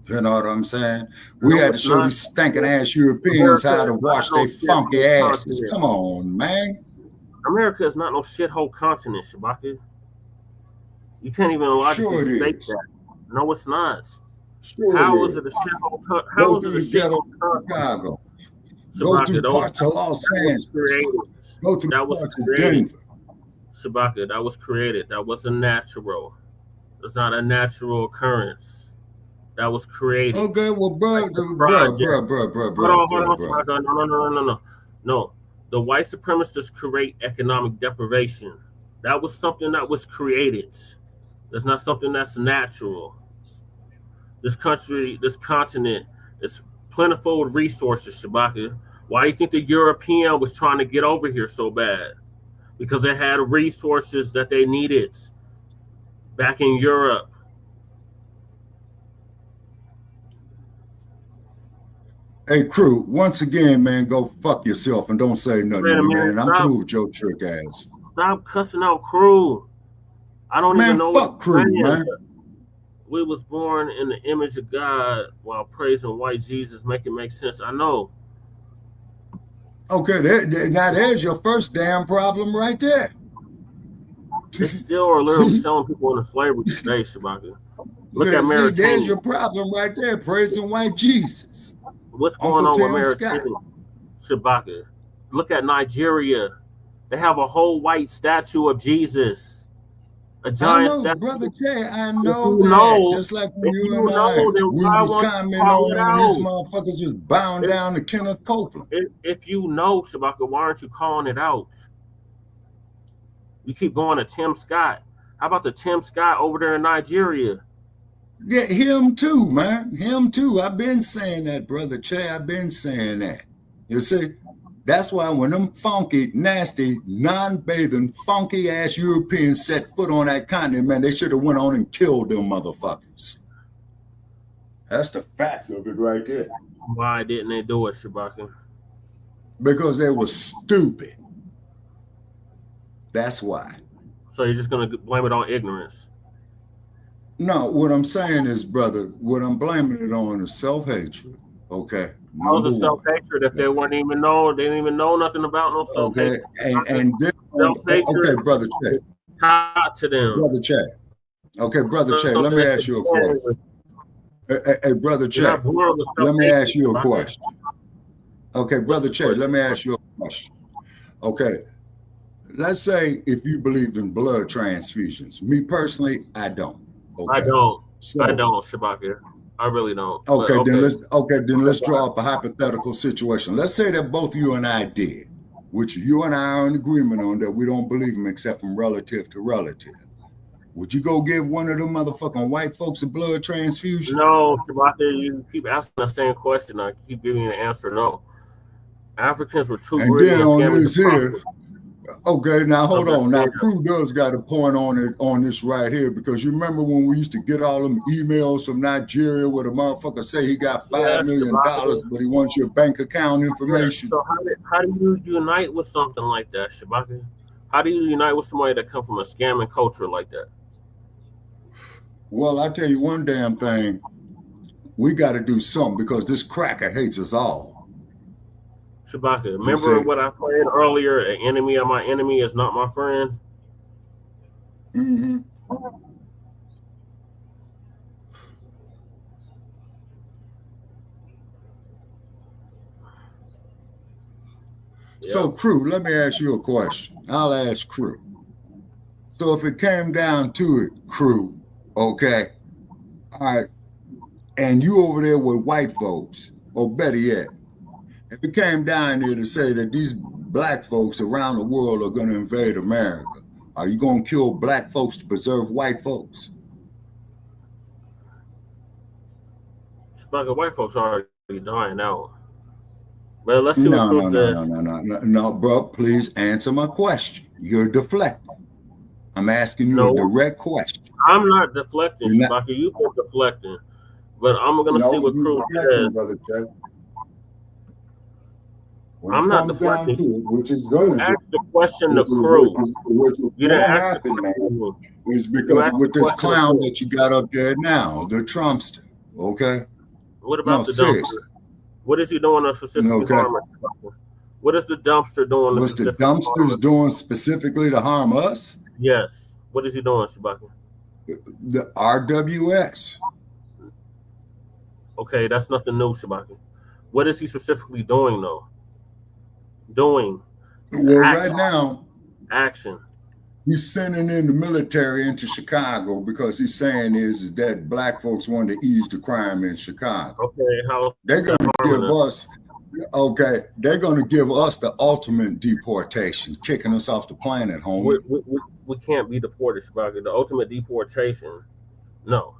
You know what I'm saying? We had to show these stinking ass Europeans how to wash their funky asses. Come on, man. America is not no shithole continent, Shabaka. You can't even logically state that. No, it's not. How is it a shithole? How is it a shithole Chicago? Go through parts of Los Angeles. Go through parts of Denver. Shabaka, that was created. That wasn't natural. It's not a natural occurrence. That was created. Okay, well, bro. Hold on, Shabaka. No. The white supremacists create economic deprivation. That was something that was created. That's not something that's natural. This country, this continent is plentiful with resources, Shabaka. Why do you think the European was trying to get over here so bad? Because they had resources that they needed back in Europe. Hey, crew, once again, man, go fuck yourself and don't say nothing to me, man. I'm through with your trick ass. Stop cussing out crew. I don't even know fuck crew, man. We was born in the image of God while praising white Jesus. Make it make sense. I know. Okay, now there's your first damn problem right there. They still are literally selling people into slavery today, Shabaka. Look at Mauritania. There's your problem right there, praising white Jesus. What's going on with Mauritania, Shabaka? Look at Nigeria. They have a whole white statue of Jesus. A giant statue. Brother Jay, I know that. Just like when you and I, we was commenting on it when these motherfuckers just bound down to Kenneth Copeland. If you know, Shabaka, why aren't you calling it out? You keep going to Tim Scott. How about the Tim Scott over there in Nigeria? Yeah, him too, man. Him too. I've been saying that, Brother Che. I've been saying that. You see, that's why when them funky, nasty, non-bathing, funky-ass Europeans set foot on that continent, man, they should have went on and killed them motherfuckers. That's the facts of it right there. Why didn't they do it, Shabaka? Because they were stupid. That's why. So you're just going to blame it on ignorance? No, what I'm saying is, brother, what I'm blaming it on is self-hatred. Okay. How was it self-hatred if they weren't even know? They didn't even know nothing about no self-hatred. Okay, and this, okay, Brother Che. Hot to them. Brother Che. Okay, Brother Che, let me ask you a question. Hey, Brother Che, let me ask you a question. Okay, Brother Che, let me ask you a question. Okay, let's say if you believed in blood transfusions. Me personally, I don't. Okay. I don't, Shabaka. I really don't. Okay, then let's draw up a hypothetical situation. Let's say that both you and I did, which you and I are in agreement on that we don't believe them except from relative to relative. Would you go give one of them motherfucking white folks a blood transfusion? No, Shabaka, you keep asking the same question. I keep giving you an answer. No. Africans were too greedy and scamming. Okay, now hold on. Now, Crew does got a point on this right here, because you remember when we used to get all them emails from Nigeria where the motherfucker say he got $5 million, but he wants your bank account information. So how do you unite with something like that, Shabaka? How do you unite with somebody that come from a scamming culture like that? Well, I tell you one damn thing. We got to do something, because this cracker hates us all. Shabaka, remember what I played earlier? An enemy of my enemy is not my friend. Mm-hmm. Yeah. So, Crew, let me ask you a question. I'll ask Crew. So, if it came down to it, Crew, okay, all right, and you over there with white folks, or better yet, if it came down here to say that these black folks around the world are going to invade America, are you going to kill black folks to preserve white folks? Like white folks are already dying out. But let's see what Crew says. No, bro, please answer my question. You're deflecting. I'm asking you a direct question. I'm not deflecting, Shabaka. You've been deflecting. But I'm going to see what Crew says. I'm not deflecting. Which is going to ask the question to Crew. You didn't ask the question. It's because with this clown that you got up there now, the Trumpster, okay? What No, about the seriously. dumpster? What is he doing to specifically Okay. harm us? What is the dumpster doing to What's the specifically harm us? dumpsters doing specifically to harm us? Yes. What is he doing, Shabaka? The RWS. Okay, that's nothing new, Shabaka. What is he specifically doing, though? Doing. Well, Action. right now, Action. he's sending in the military into Chicago because he's saying is that black folks want to ease the crime in Chicago. Okay, how They're going to give harming us, okay, they're going to give us the ultimate deportation, kicking us off the planet, homie. We can't be deported, Shabaka. The ultimate deportation. No.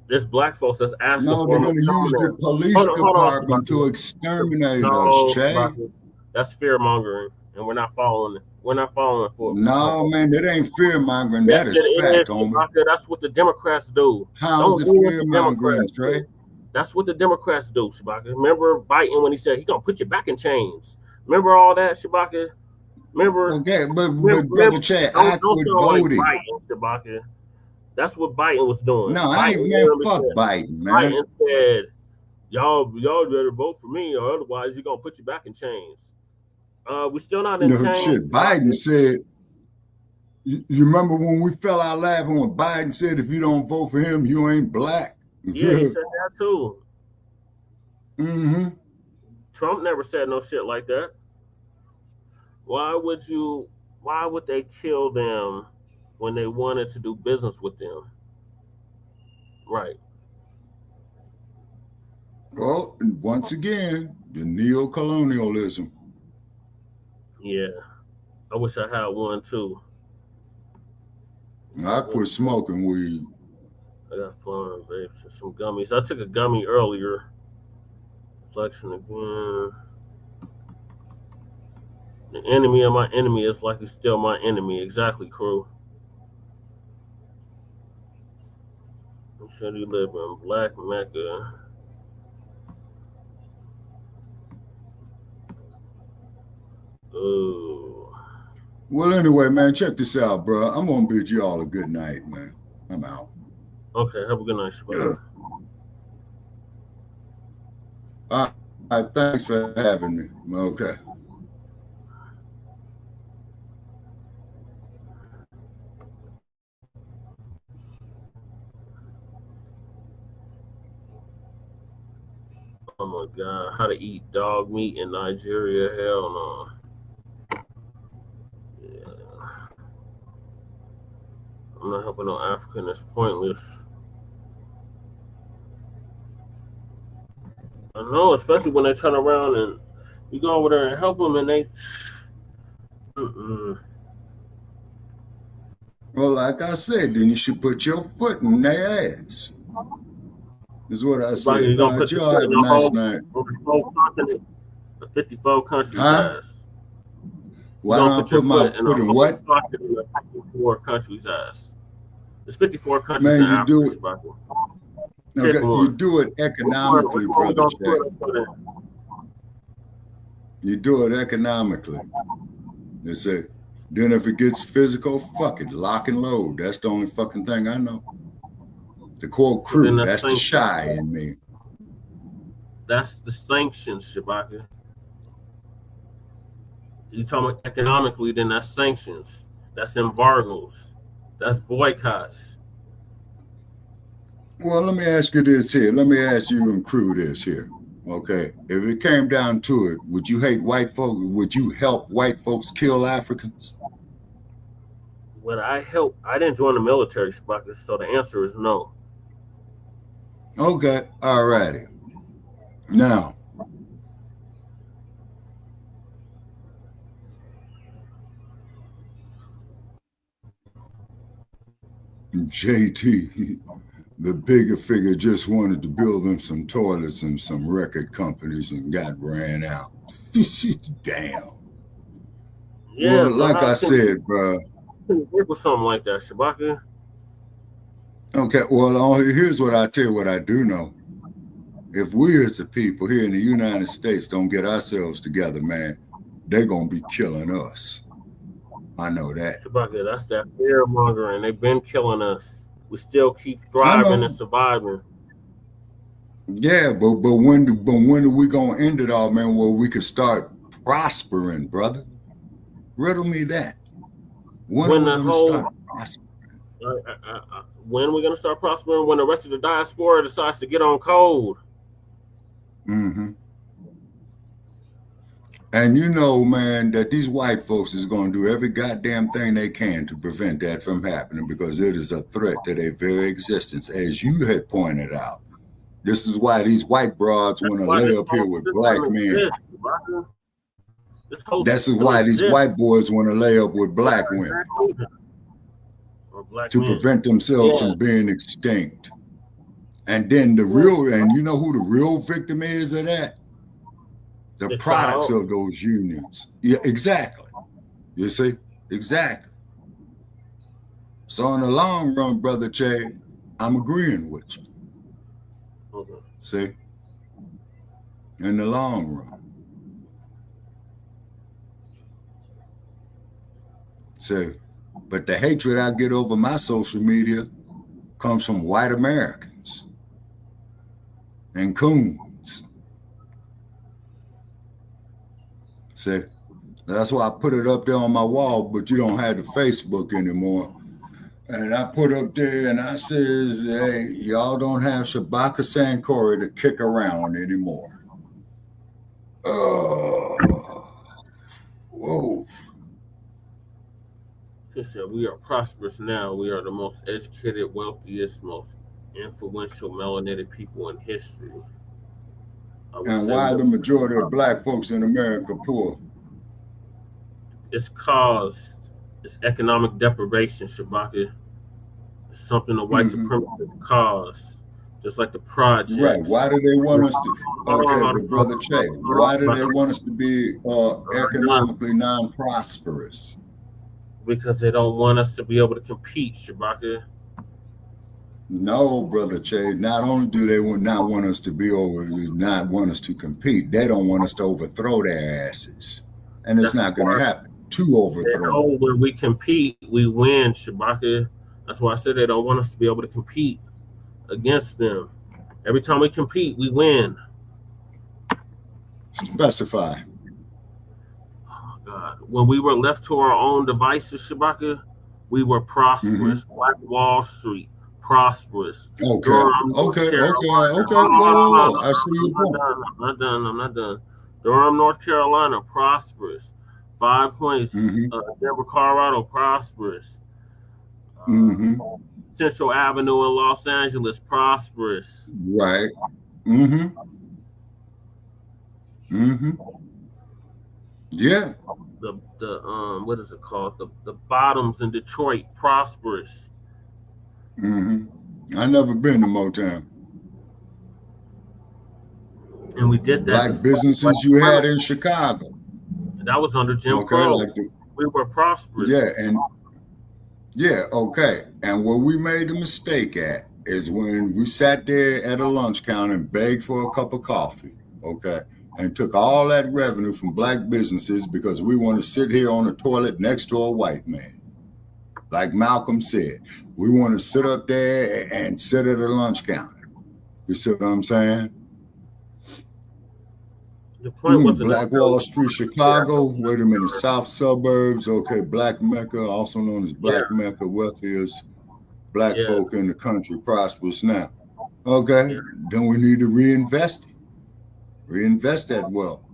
There's black folks that's asking No, for they're going to use the police department to exterminate us, Jay. Shabaka. That's fear mongering, and we're not following it. We're not following for. No, man, that ain't fear mongering. That Yes, is it fact, is, homie. Shabaka. That's what the Democrats do. How is Don't it do what fear the mongering, Democrats Trey? do. That's what the Democrats do, Shabaka. Remember Biden when he said he gonna put you back in chains? Remember all that, Shabaka? Remember? Okay, but brother Chad, I quit voting. Like Biden, Shabaka. That's what Biden was doing. No, I ain't, man, fuck Biden, man. Biden said, y'all better vote for me, or otherwise you're gonna put you back in chains. We're still not in chains. Shit, Biden said. You remember when we fell out laughing when Biden said, "If you don't vote for him, you ain't black." Yeah, he said that too. Mm-hmm. Trump never said no shit like that. Why would they kill them when they wanted to do business with them? Right. Well, once again, the neo-colonialism. Yeah. I wish I had one too. I quit smoking weed. I got flowering vapes and some gummies. I took a gummy earlier. Reflection again. The enemy of my enemy is likely still my enemy. Exactly, crew. I'm sure you live in Blacc Media. Oh. Well, anyway, man, check this out, bro. I'm gonna bid you all a good night, man. I'm out. Okay, have a good night, Shabaka. All right, thanks for having me. Okay. Oh my God, how to eat dog meat in Nigeria? Hell no. Yeah. I'm not helping no African. It's pointless. I know, especially when they turn around and you go over there and help them and they. Well, like I said, then you should put your foot in their ass. Is what I said. You're gonna put y'all have a nice night. The 54 countries ass. Why don't I put my foot in what? 54 countries ass. There's 54 countries Man, in you Africa. do it. Okay, you do it economically, brother Jack. You do it economically. They say, then if it gets physical, fuck it, lock and load. That's the only fucking thing I know. To quote Crew, that's the shy in me. That's the sanctions, Shabaka. You talking about economically, then that's sanctions. That's embargoes. That's boycotts. Well, let me ask you this here. Let me ask you and Crew this here. Okay. If it came down to it, would you hate white folks? Would you help white folks kill Africans? Would I help? I didn't join the military, Shabaka, so the answer is no. Okay. All righty. Now, JT, the bigger figure, just wanted to build them some toilets and some record companies and got ran out. Damn. Yeah, well, like I said, bro. Work with something like that, Shabaka. Okay, well, here's what I tell you what I do know. If we as a people here in the United States don't get ourselves together, man, they're going to be killing us. I know that. Shabaka, that's that fear mongering. They've been killing us. We still keep thriving and surviving. Yeah, but when are we gonna end it all, man? Where we could start prospering, brother? Riddle me that. When are we gonna start prospering? When we're gonna start prospering? When the rest of the diaspora decides to get on code. Mm-hmm. And you know, man, that these white folks is going to do every goddamn thing they can to prevent that from happening, because it is a threat to their very existence, as you had pointed out. This is why these white broads want to lay up here with black men. This is why these white boys want to lay up with black women to prevent themselves from being extinct. And then the real, and you know who the real victim is of that? The products of those unions. Yeah, exactly. You see? Exactly. So in the long run, Brother Che, I'm agreeing with you. Okay. See? In the long run. See? But the hatred I get over my social media comes from white Americans and coons. See? That's why I put it up there on my wall, but you don't have the Facebook anymore. And I put up there and I says, hey, y'all don't have Shabaka Sankori to kick around anymore. Oh, whoa. She said, we are prosperous now. We are the most educated, wealthiest, most influential melanated people in history. And why are the majority of black folks in America poor? It's economic deprivation, Shabaka. It's something the white supremacists caused, just like the projects. Right. Why do they want us to? Okay, but Brother Che, why do they want us to be economically non-prosperous? Because they don't want us to be able to compete, Shabaka. No, Brother Che. Not only do they not want us to not want us to compete, they don't want us to overthrow their asses, and it's not going to happen. To overthrow. When we compete, we win, Shabaka. That's why I said they don't want us to be able to compete against them. Every time we compete, we win. Specify. Oh, God. When we were left to our own devices, Shabaka, we were prosperous. Black Wall Street, prosperous. Okay. Durham, Okay. Whoa. I see your point. I'm not done. Durham, North Carolina, prosperous. 5 points. Denver, Colorado, prosperous. Central Avenue in Los Angeles, prosperous. Right. Yeah. The what is it called? The Bottoms in Detroit, prosperous. I never been to Motown. And we did that. Black businesses you had in Chicago. That was under Jim Crow. We were prosperous. Yeah, okay. And what we made a mistake at is when we sat there at a lunch counter and begged for a cup of coffee, okay, and took all that revenue from black businesses because we want to sit here on the toilet next to a white man. Like Malcolm said, we want to sit up there and sit at a lunch counter. You see what I'm saying? The point was Black Wall Street, Chicago. Wait a minute, South Suburbs. Okay, Black Mecca, also known as Black Mecca, wealthiest black folk in the country, prosperous now. Okay, then we need to reinvest it. Reinvest that wealth.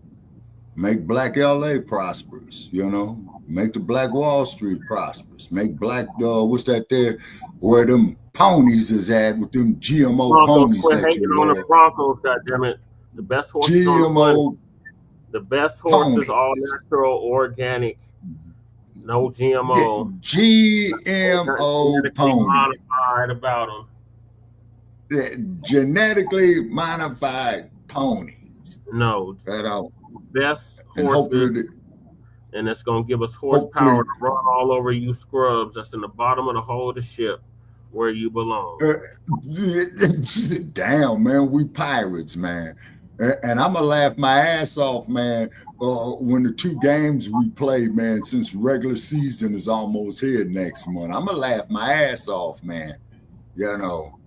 Make Black LA prosperous. You know, make the Black Wall Street prosperous. Make Black what's that there? Where them ponies is at with them GMO ponies that you on the Broncos, goddammit. The best horses GMO. The best horses, all natural, organic, no GMO. GMO pony. Modified about them. Genetically modified ponies. No. At all. Best horses. And it's going to give us horsepower to run all over you scrubs that's in the bottom of the hull of the ship where you belong. Damn, man, we pirates, man. And I'm going to laugh my ass off, man, when the 2 games we play, man, since regular season is almost here next month. I'm going to laugh my ass off, man. You know,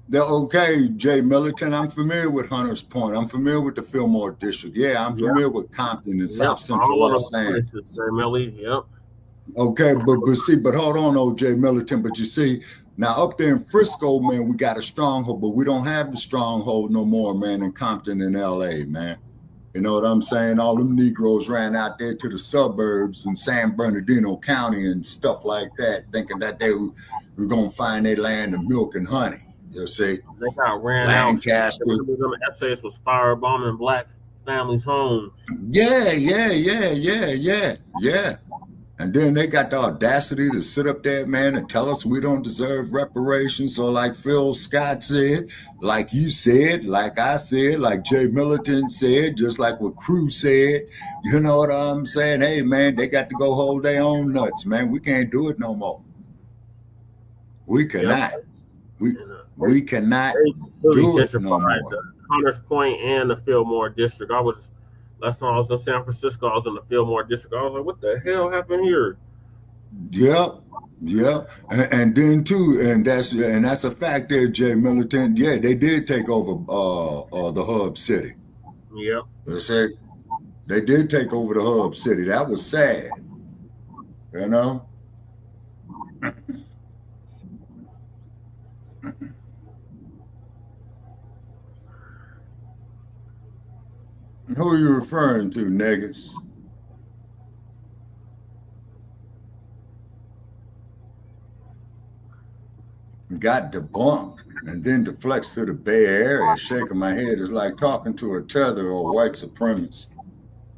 They're okay, Jay Militant. I'm familiar with Hunter's Point. I'm familiar with the Fillmore District. Yeah, I'm familiar with Compton and South Central Los Angeles. Yep. Okay, but hold on, OJ Militant. But you see, now up there in Frisco, man, we got a stronghold, but we don't have the stronghold no more, man, in Compton and LA, man. You know what I'm saying? All them Negroes ran out there to the suburbs in San Bernardino County and stuff like that, thinking that they were going to find their land of milk and honey. You see? They got ran Lancaster. out. The essays was firebombing black families' homes. Yeah. And then they got the audacity to sit up there, man, and tell us we don't deserve reparations. So like Phil Scott said, like you said, like I said, like Jay Militant said, just like what Cruz said, you know what I'm saying? Hey, man, they got to go hold their own nuts, man. We can't do it no more. We cannot. Yep. We cannot do it no more. The Hunters Point and the Fillmore District. Last time I was in San Francisco, I was in the Fillmore District. I was like, what the hell happened here? Yep. And then too, and that's a fact there, Jay Militant. Yeah, they did take over the hub city. Yep. They did take over the hub city. That was sad. You know? Who are you referring to, niggas? Got debunked and then deflects to the Bay Area. Shaking my head is like talking to a tether or white supremacist.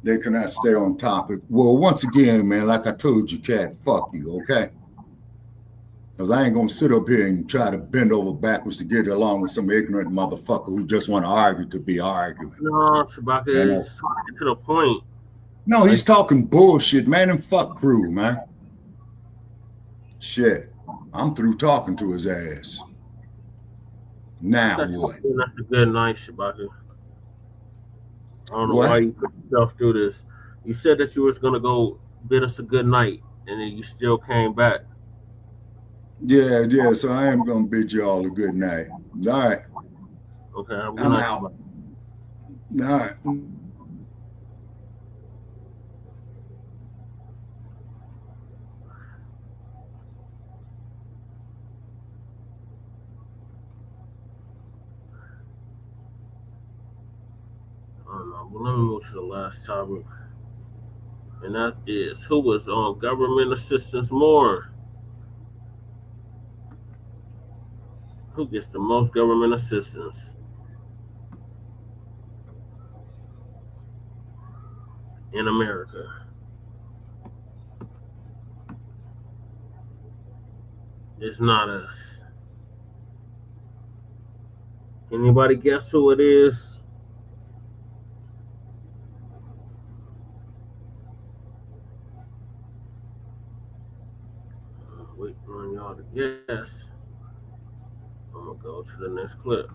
They cannot stay on topic. Well, once again, man, like I told you, Cat, fuck you, okay? Because I ain't going to sit up here and try to bend over backwards to get along with some ignorant motherfucker who just want to argue to be arguing. No, Chewbacca is to the point. No, he's talking bullshit, man, and fuck Crew, man. Shit. I'm through talking to his ass. Now what? That's a good night, Chewbacca. I don't know why you put yourself through this. You said that you was going to go bid us a good night, and then you still came back. Yeah, so I am going to bid you all a good night. All right. Okay, I'm out. All right. Well, let me move to the last topic. And that is, who was on government assistance more? Who gets the most government assistance in America? It's not us. Anybody guess who it is? Waiting on y'all to guess. I'm gonna go to the next clip.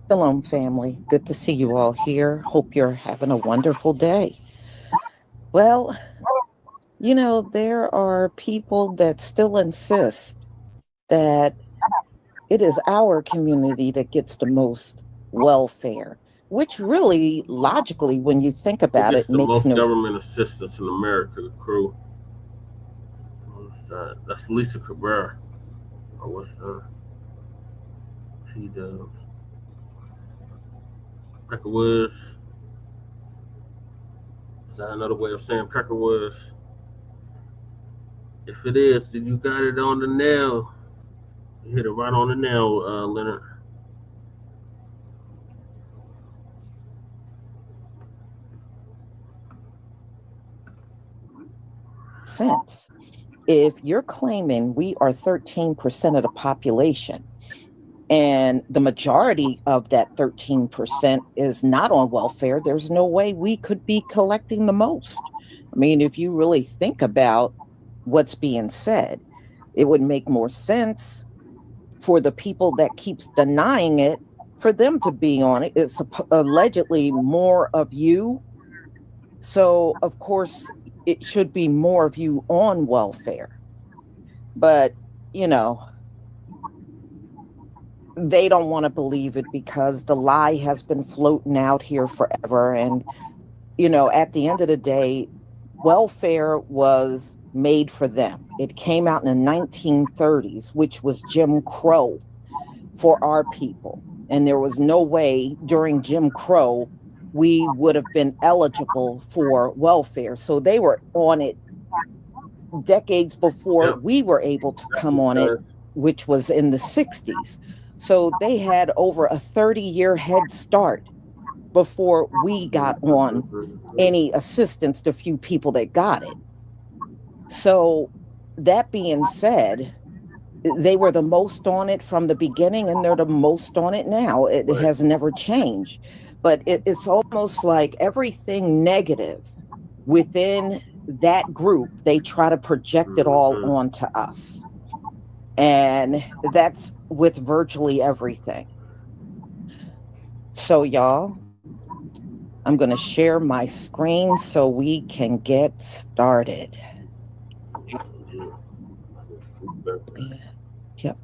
Shalom, family. Good to see you all here. Hope you're having a wonderful day. Well, you know, there are people that still insist that it is our community that gets the most welfare, which really, logically, when you think about it, makes most no sense. Government assistance in America, Crew. What's that? That's Lisa Cabrera. Or what's that? She does. Peckerwoods. Is that another way of saying Peckerwoods? If it is, then you got it on the nail. You hit it right on the nail, Leonard. Sense. If you're claiming we are 13% of the population, and the majority of that 13% is not on welfare, there's no way we could be collecting the most. I mean, if you really think about what's being said, it would make more sense for the people that keeps denying it for them to be on it. It's allegedly more of you. So, of course, it should be more of you on welfare. But, you know, they don't want to believe it because the lie has been floating out here forever. And, you know, at the end of the day, welfare was made for them. It came out in the 1930s, which was Jim Crow for our people. And there was no way during Jim Crow we would have been eligible for welfare. So they were on it decades before we were able to come on it, which was in the 60s. So they had over a 30-year head start before we got on any assistance to few people that got it. So that being said, they were the most on it from the beginning, and they're the most on it now. It has never changed. But it's almost like everything negative within that group, they try to project it all onto us. And that's with virtually everything. So y'all, I'm going to share my screen so we can get started. Yep.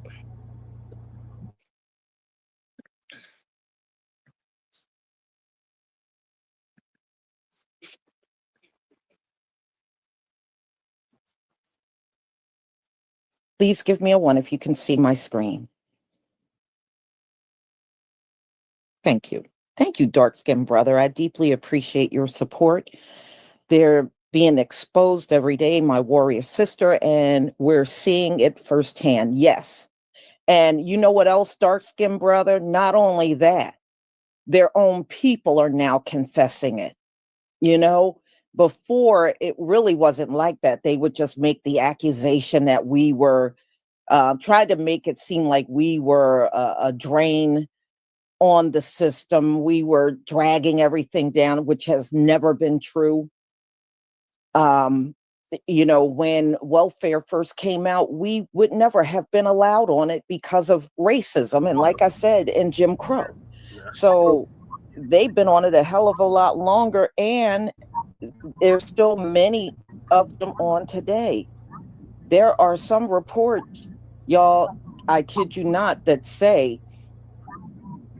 Please give me a 1 if you can see my screen. Thank you. Thank you, dark-skinned brother. I deeply appreciate your support. They're being exposed every day, my warrior sister, and we're seeing it firsthand. Yes. And you know what else, dark-skinned brother? Not only that, their own people are now confessing it. You know, before it really wasn't like that. They would just make the accusation that we were tried to make it seem like we were a drain on the system. We were dragging everything down, which has never been true. You know, when welfare first came out, we would never have been allowed on it because of racism. And like I said, in Jim Crow. So they've been on it a hell of a lot longer. And there's still many of them on today. There are some reports, y'all, I kid you not, that say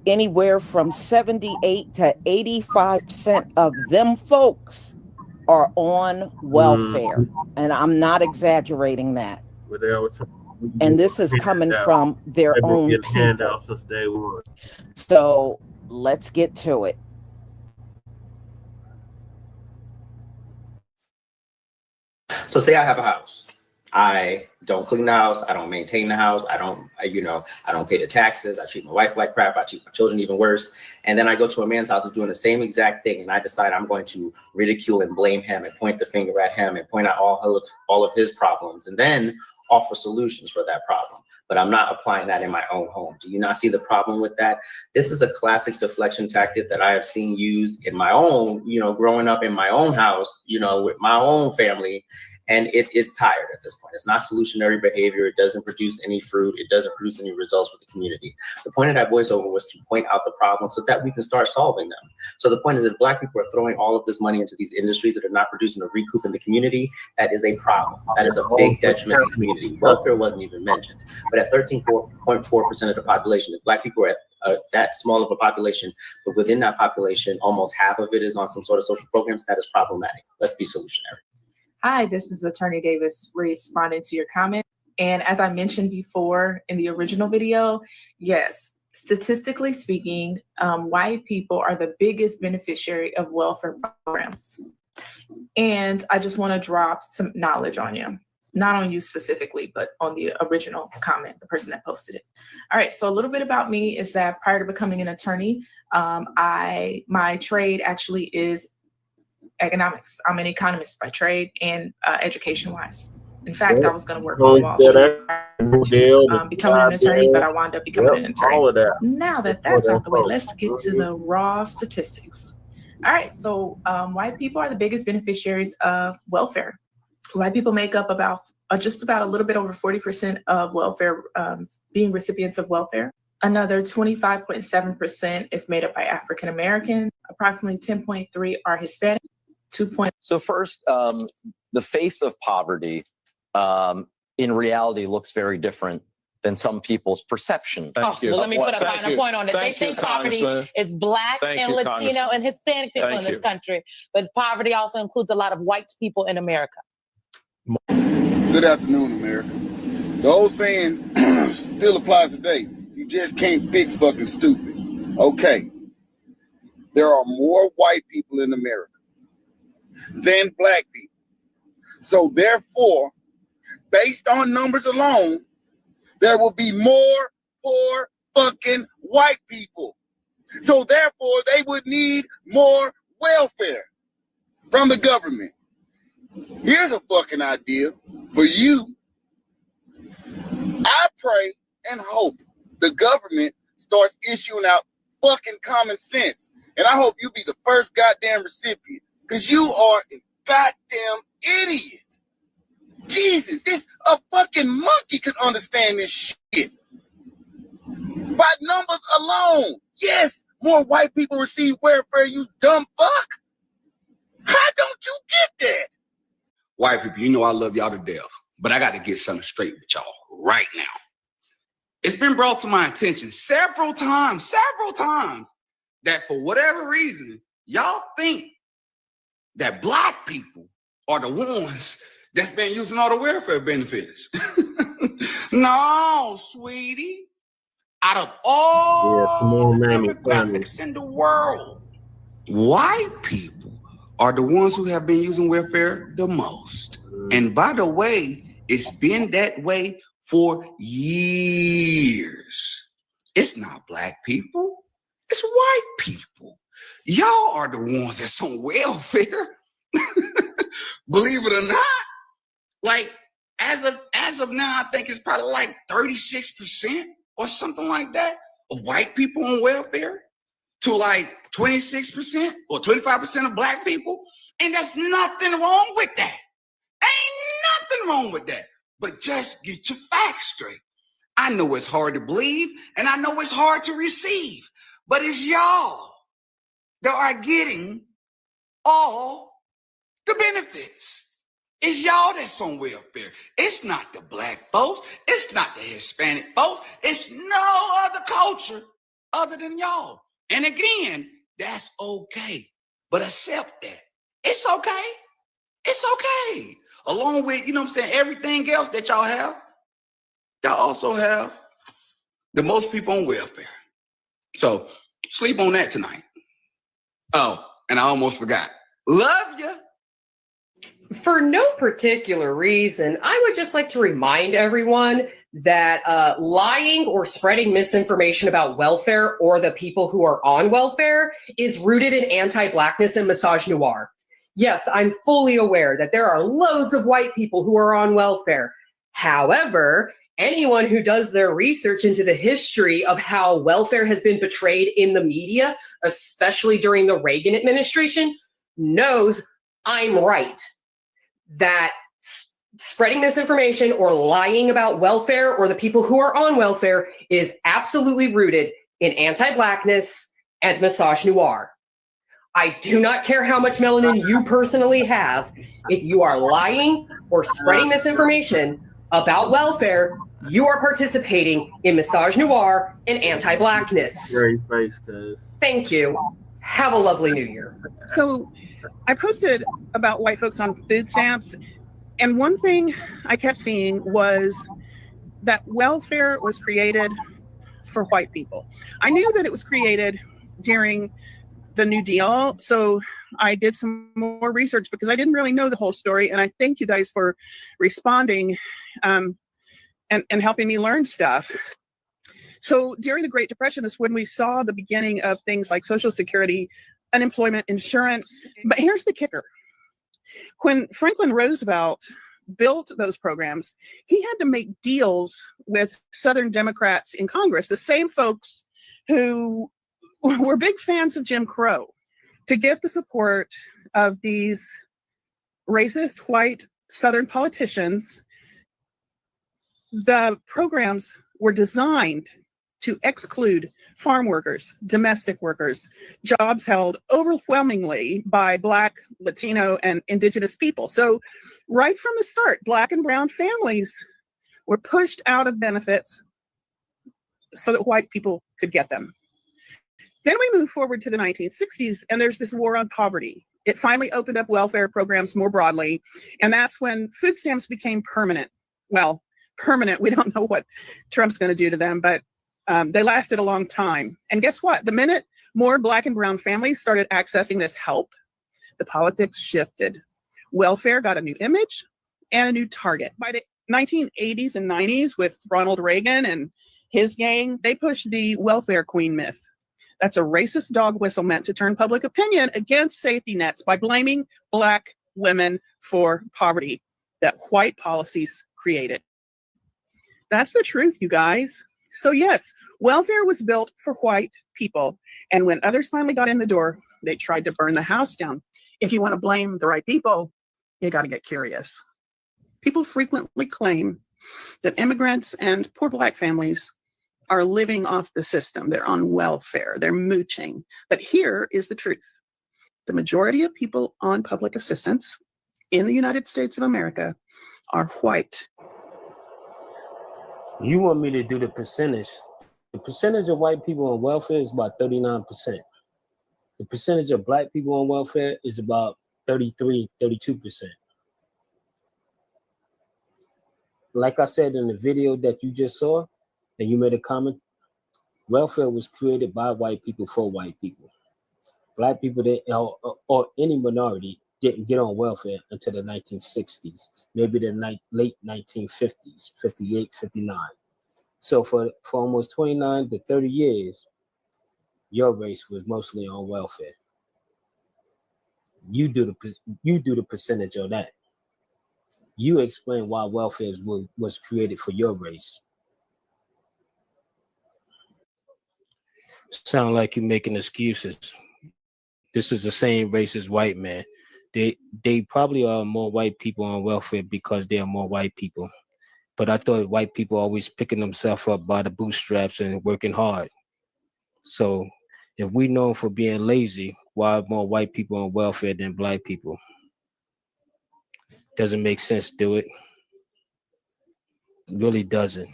anywhere from 78 to 85% of them folks are on welfare. And I'm not exaggerating that. And this is coming from their own people. So let's get to it. So say I have a house. I don't clean the house. I don't maintain the house. I don't pay the taxes. I treat my wife like crap. I treat my children even worse. And then I go to a man's house who's doing the same exact thing. And I decide I'm going to ridicule and blame him and point the finger at him and point out all of his problems and then offer solutions for that problem. But I'm not applying that in my own home. Do you not see the problem with that? This is a classic deflection tactic that I have seen used in my own, growing up in my own house, with my own family. And it is tired at this point. It's not solutionary behavior. It doesn't produce any fruit. It doesn't produce any results for the community. The point of that voiceover was to point out the problems so that we can start solving them. So the point is that Black people are throwing all of this money into these industries that are not producing a recoup in the community. That is a problem. That is a big detriment to the community. Welfare wasn't even mentioned. But at 13.4% of the population, if Black people are at that small of a population, but within that population, almost half of it is on some sort of social programs, that is problematic. Let's be solutionary. Hi, this is Attorney Davis responding to your comment. And as I mentioned before in the original video, yes, statistically speaking, white people are the biggest beneficiary of welfare programs. And I just want to drop some knowledge on you. Not on you specifically, but on the original comment, the person that posted it. All right, so a little bit about me is that prior to becoming an attorney, my trade actually is economics. I'm an economist by trade and education-wise. In fact, I was going to work on Wall Street, becoming an attorney, but I wound up becoming an attorney. Now that that's out the way, let's get to the raw statistics. All right, so white people are the biggest beneficiaries of welfare. White people make up just about a little bit over 40% of welfare, being recipients of welfare. Another 25.7% is made up by African Americans. Approximately 10.3 are Hispanic. 2. So first, the face of poverty in reality looks very different than some people's perception. Well, let me put a finer point on it. They think poverty is Black and Latino and Hispanic people in this country, but poverty also includes a lot of white people in America. Good afternoon, America. The old saying still applies today. You just can't fix fucking stupid. Okay. There are more white people in America than Black people. So therefore, based on numbers alone, there will be more poor fucking white people. So therefore, they would need more welfare from the government. Here's a fucking idea for you. I pray and hope the government starts issuing out fucking common sense. And I hope you be the first goddamn recipient, because you are a goddamn idiot. Jesus, a fucking monkey could understand this shit. By numbers alone. Yes, more white people receive welfare, you dumb fuck. How don't you get that? White people, you know I love y'all to death, but I got to get something straight with y'all right now. It's been brought to my attention several times, that for whatever reason, y'all think that Black people are the ones that's been using all the welfare benefits. No, sweetie. Out of all the demographics in the world, white people are the ones who have been using welfare the most. And by the way, it's been that way for years. It's not Black people, it's white people. Y'all are the ones that's on welfare. Believe it or not. Like, as of now, I think it's probably like 36% or something like that of white people on welfare to like 26% or 25% of Black people. And there's nothing wrong with that. Ain't nothing wrong with that. But just get your facts straight. I know it's hard to believe and I know it's hard to receive, but it's y'all that are getting all the benefits. It's y'all that's on welfare. It's not the Black folks. It's not the Hispanic folks. It's no other culture other than y'all. And again, that's okay. But accept that. It's okay. It's okay. Along with, you know what I'm saying, everything else that y'all have, y'all also have the most people on welfare. So sleep on that tonight. Oh, and I almost forgot. Love you. For no particular reason, I would just like to remind everyone that lying or spreading misinformation about welfare or the people who are on welfare is rooted in anti-Blackness and misogynoir. Yes, I'm fully aware that there are loads of white people who are on welfare. However, anyone who does their research into the history of how welfare has been portrayed in the media, especially during the Reagan administration, knows I'm right. That spreading misinformation or lying about welfare or the people who are on welfare is absolutely rooted in anti-Blackness and misogynoir. I do not care how much melanin you personally have. If you are lying or spreading misinformation about welfare, you are participating in misogynoir and anti-Blackness. Great face, cuz. Thank you. Have a lovely New Year. So I posted about white folks on food stamps, and one thing I kept seeing was that welfare was created for white people. I knew that it was created during the New Deal, so I did some more research because I didn't really know the whole story, and I thank you guys for responding and helping me learn stuff. So during the Great Depression is when we saw the beginning of things like Social Security, unemployment insurance. But here's the kicker. When Franklin Roosevelt built those programs, he had to make deals with Southern Democrats in Congress, the same folks who were big fans of Jim Crow, to get the support of these racist white Southern politicians. The programs were designed to exclude farm workers, domestic workers, jobs held overwhelmingly by Black, Latino, and Indigenous people. So right from the start, Black and brown families were pushed out of benefits so that white people could get them. Then we move forward to the 1960s, and there's this war on poverty. It finally opened up welfare programs more broadly, and that's when food stamps became permanent. Well, permanent, we don't know what Trump's going to do to them, but they lasted a long time. And guess what? The minute more Black and brown families started accessing this help, the politics shifted. Welfare got a new image and a new target. By the 1980s and 90s, with Ronald Reagan and his gang, they pushed the welfare queen myth. That's a racist dog whistle meant to turn public opinion against safety nets by blaming Black women for poverty that white policies created. That's the truth, you guys. So yes, welfare was built for white people. And when others finally got in the door, they tried to burn the house down. If you want to blame the right people, you got to get curious. People frequently claim that immigrants and poor Black families are living off the system. They're on welfare, they're mooching. But here is the truth. The majority of people on public assistance in the United States of America are white. You want me to do the percentage. The percentage of white people on welfare is about 39%. The percentage of Black people on welfare is about 33, 32%. Like I said in the video that you just saw, and you made a comment, welfare was created by white people for white people. Black people or any minority didn't get on welfare until the 1960s, maybe the late 1950s, 58, 59. So for almost 29 to 30 years, your race was mostly on welfare. You do the percentage of that. You explain why welfare was created for your race. Sound like you're making excuses. This is the same race as white man. They probably are more white people on welfare because they are more white people. But I thought white people always picking themselves up by the bootstraps and working hard. So if we known for being lazy, why are more white people on welfare than Black people? Doesn't make sense, do it? It really doesn't.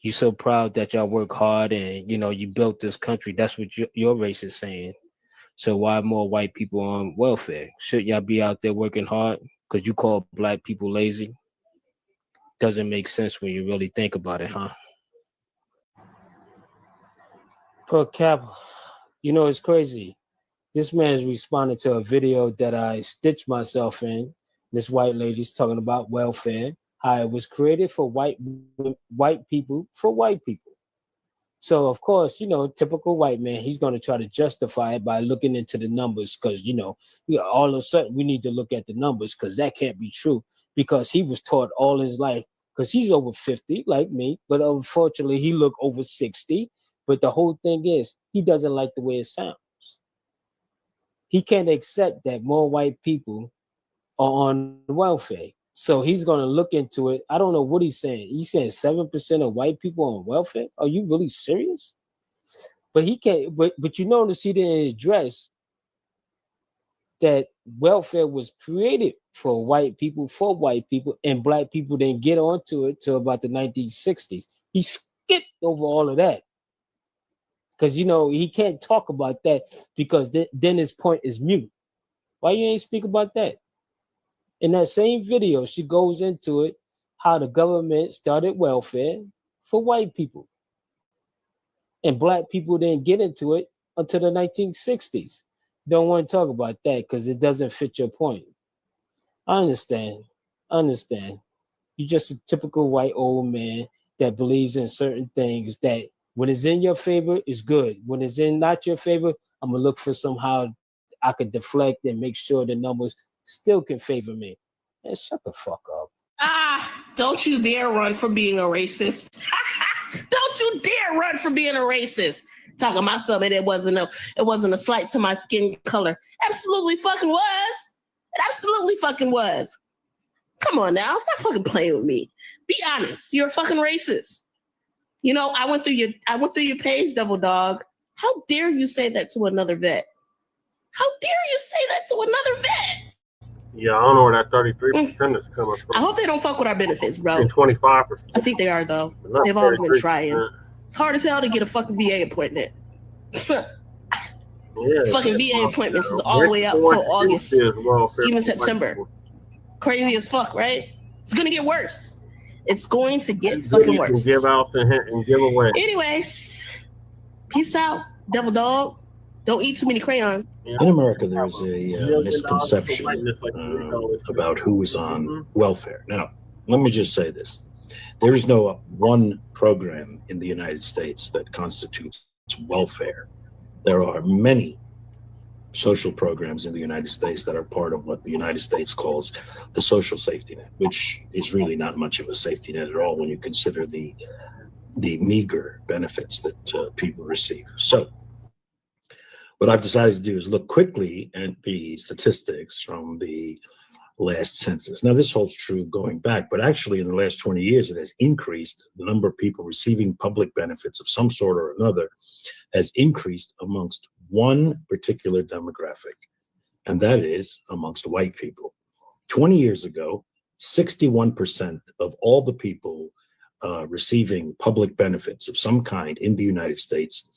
You're so proud that y'all work hard and, you built this country. That's what your race is saying. So why more white people on welfare? Should y'all be out there working hard because you call Black people lazy? Doesn't make sense when you really think about it, huh? Per cap, it's crazy. This man is responding to a video that I stitched myself in. This white lady's talking about welfare. How it was created for white people for white people. So of course, typical white man, he's going to try to justify it by looking into the numbers because, all of a sudden we need to look at the numbers because that can't be true because he was taught all his life because he's over 50 like me, but unfortunately he looked over 60. But the whole thing is he doesn't like the way it sounds. He can't accept that more white people are on welfare. So he's going to look into it. I don't know what he's saying. He's saying 7% of white people on welfare. Are you really serious? But he can't. But notice he didn't address that welfare was created for white people, and Black people didn't get onto it till about the 1960s. He skipped over all of that because he can't talk about that because then his point is mute. Why you ain't speak about that? In that same video, she goes into it, how the government started welfare for white people. And Black people didn't get into it until the 1960s. Don't want to talk about that because it doesn't fit your point. I understand. You're just a typical white old man that believes in certain things that when it's in your favor, it's good. When it's in not your favor, I'm going to look for somehow I could deflect and make sure the numbers still can favor me. Man, shut the fuck up. Don't you dare run from being a racist. Don't you dare run from being a racist. Talking about something that it wasn't a slight to my skin color. Absolutely fucking was. It absolutely fucking was. Come on now, stop fucking playing with me. Be honest. You're a fucking racist. You know, I went through your page, Double Dog. How dare you say that to another vet? How dare you say that to another vet? Yeah, I don't know where that 33% is coming from. I hope they don't fuck with our benefits, bro. And 25%. I think they are, though. They've all been trying. It's hard as hell to get a fucking VA appointment. Fucking VA appointments is all the way up till August, even September. Crazy as fuck, right? It's gonna get worse. It's going to get fucking worse. Give out and give away. Anyways, peace out, Devil Dog. Don't eat too many crayons. In America, there's a misconception about who is on welfare. Now, let me just say this. There is no one program in the United States that constitutes welfare. There are many social programs in the United States that are part of what the United States calls the social safety net, which is really not much of a safety net at all when you consider the meager benefits that people receive. So what I've decided to do is look quickly at the statistics from the last census. Now, this holds true going back, but actually in the last 20 years, it has increased. The number of people receiving public benefits of some sort or another has increased amongst one particular demographic, and that is amongst white people. 20 years ago, 61% of all the people receiving public benefits of some kind in the United States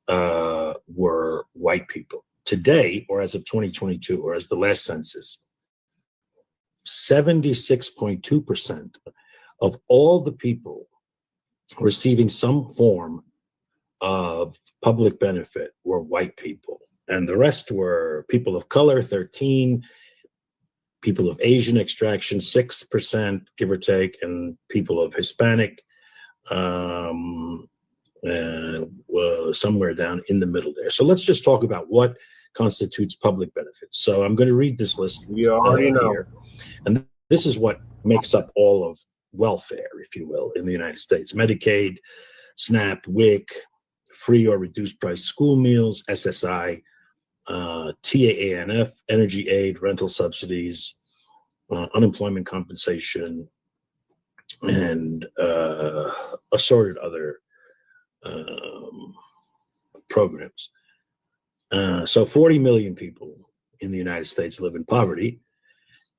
were white people. Today, or as of 2022, or as the last census, 76.2% of all the people receiving some form of public benefit were white people. And the rest were people of color, 13%, people of Asian extraction, 6%, give or take, and people of Hispanic, somewhere down in the middle there. So let's just talk about what constitutes public benefits. So I'm going to read this list here. And this is what makes up all of welfare, if you will, in the United States. Medicaid, SNAP, WIC, free or reduced price school meals, SSI, TAANF, energy aid, rental subsidies, unemployment compensation, and assorted other programs. So 40 million people in the United States live in poverty,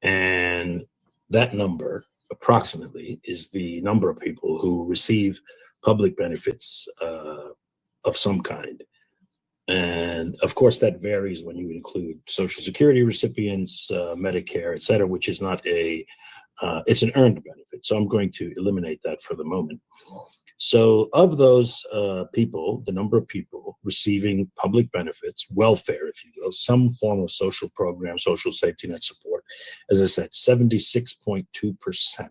and that number approximately is the number of people who receive public benefits of some kind. And of course, that varies when you include Social Security recipients, Medicare, et cetera, which is not it's an earned benefit. So I'm going to eliminate that for the moment. So of those people, the number of people receiving public benefits, welfare, if you will, some form of social program, social safety net support, as I said, 76.2%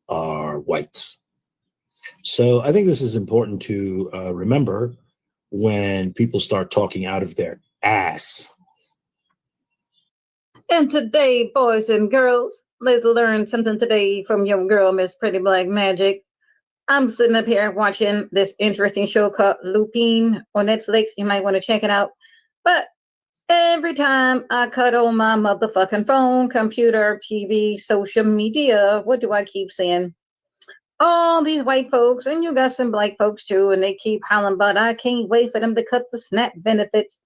are whites. So I think this is important to remember when people start talking out of their ass. And today, boys and girls, let's learn something today from your girl, Miss Pretty Black Magic. I'm sitting up here watching this interesting show called Lupine on Netflix. You might want to check it out. But every time I cut on my motherfucking phone, computer, TV, social media, what do I keep saying? All these white folks, and you got some black folks too, and they keep hollering about, I can't wait for them to cut the SNAP benefits.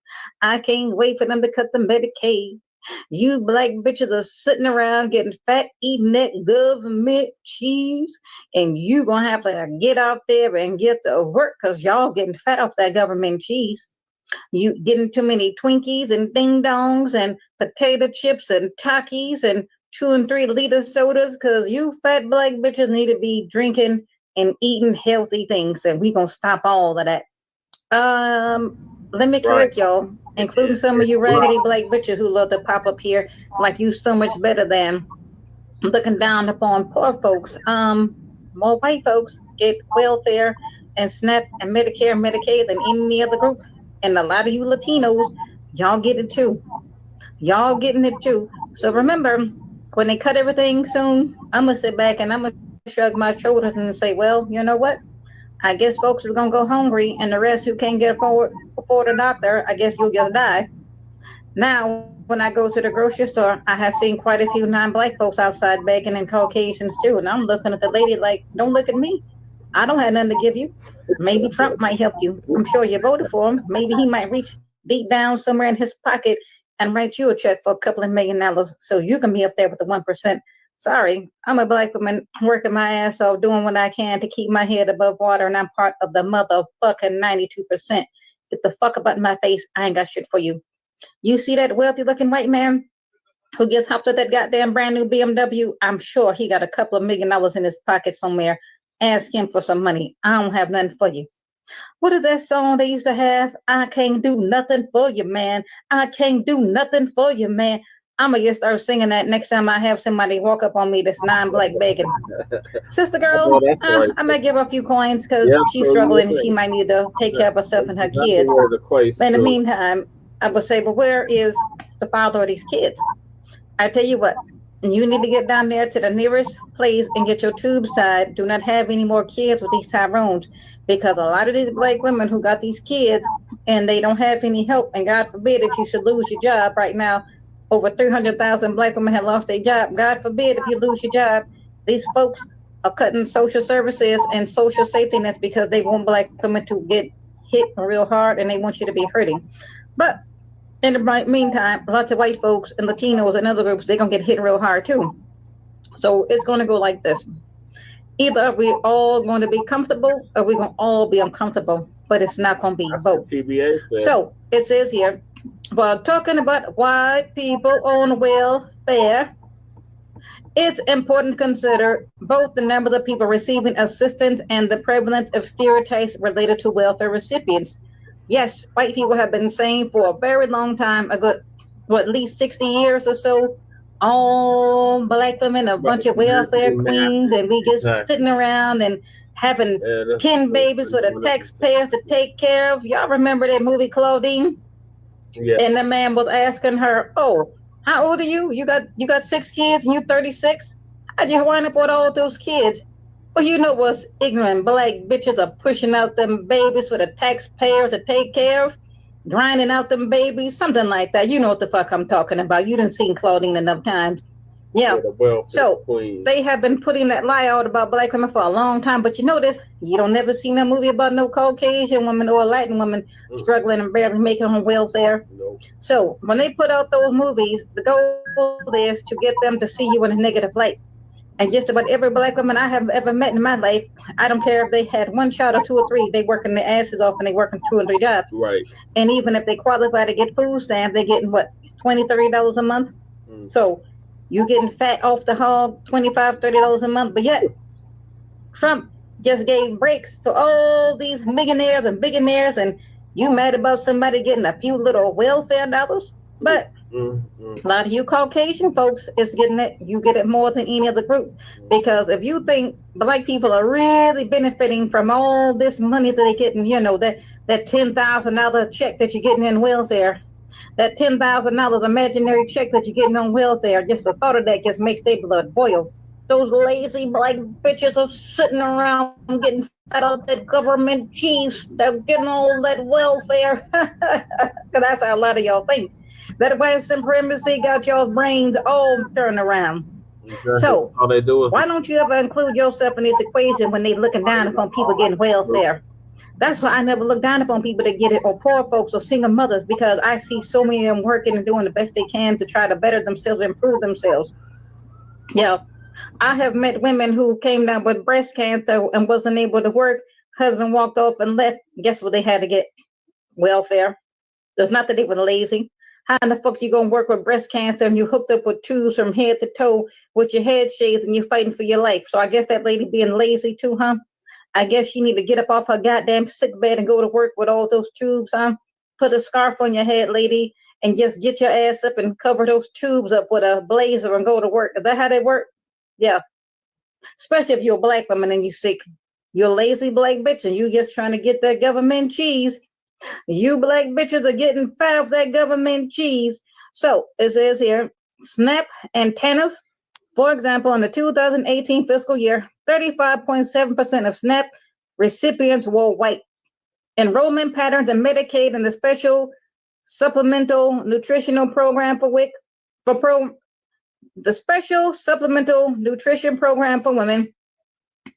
I can't wait for them to cut the Medicaid. You black bitches are sitting around getting fat, eating that government cheese, and you gonna have to get out there and get to work because y'all getting fat off that government cheese. You getting too many Twinkies and ding dongs and potato chips and Takis and 2 and 3 liter sodas because you fat black bitches need to be drinking and eating healthy things, and we gonna stop all of that. Let me correct y'all, including some of you raggedy black bitches who love to pop up here like you so much better than, looking down upon poor folks. More white folks get welfare and SNAP and Medicare and Medicaid than any other group. And a lot of you Latinos, y'all get it too. Y'all getting it too. So remember, when they cut everything soon, I'm going to sit back and I'm going to shrug my shoulders and say, well, you know what? I guess folks is going to go hungry, and the rest who can't get afford the doctor, I guess you'll just die. Now, when I go to the grocery store, I have seen quite a few non-black folks outside begging, and Caucasians too. And I'm looking at the lady like, don't look at me. I don't have nothing to give you. Maybe Trump might help you. I'm sure you voted for him. Maybe he might reach deep down somewhere in his pocket and write you a check for a couple of $1 million so you can be up there with the 1%. Sorry, I'm a Black woman working my ass off, doing what I can to keep my head above water, and I'm part of the motherfucking 92%. Get the fuck up out my face. I ain't got shit for you. You see that wealthy looking white man who gets hopped with that goddamn brand new BMW? I'm sure he got a couple of $1 million in his pocket somewhere. Ask him for some money. I don't have nothing for you. What is that song they used to have? I can't do nothing for you, man. I can't do nothing for you, man. I'm going to just start singing that next time I have somebody walk up on me that's non-black begging. Sister girl, I might give her a few coins because she's struggling and she might need to take care of herself and her kids. But in the meantime, I would say, but where is the father of these kids? I tell you what, you need to get down there to the nearest place and get your tubes tied. Do not have any more kids with these Tyrones, because a lot of these Black women who got these kids and they don't have any help, and God forbid if you should lose your job right now, over 300,000 Black women have lost their job. God forbid if you lose your job. These folks are cutting social services and social safety nets because they want Black women to get hit real hard and they want you to be hurting. But in the meantime, lots of white folks and Latinos and other groups, they're going to get hit real hard too. So it's going to go like this. Either we're all going to be comfortable or we're going to all be uncomfortable, but it's not going to be both. So it says here, while talking about white people on welfare, it's important to consider both the numbers of people receiving assistance and the prevalence of stereotypes related to welfare recipients. Yes, white people have been saying for a very long time, a good, at least 60 years or so, all Black women are a bunch of welfare queens, and we just sitting around and having 10 babies for the taxpayers to take care of. Y'all remember that movie Claudine? Yeah. And the man was asking her, "Oh, how old are you? You got 6 kids and you're 36? How'd you wind up with all those kids?" Well, you know what's ignorant Black bitches are pushing out them babies for the taxpayers to take care of, grinding out them babies, something like that. You know what the fuck I'm talking about. You done seen Claudine enough times. Yeah. So they have been putting that lie out about Black women for a long time. But you know this, you don't never see no movie about no Caucasian woman or a Latin woman struggling and barely making on welfare. So when they put out those movies, the goal is to get them to see you in a negative light. And just about every Black woman I have ever met in my life, I don't care if they had 1 child or 2 or 3, they working their asses off and they working 2 or 3 jobs. Right. And even if they qualify to get food stamps, they're getting what, $20, $30 a month? So you getting fat off the hog, $25, $30 a month. But yet, Trump just gave breaks to all these millionaires and billionaires, and you mad about somebody getting a few little welfare dollars? But a lot of you Caucasian folks is getting it. You get it more than any other group, because if you think Black people are really benefiting from all this money that they're getting, you know, that $10,000 check that you're getting in welfare, that $10,000 imaginary check that you're getting on welfare, just the thought of that just makes their blood boil. Those lazy Black bitches are sitting around getting fat off that government cheese. They're getting all that welfare. Because that's how a lot of y'all think. That white supremacy got y'all's brains all turned around. Exactly. So all they do is, why don't you ever include yourself in this equation when they looking down upon people getting welfare? That's why I never look down upon people that get it, or poor folks or single mothers, because I see so many of them working and doing the best they can to try to better themselves, improve themselves. Yeah, I have met women who came down with breast cancer and wasn't able to work. Husband walked off and left. Guess what they had to get? Welfare. It's not that they were lazy. How in the fuck you gonna work with breast cancer and you hooked up with tubes from head to toe with your head shades and you're fighting for your life? So I guess that lady being lazy too, huh? I guess she need to get up off her goddamn sick bed and go to work with all those tubes, huh? Put a scarf on your head, lady, and just get your ass up and cover those tubes up with a blazer and go to work. Is that how they work? Yeah. Especially if you're a Black woman and you're sick. You're a lazy Black bitch and you just trying to get that government cheese. You Black bitches are getting fat off that government cheese. So it says here, SNAP and TANF. For example, in the 2018 fiscal year, 35.7% of SNAP recipients were white. Enrollment patterns in Medicaid and the Special Supplemental Nutritional Program for WIC, the Special Supplemental Nutrition Program for Women,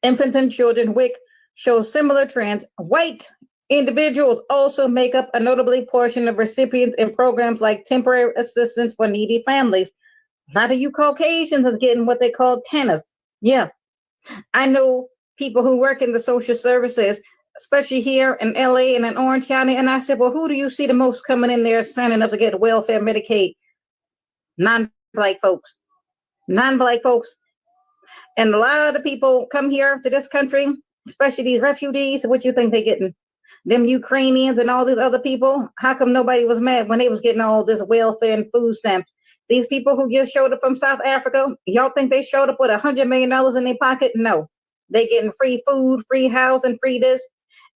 Infants and Children, WIC, show similar trends. White individuals also make up a notably portion of recipients in programs like temporary assistance for needy families. A lot of you Caucasians is getting what they call TANF. Yeah, I know people who work in the social services, especially here in LA and in Orange County. And I said, well, who do you see the most coming in there signing up to get welfare Medicaid? Non-Black folks. Non-Black folks. And a lot of the people come here to this country, especially these refugees. What you think they getting? Them Ukrainians and all these other people. How come nobody was mad when they was getting all this welfare and food stamps? These people who just showed up from South Africa, y'all think they showed up with $100 million in their pocket? No. They getting free food, free housing, free this.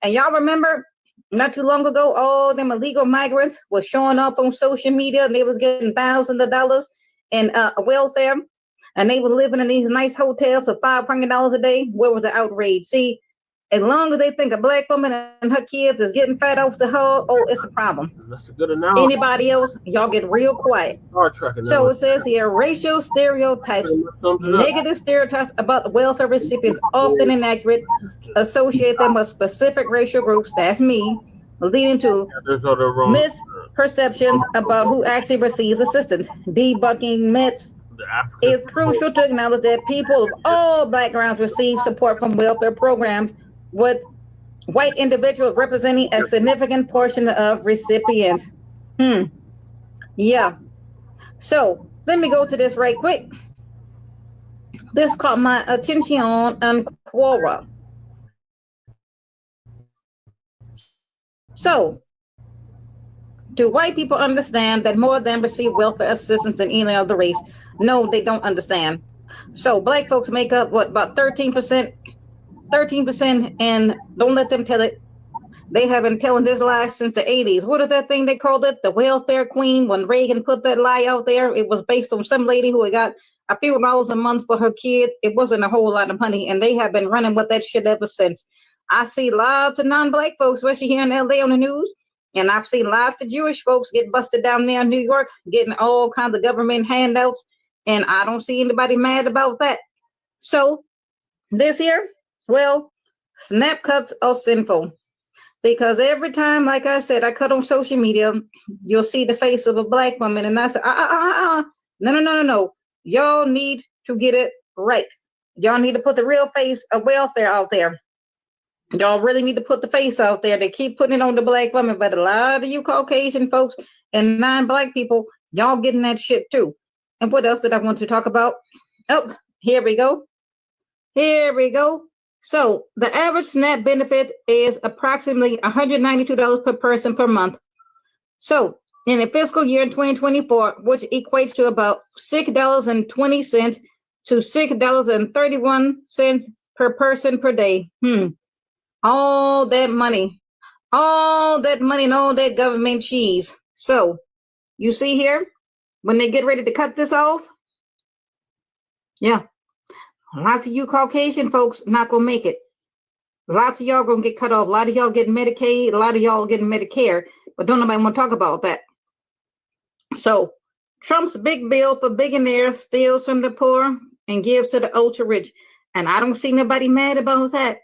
And y'all remember not too long ago, all them illegal migrants was showing up on social media and they was getting thousands of dollars in welfare. And they were living in these nice hotels for $500 a day. Where was the outrage? See, as long as they think a Black woman and her kids is getting fat off the hull, oh, it's a problem. That's a good analogy. Anybody else, y'all get real quiet. So it says here, racial stereotypes, negative stereotypes about welfare recipients, often inaccurate, associate them with specific racial groups, that's me, leading to misperceptions about who actually receives assistance. Debunking myths. It's crucial to acknowledge that people of all backgrounds receive support from welfare programs, with white individuals representing a significant portion of recipients. Yeah. So let me go to this right quick. This caught my attention on Quora. So, do white people understand that more of them receive welfare assistance than any other race? No, they don't understand. So Black folks make up what, about 13%, and don't let them tell it. They have been telling this lie since the 80s. What is that thing they called it? The welfare queen. When Reagan put that lie out there, it was based on some lady who had got a few dollars a month for her kid. It wasn't a whole lot of money, and they have been running with that shit ever since. I see lots of non-Black folks, especially here in LA on the news, and I've seen lots of Jewish folks get busted down there in New York, getting all kinds of government handouts, and I don't see anybody mad about that. So this here, well, snap cuts are sinful, because every time, like I said, I cut on social media, you'll see the face of a Black woman, and I say, no. Y'all need to get it right. Y'all need to put the real face of welfare out there. Y'all really need to put the face out there. They keep putting it on the Black woman, but a lot of you Caucasian folks and non-Black people, y'all getting that shit too. And what else did I want to talk about? Oh, here we go. So the average SNAP benefit is approximately $192 per person per month. So in the fiscal year 2024, which equates to about $6.20 to $6.31 per person per day. All that money and all that government cheese. So you see here, when they get ready to cut this off, yeah, lots of you Caucasian folks not gonna make it. Lots of y'all gonna get cut off. A lot of y'all getting Medicaid, a lot of y'all getting Medicare, but don't nobody want to talk about that. So Trump's big bill for billionaires steals from the poor and gives to the ultra rich. And I don't see nobody mad about that.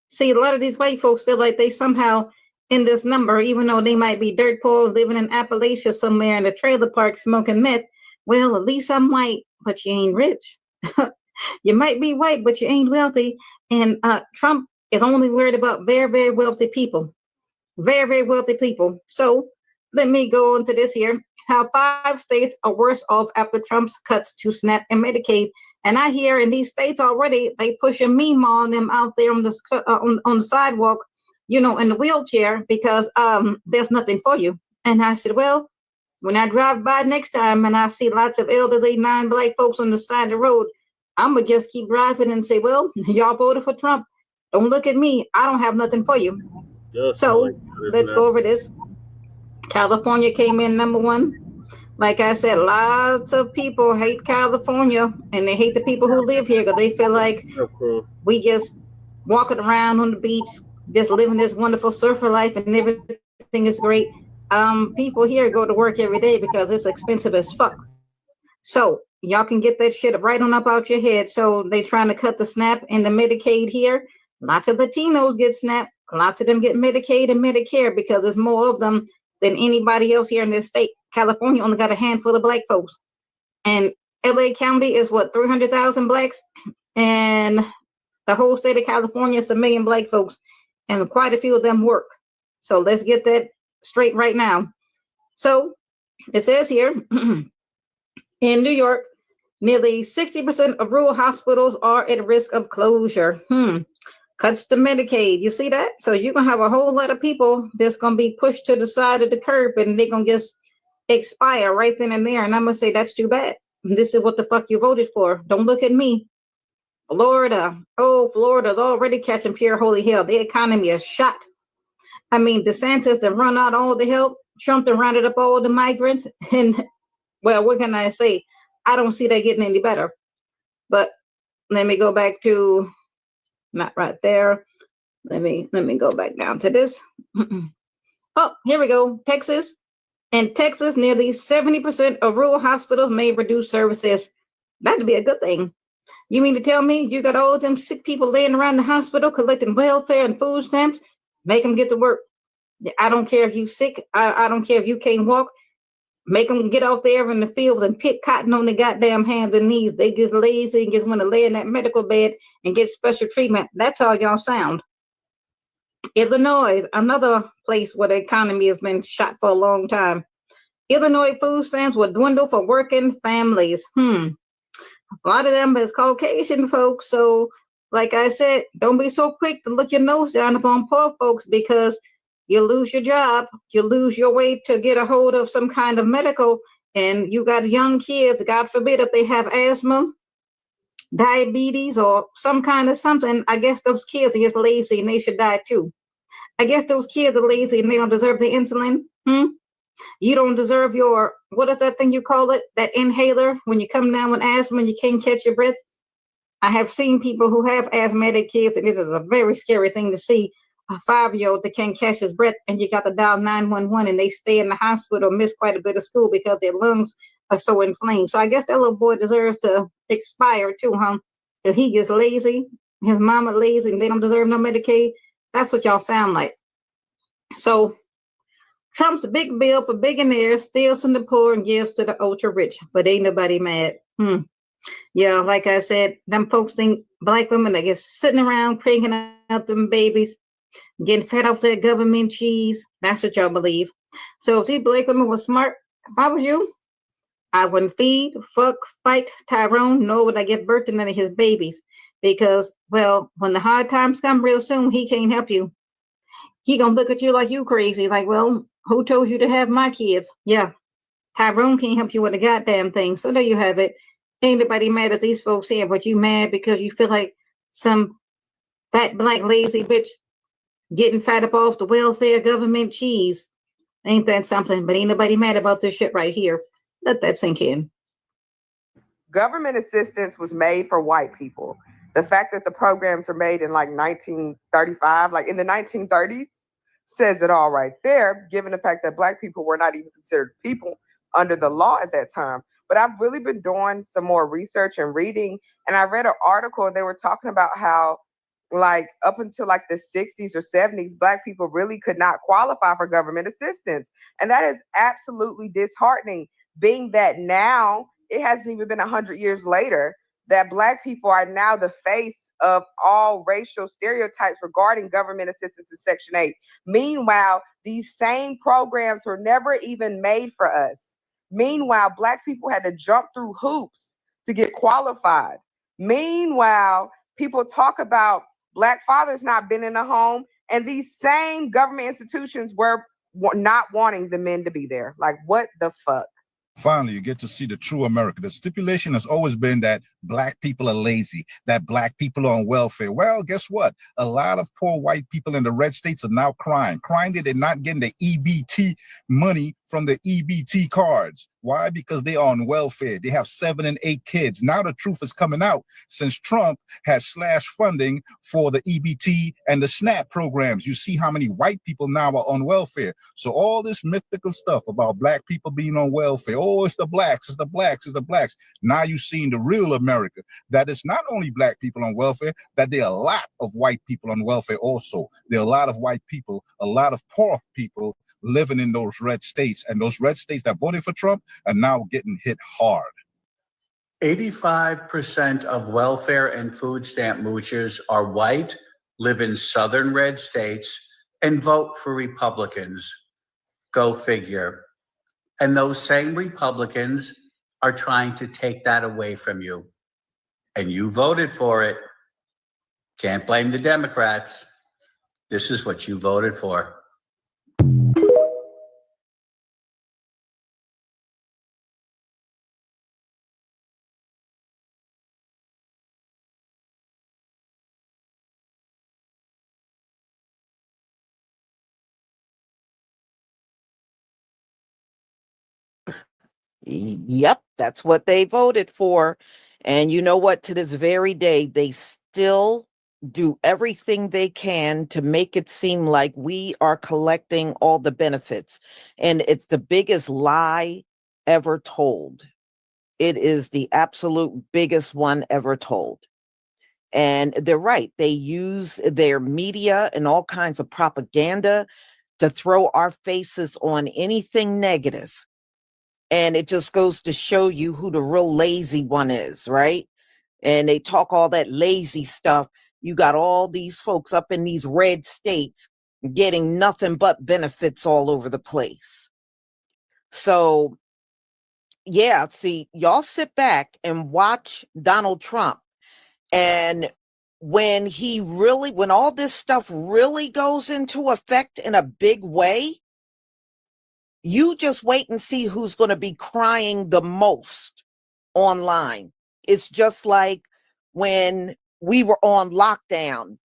See, a lot of these white folks feel like they somehow in this number, even though they might be dirt poor, living in Appalachia somewhere in a trailer park smoking meth. Well, at least I'm white, but you ain't rich. You might be white, but you ain't wealthy. And Trump is only worried about very, very wealthy people. Very, very wealthy people. So let me go into this here. How 5 states are worse off after Trump's cuts to SNAP and Medicaid. And I hear in these states already, they pushing me on them out there on the sidewalk, you know, in the wheelchair, because there's nothing for you. And I said, well, when I drive by next time and I see lots of elderly non-Black folks on the side of the road, I'm going to just keep driving and say, well, y'all voted for Trump. Don't look at me. I don't have nothing for you. So let's go over this. California came in #1. Like I said, lots of people hate California, and they hate the people who live here because they feel like we just walking around on the beach, just living this wonderful surfer life, and everything is great. People here go to work every day because it's expensive as fuck. So y'all can get that shit right on up out your head. So they trying to cut the SNAP and the Medicaid here. Lots of Latinos get SNAP. Lots of them get Medicaid and Medicare because there's more of them than anybody else here in this state. California only got a handful of black folks. And LA County is what, 300,000 blacks? And the whole state of California is 1 million black folks. And quite a few of them work. So let's get that straight right now. So it says here, in New York, nearly 60% of rural hospitals are at risk of closure. Cuts to Medicaid. You see that? So you're going to have a whole lot of people that's going to be pushed to the side of the curb and they're going to just expire right then and there. And I'm going to say, that's too bad. This is what the fuck you voted for. Don't look at me. Florida. Oh, Florida's already catching pure holy hell. The economy is shot. I mean, DeSantis done run out all the help. Trump done rounded up all the migrants. And, well, what can I say? I don't see that getting any better. But let me go back to, not right there. Let me go back down to this. Oh, here we go. Texas. In Texas, nearly 70% of rural hospitals may reduce services. That'd be a good thing. You mean to tell me you got all them sick people laying around the hospital collecting welfare and food stamps? Make them get to work. I don't care if you sick. I don't care if you can't walk. Make them get out there in the field and pick cotton on their goddamn hands and knees. They get lazy and just want to lay in that medical bed and get special treatment. That's how y'all sound. Illinois, another place where the economy has been shot for a long time. Illinois food stamps will dwindle for working families. A lot of them is Caucasian folks. So, like I said, don't be so quick to look your nose down upon poor folks because you lose your job, you lose your way to get a hold of some kind of medical, and you got young kids, God forbid, if they have asthma, diabetes, or some kind of something, I guess those kids are just lazy and they should die too. I guess those kids are lazy and they don't deserve the insulin. You don't deserve your, what is that thing you call it? That inhaler when you come down with asthma and you can't catch your breath. I have seen people who have asthmatic kids, and it is a very scary thing to see. A 5-year-old that can't catch his breath, and you got to dial 911, and they stay in the hospital, miss quite a bit of school because their lungs are so inflamed. So I guess that little boy deserves to expire too, huh? If he gets lazy, his mama lazy, and they don't deserve no Medicaid. That's what y'all sound like. So Trump's big bill for billionaires steals from the poor and gives to the ultra rich, but ain't nobody mad. Yeah, like I said, them folks think black women are just sitting around cranking out them babies, getting fed off their government cheese. That's what y'all believe. So if these black women were smart, if I was you, I wouldn't feed, fuck, fight Tyrone, nor would I give birth to none of his babies. Because, well, when the hard times come real soon, he can't help you. He gonna look at you like you crazy. Like, well, who told you to have my kids? Yeah, Tyrone can't help you with a goddamn thing. So there you have it. Ain't nobody mad at these folks here, but you mad because you feel like some fat, black, lazy bitch getting fat up off the welfare government cheese. Ain't that something? But ain't nobody mad about this shit right here. Let that sink in. Government assistance was made for white people. The fact that the programs are made in like 1935, like in the 1930s, says it all right there, given the fact that black people were not even considered people under the law at that time. But I've really been doing some more research and reading, and I read an article, and they were talking about how like up until like the 60s or 70s, black people really could not qualify for government assistance. And that is absolutely disheartening, being that now it hasn't even been 100 years later that black people are now the face of all racial stereotypes regarding government assistance in Section 8. Meanwhile, these same programs were never even made for us. Meanwhile, black people had to jump through hoops to get qualified. Meanwhile, people talk about black fathers not being in the home, and these same government institutions were not wanting the men to be there. Like, what the fuck? Finally, you get to see the true America. The stipulation has always been that black people are lazy, that black people are on welfare. Well, guess what? A lot of poor white people in the red states are now crying that they're not getting the EBT money from the EBT cards. Why? Because they are on welfare. They have 7 and 8 kids. Now the truth is coming out since Trump has slashed funding for the EBT and the SNAP programs. You see how many white people now are on welfare. So all this mythical stuff about black people being on welfare, oh, it's the blacks, it's the blacks, it's the blacks. Now you're seeing the real America, that it's not only black people on welfare, that there are a lot of white people on welfare also. There are a lot of white people, a lot of poor people living in those red states, and those red states that voted for Trump are now getting hit hard. 85% of welfare and food stamp moochers are white, live in southern red states, and vote for Republicans. Go figure. And those same Republicans are trying to take that away from you. And you voted for it. Can't blame the Democrats. This is what you voted for. Yep, that's what they voted for. And you know what? To this very day, they still do everything they can to make it seem like we are collecting all the benefits. And it's the biggest lie ever told. It is the absolute biggest one ever told. And they're right. They use their media and all kinds of propaganda to throw our faces on anything negative. And it just goes to show you who the real lazy one is, right? And they talk all that lazy stuff. You got all these folks up in these red states getting nothing but benefits all over the place. So, yeah, see, y'all sit back and watch Donald Trump. And when all this stuff really goes into effect in a big way, you just wait and see who's going to be crying the most online. It's just like when we were on lockdown.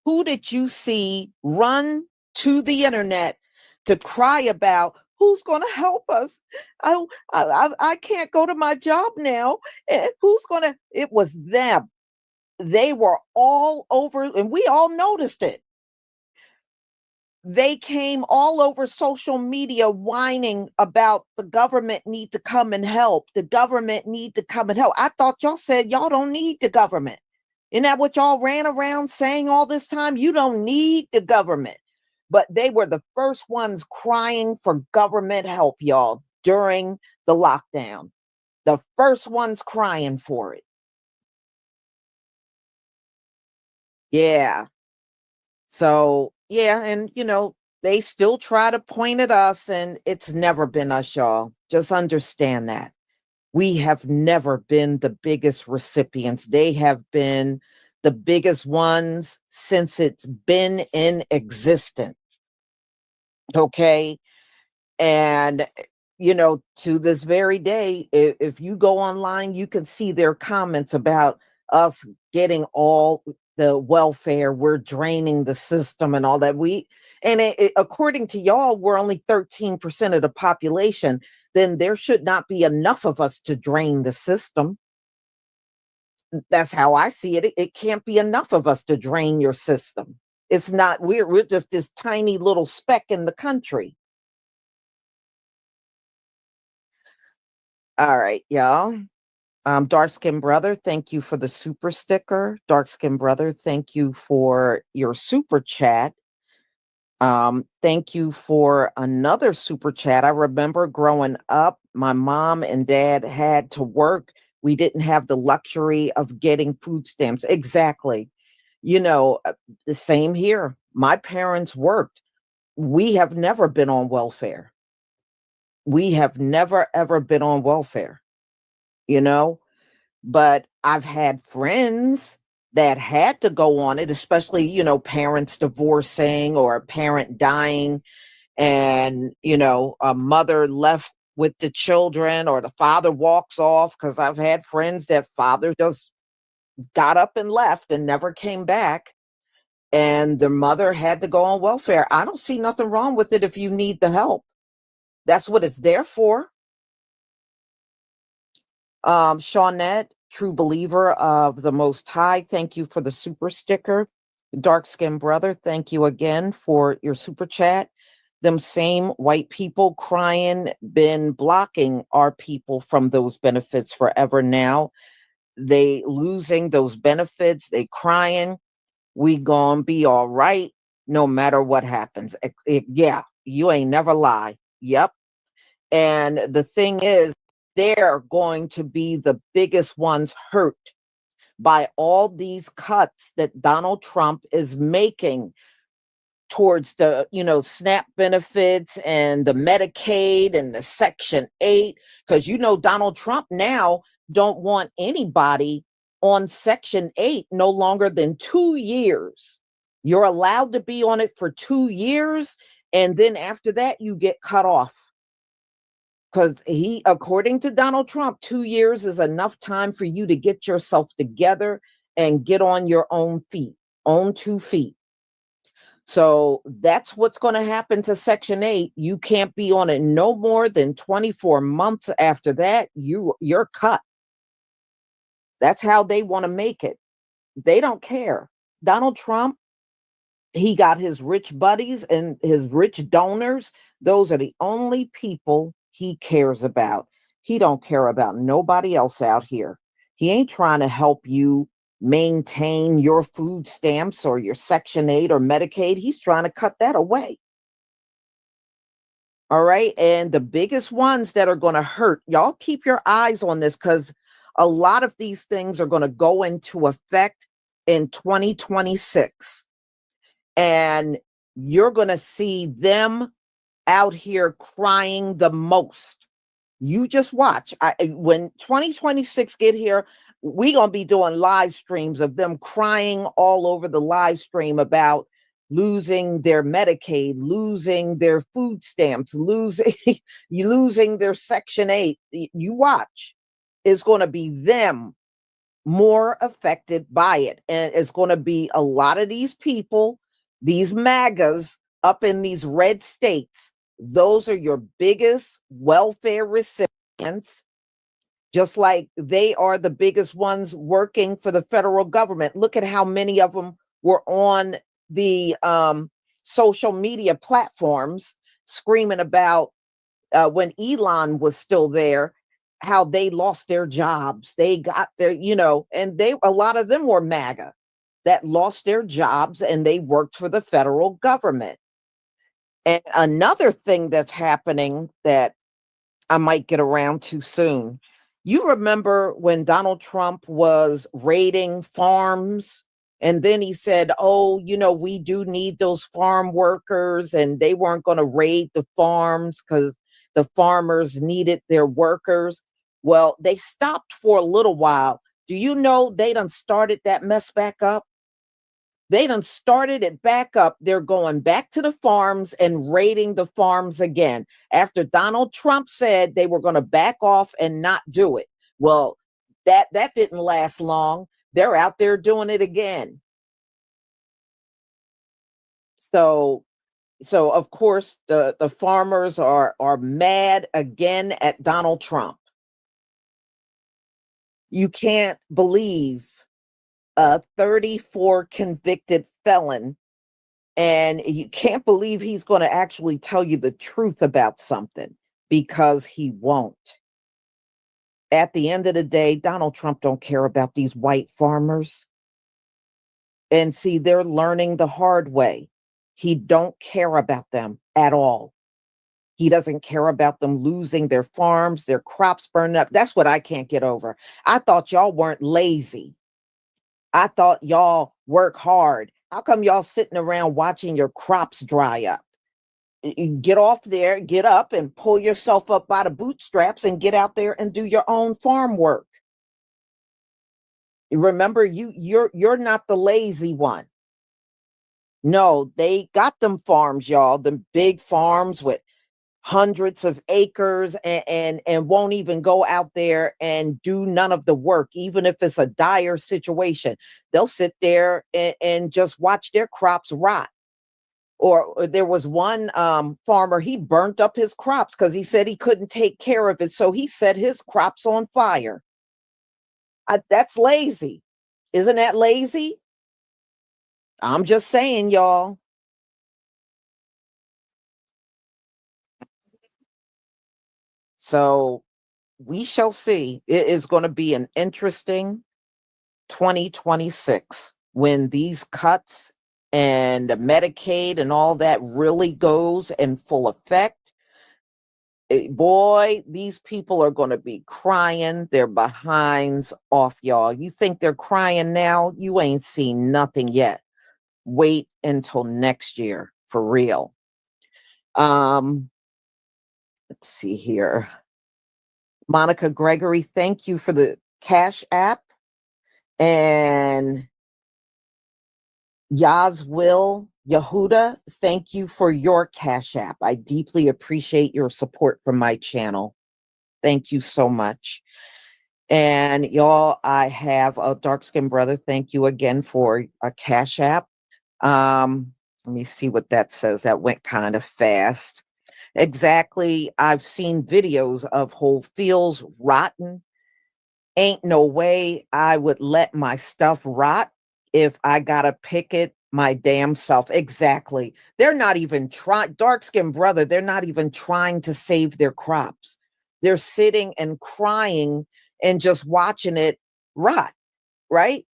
Who did you see run to the internet to cry about who's going to help us? I can't go to my job now. Who's going to? It was them. They were all over, and we all noticed it. They came all over social media whining about the government need to come and help. The government need to come and help. I thought y'all said y'all don't need the government. Isn't that what y'all ran around saying all this time? You don't need the government. But they were the first ones crying for government help, y'all, during the lockdown. The first ones crying for it. Yeah. So, yeah, and they still try to point at us, and it's never been us, y'all. Just understand that. We have never been the biggest recipients. They have been the biggest ones since it's been in existence. Okay? And, to this very day, if you go online, you can see their comments about us getting all the welfare, we're draining the system and all that. According to y'all, we're only 13% of the population. Then there should not be enough of us to drain the system. That's how I see it. It can't be enough of us to drain your system. It's not, we're just this tiny little speck in the country. All right, y'all. Dark Skin Brother, thank you for the super sticker. Dark Skin Brother, thank you for your super chat. Thank you for another super chat. I remember growing up, my mom and dad had to work. We didn't have the luxury of getting food stamps. Exactly. The same here. My parents worked. We have never been on welfare. We have never, ever been on welfare, but I've had friends that had to go on it, especially, parents divorcing or a parent dying and, a mother left with the children or the father walks off, because I've had friends that father just got up and left and never came back, and the mother had to go on welfare. I don't see nothing wrong with it if you need the help. That's what it's there for. Shawnette, true believer of the Most High, thank you for the super sticker. Dark skinned brother, thank you again for your super chat. Them same white people crying, been blocking our people from those benefits forever now. They losing those benefits, they crying. We gonna be all right no matter what happens. Yeah, you ain't never lie. Yep. And the thing is, they're going to be the biggest ones hurt by all these cuts that Donald Trump is making towards the, SNAP benefits and the Medicaid and the Section 8. Because, Donald Trump now don't want anybody on Section 8 no longer than 2 years. You're allowed to be on it for 2 years. And then after that, you get cut off. Because according to Donald Trump, 2 years is enough time for you to get yourself together and get on your own feet, on 2 feet. So that's what's going to happen to Section 8. You can't be on it no more than 24 months after that. You're cut. That's how they want to make it. They don't care. Donald Trump, he got his rich buddies and his rich donors. Those are the only people he cares about. He don't care about nobody else out here. He ain't trying to help you maintain your food stamps or your Section 8 or Medicaid. He's trying to cut that away. All right. And the biggest ones that are going to hurt, y'all keep your eyes on this, because a lot of these things are going to go into effect in 2026. And you're going to see them out here crying the most. You just watch. When 2026 get here, we're going to be doing live streams of them crying all over the live stream about losing their Medicaid, losing their food stamps, losing their Section 8. You watch. It's going to be them more affected by it. And it's going to be a lot of these people, these MAGAs up in these red states. Those are your biggest welfare recipients, just like they are the biggest ones working for the federal government. Look at how many of them were on the social media platforms screaming about when Elon was still there, how they lost their jobs. They got their, and a lot of them were MAGA that lost their jobs and they worked for the federal government. And another thing that's happening that I might get around to soon. You remember when Donald Trump was raiding farms, and then he said, oh, we do need those farm workers, and they weren't going to raid the farms because the farmers needed their workers. Well, they stopped for a little while. Do you know they done started that mess back up? They done started it back up. They're going back to the farms and raiding the farms again. After Donald Trump said they were going to back off and not do it. Well, that didn't last long. They're out there doing it again. So of course, the farmers are mad again at Donald Trump. You can't believe a 34 convicted felon, and you can't believe he's going to actually tell you the truth about something, because he won't. At the end of the day, Donald Trump don't care about these white farmers. And see, they're learning the hard way. He don't care about them at all. He doesn't care about them losing their farms, their crops burning up. That's what I can't get over. I thought y'all weren't lazy. I thought y'all work hard. How come y'all sitting around watching your crops dry up? Get off there, get up and pull yourself up by the bootstraps and get out there and do your own farm work. Remember, you're not the lazy one. No, they got them farms, y'all, them big farms with hundreds of acres, and won't even go out there and do none of the work, even if it's a dire situation. They'll sit there and just watch their crops rot. Or there was one farmer, he burnt up his crops because he said he couldn't take care of it. So he set his crops on fire. That's lazy. Isn't that lazy? I'm just saying, y'all. So we shall see. It is going to be an interesting 2026 when these cuts and the Medicaid and all that really goes in full effect. Boy, these people are going to be crying their behinds off, y'all. You think they're crying now? You ain't seen nothing yet. Wait until next year for real. Let's see here. Monica Gregory, thank you for the Cash App. And Yazwil Yehuda, thank you for your Cash App. I deeply appreciate your support from my channel. Thank you so much. And y'all, I have a dark-skinned brother. Thank you again for a Cash App. Let me see what that says. That went kind of fast. Exactly. I've seen videos of whole fields rotten. Ain't no way I would let my stuff rot if I gotta pick it my damn self. Exactly. They're not even trying, dark-skinned brother, they're not even trying to save their crops. They're sitting and crying and just watching it rot, right?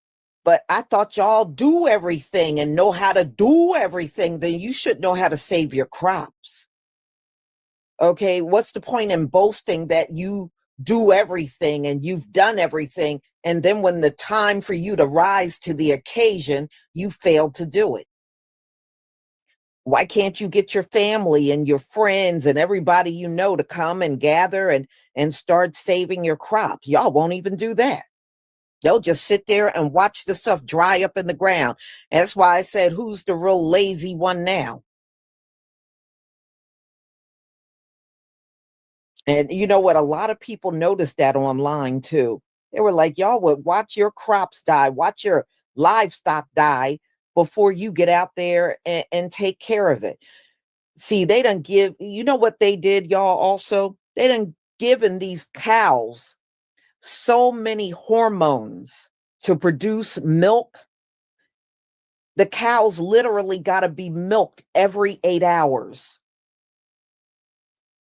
But I thought y'all do everything and know how to do everything. Then you should know how to save your crops. Okay, what's the point in boasting that you do everything and you've done everything, and then when the time for you to rise to the occasion, you failed to do it? Why can't you get your family and your friends and everybody you know to come and gather and start saving your crop? Y'all won't even do that. They'll just sit there and watch the stuff dry up in the ground. And that's why I said, who's the real lazy one now? And you know what? A lot of people noticed that online too. They were like, y'all would watch your crops die, watch your livestock die before you get out there and take care of it. See, they done give, you know what they did, y'all, also? They done given these cows so many hormones to produce milk. The cows literally got to be milked every 8 hours.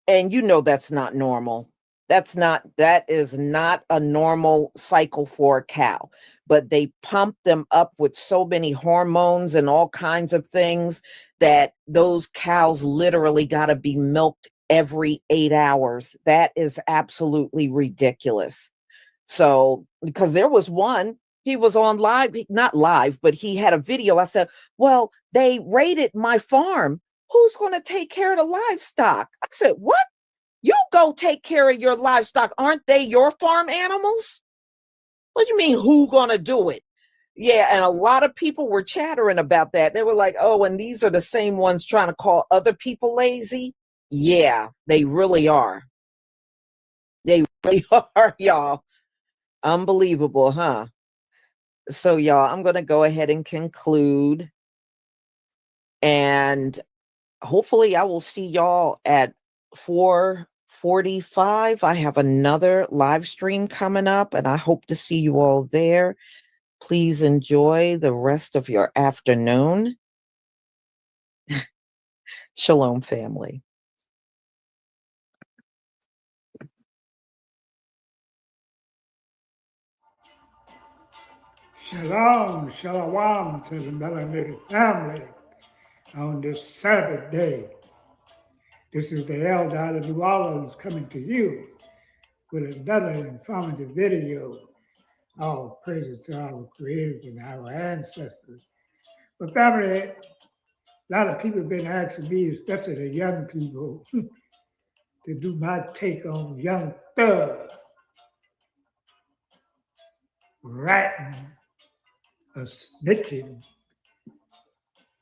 And you know that's not normal. That is not a normal cycle for a cow. But they pump them up with so many hormones and all kinds of things that those cows literally got to be milked every 8 hours. That is absolutely ridiculous. So, because there was one, he was on live, not live, but he had a video. I said, well, they raided my farm. Who's going to take care of the livestock? I said, what? You go take care of your livestock. Aren't they your farm animals? What do you mean, who going to do it? Yeah, and a lot of people were chattering about that. They were like, oh, and these are the same ones trying to call other people lazy? Yeah, they really are. They really are, y'all. Unbelievable, huh? So, y'all, I'm going to go ahead and conclude. And hopefully I will see y'all at 4:45. I have another live stream coming up, and I hope to see you all there. Please enjoy the rest of your afternoon. Shalom, family. Shalom, shalom to the melanated family on this Sabbath day. This is the elder out of New Orleans coming to you with another informative video. All praises to our creators and our ancestors. But family, a lot of people have been asking me, especially the young people, to do my take on Young Thug ratting or snitching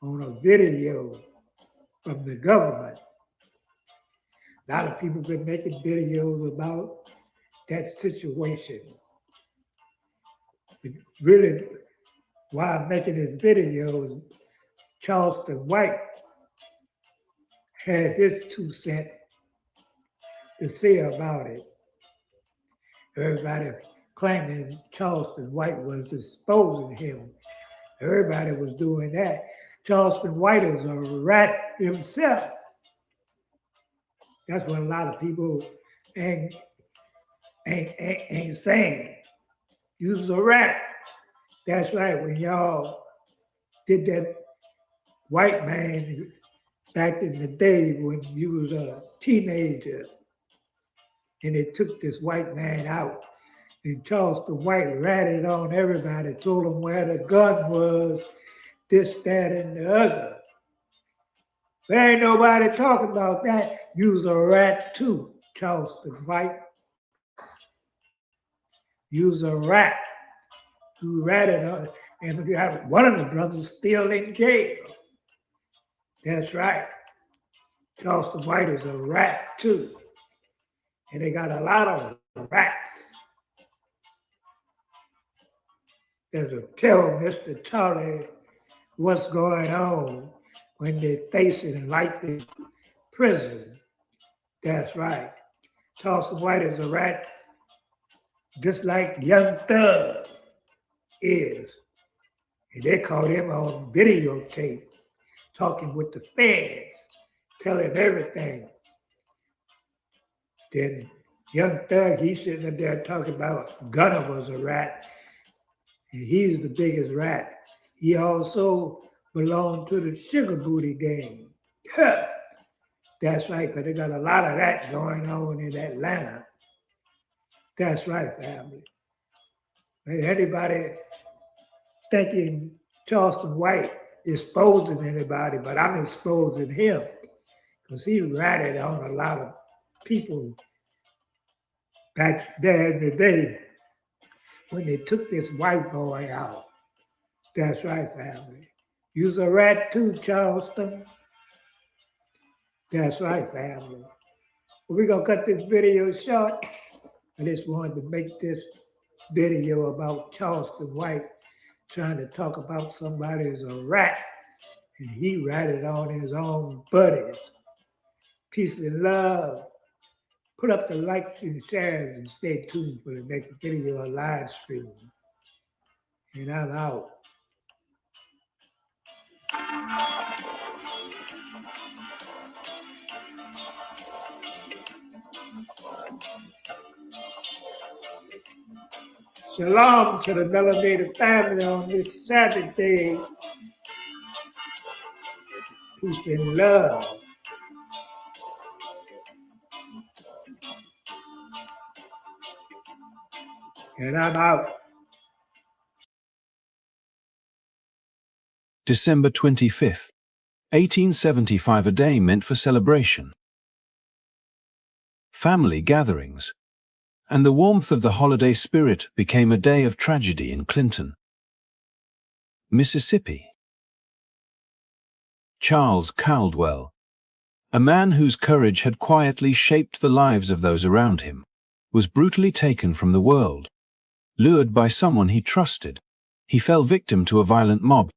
on a video from the government. A lot of people have been making videos about that situation. But really, why I'm making this video is Charleston White had his 2 cents to say about it. Everybody claiming Charleston White was exposing him. Everybody was doing that. Charleston White is a rat himself. That's what a lot of people ain't saying. He was a rat. That's right. When y'all did that white man back in the day when you was a teenager, and they took this white man out, and Charleston White ratted on everybody, told them where the gun was, this, that, and the other. There ain't nobody talking about that. You was a rat too, Charleston White. You was a rat. You ratted on, and one of the brothers still in jail. That's right. Charleston White is a rat too. And they got a lot of rats that'll tell Mr. Charlie what's going on when they face it in likely prison. That's right. Charleston White is a rat just like Young Thug is. And they caught him on videotape talking with the feds, telling everything. Then Young Thug, he's sitting up there talking about Gunner was a rat, and he's the biggest rat. He also belonged to the Sugar Booty gang. That's right, because they got a lot of that going on in Atlanta. That's right, family. And anybody thinking Charleston White exposing anybody, but I'm exposing him because he ratted on a lot of people back there in the day when they took this white boy out. That's right, family. You's a rat too, Charleston. That's right, family. Well, we're going to cut this video short. I just wanted to make this video about Charleston White trying to talk about somebody as a rat, and he ratted on his own buddies. Peace and love. Put up the likes and shares and stay tuned for the next video or live stream. And I'm out. Shalom to the melanated family on this Saturday. Peace and love. And I'm out. December 25th, 1875, a day meant for celebration, family gatherings, and the warmth of the holiday spirit became a day of tragedy in Clinton, Mississippi. Charles Caldwell, a man whose courage had quietly shaped the lives of those around him, was brutally taken from the world. Lured by someone he trusted, he fell victim to a violent mob,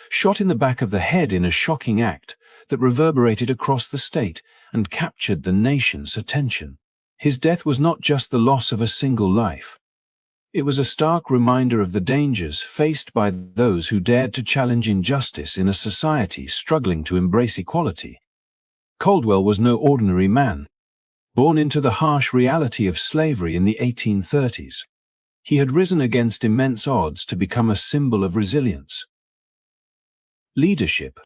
shot in the back of the head in a shocking act that reverberated across the state and captured the nation's attention. His death was not just the loss of a single life. It was a stark reminder of the dangers faced by those who dared to challenge injustice in a society struggling to embrace equality. Caldwell was no ordinary man. Born into the harsh reality of slavery in the 1830s, he had risen against immense odds to become a symbol of resilience, leadership,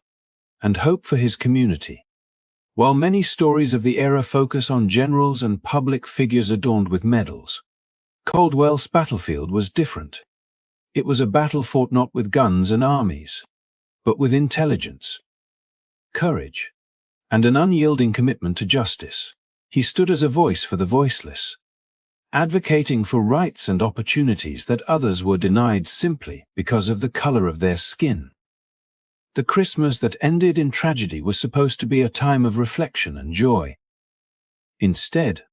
and hope for his community. While many stories of the era focus on generals and public figures adorned with medals, Caldwell's battlefield was different. It was a battle fought not with guns and armies, but with intelligence, courage, and an unyielding commitment to justice. He stood as a voice for the voiceless, advocating for rights and opportunities that others were denied simply because of the color of their skin. The Christmas that ended in tragedy was supposed to be a time of reflection and joy. Instead,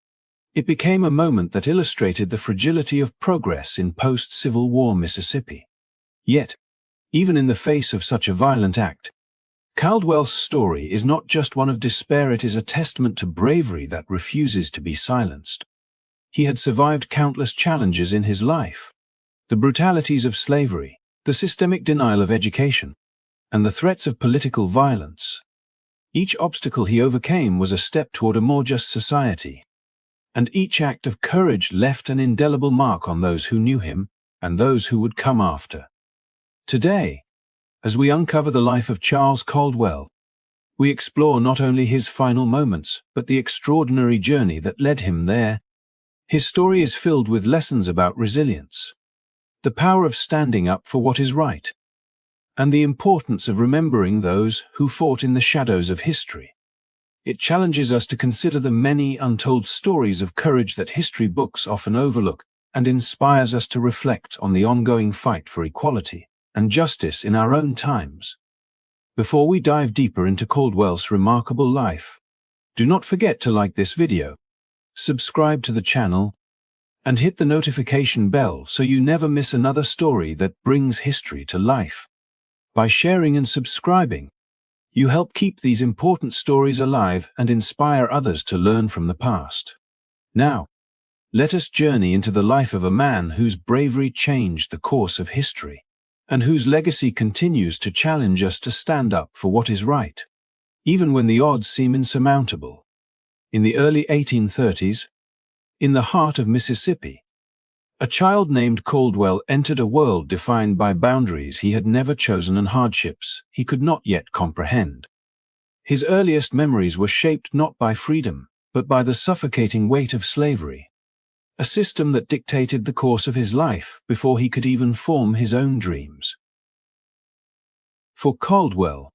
it became a moment that illustrated the fragility of progress in post-Civil War Mississippi. Yet, even in the face of such a violent act, Caldwell's story is not just one of despair, it is a testament to bravery that refuses to be silenced. He had survived countless challenges in his life. The brutalities of slavery, the systemic denial of education, and the threats of political violence. Each obstacle he overcame was a step toward a more just society. And each act of courage left an indelible mark on those who knew him and those who would come after. Today, as we uncover the life of Charles Caldwell, we explore not only his final moments, but the extraordinary journey that led him there. His story is filled with lessons about resilience, the power of standing up for what is right, and the importance of remembering those who fought in the shadows of history. It challenges us to consider the many untold stories of courage that history books often overlook, and inspires us to reflect on the ongoing fight for equality and justice in our own times. Before we dive deeper into Caldwell's remarkable life, do not forget to like this video, subscribe to the channel, and hit the notification bell so you never miss another story that brings history to life. By sharing and subscribing, you help keep these important stories alive and inspire others to learn from the past. Now, let us journey into the life of a man whose bravery changed the course of history, and whose legacy continues to challenge us to stand up for what is right, even when the odds seem insurmountable. In the early 1830s, in the heart of Mississippi, a child named Caldwell entered a world defined by boundaries he had never chosen and hardships he could not yet comprehend. His earliest memories were shaped not by freedom, but by the suffocating weight of slavery, a system that dictated the course of his life before he could even form his own dreams. For Caldwell,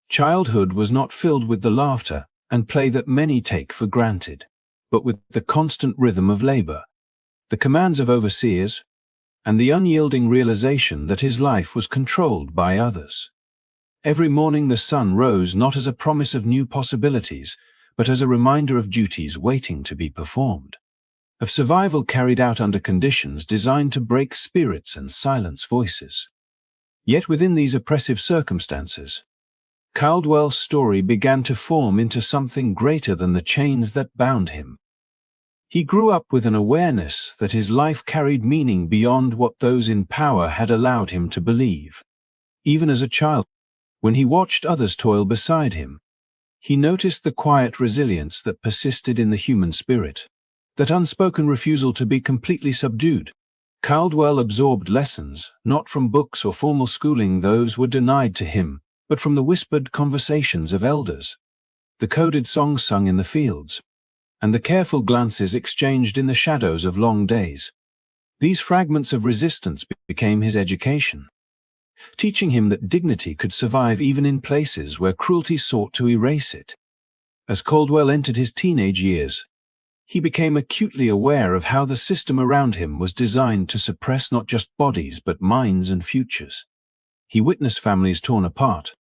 childhood was not filled with the laughter and play that many take for granted, but with the constant rhythm of labor, the commands of overseers, and the unyielding realization that his life was controlled by others. Every morning the sun rose not as a promise of new possibilities, but as a reminder of duties waiting to be performed, of survival carried out under conditions designed to break spirits and silence voices. Yet within these oppressive circumstances, Caldwell's story began to form into something greater than the chains that bound him. He grew up with an awareness that his life carried meaning beyond what those in power had allowed him to believe. Even as a child, when he watched others toil beside him, he noticed the quiet resilience that persisted in the human spirit, that unspoken refusal to be completely subdued. Caldwell absorbed lessons, not from books or formal schooling, those were denied to him, but from the whispered conversations of elders, the coded songs sung in the fields, and the careful glances exchanged in the shadows of long days. These fragments of resistance became his education, teaching him that dignity could survive even in places where cruelty sought to erase it. As Caldwell entered his teenage years, he became acutely aware of how the system around him was designed to suppress not just bodies but minds and futures. He witnessed families torn apart,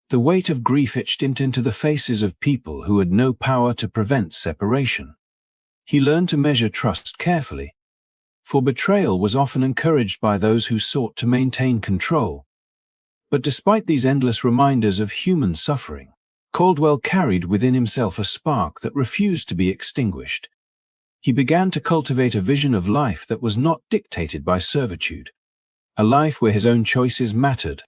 the weight of grief etched into the faces of people who had no power to prevent separation. He learned to measure trust carefully, for betrayal was often encouraged by those who sought to maintain control. But despite these endless reminders of human suffering, Caldwell carried within himself a spark that refused to be extinguished. He began to cultivate a vision of life that was not dictated by servitude, a life where his own choices mattered.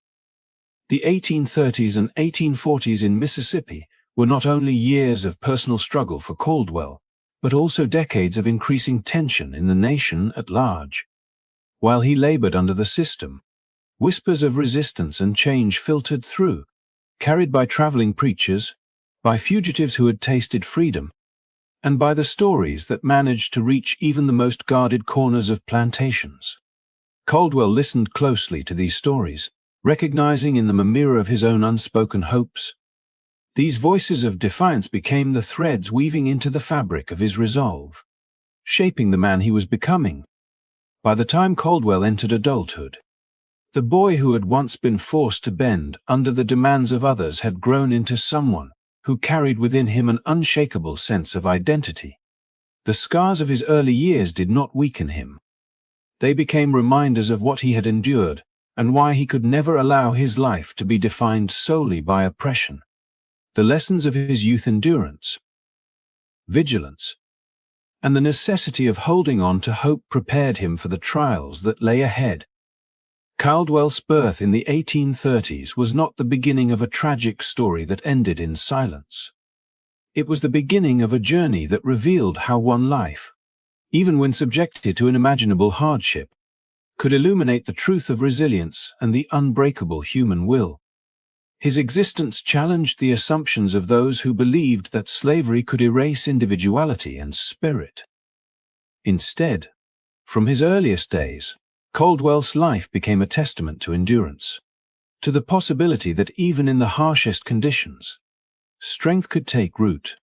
The 1830s and 1840s in Mississippi were not only years of personal struggle for Caldwell, but also decades of increasing tension in the nation at large. While he labored under the system, whispers of resistance and change filtered through, carried by traveling preachers, by fugitives who had tasted freedom, and by the stories that managed to reach even the most guarded corners of plantations. Caldwell listened closely to these stories, recognizing in them a mirror of his own unspoken hopes. These voices of defiance became the threads weaving into the fabric of his resolve, shaping the man he was becoming. By the time Caldwell entered adulthood, the boy who had once been forced to bend under the demands of others had grown into someone who carried within him an unshakable sense of identity. The scars of his early years did not weaken him. They became reminders of what he had endured and why he could never allow his life to be defined solely by oppression. The lessons of his youth: endurance, vigilance, and the necessity of holding on to hope prepared him for the trials that lay ahead. Caldwell's birth in the 1830s was not the beginning of a tragic story that ended in silence. It was the beginning of a journey that revealed how one life, even when subjected to unimaginable hardship, could illuminate the truth of resilience and the unbreakable human will. His existence challenged the assumptions of those who believed that slavery could erase individuality and spirit. Instead, from his earliest days, Caldwell's life became a testament to endurance, to the possibility that even in the harshest conditions, strength could take root.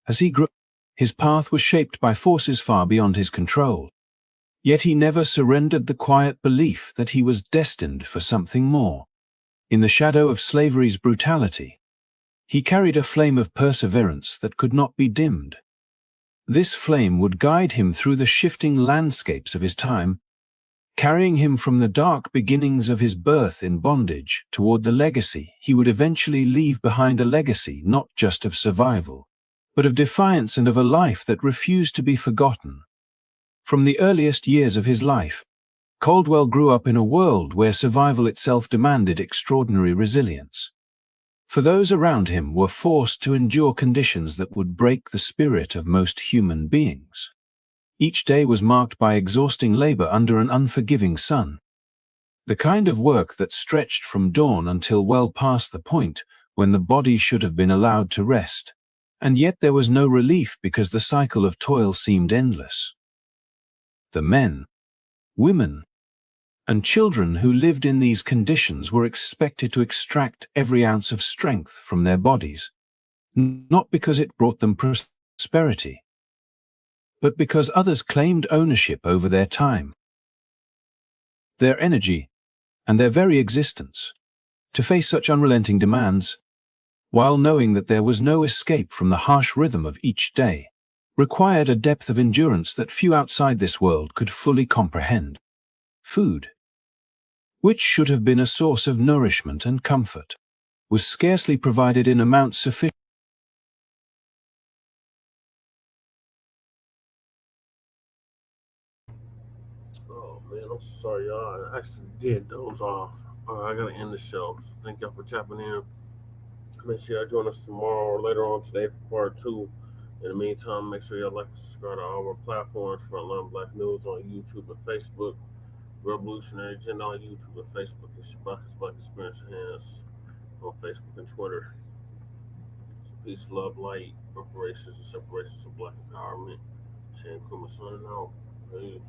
As he grew, his path was shaped by forces far beyond his control, yet he never surrendered the quiet belief that he was destined for something more. In the shadow of slavery's brutality, he carried a flame of perseverance that could not be dimmed. This flame would guide him through the shifting landscapes of his time, carrying him from the dark beginnings of his birth in bondage toward the legacy he would eventually leave behind, a legacy not just of survival, but of defiance and of a life that refused to be forgotten. From the earliest years of his life, Caldwell grew up in a world where survival itself demanded extraordinary resilience. For those around him were forced to endure conditions that would break the spirit of most human beings. Each day was marked by exhausting labor under an unforgiving sun. The kind of work that stretched from dawn until well past the point when the body should have been allowed to rest. And yet there was no relief because the cycle of toil seemed endless. The men, women, and children who lived in these conditions were expected to extract every ounce of strength from their bodies, not because it brought them prosperity, but because others claimed ownership over their time, their energy, and their very existence. To face such unrelenting demands, while knowing that there was no escape from the harsh rhythm of each day, required a depth of endurance that few outside this world could fully comprehend. Food, which should have been a source of nourishment and comfort, was scarcely provided in amounts sufficient. Oh man, I'm so sorry, y'all. I actually did doze off. I gotta end the show. So thank y'all for tapping in. Make sure y'all join us tomorrow or later on today for part 2. In the meantime, make sure y'all like and subscribe to all our platforms: Front Line Blacc News on YouTube and Facebook, Revolutionary Agenda on YouTube and Facebook, and Shabaka's Black Experience Hands on Facebook and Twitter. Peace, love, light, reparations and separations of Black empowerment. Shane Kuma signing out. Peace.